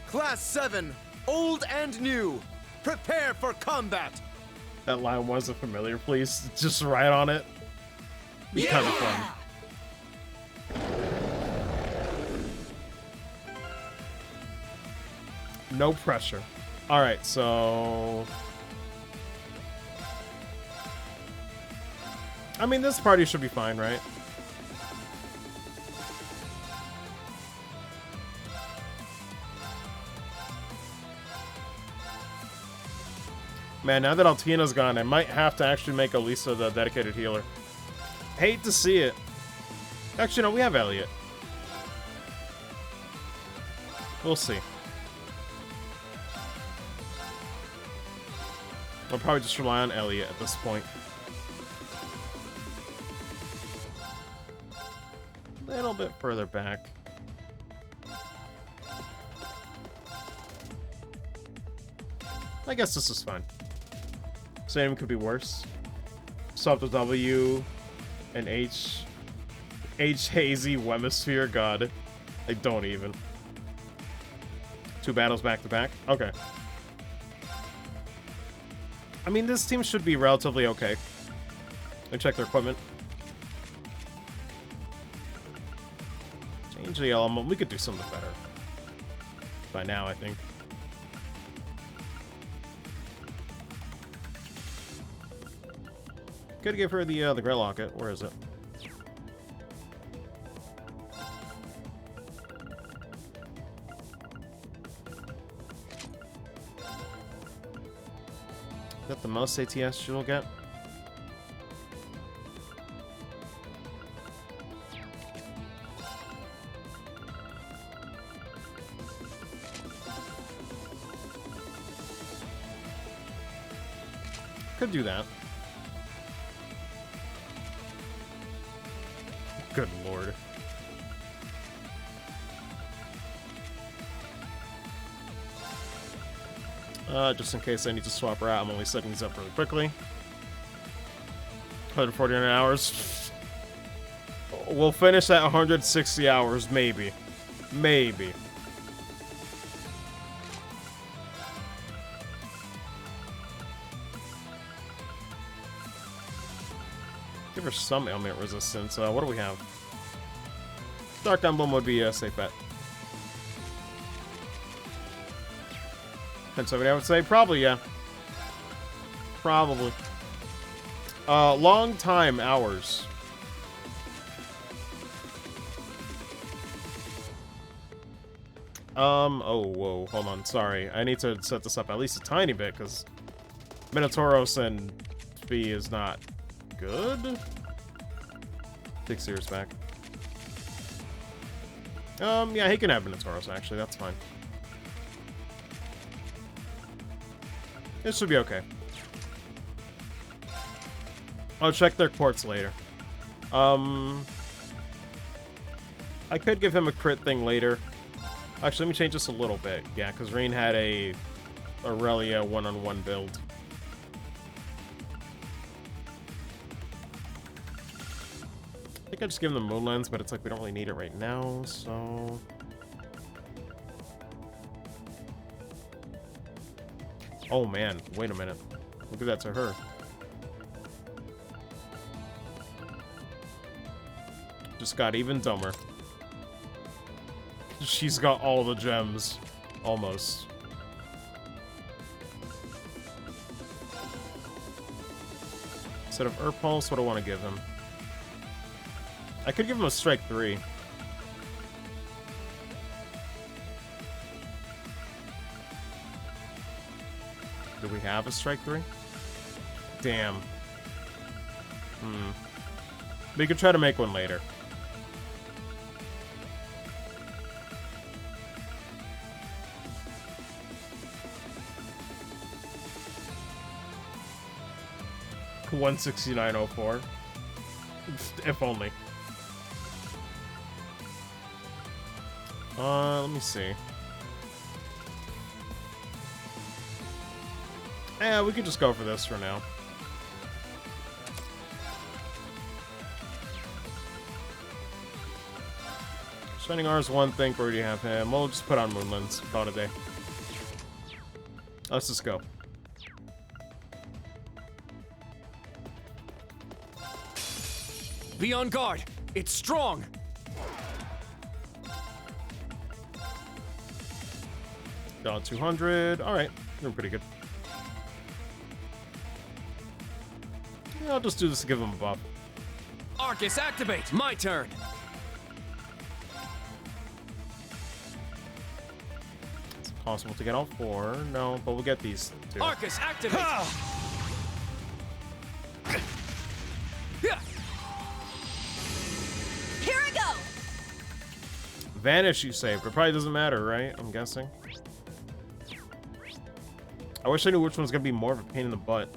Class 7, old and new, prepare for combat. That line wasn't familiar, please. Just write on it. Be kind of fun. No pressure. Alright, so... I mean, this party should be fine, right? Man, now that Altina's gone, I might have to actually make Elisa the dedicated healer. Hate to see it. Actually, no, we have Elliot. We'll see. I'll probably just rely on Elliot at this point. A little bit further back. I guess this is fine. Same could be worse. Sub to W and H hazy Wemisphere. God, I don't even. 2 battles back to back. Okay. I mean, this team should be relatively okay. Let me check their equipment. Change the element. We could do something better. By now, I think. Could give her the Grey Locket. Where is it? Is that the most ATS she'll get? Could do that. Good lord. Just in case I need to swap her out, I'm only setting these up really quickly. 149 hours. We'll finish at 160 hours, maybe. Maybe. Give her some ailment resistance. What do we have? Dark Emblem would be a safe bet. 1070, I would say. Probably, yeah. Probably. Long time hours. Oh, whoa, hold on, sorry. I need to set this up at least a tiny bit, because Minotauros and Fee is not good. Take Sears back. Yeah, he can have Minotauros, actually, that's fine. This should be okay. I'll check their quartz later. I could give him a crit thing later. Actually, let me change this a little bit. Yeah, because Rain had a Aurelia one-on-one build. I think I just give him the Moon Lens, but it's like we don't really need it right now, so... Oh man, wait a minute. Look at that to her. Just got even dumber. She's got all the gems. Almost. Instead of Earth Pulse, what do I want to give him? I could give him a Strike 3. Do we have a Strike 3? Damn. We could try to make one later. $169.04. If only. Let me see. Yeah, we could just go for this for now. Shining R is one thing, we already have him. We'll just put on Moonlands. Call it a day. Let's just go. Be on guard. It's strong. Got 200. All right, doing pretty good. Yeah, I'll just do this to give him a buff. Arcus, activate. My turn. It's possible to get all 4. No, but we'll get these 2. Arcus, activate. Here I go. Vanish you saved. It probably doesn't matter, right? I'm guessing. I wish I knew which one's gonna be more of a pain in the butt.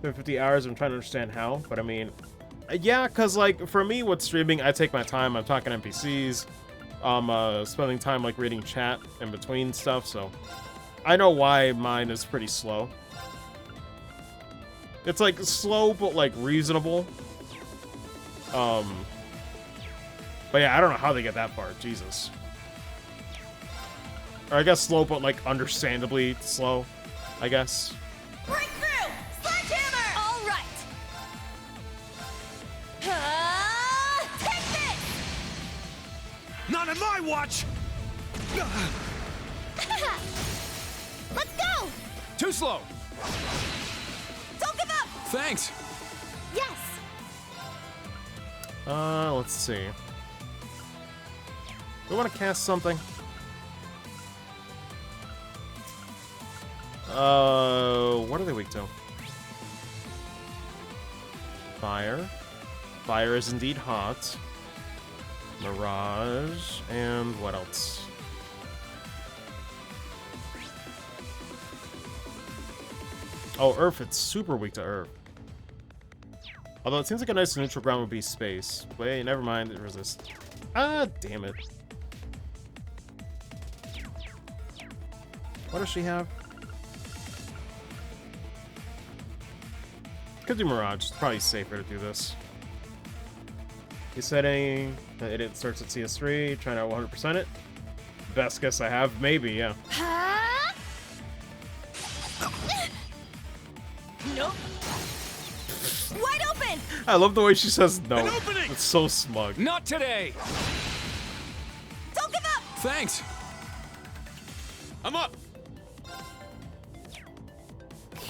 50 hours, I'm trying to understand how, but I mean, yeah, because like for me with streaming, I take my time. I'm talking NPCs, spending time like reading chat in between stuff, so I know why mine is pretty slow. It's like slow but like reasonable. But yeah, I don't know how they get that far. Jesus. Or I guess slow but like understandably slow, I guess. Breakthrough! Sledgehammer! All right. Take this! Not on my watch! Let's go! Too slow. Don't give up! Thanks. Yes! Let's see. Do I want to cast something? What are they weak to? Fire. Fire is indeed hot. Mirage. And what else? Oh, Earth. It's super weak to Earth. Although it seems like a nice neutral ground would be space. Wait, never mind. It resists. Ah, damn it. What does she have? Could do Mirage. It's probably safer to do this. He's setting. It starts at CS3. Trying to 100% it. Best guess I have. Maybe, yeah. Nope. Wide open! I love the way she says no. It's so smug. Not today. Don't give up! Thanks. I'm up.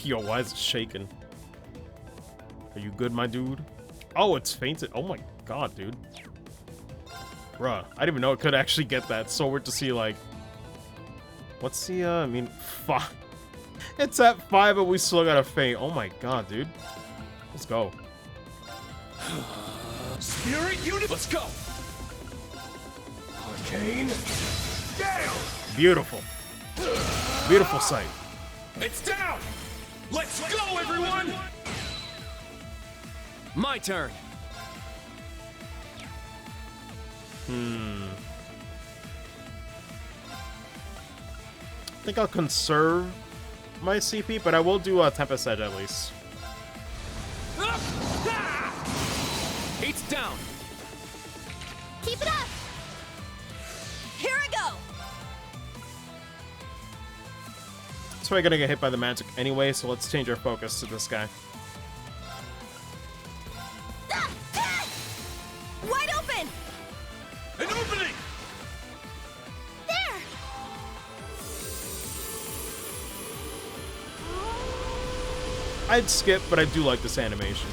Yo, why is it shaking? Are you good, my dude? Oh, it's fainted. Oh my god, dude. Bruh, I didn't even know it could actually get that. It's so weird to see, like... What's the, I mean, 5. It's at 5, but we still got a faint. Oh my god, dude. Let's go. Spirit unit! Let's go! Arcane Gale! Beautiful. Beautiful sight. It's down! Let's go, everyone! My turn. I think I'll conserve my CP, but I will do a Tempest Edge at least. It's down. Keep it up! Here I go! probably gonna get hit by the magic anyway, so let's change our focus to this guy. Wide open! An opening! There! I'd skip, but I do like this animation.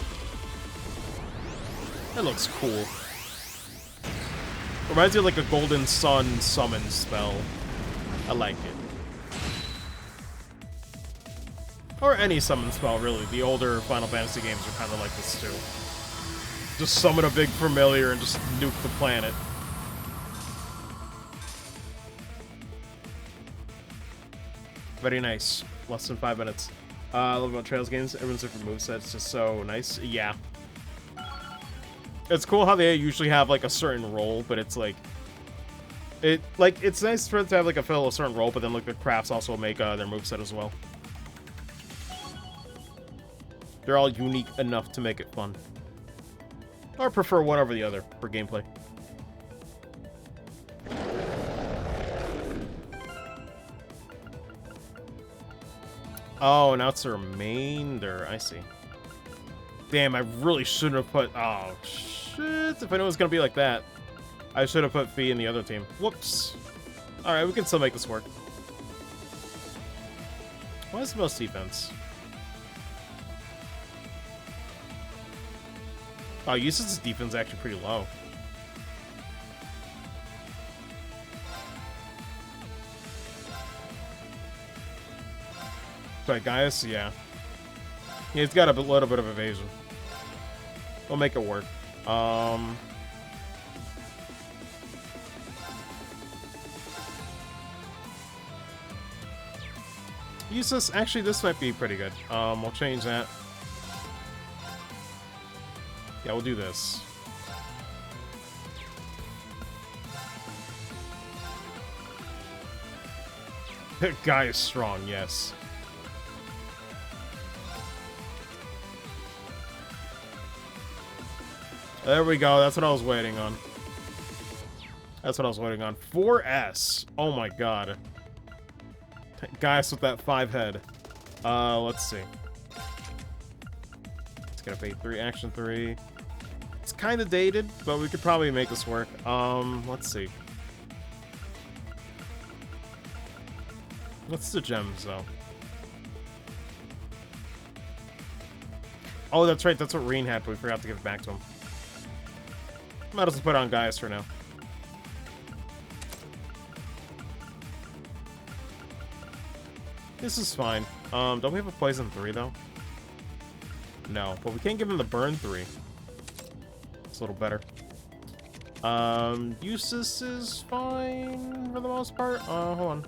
That looks cool. Reminds me of like a Golden Sun summon spell. I like it. Or any summon spell, really. The older Final Fantasy games are kind of like this, too. Just summon a big familiar and just nuke the planet. Very nice. Less than 5 minutes. I love about Trails games. Everyone's different movesets. It's just so nice. Yeah. It's cool how they usually have, like, a certain role, but it's, like... it's nice for it to have, like, a certain role, but then, like, the crafts also make their moveset as well. They're all unique enough to make it fun. Or prefer one over the other for gameplay. Oh, now it's the remainder. I see. Damn, I really shouldn't have put... Oh, shit. If I knew it was going to be like that, I should have put Fee in the other team. Whoops. Alright, we can still make this work. What is the most defense? Oh, Eustace's defense is actually pretty low. Sorry, Gaius? Yeah. Yeah, he's got a little bit of evasion. We'll make it work. Eustace, actually, this might be pretty good. We'll change that. Yeah, we'll do this. That guy is strong, yes. There we go. That's what I was waiting on. That's what I was waiting on. 4S. Oh my god. Guys with that 5 head. Let's see. Let's get a bait 3, action 3. It's kind of dated, but we could probably make this work. Let's see. What's the gems, though? Oh, that's right. That's what Reen had, but we forgot to give it back to him. Might as well put on Gaius for now. This is fine. Don't we have a poison 3 though? No, but we can't give him the burn 3. It's a little better. Eustace is fine for the most part. Hold on.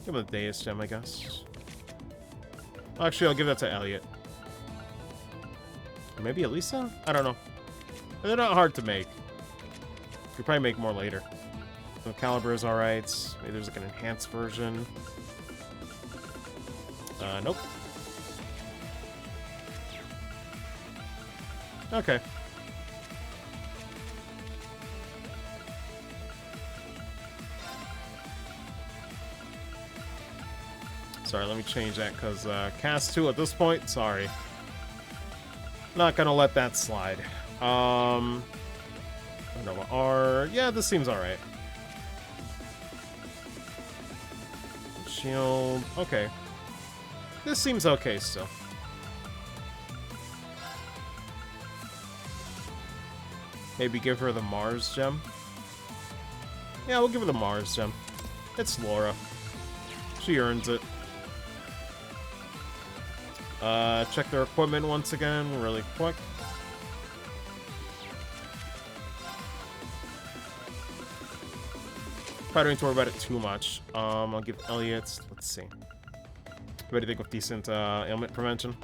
Give him the Deus Gem, I guess. Actually, I'll give that to Elliot. Or maybe Elisa? I don't know. They're not hard to make. Could probably make more later. So Caliber is alright. Maybe there's like an enhanced version. Nope. Okay. Sorry, let me change that because cast 2 at this point. Sorry. Not gonna let that slide. Nova R. Yeah, this seems alright. Shield. Okay. This seems okay still. Maybe give her the Mars gem. Yeah, we'll give her the Mars gem. It's Laura. She earns it. Check their equipment once again, really quick. Probably don't need to worry about it too much. I'll give Elliot. Let's see. What do you think with decent ailment prevention?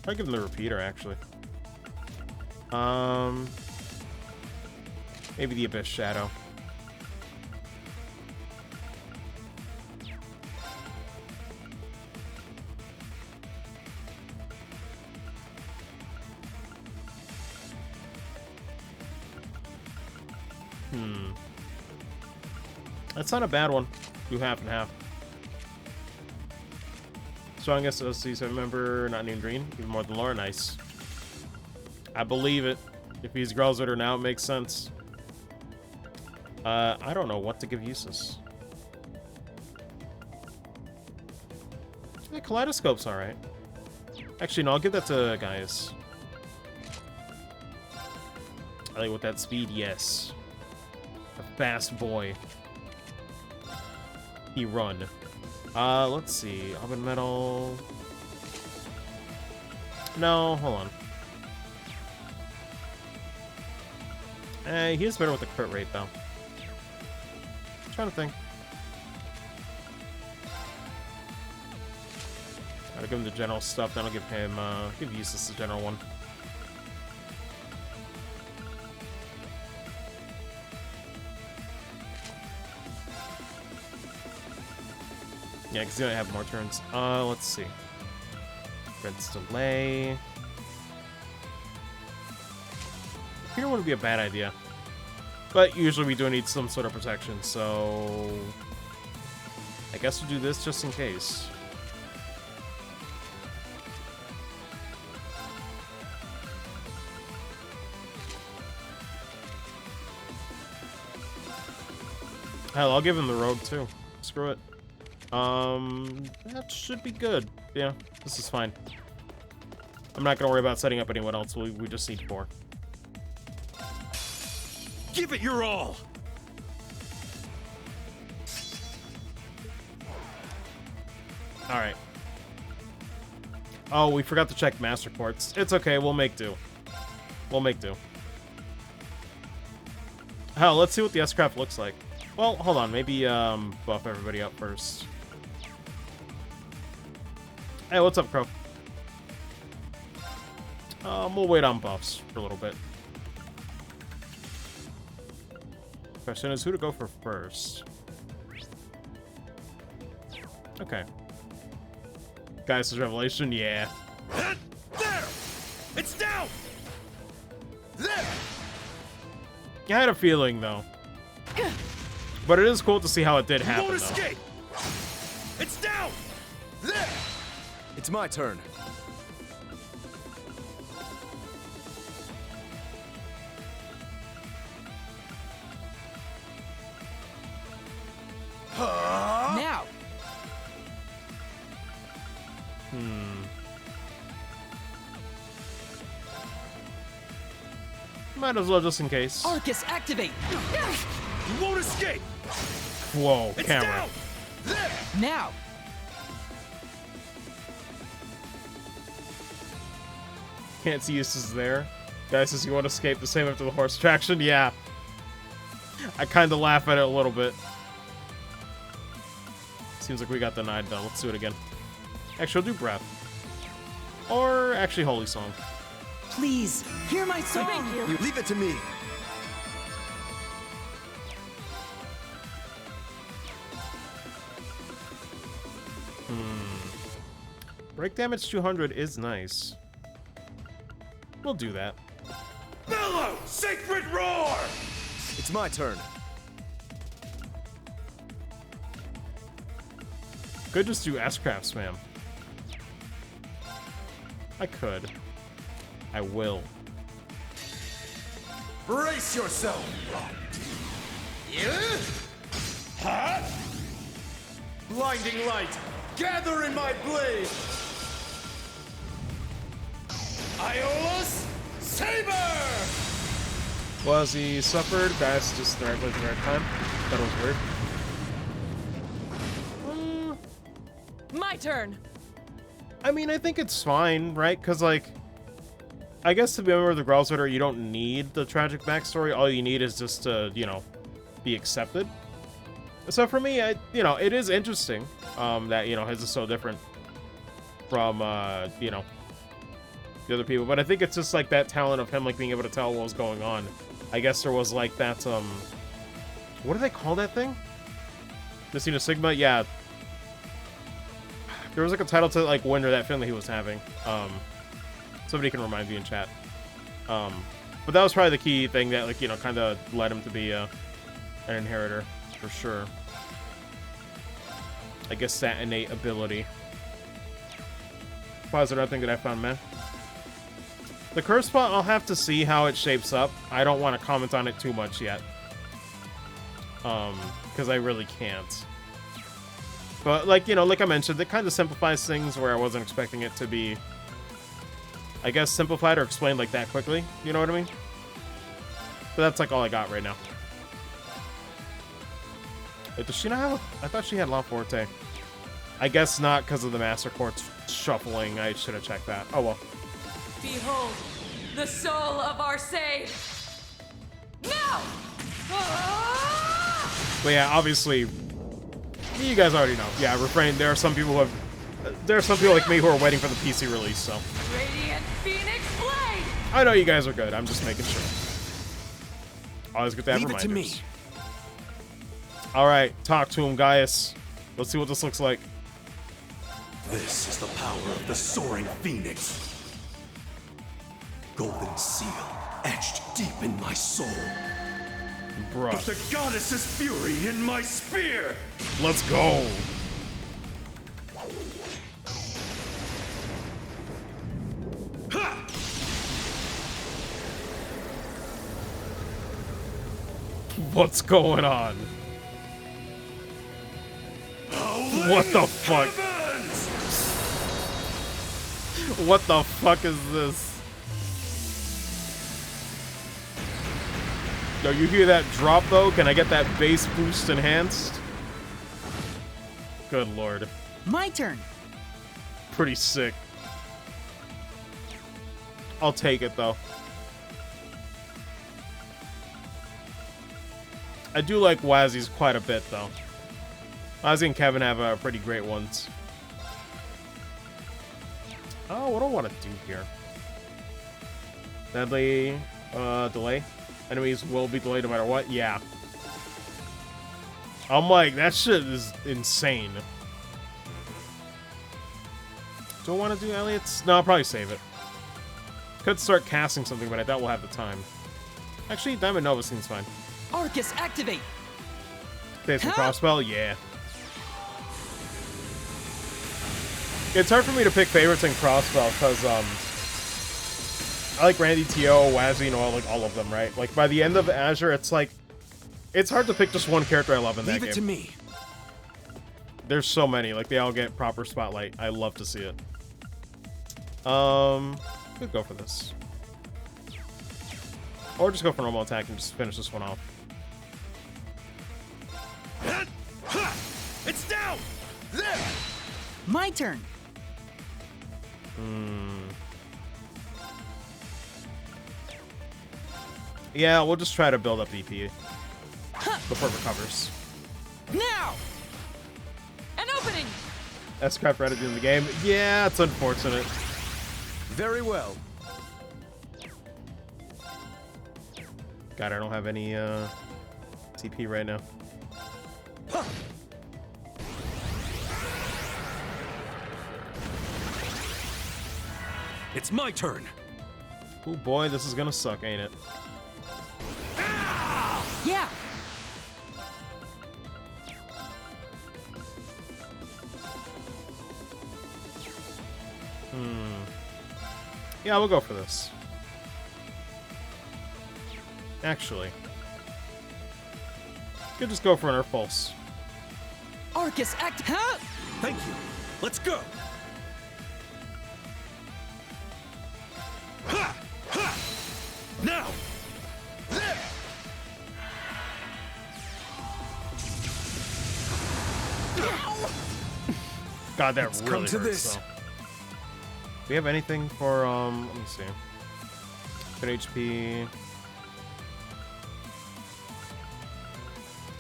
I'll give him the repeater actually. Maybe the Abyss Shadow. That's not a bad one. Do half and half. Strongest OC7 member, not named Green. Even more than Laura. Nice. I believe it. If he's Growlithe now, it makes sense. I don't know what to give Eustace. The Kaleidoscope's alright. Actually, no, I'll give that to Gaius. I think with that speed, yes. A fast boy. He run. Let's see. Oven Metal. No, hold on. He is better with the crit rate, though. I'm trying to think. Gotta give him the general stuff, then I'll give him, give Eustace the general one. Yeah, because he might have more turns. Let's see. Red's Delay. Here wouldn't be a bad idea. But usually we do need some sort of protection, so... I guess we'll do this just in case. Hell, I'll give him the Rogue too. Screw it. That should be good. Yeah, this is fine. I'm not gonna worry about setting up anyone else. We just need 4. Give it your all! Alright. Oh, we forgot to check Master Quartz. It's okay, we'll make do. We'll make do. Hell, let's see what the S-Craft looks like. Well, hold on, maybe buff everybody up first. Hey, what's up, Crow? We'll wait on buffs for a little bit. Question is who to go for first. Okay. Gaius' Revelation, yeah. There! It's down! There! I had a feeling, though. But it is cool to see how it did happen, Won't though. escape! It's down! There! It's my turn. Now! Might as well just in case. Arcus, activate! You won't escape! Whoa, It's camera. down! There! Now! Can't see Eustace there. Guy says you want to escape the same after the horse attraction? Yeah. I kind of laugh at it a little bit. Seems like we got denied though. Let's do it again. Actually, I'll do Breath. Or actually Holy Song. Please, hear my song! You leave it to me. Break damage 200 is nice. We'll do that. Bellow! Sacred roar! It's my turn. Could just do S-Craft spam. I could. I will. Brace yourself! Huh? Blinding light! Gather in my blade! Iola's Saber! Was he suffered? Guys, just the right place at the right time. That was weird. My turn. I mean, I think it's fine, right? Because, like, I guess to be a member of the Growlithe, you don't need the tragic backstory. All you need is just to, you know, be accepted. So for me, you know, it is interesting that, you know, his is so different from, you know, the other people. But I think it's just, like, that talent of him, like, being able to tell what was going on. I guess there was, like, that, what do they call that thing? Missing a Sigma? Yeah. There was, like, a title to, like, Winter, that film that he was having. Somebody can remind me in chat. But that was probably the key thing that, like, you know, kind of led him to be an inheritor, for sure. I guess, that innate ability. Why is there nothing that I found, man? The curse spot, I'll have to see how it shapes up. I don't want to comment on it too much yet. Because I really can't. But, like, you know, like I mentioned, it kind of simplifies things where I wasn't expecting it to be, I guess, simplified or explained like that quickly. You know what I mean? But that's, like, all I got right now. Wait, does she not have a... I thought she had La Forte. I guess not because of the Master Quartz shuffling. I should have checked that. Oh, well. Behold, the soul of our sage! Now! But yeah, obviously, you guys already know. Yeah, refrain. There are some people who have... There are some people like me who are waiting for the PC release, so... Radiant Phoenix Blade! I know you guys are good. I'm just making sure. Always good to have Leave reminders. it to me. Alright, talk to him, Gaius. Let's see what this looks like. This is the power of the Soaring Phoenix. Golden seal etched deep in my soul. Bruh. But the goddess's fury in my spear! Let's go. Ha! What's going on? What the fuck? What the fuck is this? Yo, you hear that drop though? Can I get that bass boost enhanced? Good lord. My turn. Pretty sick. I'll take it though. I do like Wazzy's quite a bit though. Wazzy and Kevin have pretty great ones. Oh, what do I want to do here? Deadly delay. Enemies will be delayed no matter what. Yeah. I'm like, that shit is insane. Do I want to do Elliot's? No, I'll probably save it. Could start casting something, but I doubt we'll have the time. Actually, Diamond Nova seems fine. Arcus, activate. Face and crossbow, yeah. It's hard for me to pick favorites in crossbow because I like Randy, T.O., Wazzy, and all of them, right? Like by the end of Azure, it's like it's hard to pick just one character I love in that game. Leave it to me. There's so many, like they all get proper spotlight. I love to see it. Could go for this, or just go for normal attack and just finish this one off. It's down! There! My turn. Yeah, we'll just try to build up EP before it recovers. Now! An opening! S-Craft ready in the game. Yeah, it's unfortunate. Very well. God, I don't have any TP right now. Huh. It's my turn. Oh boy, this is gonna suck, ain't it? Yeah. Yeah, we'll go for this. Actually, could just go for an Earth Pulse. Arcus, act. Huh? Thank you. Let's go. Ha! Ha! Now! There! God, that Let's really come to hurts, this. though. Do we have anything for, let me see. Good HP.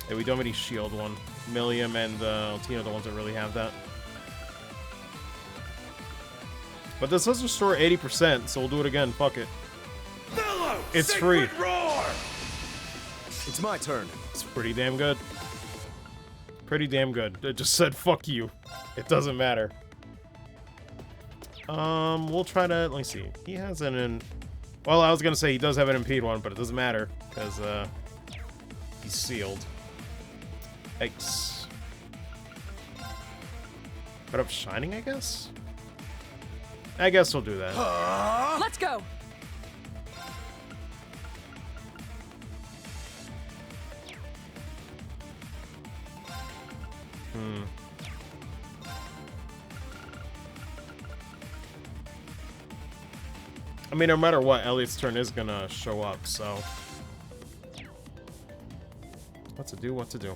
Yeah, we don't have any shield one. Millium and Altino are the ones that really have that. But this does restore 80%, so we'll do it again. Fuck it. Bellow! It's free. Roar! It's my turn. It's pretty damn good. Pretty damn good. It just said, fuck you. It doesn't matter. We'll try to, let me see. He has an, well, I was gonna say he does have an impede one, but it doesn't matter, because, he's sealed. Yikes. Put up Shining, I guess? I guess we'll do that. Let's go! I mean, no matter what, Elliot's turn is gonna show up, so... What to do, what to do.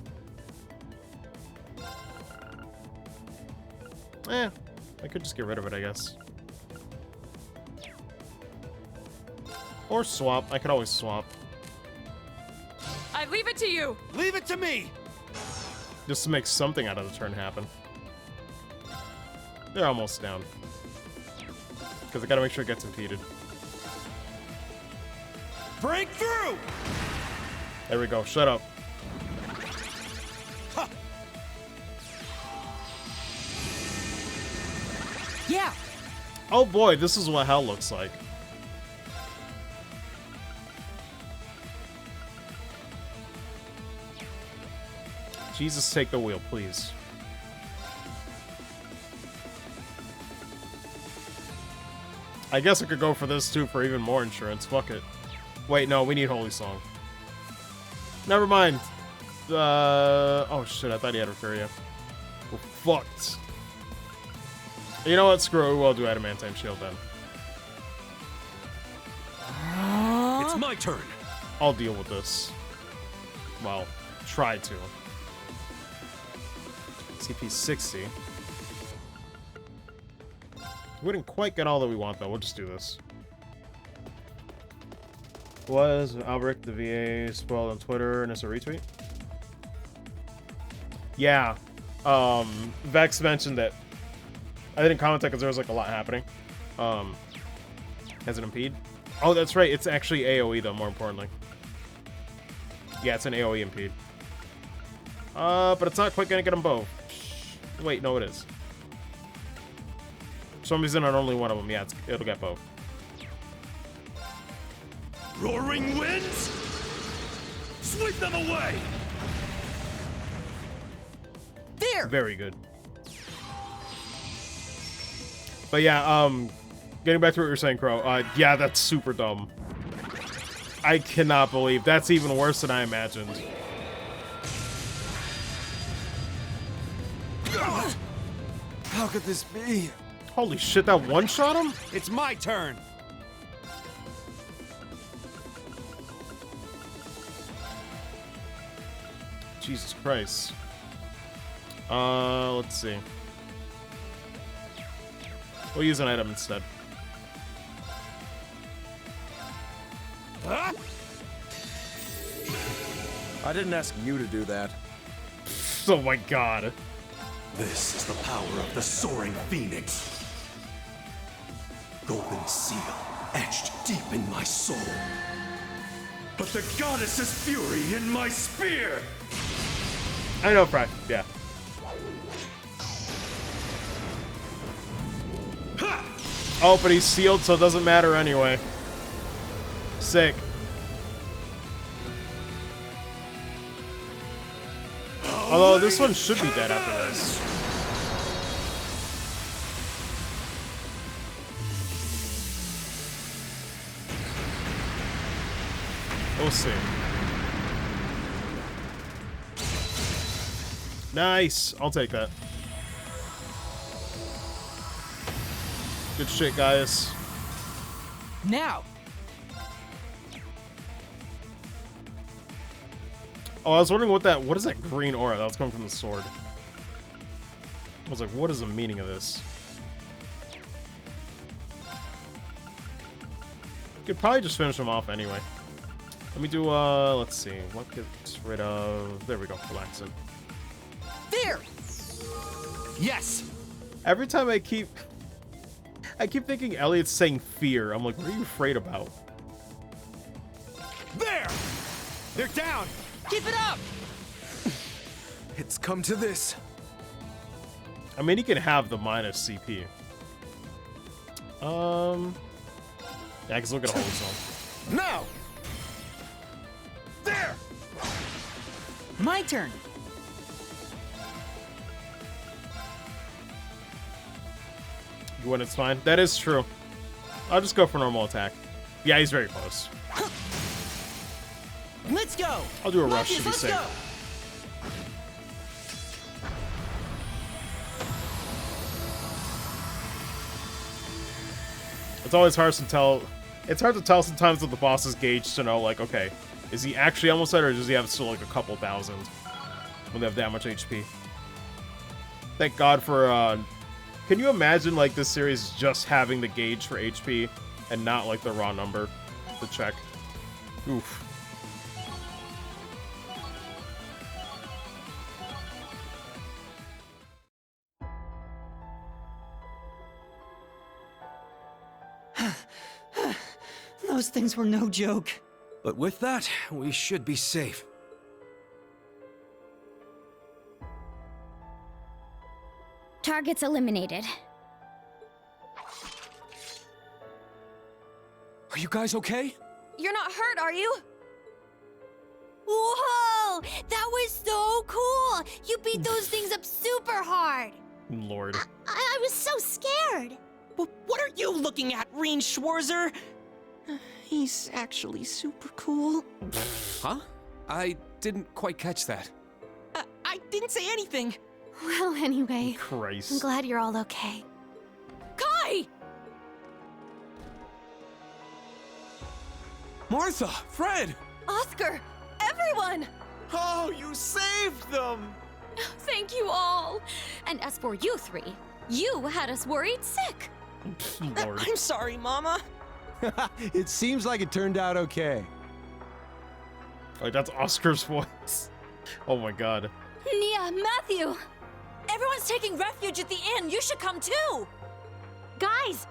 I could just get rid of it, I guess. Or swap. I could always swap. I leave it to you! Leave it to me! Just to make something out of the turn happen. They're almost down. Because I gotta make sure it gets impeded. Break through! There we go. Shut up. Huh. Yeah! Oh boy, this is what hell looks like. Jesus, take the wheel, please. I guess I could go for this too for even more insurance. Fuck it. Wait, no, we need Holy Song. Never mind. Oh shit, I thought he had Refuria. We're fucked. You know what? Screw it. We'll do Adamantine Shield then. It's my turn. I'll deal with this. Well, try to. CP 60. We didn't quite get all that we want though. We'll just do this. Was Albrecht the VA spoiled on Twitter and it's a retweet? Yeah. Vex mentioned that. I didn't comment that because there was like a lot happening. Has it impede? Oh, that's right. It's actually AoE though, more importantly. Yeah, it's an AoE impede. But it's not quite gonna get them both. Wait, no, it is. For some reason on only one of them. Yeah, it'll get both. Roaring winds? Sweep them away! There! Very good. But yeah, getting back to what you were saying, Crow. Yeah, that's super dumb. I cannot believe that's even worse than I imagined. How could this be? Holy shit, that one-shot him? It's my turn. Jesus Christ. Let's see. We'll use an item instead. I didn't ask you to do that. Oh my god. This is the power of the Soaring Phoenix. Golden seal etched deep in my soul. But the goddess's fury in my spear! I know, Pride. Yeah. Oh, but he's sealed, so it doesn't matter anyway. Sick. Although this one should be dead after this. We'll see. Nice. I'll take that. Good shit, guys. Now. Oh, I was wondering what is that green aura that was coming from the sword? I was like, what is the meaning of this? Could probably just finish him off anyway. Let me do, let's see. What gets rid of... There we go. Relax it. There! Yes! Every time I keep thinking Elliot's saying fear. I'm like, what are you afraid about? There! They're down! Keep it up! It's come to this. I mean, he can have the minus CP. Yeah, because look at Holy Song. Now! There! My turn. when it's fine. That is true. I'll just go for normal attack. Yeah, he's very close. Let's go. I'll do a rush to be let's safe. go. It's always hard to tell. It's hard to tell sometimes with the boss's gauge to know, like, okay, is he actually almost dead, or does he have still like a couple thousand when they have that much HP? Thank God for. Can you imagine like this series just having the gauge for HP and not like the raw number to check? Oof. Those things were no joke. But with that, we should be safe. Targets eliminated. Are you guys okay? You're not hurt, are you? Whoa! That was so cool! You beat those things up super hard! Lord. I was so scared! What are you looking at, Reen Schwarzer? He's actually super cool. Huh? I didn't quite catch that. I didn't say anything. Well, anyway. Christ. I'm glad you're all okay. Kai! Martha! Fred! Oscar! Everyone! Oh, you saved them! Thank you all. And as for you three, you had us worried sick. Lord. I'm sorry, Mama. It seems like it turned out okay. Like, that's Oscar's voice. Oh my god. Nia, Matthew! Everyone's taking refuge at the inn. You should come too! Guys!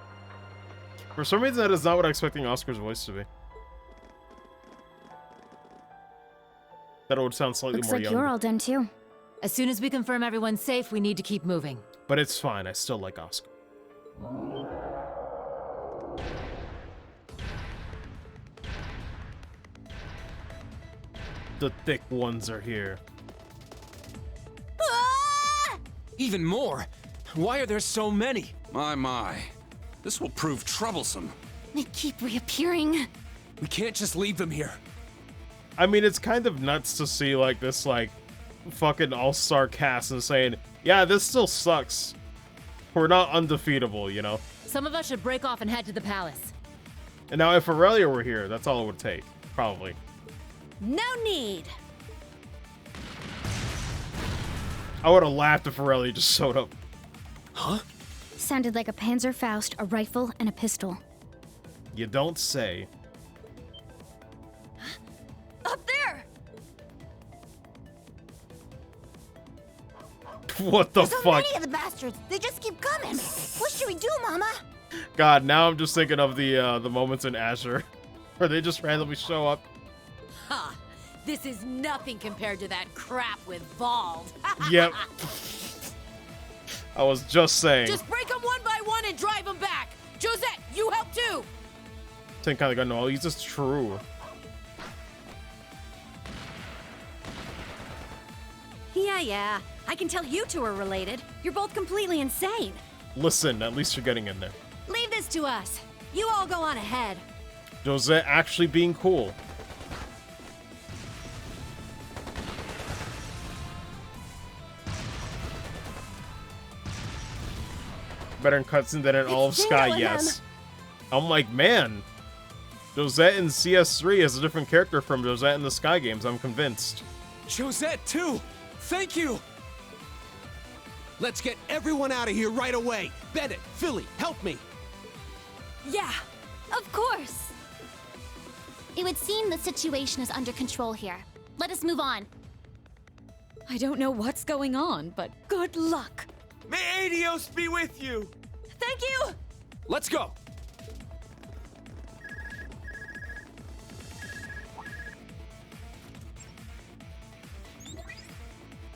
For some reason, that is not what I'm expecting Oscar's voice to be. That would sound slightly Looks more like younger. you're all done too. As soon as we confirm everyone's safe, we need to keep moving. But it's fine. I still like Oscar. The thick ones are here. Even more? Why are there so many? My. This will prove troublesome. They keep reappearing. We can't just leave them here. I mean, it's kind of nuts to see, like, this, like, fucking all-star cast and saying, yeah, this still sucks. We're not undefeatable, you know? Some of us should break off and head to the palace. And now if Aurelia were here, that's all it would take. Probably. No need. I would have laughed if Aurelia just showed up. Huh? Sounded like a Panzerfaust, a rifle, and a pistol. You don't say. Up there! What the There's so fuck? many of the bastards. They just keep coming. What should we do, Mama? God, now I'm just thinking of the moments in Azure where they just randomly show up. Ha! This is nothing compared to that crap with Vald. Yep. I was just saying. Just break them one by one and drive them back. Josette, you help too. Tin kind of gun. No, he's just true. Yeah. I can tell you two are related. You're both completely insane. Listen, at least you're getting in there. Leave this to us. You all go on ahead. Josette actually being cool. Better in cutscene than in all of Sky, yes. I'm like, man, Josette in CS3 is a different character from Josette in the Sky games, I'm convinced. Josette, too! Thank you! Let's get everyone out of here right away. Bennett, Philly, help me. Yeah, of course. It would seem the situation is under control here. Let us move on. I don't know what's going on, but Good luck. May Adios be with you! Thank you! Let's go!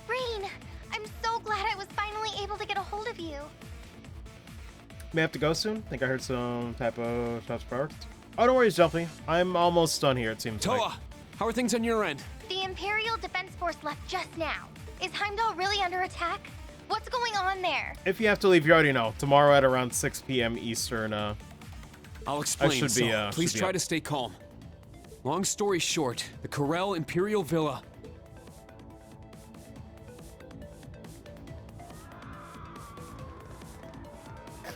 Reen, I'm so glad I was finally able to get a hold of you. May have to go soon. Think I heard some type of shots fired. Oh, don't worry, Jumpy. I'm almost done here, it seems Toa, like. how are things on your end? The Imperial Defense Force left just now. Is Heimdall really under attack? What's going on there? If you have to leave, you already know. Tomorrow at around 6 p.m. Eastern, I'll explain, should be, Please should be try up. to stay calm. Long story short, the Corel Imperial Villa...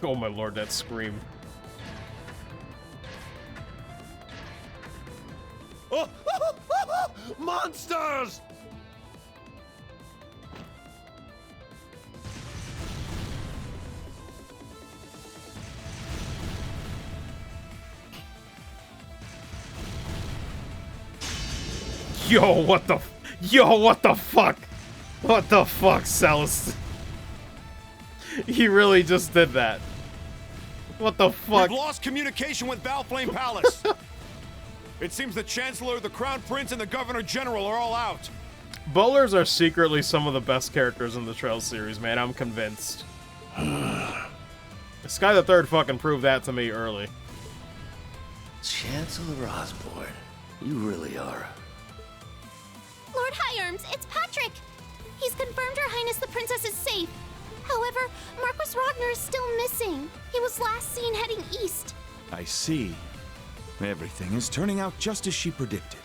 Oh my lord, that scream. Monsters! Yo, what the fuck? What the fuck, Celes? He really just did that. What the fuck? We've lost communication with Valflame Palace. It seems the Chancellor, the Crown Prince, and the Governor General are all out. Bowlers are secretly some of the best characters in the Trails series, man. I'm convinced. Sky the Third fucking proved that to me early. Chancellor Osborne, you really are. Lord High-Arms, it's Patrick! He's confirmed Her Highness the Princess is safe. However, Marquis Ragnar is still missing. He was last seen heading east. I see. Everything is turning out just as she predicted.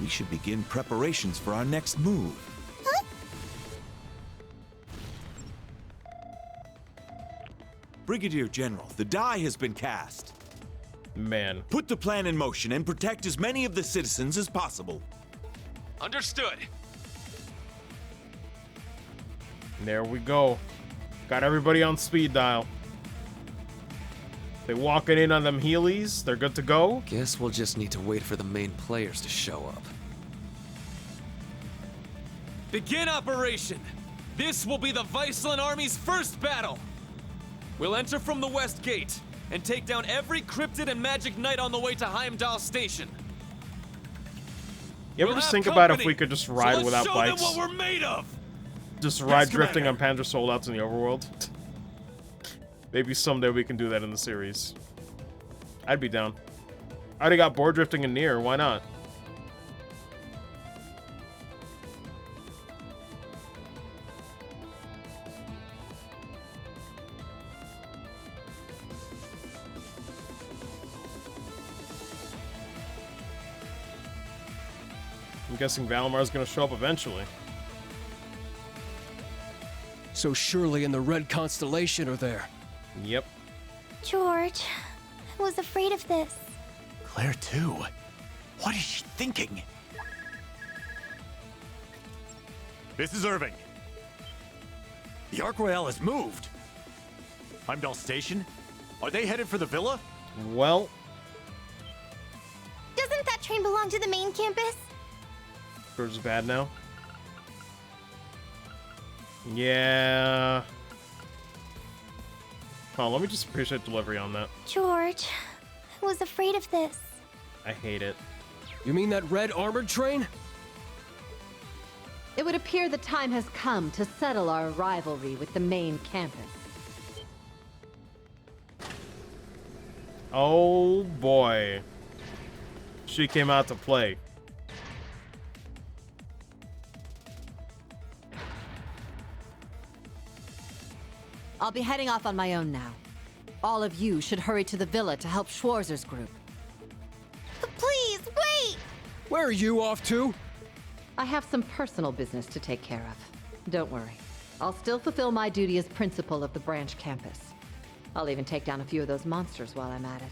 We should begin preparations for our next move. Huh? Brigadier General, the die has been cast. Man. Put the plan in motion and protect as many of the citizens as possible. Understood. There we go. Got everybody on speed dial. They walking in on them Heelys. They're good to go. Guess we'll just need to wait for the main players to show up. Begin operation! This will be the Viceland Army's first battle! We'll enter from the west gate and take down every cryptid and magic knight on the way to Heimdall Station. You ever just think about if we could just ride without show bikes? them what we're made of! Just ride drifting on Pandra Soldouts in the overworld? Maybe someday we can do that in the series. I'd be down. I already got board drifting in Nier, why not? I'm guessing Valamar's gonna show up eventually. So Shirley and the Red Constellation are there. Yep. George, I was afraid of this. Claire, too. What is she thinking? This is Irving. The Ark Royale has moved. Heimdall Station? Are they headed for the villa? Well, Doesn't that train belong to the main campus? George is bad now. Yeah. Oh, let me just appreciate delivery on that. George, I was afraid of this. I hate it. You mean that red armored train? It would appear the time has come to settle our rivalry with the main campus. Oh boy. She came out to play. I'll be heading off on my own now. All of you should hurry to the villa to help Schwarzer's group. Please, wait! Where are you off to? I have some personal business to take care of. Don't worry. I'll still fulfill my duty as principal of the branch campus. I'll even take down a few of those monsters while I'm at it.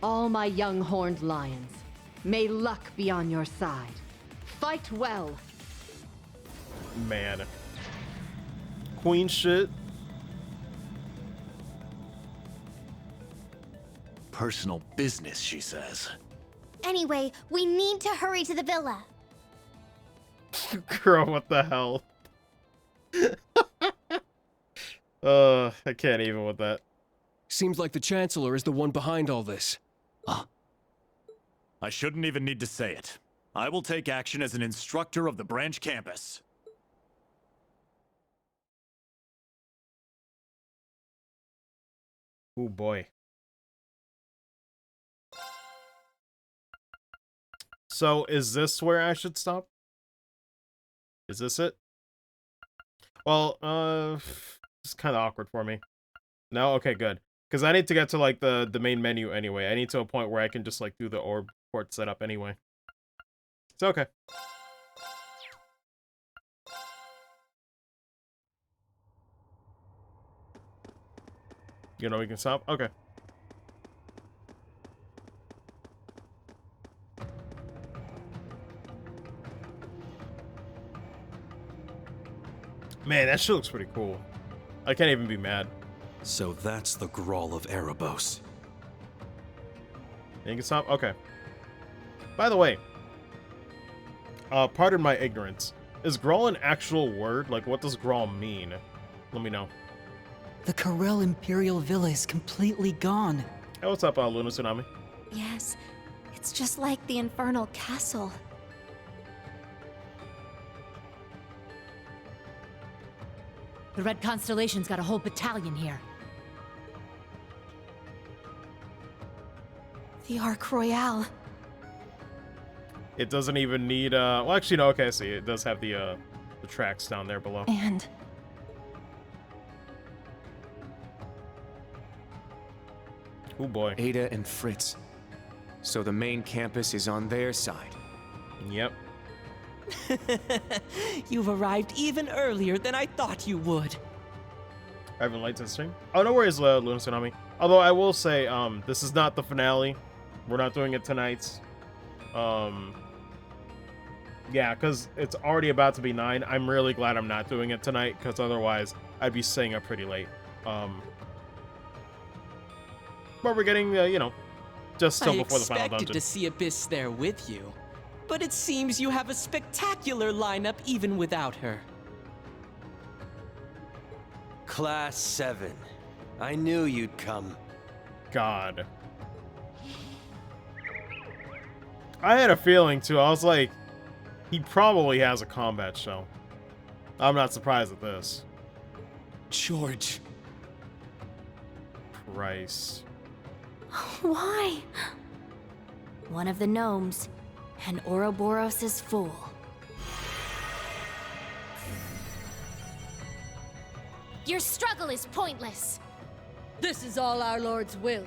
All my young horned lions, may luck be on your side. Fight well. Man. Queen shit. Personal business, she says. Anyway, we need to hurry to the villa. Girl, what the hell? I can't even with that. Seems like the Chancellor is the one behind all this. I shouldn't even need to say it. I will take action as an instructor of the branch campus. Oh boy. So, is this where I should stop? Is this it? Well, it's kind of awkward for me. No? Okay, good. Because I need to get to, like, the main menu anyway. I need to a point where I can just, like, do the orb port setup anyway. It's okay. You know we can stop? Okay. Man, that shit looks pretty cool. I can't even be mad. So that's the Grawl of Erebos. You can stop? Okay. By the way, pardon my ignorance. Is Grawl an actual word? Like, what does Grawl mean? Let me know. The Corel Imperial Villa is completely gone. Hey, what's up, Luna Tsunami? Yes, it's just like the Infernal Castle. The Red Constellation's got a whole battalion here. The Ark Royale. It doesn't even need, well, actually, no, okay, I see. It does have the tracks down there below. And oh boy. Ada and Fritz. So the main campus is on their side. Yep. You've arrived even earlier than I thought you would. I haven't liked this stream. Oh, no worries, Luna Tsunami. Although I will say, this is not the finale. We're not doing it tonight. Yeah, because it's already about to be 9. I'm really glad I'm not doing it tonight, because otherwise I'd be staying up pretty late. But we're getting, you know, just still before the final I dungeon. expected to see Abyss there with you, but it seems you have a spectacular lineup even without her. Class 7. I knew you'd come. God. I had a feeling, too. I was like, he probably has a combat show. I'm not surprised at this. George. Christ. why? One of the gnomes, and Ouroboros' fool. Your struggle is pointless. This is all our Lord's will.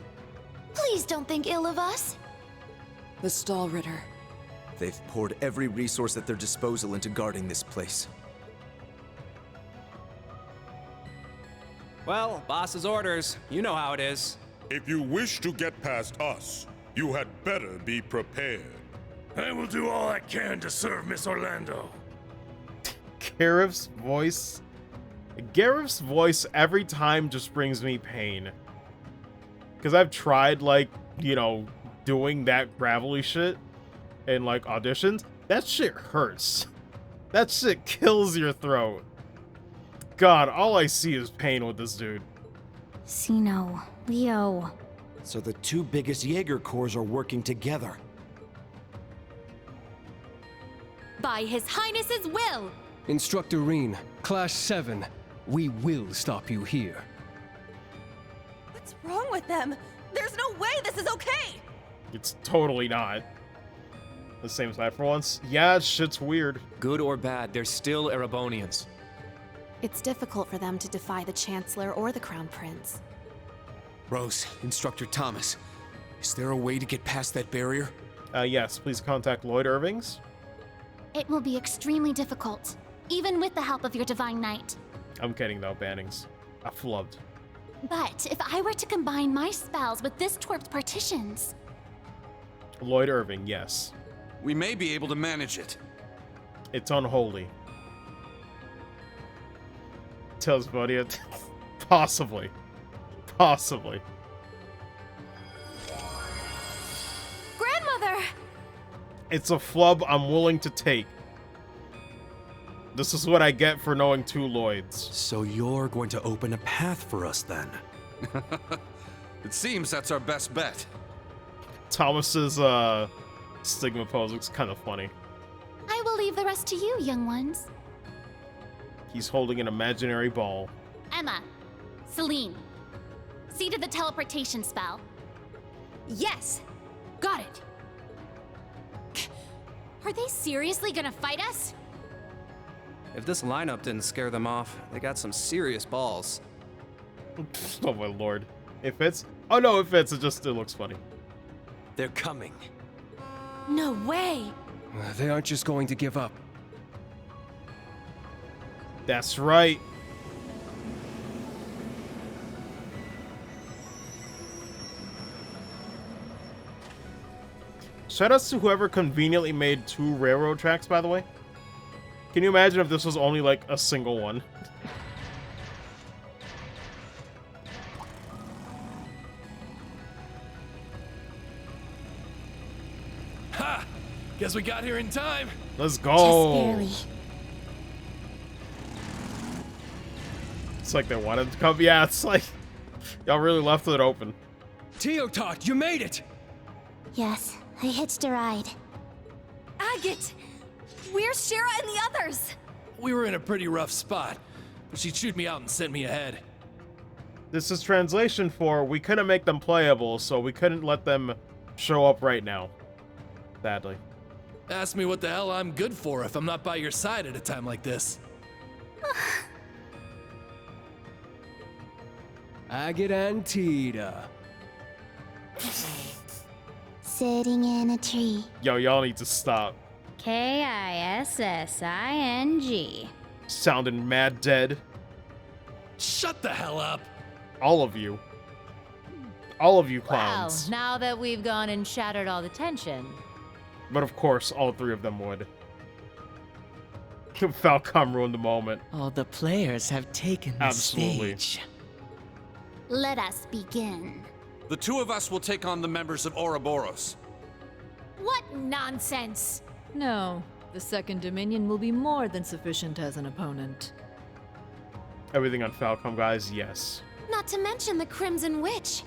Please don't think ill of us. The Stahlritter. They've poured every resource at their disposal into guarding this place. Well, boss's orders. You know how it is. If you wish to get past us, you had better be prepared. I will do all I can to serve Miss Orlando. Gareth's voice. Gareth's voice every time just brings me pain. Because I've tried, like, you know, doing that gravelly shit in, like, auditions. That shit hurts. That shit kills your throat. God, all I see is pain with this dude. Sino, Leo. So the two biggest Jaeger Corps are working together. By His Highness's will! Instructor Rean, Class 7. We will stop you here. What's wrong with them? There's no way this is okay! It's totally not. The same side for once. Yeah, shit's weird. Good or bad, they're still Erebonians. It's difficult for them to defy the Chancellor or the Crown Prince. Rose, Instructor Thomas, is there a way to get past that barrier? Yes, please contact Lloyd Irvings. It will be extremely difficult, even with the help of your Divine Knight. I'm kidding though, Bannings. I flubbed. But if I were to combine my spells with this twerp's partitions... Lloyd Irving, yes. We may be able to manage it. It's unholy. Tells Vodia. Possibly. Possibly. Grandmother! It's a flub I'm willing to take. This is what I get for knowing two Lloyds. So you're going to open a path for us then? It seems that's our best bet. Thomas's stigma pose looks kind of funny. I will leave the rest to you, young ones. He's holding an imaginary ball. Emma, Celine, see to the teleportation spell. Yes! Got it! Are they seriously gonna fight us? If this lineup didn't scare them off, they got some serious balls. Oh my lord. It fits? Oh no, it fits. It looks funny. They're coming. No way! They aren't just going to give up. That's right. Shoutouts to whoever conveniently made 2 railroad tracks, by the way. Can you imagine if this was only like a single one? Ha! Guess we got here in time. Let's go. Just barely. It's like they wanted to come. Yeah, it's like y'all really left it open. Teotot, you made it! Yes, I hitched a ride. Agate! Where's Shira and the others? We were in a pretty rough spot, but she chewed me out and sent me ahead. This is translation for we couldn't make them playable, so we couldn't let them show up right now. Sadly. Ask me what the hell I'm good for if I'm not by your side at a time like this. Agate and Tita. Sitting in a tree. Yo, y'all need to stop. Kissing. Sounding mad dead. Shut the hell up. All of you. All of you Well, clowns. now that we've gone and shattered all the tension. But of course, all 3 of them would. Falcom ruined the moment. All the players have taken the Absolutely. stage. Let us begin. The 2 of us will take on the members of Ouroboros. What nonsense! No, the Second Dominion will be more than sufficient as an opponent. Everything on Falcom, guys, yes. Not to mention the Crimson Witch.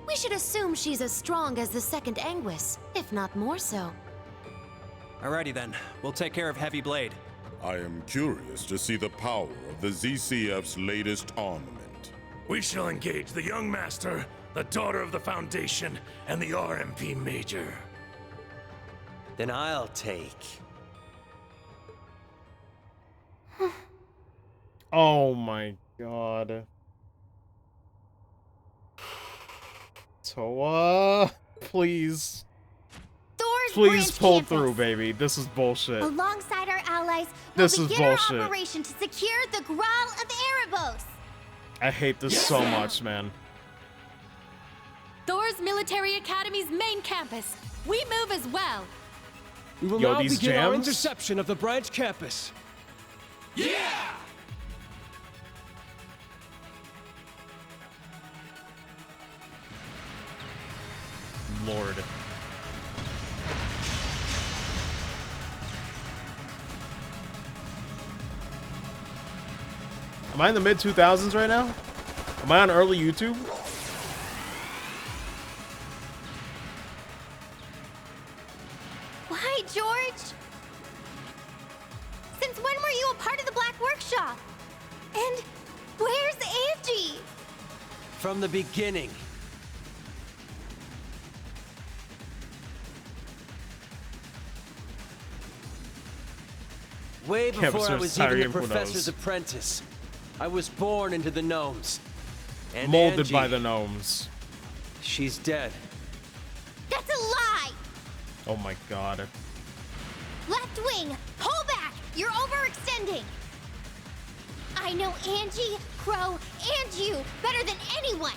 We should assume she's as strong as the Second Anguis, if not more so. Alrighty then, we'll take care of Heavy Blade. I am curious to see the power of the ZCF's latest armament. We shall engage the young master, the daughter of the Foundation, and the RMP Major. Then I'll take. Oh my god. Toa, please. Thor's Please branch pull campus. through, baby. This is bullshit. Alongside our allies, we'll This is begin bullshit. our operation to secure the Graal of Erebos. I hate this so much, man. Thor's Military Academy's main campus. We move as well. We will Yo, now these begin our jams? interception of the branch campus. Yeah! Lord. Am I in the mid-2000s right now? Am I on early YouTube? Why, George? Since when were you a part of the Black Workshop? And where's Angie? From the beginning. Way before I Canvassers was even the Tyrion professor's Punos. apprentice. I was born into the gnomes. And Molded Angie, by the gnomes. she's dead. That's a lie! Oh my god. Left wing, pull back! You're overextending! I know Angie, Crow, and you better than anyone!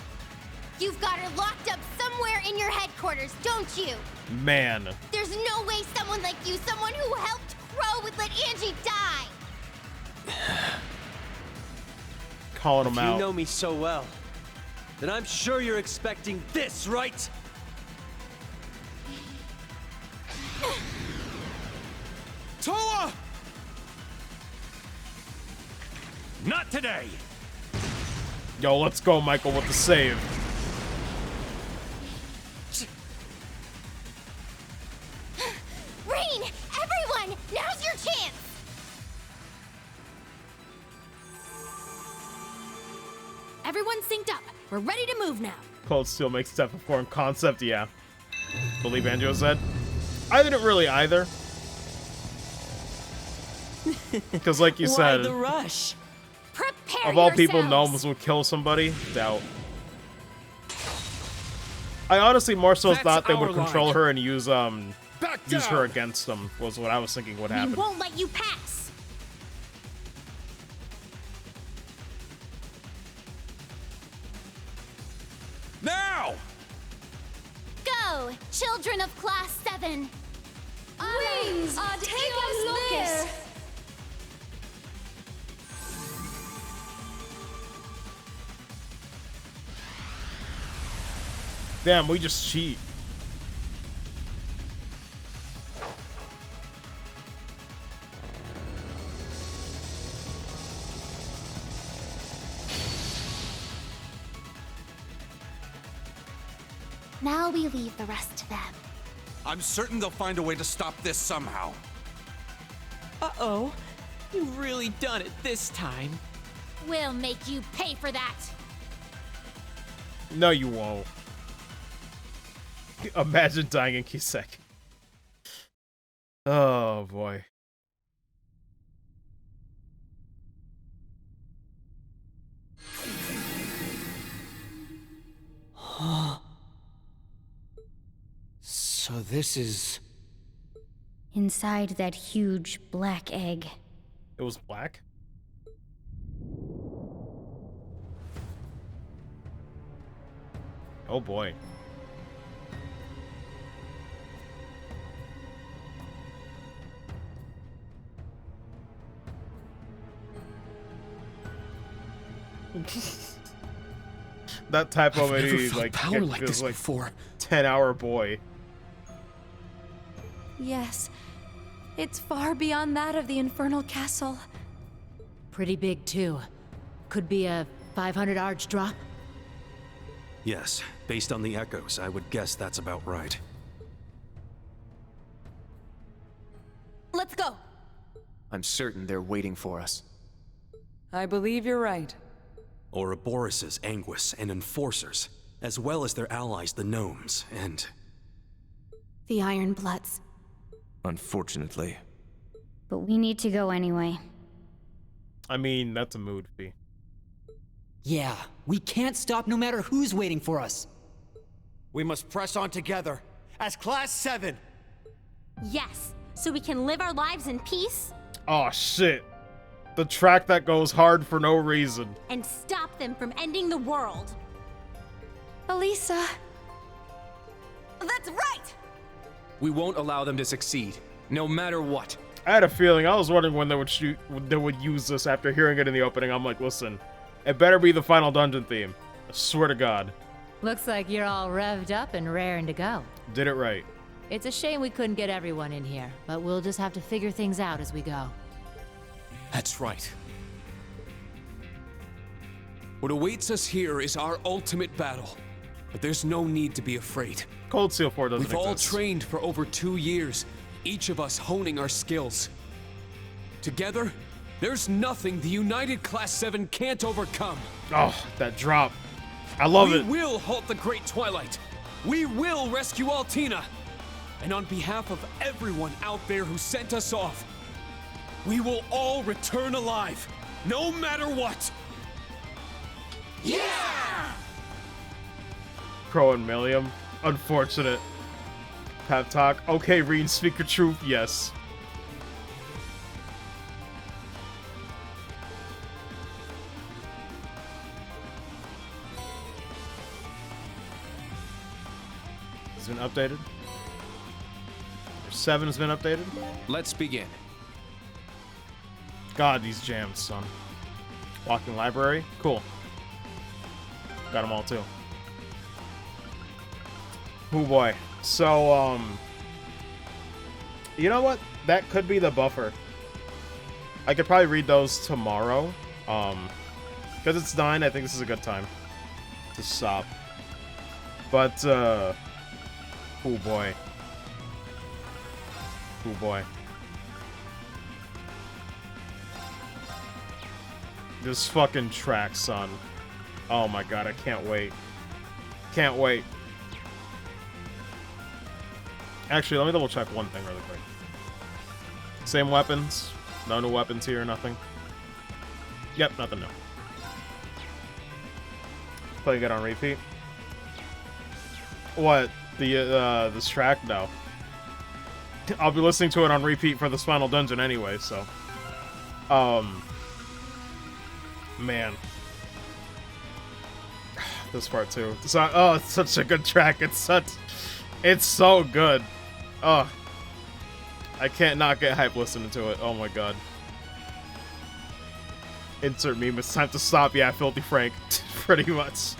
You've got her locked up somewhere in your headquarters, don't you? Man. There's no way someone like you, someone who helped Crow, would let Angie die! Calling him If out. you know me so well, then I'm sure you're expecting this, right? Toa! Not today! Yo, let's go, Michael, with the save. Rain! Everyone! Now's your chance! Everyone synced up. We're ready to move now. Cold Steel makes step of foreign concept, yeah. Believe Angelo said. I didn't really either. Because like you Why said, the rush? Prepare of all people, yourselves. gnomes will kill somebody. Doubt. I honestly more so That's thought they would our control line. her and use her down. against them. Was what I was thinking would We happen. won't let you pass. Now! Go, children of Class 7! Wings, take us there! Damn, we just cheat. Now we leave the rest to them. I'm certain they'll find a way to stop this somehow. Uh-oh. You've really done it this time. We'll make you pay for that. No, you won't. Imagine dying in Kisek. Oh boy. So this is... Inside that huge black egg. It was black? Oh boy. That type of I've never maybe felt like power like this like before. 10-hour boy. Yes. It's far beyond that of the Infernal Castle. Pretty big, too. Could be a 500 arch drop. Yes, based on the echoes, I would guess that's about right. Let's go. I'm certain they're waiting for us. I believe you're right. Ouroboros' Anguis and Enforcers, as well as their allies the Gnomes, and... The Iron Bloods. Unfortunately. But we need to go anyway. I mean, that's a mood fee. Yeah, we can't stop no matter who's waiting for us. We must press on together, as Class 7! Yes, so we can live our lives in peace Oh shit. The track that goes hard for no reason. and stop them from ending the world. Elisa. That's right! We won't allow them to succeed, no matter what. I had a feeling. I was wondering when they would use this after hearing it in the opening. I'm like, listen, it better be the final dungeon theme. I swear to God. Looks like you're all revved up and raring to go. Did it right. It's a shame we couldn't get everyone in here, but we'll just have to figure things out as we go. That's right. What awaits us here is our ultimate battle. But there's no need to be afraid. Cold Steel 4 doesn't We've all exist. trained for over 2 years, each of us honing our skills. Together, there's nothing the United Class 7 can't overcome. Oh, that drop. I love it. We will halt the Great Twilight. We will rescue Altina. And on behalf of everyone out there who sent us off, we will all return alive, no matter what. Yeah! Crow and Millium. Unfortunate. Pep talk. Okay, Reen, speak your truth. Yes. Has been updated. 7 has been updated. Let's begin. God, these jams, son. Walking library. Cool. Got them all too. Oh boy. So, you know what? That could be the buffer. I could probably read those tomorrow. Because it's 9, I think this is a good time to stop. But, oh boy. Oh boy. This fucking track, son. Oh my god, I can't wait. Can't wait. Actually, let me double check one thing really quick. Same weapons. No new weapons here, nothing. Yep, nothing new. Playing it on repeat. What? This track? No. I'll be listening to it on repeat for this final dungeon anyway, so. Man. This part too. So, oh, it's such a good track. It's so good. Oh. I can't not get hype listening to it. Oh my god. Insert meme. It's time to stop. Yeah, Filthy Frank. Pretty much.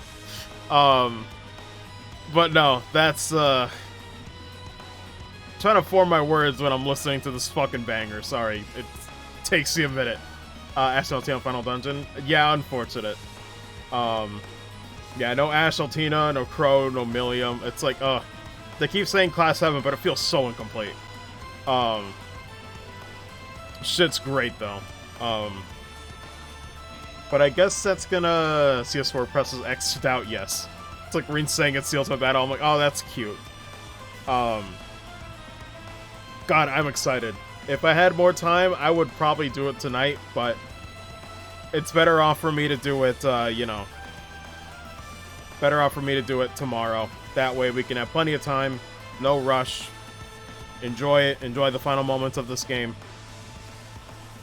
But no, that's trying to form my words when I'm listening to this fucking banger. Sorry, it takes you a minute. Ash Altina Final Dungeon. Yeah, unfortunate. Yeah, no Ash Altina, no Crow, no Millium. It's like, they keep saying Class 7, but it feels so incomplete. Shit's great though. But I guess that's gonna CS4 presses X to doubt, yes. It's like Rin saying it seals my battle. I'm like, oh, that's cute. God, I'm excited. If I had more time, I would probably do it tonight, but it's better off for me to do it, you know. Better off for me to do it tomorrow. That way we can have plenty of time, no rush. Enjoy it, enjoy the final moments of this game.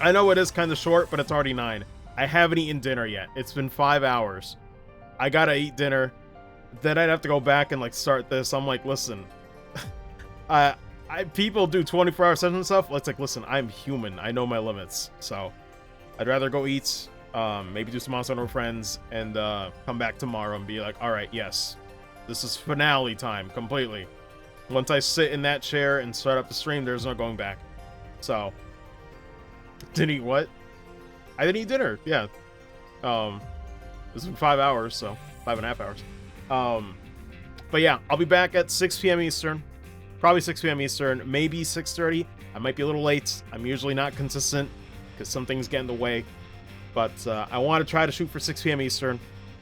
I know it is kind of short, but it's already 9. I haven't eaten dinner yet. It's been 5 hours. I gotta eat dinner. Then I'd have to go back and like start this. I'm like, listen, people do 24-hour sessions and stuff. It's like, listen, I'm human. I know my limits. So I'd rather go eat, maybe do some Monster Hunter with friends, and come back tomorrow and be like, all right, yes, this is finale time completely. Once I sit in that chair and start up the stream, there's no going back. So, didn't eat what? I didn't eat dinner. Yeah. This has been 5 hours, so 5.5 hours. But yeah, I'll be back at 6 p.m. Eastern. Probably 6 p.m. Eastern, maybe 6:30. I might be a little late. I'm usually not consistent because some things get in the way. But I want to try to shoot for 6 p.m. Eastern.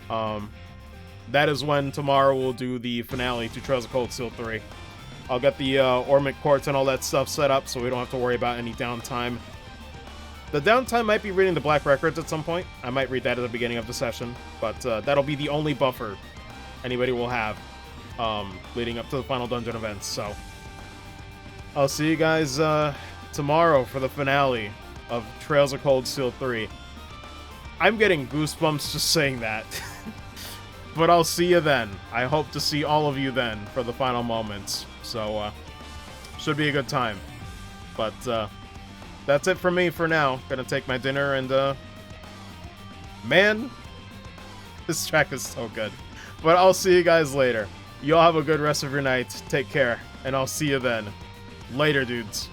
That is when tomorrow we'll do the finale to Trails of Cold Steel 3. I'll get the Ormic Quartz and all that stuff set up so we don't have to worry about any downtime. The downtime might be reading the Black Records at some point. I might read that at the beginning of the session, but that'll be the only buffer anybody will have leading up to the final dungeon events. So I'll see you guys tomorrow for the finale of Trails of Cold Steel 3. I'm getting goosebumps just saying that. But I'll see you then. I hope to see all of you then for the final moments. So, should be a good time. But, that's it for me for now. Gonna take my dinner and, man, this track is so good. But I'll see you guys later. You all have a good rest of your night. Take care, and I'll see you then. Later, dudes.